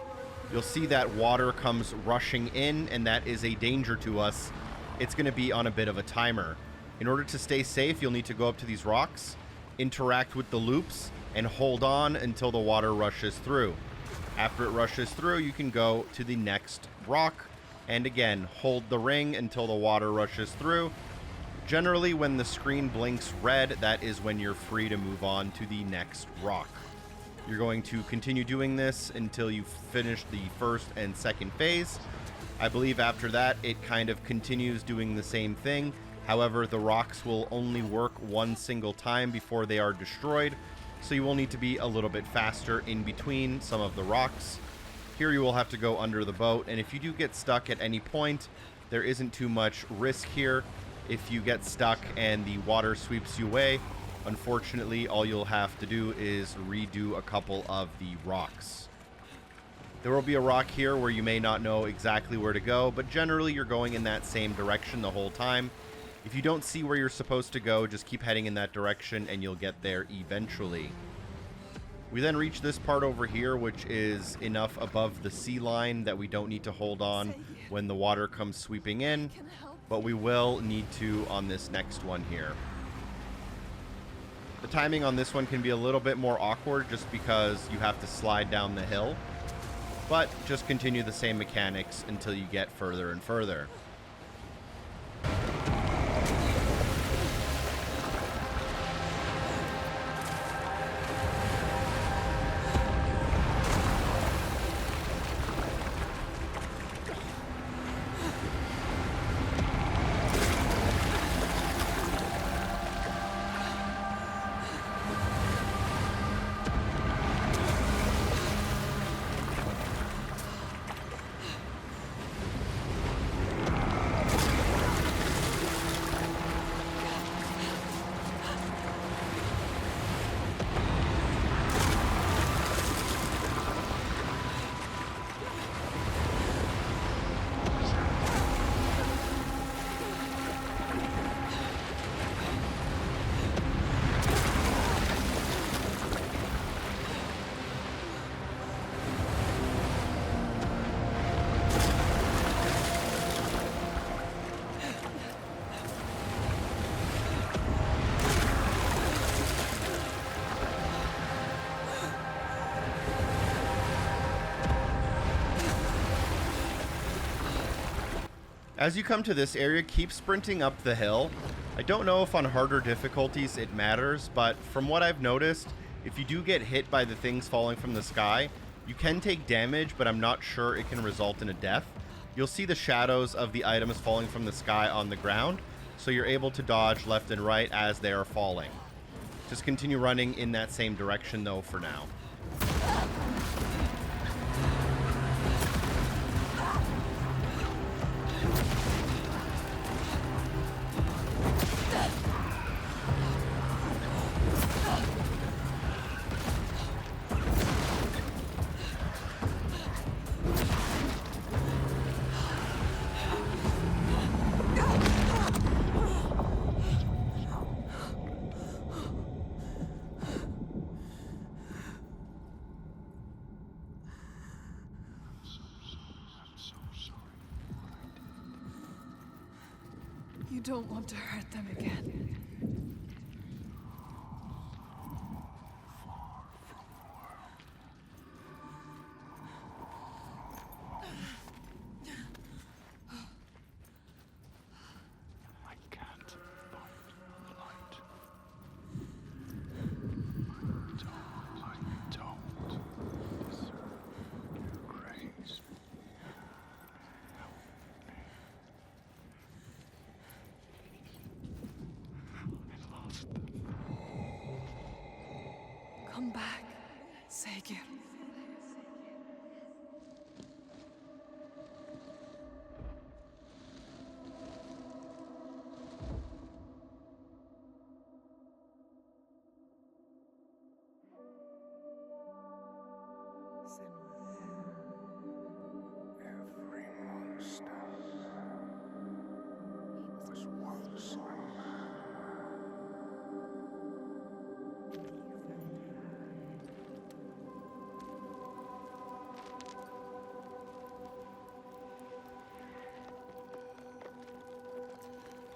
[SPEAKER 2] You'll see that water comes rushing in, and that is a danger to us. It's going to be on a bit of a timer. In order to stay safe, you'll need to go up to these rocks, interact with the loops, and hold on until the water rushes through. After it rushes through, you can go to the next rock, and again, hold the ring until the water rushes through. Generally, when the screen blinks red, that is when you're free to move on to the next rock. You're going to continue doing this until you finish the first and second phase. I believe after that, it kind of continues doing the same thing. However, the rocks will only work one single time before they are destroyed, so you will need to be a little bit faster in between some of the rocks. Here you will have to go under the boat, and if you do get stuck at any point, there isn't too much risk here. If you get stuck and the water sweeps you away, unfortunately, all you'll have to do is redo a couple of the rocks. There will be a rock here where you may not know exactly where to go, but generally you're going in that same direction the whole time. If you don't see where you're supposed to go, just keep heading in that direction and you'll get there eventually. We then reach this part over here, which is enough above the sea line that we don't need to hold on when the water comes sweeping in. But we will need to on this next one here. The timing on this one can be a little bit more awkward just because you have to slide down the hill. But just continue the same mechanics until you get further and further. As you come to this area, keep sprinting up the hill. I don't know if on harder difficulties it matters, but from what I've noticed, if you do get hit by the things falling from the sky, you can take damage, but I'm not sure it can result in a death. You'll see the shadows of the items falling from the sky on the ground, so you're able to dodge left and right as they are falling. Just continue running in that same direction though for now.
[SPEAKER 14] You don't want to hurt them again.
[SPEAKER 3] I can't fight light. Don't like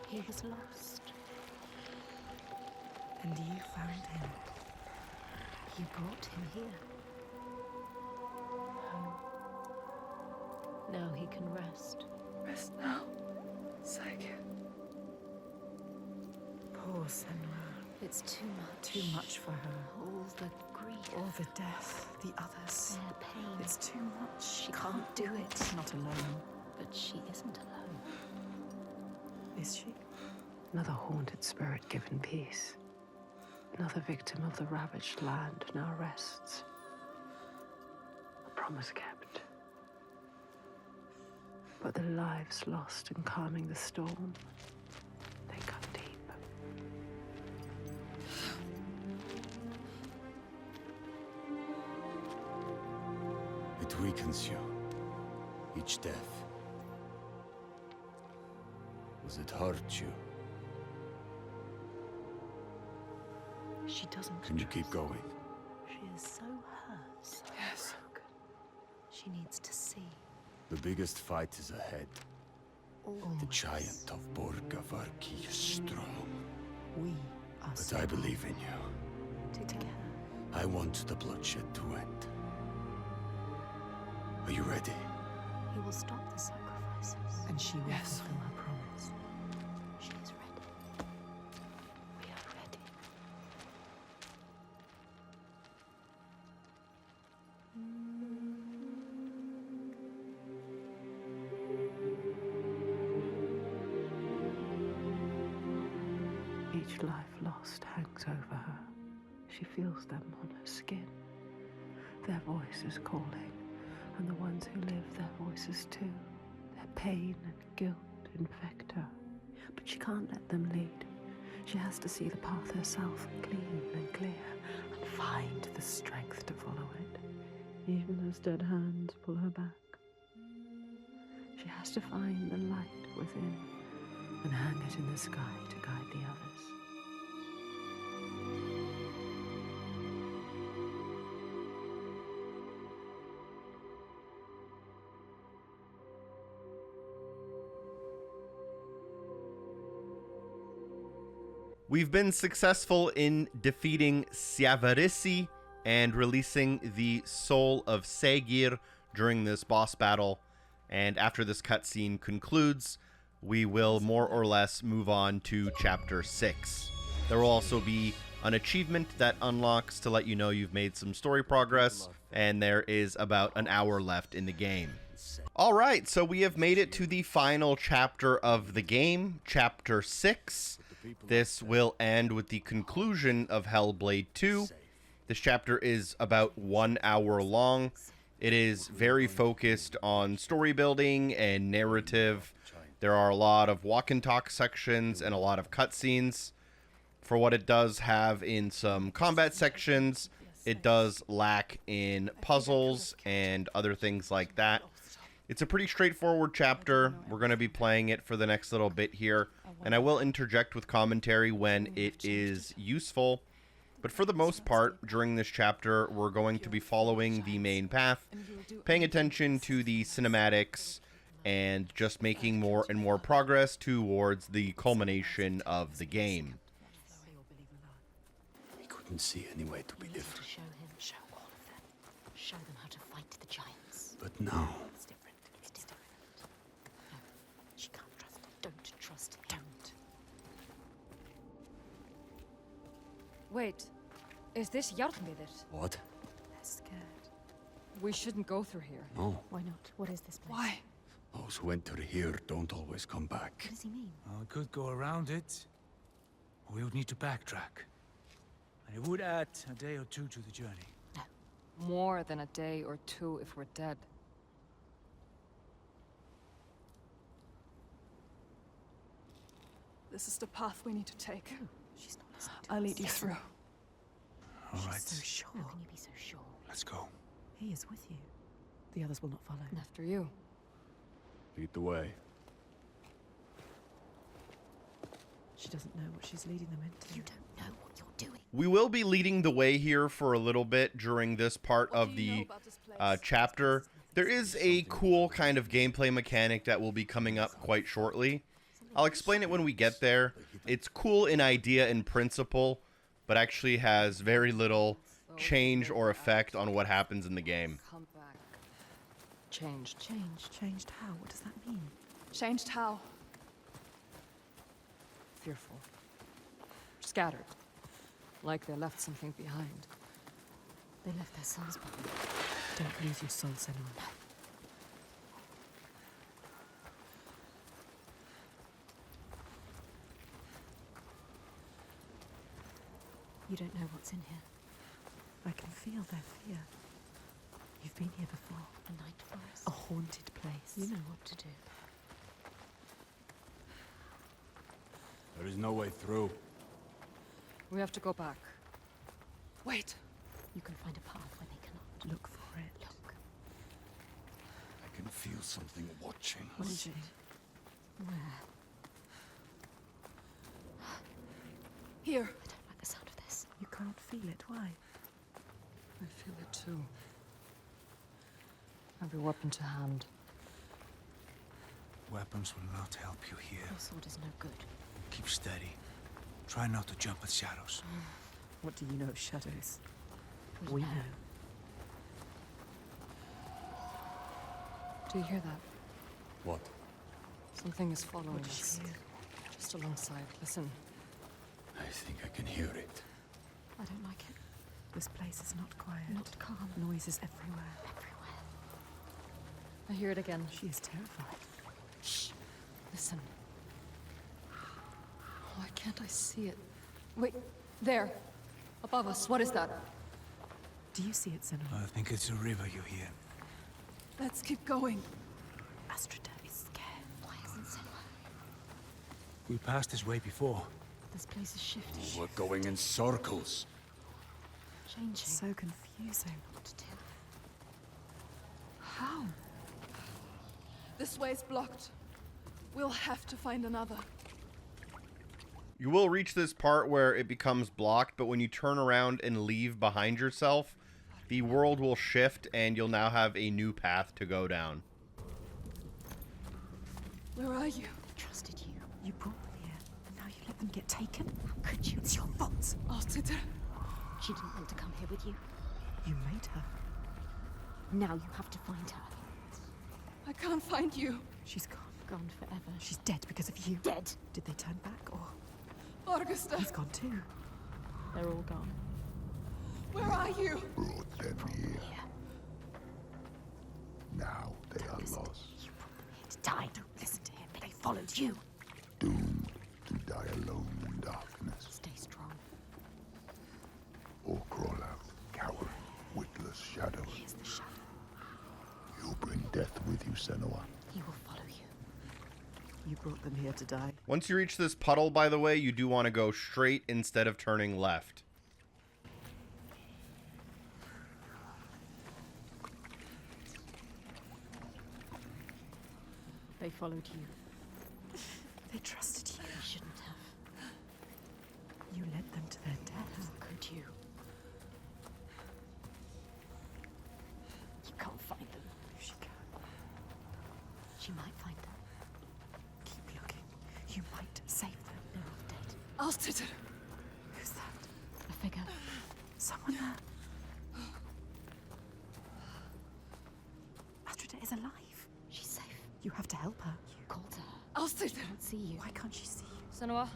[SPEAKER 6] He was lost.
[SPEAKER 11] And you found him.
[SPEAKER 6] You brought him here. Home. Now he can rest.
[SPEAKER 11] Rest now, Saga. Poor Senua.
[SPEAKER 6] It's too much.
[SPEAKER 11] Too much for her.
[SPEAKER 6] All the grief.
[SPEAKER 11] All the death, the others.
[SPEAKER 6] Their pain.
[SPEAKER 11] It's too much.
[SPEAKER 6] She can't do it.
[SPEAKER 11] Not alone.
[SPEAKER 6] But she isn't alone.
[SPEAKER 11] Is she?
[SPEAKER 5] Another haunted spirit given peace. Another victim of the ravaged land now rests. A promise kept. But the lives lost in calming the storm, they cut deep.
[SPEAKER 8] It weakens you. Each death. Does it hurt you?
[SPEAKER 6] She doesn't.
[SPEAKER 8] Can you keep going?
[SPEAKER 6] She is so hurt, so broken. She needs to see.
[SPEAKER 8] The biggest fight is ahead.
[SPEAKER 6] Always.
[SPEAKER 8] The giant of Borgavarki is strong.
[SPEAKER 11] We are
[SPEAKER 8] But I believe in you.
[SPEAKER 6] Together.
[SPEAKER 8] I want the bloodshed to end. Are you ready?
[SPEAKER 6] He will stop the sacrifices.
[SPEAKER 11] And she will fulfill her promise.
[SPEAKER 6] She is ready. We are ready.
[SPEAKER 5] Each life lost hangs over her. She feels them on her skin. Their voice is calling, and the ones who live, their voices too. Their pain and guilt infect her, but she can't let them lead. She has to see the path herself, clean and clear, and find the strength to follow it, even as dead hands pull her back. She has to find the light within and hang it in the sky to guide the others.
[SPEAKER 2] We've been successful in defeating Siavarissi and releasing the soul of Segir during this boss battle. And after this cutscene concludes, we will more or less move on to Chapter 6. There will also be an achievement that unlocks to let you know you've made some story progress, and there is about an hour left in the game. Alright, so we have made it to the final chapter of the game, Chapter 6. This will end with the conclusion of Hellblade II. This chapter is about 1 hour long. It is very focused on story building and narrative. There are a lot of walk and talk sections and a lot of cutscenes. For what it does have in some combat sections, it does lack in puzzles and other things like that. It's a pretty straightforward chapter. We're going to be playing it for the next little bit here, and I will interject with commentary when it is useful. But for the most part, during this chapter, we're going to be following the main path, paying attention to the cinematics, and just making more and more progress towards the culmination of the game.
[SPEAKER 8] We couldn't see any way to be different.
[SPEAKER 6] Show him. Show all of them. Show them how to fight the giants.
[SPEAKER 8] But now...
[SPEAKER 6] It's different. It's different. No, she can't trust him. Don't trust him. Don't.
[SPEAKER 13] Wait, is this Jarnvidir?
[SPEAKER 8] What?
[SPEAKER 11] They're scared.
[SPEAKER 13] We shouldn't go through here.
[SPEAKER 8] No.
[SPEAKER 6] Why not? What is this place?
[SPEAKER 11] Why?
[SPEAKER 8] Those who enter here don't always come back.
[SPEAKER 6] What does he mean?
[SPEAKER 7] Well, we could go around it, or we would need to backtrack. And it would add a day or two to the journey.
[SPEAKER 6] No.
[SPEAKER 13] More than a day or two if we're dead.
[SPEAKER 11] This is the path we need to take.
[SPEAKER 6] She's not listening to
[SPEAKER 11] I'll
[SPEAKER 6] us.
[SPEAKER 11] lead you through.
[SPEAKER 7] All right,
[SPEAKER 6] So sure. How can you be so sure?
[SPEAKER 7] let's go.
[SPEAKER 11] He is with you. The others will not follow.
[SPEAKER 13] After you.
[SPEAKER 8] Lead the way.
[SPEAKER 11] She doesn't know what she's leading them into.
[SPEAKER 6] You don't know what you're doing.
[SPEAKER 2] We will be leading the way here for a little bit during this part of the chapter. There is a cool kind of gameplay mechanic that will be coming up quite shortly. I'll explain it when we get there. It's cool in idea and principle, but actually has very little change or effect on what happens in the game.
[SPEAKER 13] Come back. Changed.
[SPEAKER 14] Changed how? What does that mean? Changed how?
[SPEAKER 13] Fearful. Scattered. Like they left something behind.
[SPEAKER 9] They left their souls behind.
[SPEAKER 14] Don't lose your soul, Senua.
[SPEAKER 9] You don't know what's in here.
[SPEAKER 14] I can feel their fear. You've been here before.
[SPEAKER 9] A night forest.
[SPEAKER 14] A haunted place.
[SPEAKER 9] You know what to do.
[SPEAKER 8] There is no way through.
[SPEAKER 13] We have to go back.
[SPEAKER 14] Wait.
[SPEAKER 9] You can find a path where they cannot.
[SPEAKER 14] Look for it.
[SPEAKER 9] Look.
[SPEAKER 8] I can feel something watching us.
[SPEAKER 14] What is it?
[SPEAKER 9] Where?
[SPEAKER 14] Here.
[SPEAKER 9] I don't like the sound of this.
[SPEAKER 14] You can't feel it. Why?
[SPEAKER 13] I feel it too. Every weapon to hand.
[SPEAKER 7] Weapons will not help you here.
[SPEAKER 9] Your sword is no good.
[SPEAKER 7] Keep steady. Try not to jump at shadows.
[SPEAKER 14] What do you know of shadows?
[SPEAKER 9] We know.
[SPEAKER 13] Do you hear that?
[SPEAKER 8] What?
[SPEAKER 13] Something is following
[SPEAKER 14] What does
[SPEAKER 13] us.
[SPEAKER 14] she hear?
[SPEAKER 13] Just alongside. Listen.
[SPEAKER 8] I think I can hear it.
[SPEAKER 9] I don't like it.
[SPEAKER 14] This place is not quiet.
[SPEAKER 9] Not calm.
[SPEAKER 14] Noises everywhere.
[SPEAKER 9] Everywhere.
[SPEAKER 13] I hear it again.
[SPEAKER 14] She is terrified.
[SPEAKER 13] Shh. Listen. Why can't I see it? Wait. There. Above us. What is that?
[SPEAKER 14] Do you see it, Senua?
[SPEAKER 7] I think it's a river you hear.
[SPEAKER 14] Let's keep going. Astrida is scared.
[SPEAKER 9] Why isn't Senua?
[SPEAKER 7] We passed this way before.
[SPEAKER 9] This place is shifting.
[SPEAKER 8] We're going in circles.
[SPEAKER 9] Changing.
[SPEAKER 14] So confusing.
[SPEAKER 9] What to do?
[SPEAKER 14] How?
[SPEAKER 11] This way's blocked. We'll have to find another.
[SPEAKER 2] You will reach this part where it becomes blocked, but when you turn around and leave behind yourself, the world will shift and you'll now have a new path to go down.
[SPEAKER 11] Where are you?
[SPEAKER 9] They trusted you.
[SPEAKER 14] You brought them here, and now you let them get taken?
[SPEAKER 9] How could you?
[SPEAKER 14] It's your fault.
[SPEAKER 11] Austria.
[SPEAKER 9] She didn't want to come here with you.
[SPEAKER 14] You made her.
[SPEAKER 9] Now you have to find her.
[SPEAKER 11] I can't find you.
[SPEAKER 14] She's gone.
[SPEAKER 9] Gone forever.
[SPEAKER 14] She's dead because of you.
[SPEAKER 9] Dead.
[SPEAKER 14] Did they turn back, or
[SPEAKER 11] Augusta.
[SPEAKER 14] he's gone too?
[SPEAKER 9] They're all gone.
[SPEAKER 11] Where are you?
[SPEAKER 4] Brought them here. Now they are lost,
[SPEAKER 9] You brought them here to die. Don't listen to him. They followed you.
[SPEAKER 4] doomed to die alone in darkness.
[SPEAKER 9] Stay strong.
[SPEAKER 4] Or crawl out, coward, witless shadows.
[SPEAKER 9] Here's the shadow.
[SPEAKER 4] You'll bring death with you, Senua.
[SPEAKER 9] He will follow you.
[SPEAKER 14] You brought them here to die.
[SPEAKER 2] Once you reach this puddle, by the way, you do want to go straight instead of turning left.
[SPEAKER 9] They followed you.
[SPEAKER 14] They trusted you.
[SPEAKER 9] You shouldn't have.
[SPEAKER 14] You led them to their
[SPEAKER 9] How
[SPEAKER 14] death.
[SPEAKER 9] could you? You can't find them.
[SPEAKER 14] She can.
[SPEAKER 9] She might find them.
[SPEAKER 14] Keep looking. You might save them.
[SPEAKER 9] They're all dead.
[SPEAKER 11] Austria.
[SPEAKER 14] Who's that?
[SPEAKER 9] A figure.
[SPEAKER 14] Someone there. Astrida is alive.
[SPEAKER 9] She's safe.
[SPEAKER 14] You have to help her.
[SPEAKER 9] You called her.
[SPEAKER 11] Austria.
[SPEAKER 9] Can't see you.
[SPEAKER 14] Why can't she see you?
[SPEAKER 13] Senua,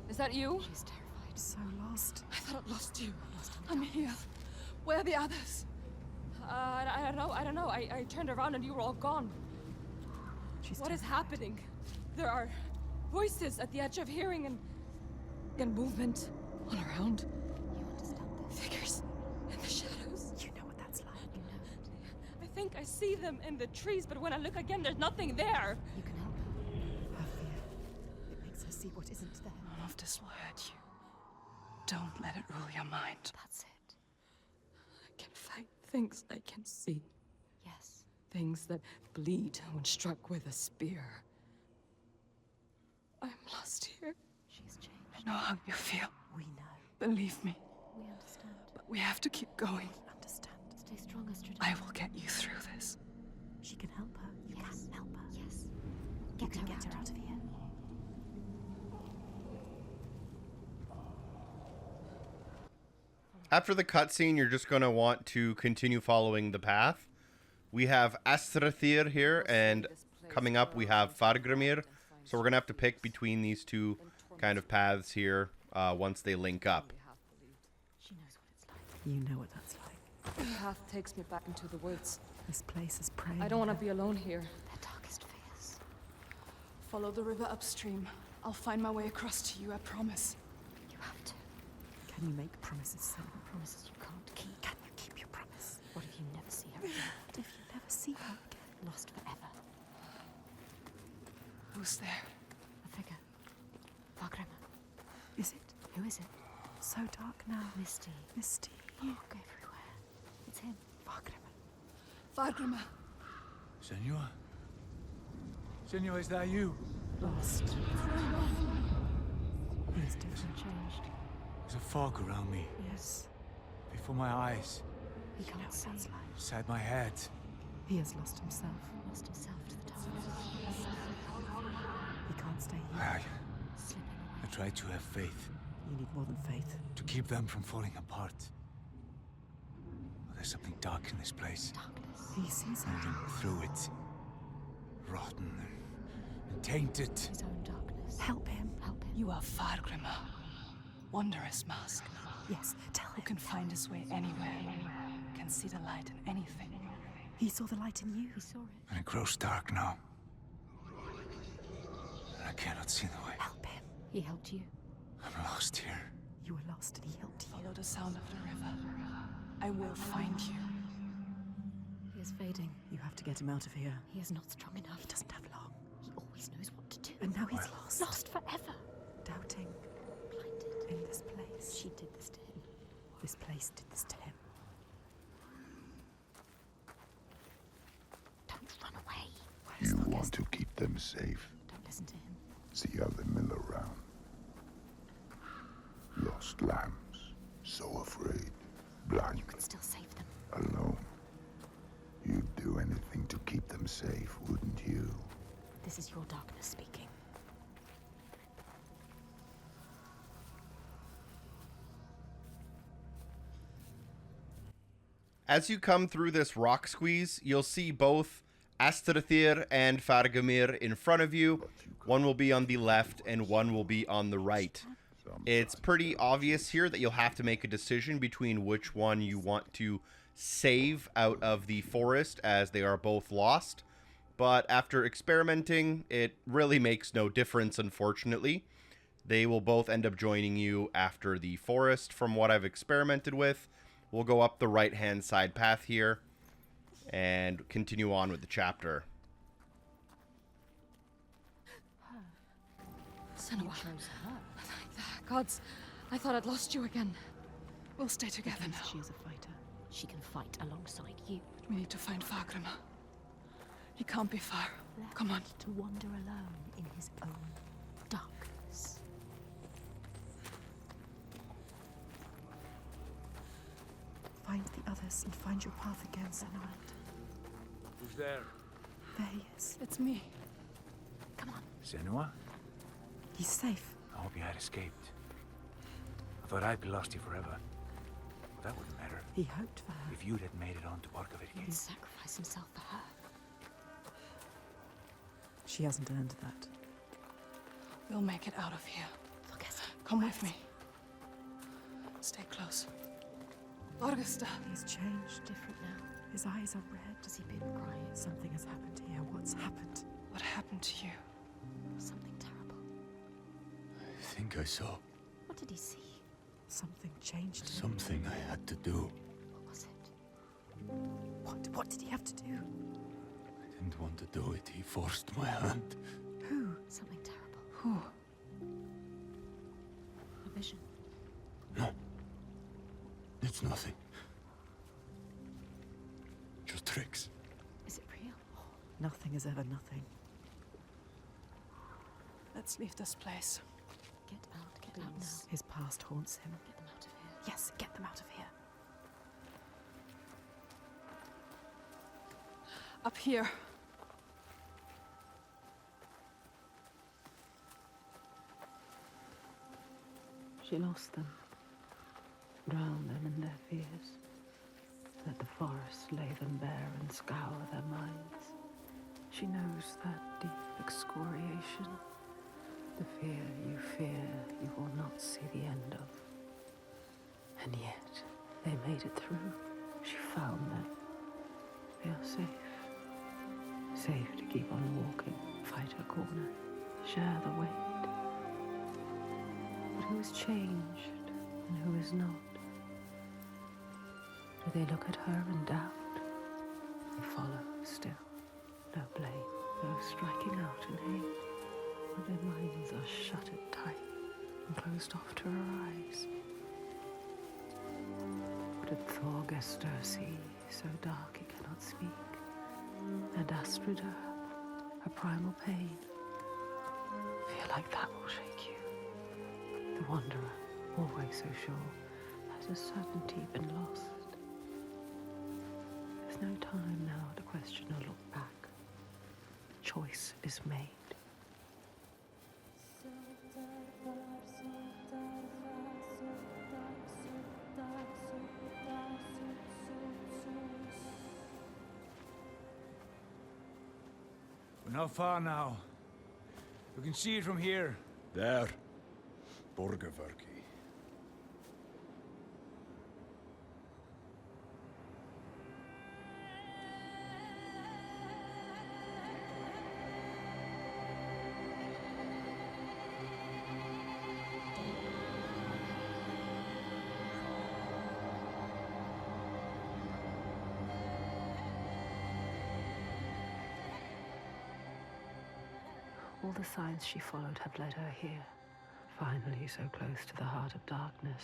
[SPEAKER 13] is that you?
[SPEAKER 9] She's terrified.
[SPEAKER 14] So lost.
[SPEAKER 11] I thought I lost you.
[SPEAKER 9] Lost in the
[SPEAKER 11] I'm
[SPEAKER 9] dark.
[SPEAKER 11] here. Where are the others?
[SPEAKER 13] I don't know. I turned around and you were all gone.
[SPEAKER 14] She's
[SPEAKER 13] What is
[SPEAKER 14] terrified.
[SPEAKER 13] happening? There are voices at the edge of hearing and movement all around.
[SPEAKER 9] You understand this?
[SPEAKER 13] Figures in the shadows.
[SPEAKER 14] You know what that's like.
[SPEAKER 9] You know it.
[SPEAKER 13] I think I see them in the trees, but when I look again, there's nothing there.
[SPEAKER 9] You can help her.
[SPEAKER 14] Her fear. It makes her see what isn't there.
[SPEAKER 11] None of this will hurt you. Don't let it rule your mind.
[SPEAKER 9] That's it.
[SPEAKER 13] I can fight things I can see.
[SPEAKER 9] Yes.
[SPEAKER 13] Things that bleed when struck with a spear. I'm lost here.
[SPEAKER 9] She's changed.
[SPEAKER 11] I know how you feel.
[SPEAKER 14] We know.
[SPEAKER 11] Believe me.
[SPEAKER 9] We understand.
[SPEAKER 11] But we have to keep going.
[SPEAKER 14] Understand.
[SPEAKER 9] Stay strong, Astrida.
[SPEAKER 11] I will get you through this.
[SPEAKER 14] She can help her. You
[SPEAKER 9] Yes.
[SPEAKER 14] can help her.
[SPEAKER 9] Yes.
[SPEAKER 14] You
[SPEAKER 9] Get
[SPEAKER 14] can
[SPEAKER 9] her
[SPEAKER 14] get her out of here.
[SPEAKER 2] After the cutscene, you're just going to want to continue following the path. We have Astrathir here, and coming up we have Fargrimir. So we're going to have to pick between these two kind of paths here once they link up.
[SPEAKER 5] She knows what it's like. You know what that's like.
[SPEAKER 13] The path takes me back into the woods.
[SPEAKER 5] This place is praying.
[SPEAKER 13] I don't want to be alone here.
[SPEAKER 9] Their darkest fears.
[SPEAKER 11] Follow the river upstream. I'll find my way across to you, I promise.
[SPEAKER 9] You have to.
[SPEAKER 5] Can you make promises, Senua?
[SPEAKER 9] Promises you can't keep.
[SPEAKER 5] Can you keep your promise?
[SPEAKER 9] What if you never see her again?
[SPEAKER 5] What if you never see her again?
[SPEAKER 9] Lost forever.
[SPEAKER 11] Who's there?
[SPEAKER 9] A figure. Fargrimir.
[SPEAKER 5] Is it?
[SPEAKER 9] Who is it?
[SPEAKER 5] So dark now.
[SPEAKER 9] Misty.
[SPEAKER 5] Misty.
[SPEAKER 9] Fog everywhere. It's him.
[SPEAKER 5] Fargrimir.
[SPEAKER 11] Fargrimir.
[SPEAKER 7] Senua? Senua, is that you?
[SPEAKER 5] Lost. He's different.
[SPEAKER 9] Changed.
[SPEAKER 7] There's a fog around me,
[SPEAKER 5] Yes.
[SPEAKER 7] before my eyes,
[SPEAKER 9] He can't see.
[SPEAKER 5] That's like.
[SPEAKER 7] inside my head.
[SPEAKER 5] He has lost himself.
[SPEAKER 9] Lost himself to the darkness.
[SPEAKER 5] He can't stay here.
[SPEAKER 7] I
[SPEAKER 9] Slipping away.
[SPEAKER 7] try to have faith,
[SPEAKER 5] You need more than faith.
[SPEAKER 7] to keep them from falling apart. But there's something dark in this place.
[SPEAKER 9] Darkness.
[SPEAKER 5] He sees it.
[SPEAKER 7] Moving through it. Rotten and tainted.
[SPEAKER 9] His own darkness.
[SPEAKER 5] Help him.
[SPEAKER 9] Help him.
[SPEAKER 11] You are Fargrimir. Wondrous mask.
[SPEAKER 5] Yes, tell
[SPEAKER 11] Who
[SPEAKER 5] him.
[SPEAKER 11] can find his way anywhere. Can see the light in anything.
[SPEAKER 5] He saw the light in you.
[SPEAKER 9] He saw it.
[SPEAKER 7] And it grows dark now. And I cannot see the way.
[SPEAKER 5] Help him.
[SPEAKER 9] He helped you.
[SPEAKER 7] I'm lost here.
[SPEAKER 5] You were lost and he helped you.
[SPEAKER 11] Follow the sound of the river. I will find you.
[SPEAKER 9] He is fading.
[SPEAKER 5] You have to get him out of here.
[SPEAKER 9] He is not strong enough.
[SPEAKER 5] He doesn't have long.
[SPEAKER 9] He always knows what to do.
[SPEAKER 5] And now he's lost.
[SPEAKER 9] Lost forever.
[SPEAKER 5] Doubting
[SPEAKER 9] Blinded.
[SPEAKER 5] in this place.
[SPEAKER 9] She did this to him.
[SPEAKER 5] This place did this to him.
[SPEAKER 9] Don't run away.
[SPEAKER 4] You want to keep them safe.
[SPEAKER 9] Don't listen to him.
[SPEAKER 4] See how they mill around. Lost lambs, so afraid, blind,
[SPEAKER 9] You could still save them.
[SPEAKER 4] alone. You'd do anything to keep them safe, wouldn't you?
[SPEAKER 9] This is your darkness speaking.
[SPEAKER 2] As you come through this rock squeeze, you'll see both Astrathir and Fargrimir in front of you. One will be on the left and one will be on the right. It's pretty obvious here that you'll have to make a decision between which one you want to save out of the forest, as they are both lost. But after experimenting, it really makes no difference, unfortunately. They will both end up joining you after the forest, from what I've experimented with. We'll go up the right-hand side path here and continue on with the chapter.
[SPEAKER 13] Senua. Gods, I thought I'd lost you again.
[SPEAKER 11] We'll stay together now.
[SPEAKER 5] She is a fighter.
[SPEAKER 9] She can fight alongside you.
[SPEAKER 11] We need to find Fargrimir. He can't be far.
[SPEAKER 9] Left
[SPEAKER 11] Come on.
[SPEAKER 9] to wander alone in his own darkness.
[SPEAKER 5] Find the others and find your path again, Senua.
[SPEAKER 7] Who's there?
[SPEAKER 5] There he is.
[SPEAKER 11] It's me.
[SPEAKER 9] Come on.
[SPEAKER 7] Senua?
[SPEAKER 5] He's safe.
[SPEAKER 7] I hope you had escaped. I thought I'd be lost here forever. But that wouldn't matter.
[SPEAKER 5] He hoped for her.
[SPEAKER 7] If you'd had made it on to Barkovitkin.
[SPEAKER 9] He'd sacrifice himself for her.
[SPEAKER 5] She hasn't earned that.
[SPEAKER 11] We'll make it out of here.
[SPEAKER 9] Look, Esther.
[SPEAKER 11] Come with me. Stay close. Augusta.
[SPEAKER 5] He's changed.
[SPEAKER 9] Different now.
[SPEAKER 5] His eyes are red.
[SPEAKER 9] Has he been crying?
[SPEAKER 5] Something has happened here. What's happened?
[SPEAKER 11] What happened to you?
[SPEAKER 9] Something terrible.
[SPEAKER 8] I think I saw
[SPEAKER 9] What did he see?
[SPEAKER 5] Something changed.
[SPEAKER 8] something I had to do.
[SPEAKER 9] What was it?
[SPEAKER 5] What did he have to do?
[SPEAKER 8] I didn't want to do it. He forced my hand.
[SPEAKER 5] Who?
[SPEAKER 9] Something terrible.
[SPEAKER 11] Who?
[SPEAKER 9] A vision.
[SPEAKER 8] No. It's nothing. Just tricks.
[SPEAKER 9] Is it real?
[SPEAKER 5] Nothing is ever nothing.
[SPEAKER 11] Let's leave this place.
[SPEAKER 9] Get out now.
[SPEAKER 5] His past haunts him.
[SPEAKER 9] Get them out of here.
[SPEAKER 5] Yes, get them out of here.
[SPEAKER 11] Up here.
[SPEAKER 5] She lost them. Drown them in their fears. Let the forest lay them bare and scour their minds. She knows that deep excoriation. The fear you will not see the end of. And yet, they made it through. She found them. They are safe. Safe to keep on walking, fight her corner, share the weight. But who is changed and who is not? Do they look at her in doubt? They follow still. No blame, no striking out in hate. But their minds are shuttered tight and closed off to her eyes. What did Thorgestur see, so dark he cannot speak? And Astrida, her primal pain. Feel like that will shake you. The wanderer, always so sure, has a certainty been lost. There's no time now to question or look back. Choice is made.
[SPEAKER 7] We're not far now. We can see it from here.
[SPEAKER 8] There. Borgarverki.
[SPEAKER 5] All the signs she followed have led her here, finally so close to the heart of darkness.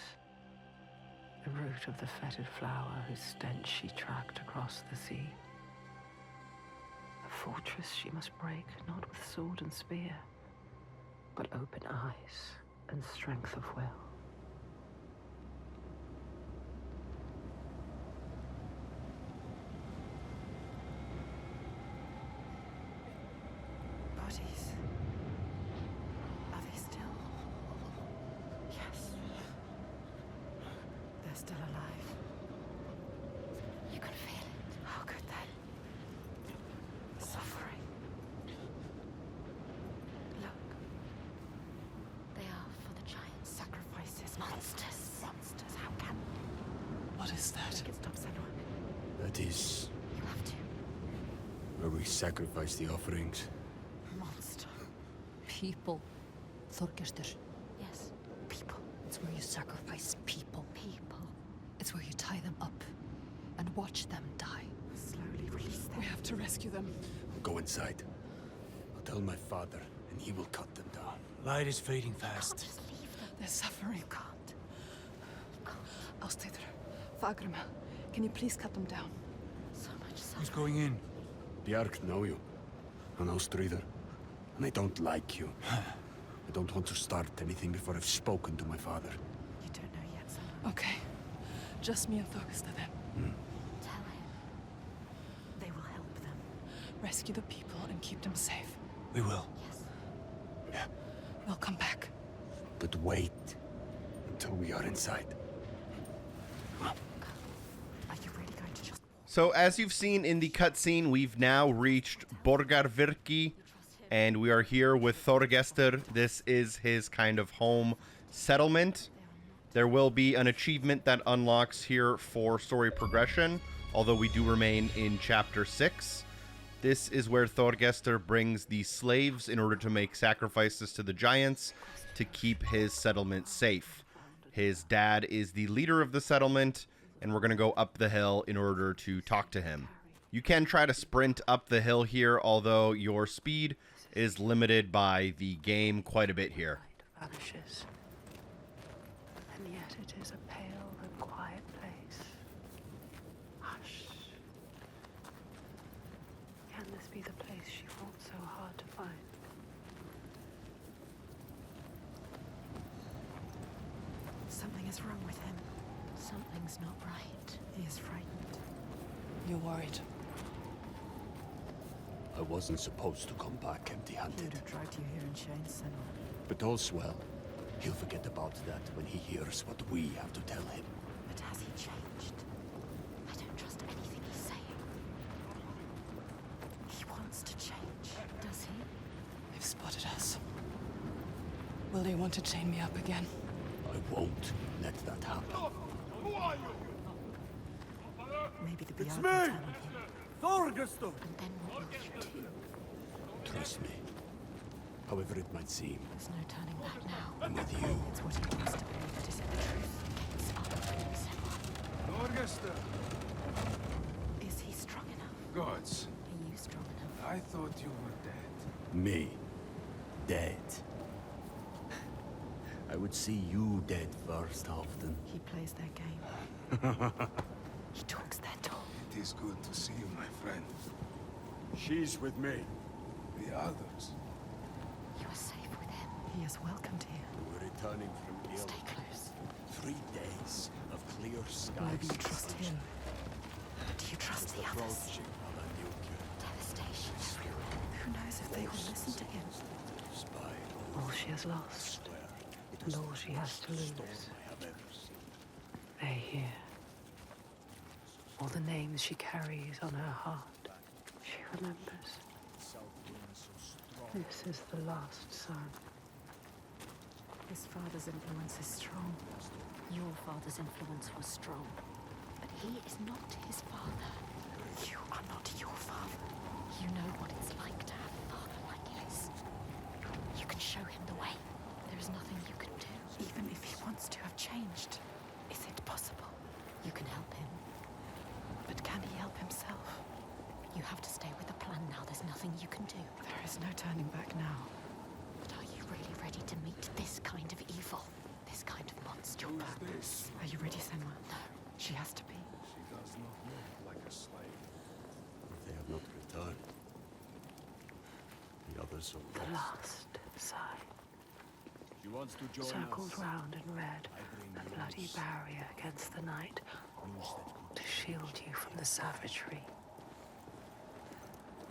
[SPEAKER 5] The root of the fetid flower whose stench she tracked across the sea. A fortress she must break, not with sword and spear, but open eyes and strength of will.
[SPEAKER 11] Bodies. Are they still? Yes. They're still alive.
[SPEAKER 9] You can feel it.
[SPEAKER 11] How could they? Suffering. Look.
[SPEAKER 9] They are for the giants.
[SPEAKER 11] Sacrifices.
[SPEAKER 9] Monsters.
[SPEAKER 11] Monsters. How can...
[SPEAKER 14] What is that?
[SPEAKER 11] Make it stop, Senua.
[SPEAKER 8] That is
[SPEAKER 9] You have to.
[SPEAKER 8] where we sacrifice the offerings.
[SPEAKER 11] Monster.
[SPEAKER 15] People. Þorgestur.
[SPEAKER 9] Yes.
[SPEAKER 11] People.
[SPEAKER 15] It's where you sacrifice people.
[SPEAKER 9] People.
[SPEAKER 15] It's where you tie them up and watch them die.
[SPEAKER 11] Slowly release them.
[SPEAKER 14] We have to rescue them.
[SPEAKER 8] I'll go inside. I'll tell my father, and he will cut them down.
[SPEAKER 7] Light is fading fast.
[SPEAKER 9] Just leave them.
[SPEAKER 14] They're suffering.
[SPEAKER 11] Can't.
[SPEAKER 14] I'll stay there. Fagrima, can you please cut them down?
[SPEAKER 9] So much suffering.
[SPEAKER 7] Who's going in?
[SPEAKER 8] The Ark know you. An Austrider. And I don't like you. I don't want to start anything before I've spoken to my father.
[SPEAKER 11] You don't know yet, Senua.
[SPEAKER 14] Okay. Just me and Thorgestur then.
[SPEAKER 9] Tell him.
[SPEAKER 11] They will help them.
[SPEAKER 14] Rescue the people and keep them safe.
[SPEAKER 7] We will.
[SPEAKER 9] Yes.
[SPEAKER 8] Yeah.
[SPEAKER 14] We'll come back.
[SPEAKER 8] But wait until we are inside.
[SPEAKER 11] Are you really going to just...
[SPEAKER 2] So as you've seen in the cutscene, we've now reached Borgarvirki, and we are here with Þorgestur. This is his kind of home settlement. There will be an achievement that unlocks here for story progression, although we do remain in Chapter 6. This is where Þorgestur brings the slaves in order to make sacrifices to the giants to keep his settlement safe. His dad is the leader of the settlement, and we're going to go up the hill in order to talk to him. You can try to sprint up the hill here, although your speed is limited by the game quite a bit here.
[SPEAKER 5] Vanishes. And yet it is a pale and quiet place. Hush. Can this be the place she fought so hard to find?
[SPEAKER 11] Something is wrong with him.
[SPEAKER 9] Something's not right.
[SPEAKER 11] He is frightened.
[SPEAKER 14] You're worried.
[SPEAKER 8] I wasn't supposed to come back
[SPEAKER 11] He
[SPEAKER 8] empty-handed.
[SPEAKER 11] would have dragged you here in chains, Senua.
[SPEAKER 8] But all's well. He'll forget about that when he hears what we have to tell him.
[SPEAKER 14] Will they want to chain me up again?
[SPEAKER 8] I won't let that happen.
[SPEAKER 4] Who are you?
[SPEAKER 6] Maybe the
[SPEAKER 8] It's
[SPEAKER 6] Biard
[SPEAKER 8] me!
[SPEAKER 6] will tell on him.
[SPEAKER 8] Thorgestor!
[SPEAKER 9] And then what will you do?
[SPEAKER 8] Trust me. However it might seem,
[SPEAKER 9] There's no turning back now.
[SPEAKER 8] I'm with you.
[SPEAKER 6] It's what he wants to believe that is it the truth.
[SPEAKER 9] It's up to you, Senua.
[SPEAKER 12] Thorgestor!
[SPEAKER 6] Is he strong enough?
[SPEAKER 12] Gods,
[SPEAKER 9] Are you strong enough?
[SPEAKER 12] I thought you were dead.
[SPEAKER 8] Me. Dead. I would see you dead first, often.
[SPEAKER 6] He plays their game. He talks their talk.
[SPEAKER 12] It is good to see you, my friend.
[SPEAKER 8] She's with me.
[SPEAKER 12] The others.
[SPEAKER 9] You are safe with him.
[SPEAKER 6] He is welcomed here.
[SPEAKER 8] We're returning from ill.
[SPEAKER 9] Stay close.
[SPEAKER 8] 3 days of clear skies.
[SPEAKER 6] Maybe you trust him. Do you trust the others?
[SPEAKER 8] Approaching of a new cure.
[SPEAKER 9] Devastation everywhere.
[SPEAKER 6] Who knows if they will listen to him?
[SPEAKER 8] Spy
[SPEAKER 5] All she has lost, and all she has to lose.
[SPEAKER 8] I have ever seen.
[SPEAKER 5] They hear. All the names she carries on her heart. She remembers. This is the last son.
[SPEAKER 6] His father's influence is strong.
[SPEAKER 9] Your father's influence was strong, but he is not his father.
[SPEAKER 6] You are not your father.
[SPEAKER 9] You know what it's like to have a father like his. You can show him the way. There is nothing you can do.
[SPEAKER 6] Even if he wants to have changed, is it possible?
[SPEAKER 9] You can help him.
[SPEAKER 6] But can he help himself?
[SPEAKER 9] You have to stay with the plan now. There's nothing you can do.
[SPEAKER 6] There is no turning back now.
[SPEAKER 9] But are you really ready to meet this kind of evil? This kind of monster?
[SPEAKER 6] Are you ready, Senua?
[SPEAKER 9] No.
[SPEAKER 6] She has to be.
[SPEAKER 12] She does not look like a slave.
[SPEAKER 8] They have not returned. The others are
[SPEAKER 5] The
[SPEAKER 8] lost.
[SPEAKER 5] last sign.
[SPEAKER 8] She wants to join
[SPEAKER 5] Circled
[SPEAKER 8] us.
[SPEAKER 5] round in red,
[SPEAKER 8] I bring
[SPEAKER 5] a bloody
[SPEAKER 8] news.
[SPEAKER 5] barrier against the night, all to shield you from the savagery.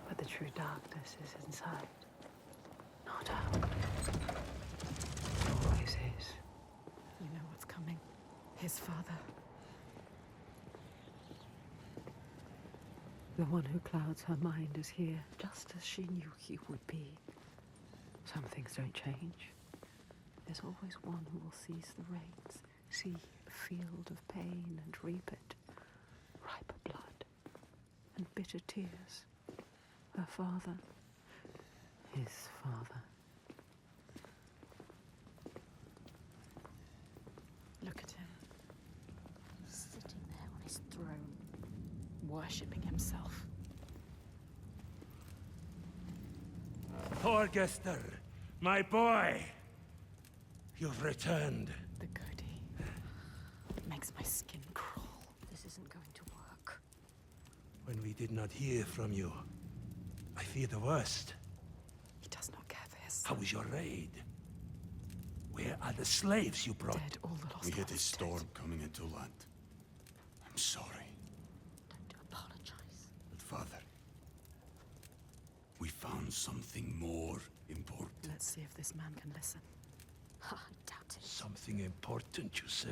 [SPEAKER 5] But the true darkness is inside, not out. Always is.
[SPEAKER 6] You know what's coming. His father.
[SPEAKER 5] The one who clouds her mind is here, just as she knew he would be. Some things don't change. There's always one who will seize the reins, see a field of pain and reap it. Ripe blood and bitter tears. Her father, his father.
[SPEAKER 6] Look at him,
[SPEAKER 9] Sitting there on his throne.
[SPEAKER 6] worshipping himself.
[SPEAKER 16] Thorgestor, my boy! You've returned.
[SPEAKER 6] The goatee makes my skin crawl.
[SPEAKER 9] This isn't going to work.
[SPEAKER 16] When we did not hear from you, I fear the worst.
[SPEAKER 6] He does not care for his
[SPEAKER 16] How was your raid? Where are the slaves you brought?
[SPEAKER 6] dead. All the lost
[SPEAKER 8] We hit a
[SPEAKER 6] ones
[SPEAKER 8] storm
[SPEAKER 6] dead.
[SPEAKER 8] coming into land. I'm sorry.
[SPEAKER 9] Don't apologize.
[SPEAKER 8] But Father, we found something more important.
[SPEAKER 6] Let's see if this man can listen.
[SPEAKER 9] I doubt it.
[SPEAKER 16] Something important, you say?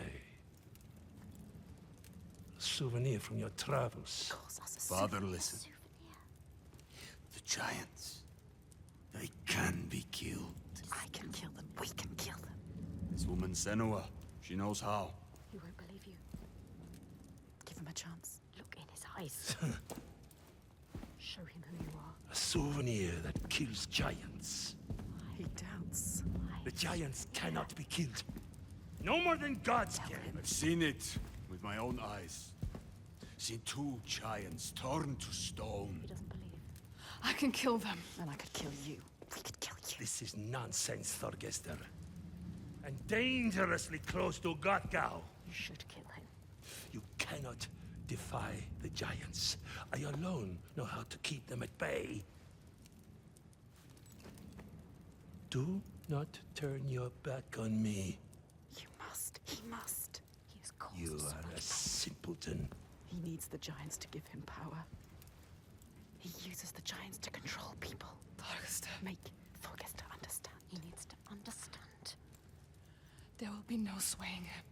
[SPEAKER 16] A souvenir from your travels.
[SPEAKER 6] Calls us a
[SPEAKER 8] Father,
[SPEAKER 6] souvenir.
[SPEAKER 8] listen. The giants, they can be killed.
[SPEAKER 6] I can kill them. We can kill them.
[SPEAKER 8] This woman Senua, she knows how.
[SPEAKER 9] He won't believe you.
[SPEAKER 6] Give him a chance.
[SPEAKER 9] Look in his eyes. Show him who you are.
[SPEAKER 16] A souvenir that kills giants.
[SPEAKER 6] He doubts.
[SPEAKER 16] The giants cannot be killed. No more than gods can.
[SPEAKER 8] I've seen it with my own eyes. Seen 2 giants turned to stone.
[SPEAKER 9] He doesn't believe.
[SPEAKER 14] I can kill them.
[SPEAKER 6] And I could kill you. We could kill you.
[SPEAKER 16] This is nonsense, Thorgestor. And dangerously close to Gothgau.
[SPEAKER 9] You should kill him.
[SPEAKER 16] You cannot defy the giants. I alone know how to keep them at bay. Do not turn your back on me.
[SPEAKER 6] You must. He must.
[SPEAKER 9] He has caused
[SPEAKER 16] You
[SPEAKER 9] so
[SPEAKER 16] are
[SPEAKER 9] much
[SPEAKER 16] a simpleton.
[SPEAKER 6] He needs the giants to give him power. He uses the giants to control people.
[SPEAKER 14] Thorgestor.
[SPEAKER 6] Make Thorgestor understand.
[SPEAKER 9] He needs to understand.
[SPEAKER 14] There will be no swaying him.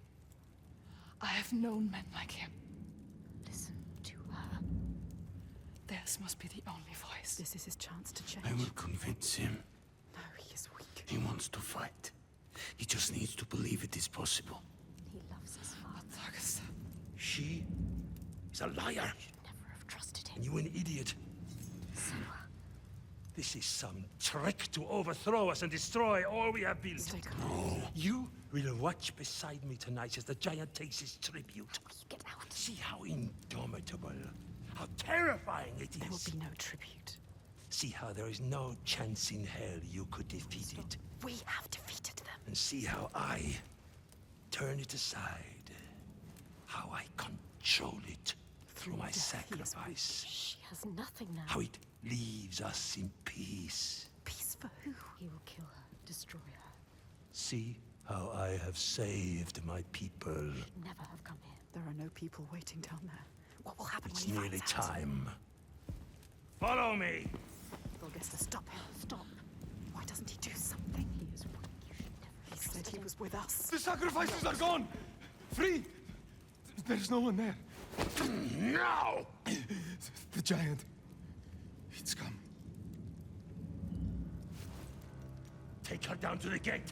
[SPEAKER 14] I have known men like him.
[SPEAKER 9] Listen to her.
[SPEAKER 14] Theirs must be the only voice.
[SPEAKER 6] This is his chance to change.
[SPEAKER 8] I will convince him.
[SPEAKER 6] No, he is weak.
[SPEAKER 8] He wants to fight.
[SPEAKER 16] He just needs to believe it is possible.
[SPEAKER 9] He loves his father.
[SPEAKER 16] She is a liar.
[SPEAKER 9] Never have trusted him.
[SPEAKER 16] And you an idiot.
[SPEAKER 9] Senua.
[SPEAKER 16] This is some trick to overthrow us and destroy all we have built.
[SPEAKER 9] No.
[SPEAKER 16] You will watch beside me tonight as the giant takes his tribute.
[SPEAKER 9] How will you get out?
[SPEAKER 16] See how indomitable, how terrifying it is.
[SPEAKER 5] There will be no tribute.
[SPEAKER 16] See how there is no chance in hell you could defeat it.
[SPEAKER 5] We have defeated them.
[SPEAKER 16] And see how I turn it aside. How I control it through my sacrifice.
[SPEAKER 9] She has nothing now.
[SPEAKER 16] How it leaves us in peace.
[SPEAKER 5] Peace for who?
[SPEAKER 9] He will kill her, destroy her.
[SPEAKER 16] See how I have saved my people.
[SPEAKER 9] Never have come here.
[SPEAKER 5] There are no people waiting down there. What will happen
[SPEAKER 16] It's
[SPEAKER 5] when he
[SPEAKER 16] nearly
[SPEAKER 5] finds out?
[SPEAKER 16] time. Follow me!
[SPEAKER 5] Thorgester, stop him. Stop. Why doesn't he do something?
[SPEAKER 9] He is weak. You should never
[SPEAKER 5] He said he was with us.
[SPEAKER 12] The sacrifices are gone! Free! There's no one there.
[SPEAKER 16] No!
[SPEAKER 12] The giant. It's come.
[SPEAKER 16] Take her down to the gate.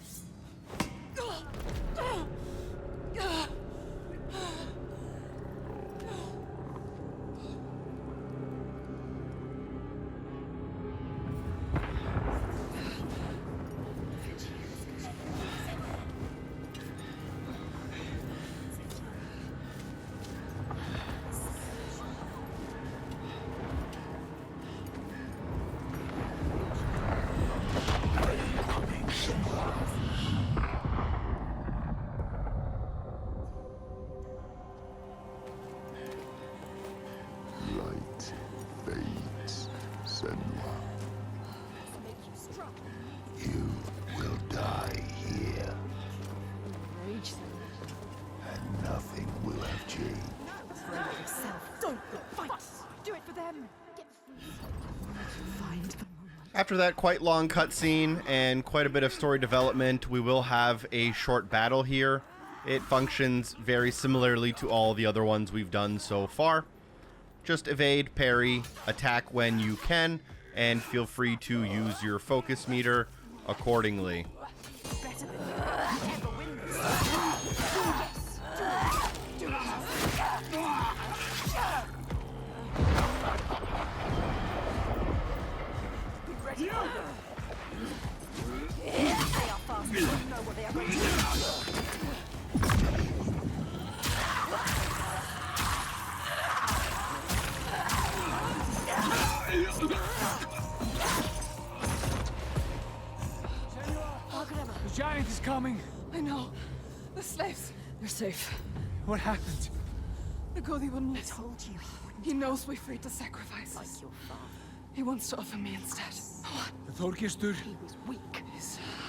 [SPEAKER 4] Light fades, Senua. You will die here,
[SPEAKER 9] Rage.
[SPEAKER 4] and nothing will have changed.
[SPEAKER 5] Brave yourself. Don't fight. Do it for them. Find them.
[SPEAKER 2] After that quite long cutscene and quite a bit of story development, we will have a short battle here. It functions very similarly to all the other ones we've done so far. Just evade, parry, attack when you can, and feel free to use your focus meter accordingly.
[SPEAKER 5] Better than you ever win this. Be ready. They are fast. You know what they are going to do.
[SPEAKER 7] The giant is coming.
[SPEAKER 14] I know. The slaves. They're safe.
[SPEAKER 7] What happened?
[SPEAKER 14] The Godi wouldn't listen.
[SPEAKER 5] Told you he wouldn't.
[SPEAKER 14] He knows we freed the sacrifices.
[SPEAKER 5] Like your father.
[SPEAKER 14] He wants to offer me instead. What?
[SPEAKER 7] The Þorgestur.
[SPEAKER 5] He was weak.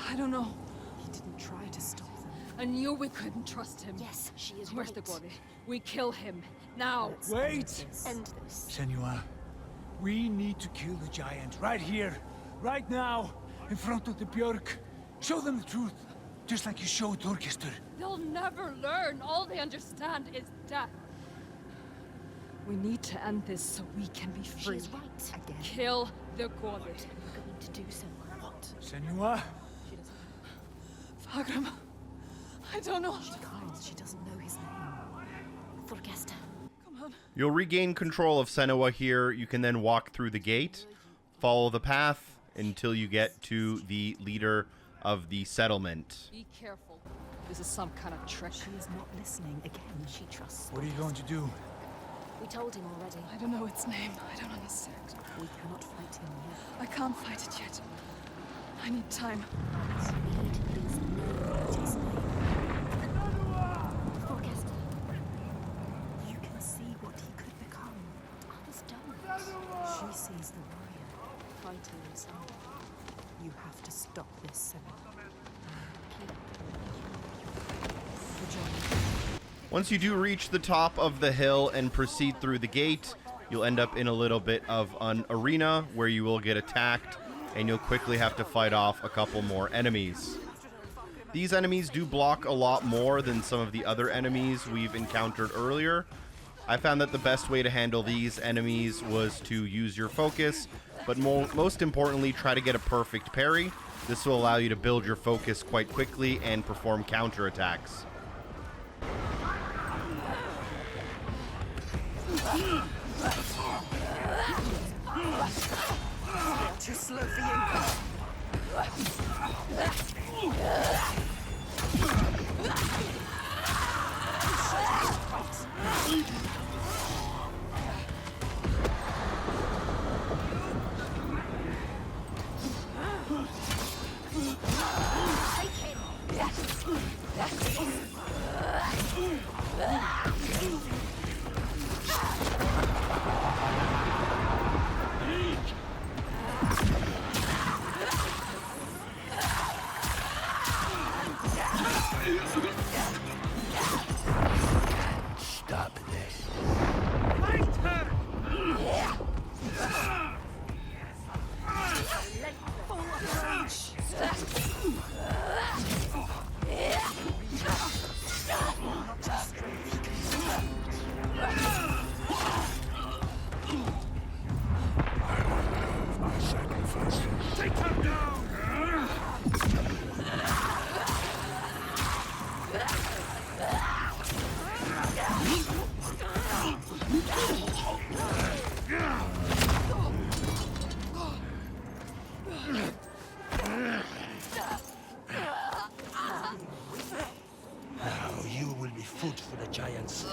[SPEAKER 14] I don't know.
[SPEAKER 5] He didn't try to stop them.
[SPEAKER 13] I knew we couldn't trust him.
[SPEAKER 5] Yes, she is
[SPEAKER 13] Where's
[SPEAKER 5] right.
[SPEAKER 13] the Godi? We kill him. Now.
[SPEAKER 5] Let's
[SPEAKER 7] Wait!
[SPEAKER 5] End this.
[SPEAKER 7] Senua, we need to kill the giant right here, right now, in front of the Björk. Show them the truth, just like you showed Þorgestur.
[SPEAKER 13] They'll never learn. All they understand is death. We need to end this so we can be free.
[SPEAKER 5] She's right. Again.
[SPEAKER 13] Kill the Godi.
[SPEAKER 5] What are you going to do, Senua? What?
[SPEAKER 7] Senua?
[SPEAKER 5] She doesn't know.
[SPEAKER 14] Fagram. I don't know.
[SPEAKER 5] She can't. She doesn't know his name.
[SPEAKER 9] Thorgester.
[SPEAKER 14] Come on.
[SPEAKER 2] You'll regain control of Senua here. You can then walk through the gate, follow the path until you get to the leader of the settlement.
[SPEAKER 13] Be careful. This is some kind of trick.
[SPEAKER 5] She is not listening. Again, she trusts.
[SPEAKER 7] What are you going to do?
[SPEAKER 9] We told him already.
[SPEAKER 14] I don't know its name. I don't understand.
[SPEAKER 5] We cannot fight him yet.
[SPEAKER 14] I can't fight it yet. I need time.
[SPEAKER 9] Need please know what his name. Thorgester.
[SPEAKER 5] You can see what he could become.
[SPEAKER 9] Others don't.
[SPEAKER 5] She sees the warrior fighting himself. You have to stop this, Senua. The giant.
[SPEAKER 2] Once you do reach the top of the hill and proceed through the gate, you'll end up in a little bit of an arena where you will get attacked, and you'll quickly have to fight off a couple more enemies. These enemies do block a lot more than some of the other enemies we've encountered earlier, I found that the best way to handle these enemies was to use your focus, but most importantly, try to get a perfect parry. This will allow you to build your focus quite quickly and perform counterattacks.
[SPEAKER 11] Too slow for you.
[SPEAKER 16] Stop this.
[SPEAKER 8] Take him down!
[SPEAKER 16] Now you will be food for the giants,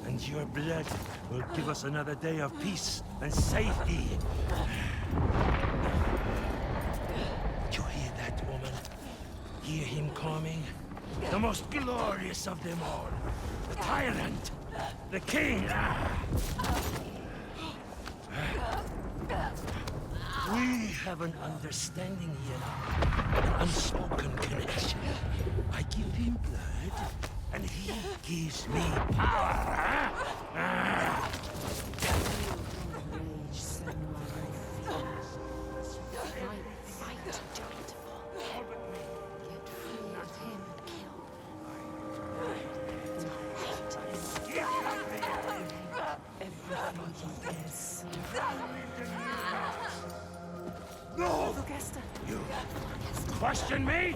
[SPEAKER 16] and your blood will give us another day of peace and safety. You hear that, woman? Hear him coming? The most glorious of them all. The tyrant. The king. We have an understanding here. An unspoken connection. I give him blood, and he gives me power. No! You question me?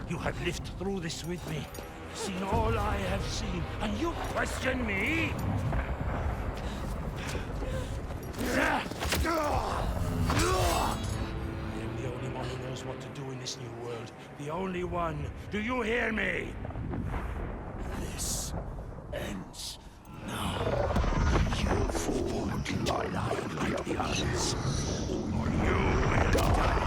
[SPEAKER 16] You have lived through this with me, seen all I have seen, and you question me? I am the only one who knows what to do in this new world. The only one. Do you hear me? This ends now. You fall into life like the others, or you will die.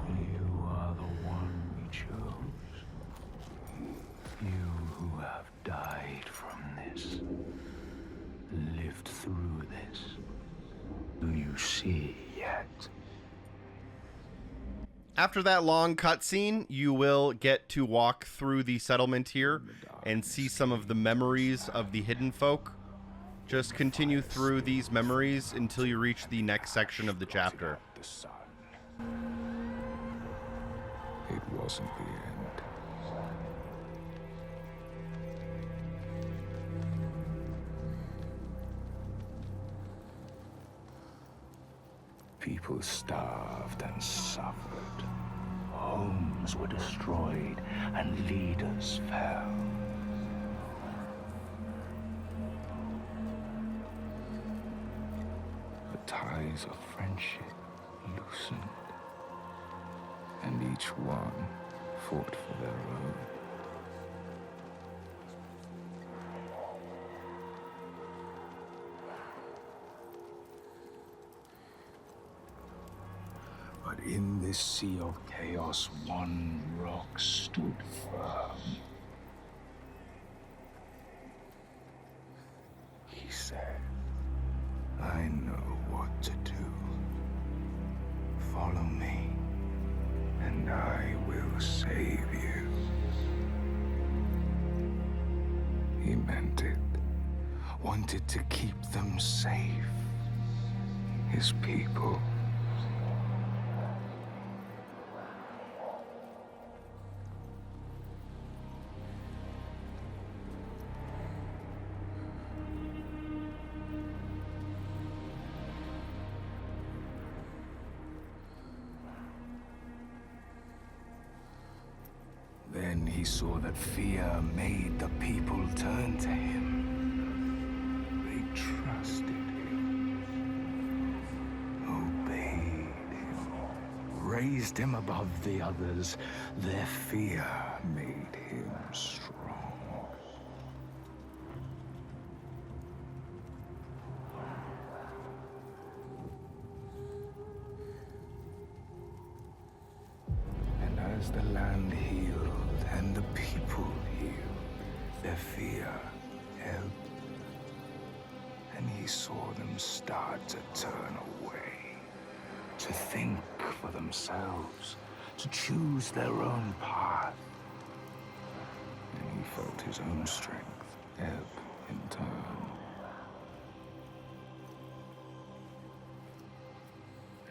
[SPEAKER 12] You are the one we chose. You who have died from this, lived through this. Do you see yet?
[SPEAKER 2] After that long cutscene, you will get to walk through the settlement here and see some of the memories of the hidden folk. Just continue through these memories until you reach the next section of the chapter.
[SPEAKER 12] The sun. It wasn't the end. People starved and suffered. Homes were destroyed and leaders fell. The ties of friendship loosened, and each one fought for their own. But in this sea of chaos, one rock stood firm. He said, I know what to do. Follow me, and I will save you. He meant it. Wanted to keep them safe. his people. Then he saw that fear made the people turn to him. They trusted him, obeyed him, raised him above the others. Their fear made him strong. And as the land healed and the people healed, their fear helped. And he saw them start to turn away, to think for themselves, to choose their own path. And he felt his own strength ebb in turn.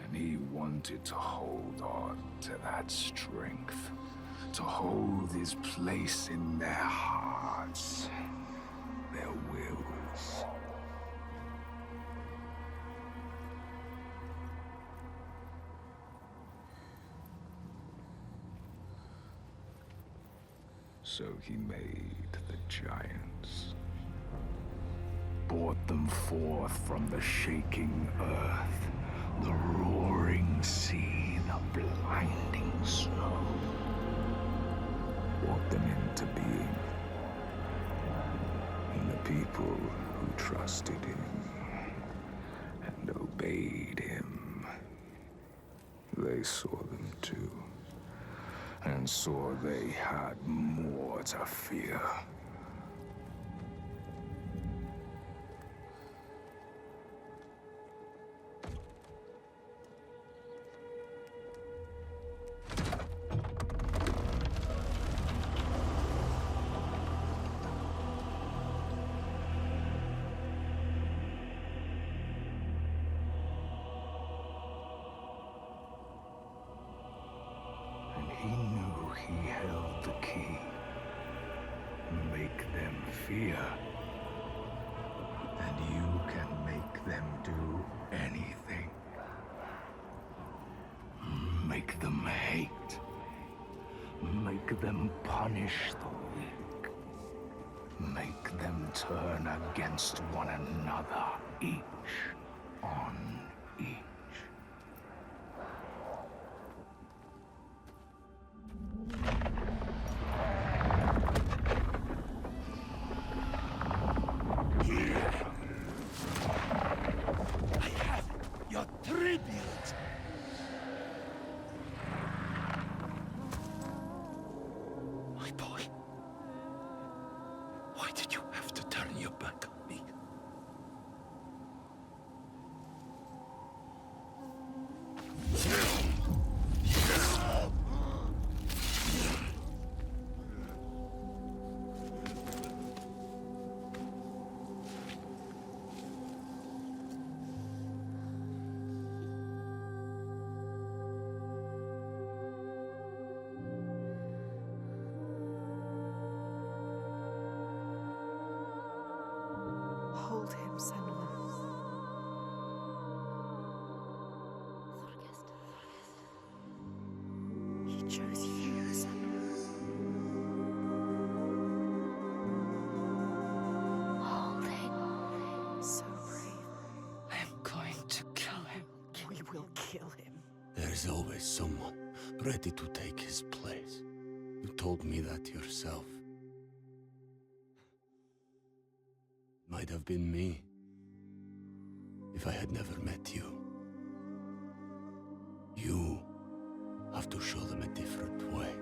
[SPEAKER 12] And he wanted to hold on to that strength, to hold his place in their hearts, their wills. So he made the giants, brought them forth from the shaking earth, the roaring sea, the blinding snow, brought them into being. And the people who trusted him and obeyed him, they saw them too, and saw they had more to fear. He knew he held the key. Make them fear. And you can make them do anything. Make them hate. Make them punish the weak. Make them turn against one another, each on each.
[SPEAKER 8] My boy, why did you have to turn your back on me?
[SPEAKER 11] Hold him, Senua. He chose you, Senua.
[SPEAKER 9] Hold him.
[SPEAKER 11] So brave.
[SPEAKER 8] I am going to kill him.
[SPEAKER 11] We will kill him.
[SPEAKER 8] There's always someone ready to take his place. You told me that yourself. Might have been me, if I had never met you. You have to show them a different way.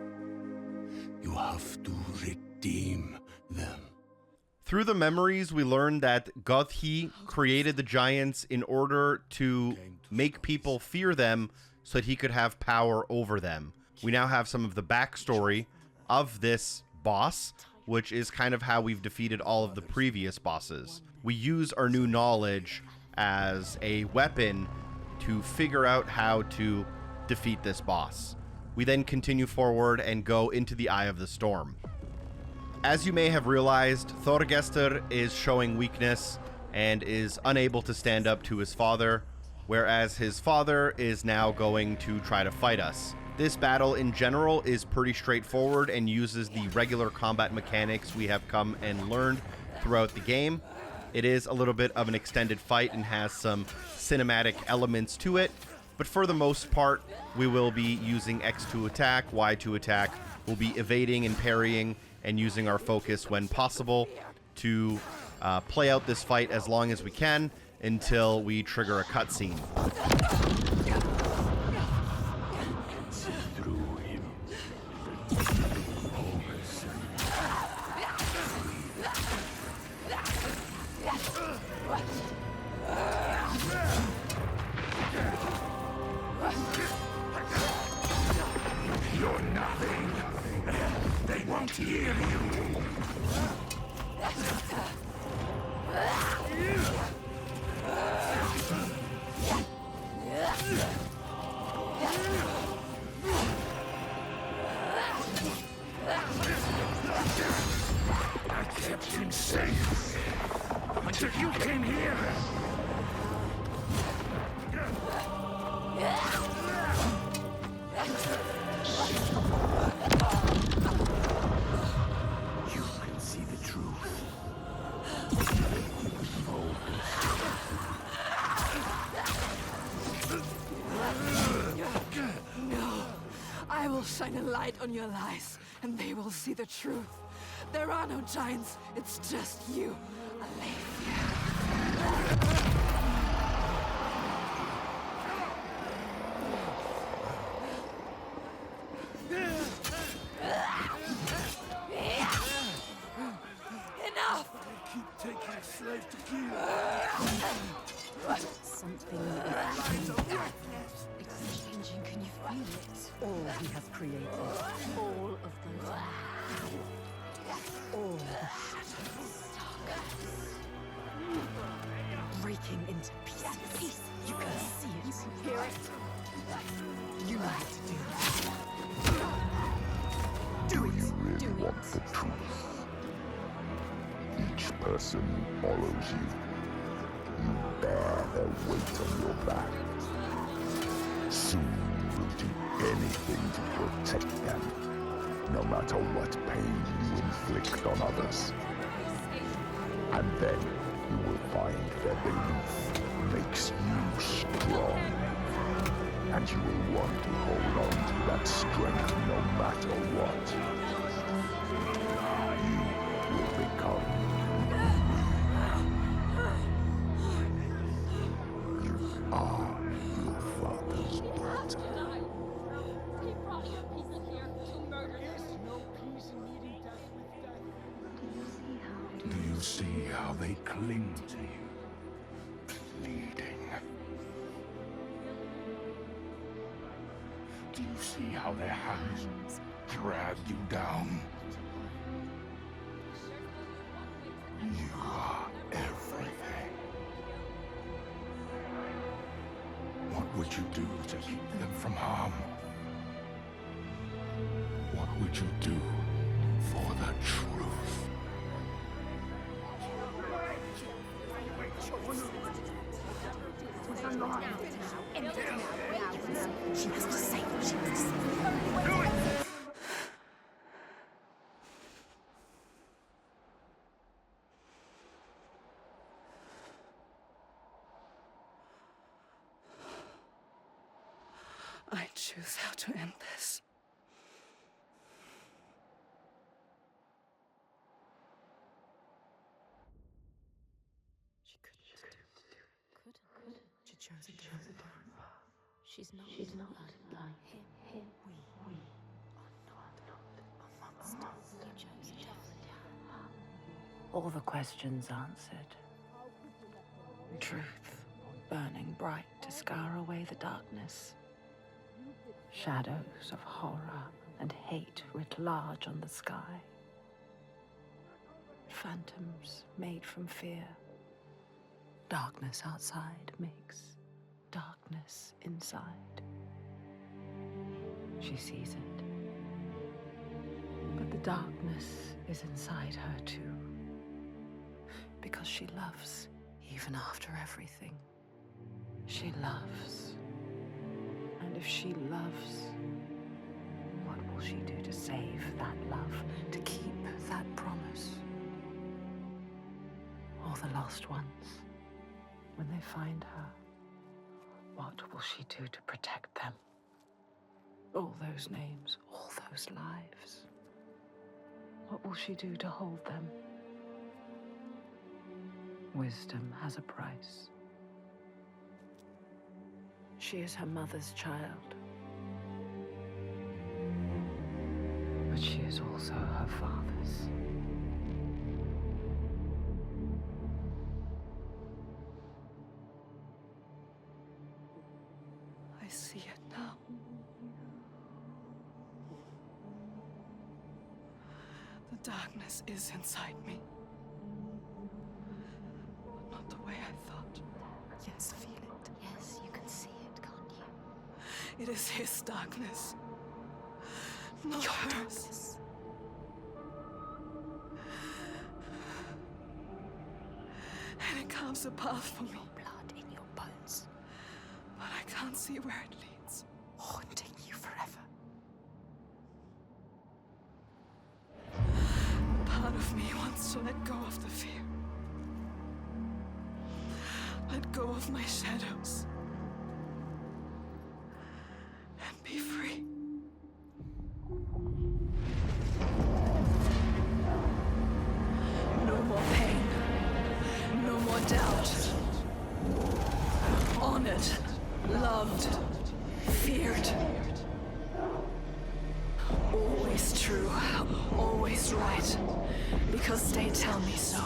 [SPEAKER 8] You have to redeem them.
[SPEAKER 2] Through the memories, we learned that Godhi created the giants in order to make people fear them so that he could have power over them. We now have some of the backstory of this boss, which is kind of how we've defeated all of the previous bosses. We use our new knowledge as a weapon to figure out how to defeat this boss. We then continue forward and go into the Eye of the Storm. As you may have realized, Thorgestur is showing weakness and is unable to stand up to his father, whereas his father is now going to try to fight us. This battle in general is pretty straightforward and uses the regular combat mechanics we have come and learned throughout the game. It is a little bit of an extended fight and has some cinematic elements to it, but for the most part, we will be using X to attack, Y to attack. We'll be evading and parrying and using our focus when possible to play out this fight as long as we can until we trigger a cutscene.
[SPEAKER 16] You're nothing. They won't hear you. I kept him safe until you came here. You can see the truth.
[SPEAKER 11] No. I will shine a light on your lies, and they will see the truth. There are no giants, it's just you, Aletheia. Enough!
[SPEAKER 16] They keep taking a slave to kill.
[SPEAKER 6] Something it's changing. Can you feel it? All he has created. All of those. All the shadows. Breaking into pieces. You can see it. You can hear it. You know what to do.
[SPEAKER 4] Do you really want the truth? Each person who follows you, you bear their weight on your back. Soon you will do anything to protect them, no matter what pain you inflict on others. And then you will find their belief makes you strong. And you will want to hold on to that strength no matter what. You will become. You are your father's daughter.
[SPEAKER 16] Do you see how they cling to you, pleading? Do you see how their hands drag you down? You are everything. What would you do to keep them from harm? What would you do for the truth?
[SPEAKER 6] She has to say what she has to say. Do it!
[SPEAKER 11] I choose how to end this.
[SPEAKER 9] She chose it. She's not like him. We are not a monster. You chose it.
[SPEAKER 5] All the questions answered. Truth burning bright to scour away the darkness. Shadows of horror and hate writ large on the sky. Phantoms made from fear. Darkness outside makes darkness inside. She sees it. But the darkness is inside her too. Because she loves, even after everything. She loves. And if she loves, what will she do to save that love, to keep that promise? All the lost ones, when they find her, what will she do to protect them? All those names, all those lives. What will she do to hold them? Wisdom has a price. She is her mother's child. But she is also her father's.
[SPEAKER 11] I see it now. The darkness is inside me. But not the way I thought.
[SPEAKER 6] Yes, feel it. Yes, you can see it, can't you?
[SPEAKER 11] It is his darkness. Not
[SPEAKER 6] Your
[SPEAKER 11] hers.
[SPEAKER 6] darkness.
[SPEAKER 11] And it carves a path for me.
[SPEAKER 6] Your blood in your bones.
[SPEAKER 11] But I can't see where it leads.
[SPEAKER 6] Haunting you forever.
[SPEAKER 11] Part of me wants to let go of the fear. Let go of my shadows. And be free. No more pain. No more doubt. Honored. Loved. Feared. Always true. Always right. Because they tell me so.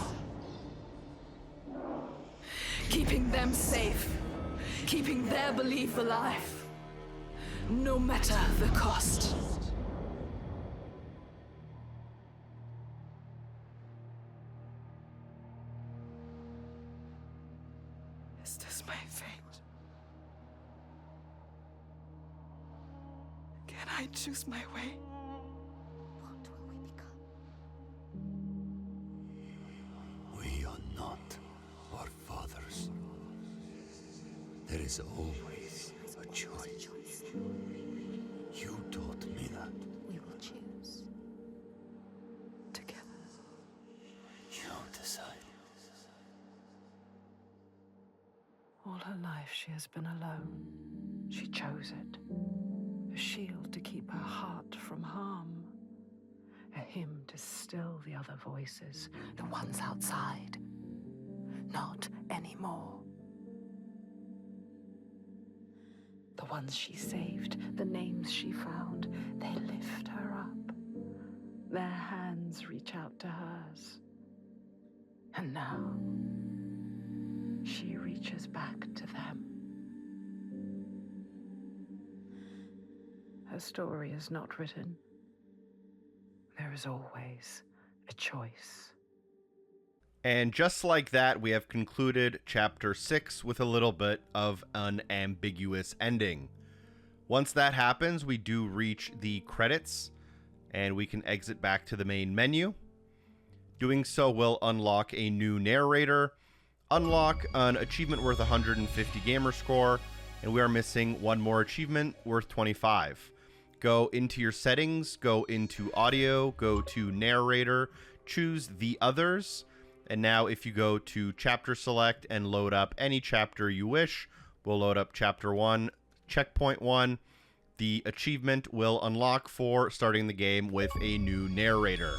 [SPEAKER 11] Keeping them safe. Keeping their belief alive. No matter the cost. Is this my fate? Can I choose my way?
[SPEAKER 6] What will we become?
[SPEAKER 8] We are not our fathers. There is always a choice. You taught me that.
[SPEAKER 6] We will choose.
[SPEAKER 11] Together.
[SPEAKER 8] You decide.
[SPEAKER 5] All her life she has been alone. She chose it. A shield to keep her heart from harm. A hymn to still the other voices, the ones outside. Not anymore. The ones she saved, the names she found, they lift her up. Their hands reach out to hers. And now, she reaches back to them. Her story is not written. There is always a choice.
[SPEAKER 2] And just like that, we have concluded Chapter 6 with a little bit of an ambiguous ending. Once that happens, we do reach the credits, and we can exit back to the main menu. Doing so will unlock a new narrator, unlock an achievement worth 150 gamerscore, and we are missing one more achievement worth 25. Go into your settings, go into audio, go to narrator, choose the others, and now if you go to chapter select and load up any chapter you wish, we'll load up chapter 1, checkpoint 1. The achievement will unlock for starting the game with a new narrator.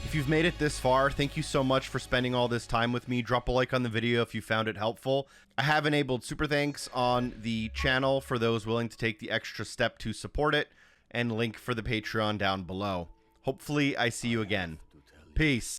[SPEAKER 2] If you've made it this far, thank you so much for spending all this time with me. Drop a like on the video if you found it helpful. I have enabled super thanks on the channel for those willing to take the extra step to support it, and link for the Patreon down below. Hopefully I see you again. Peace.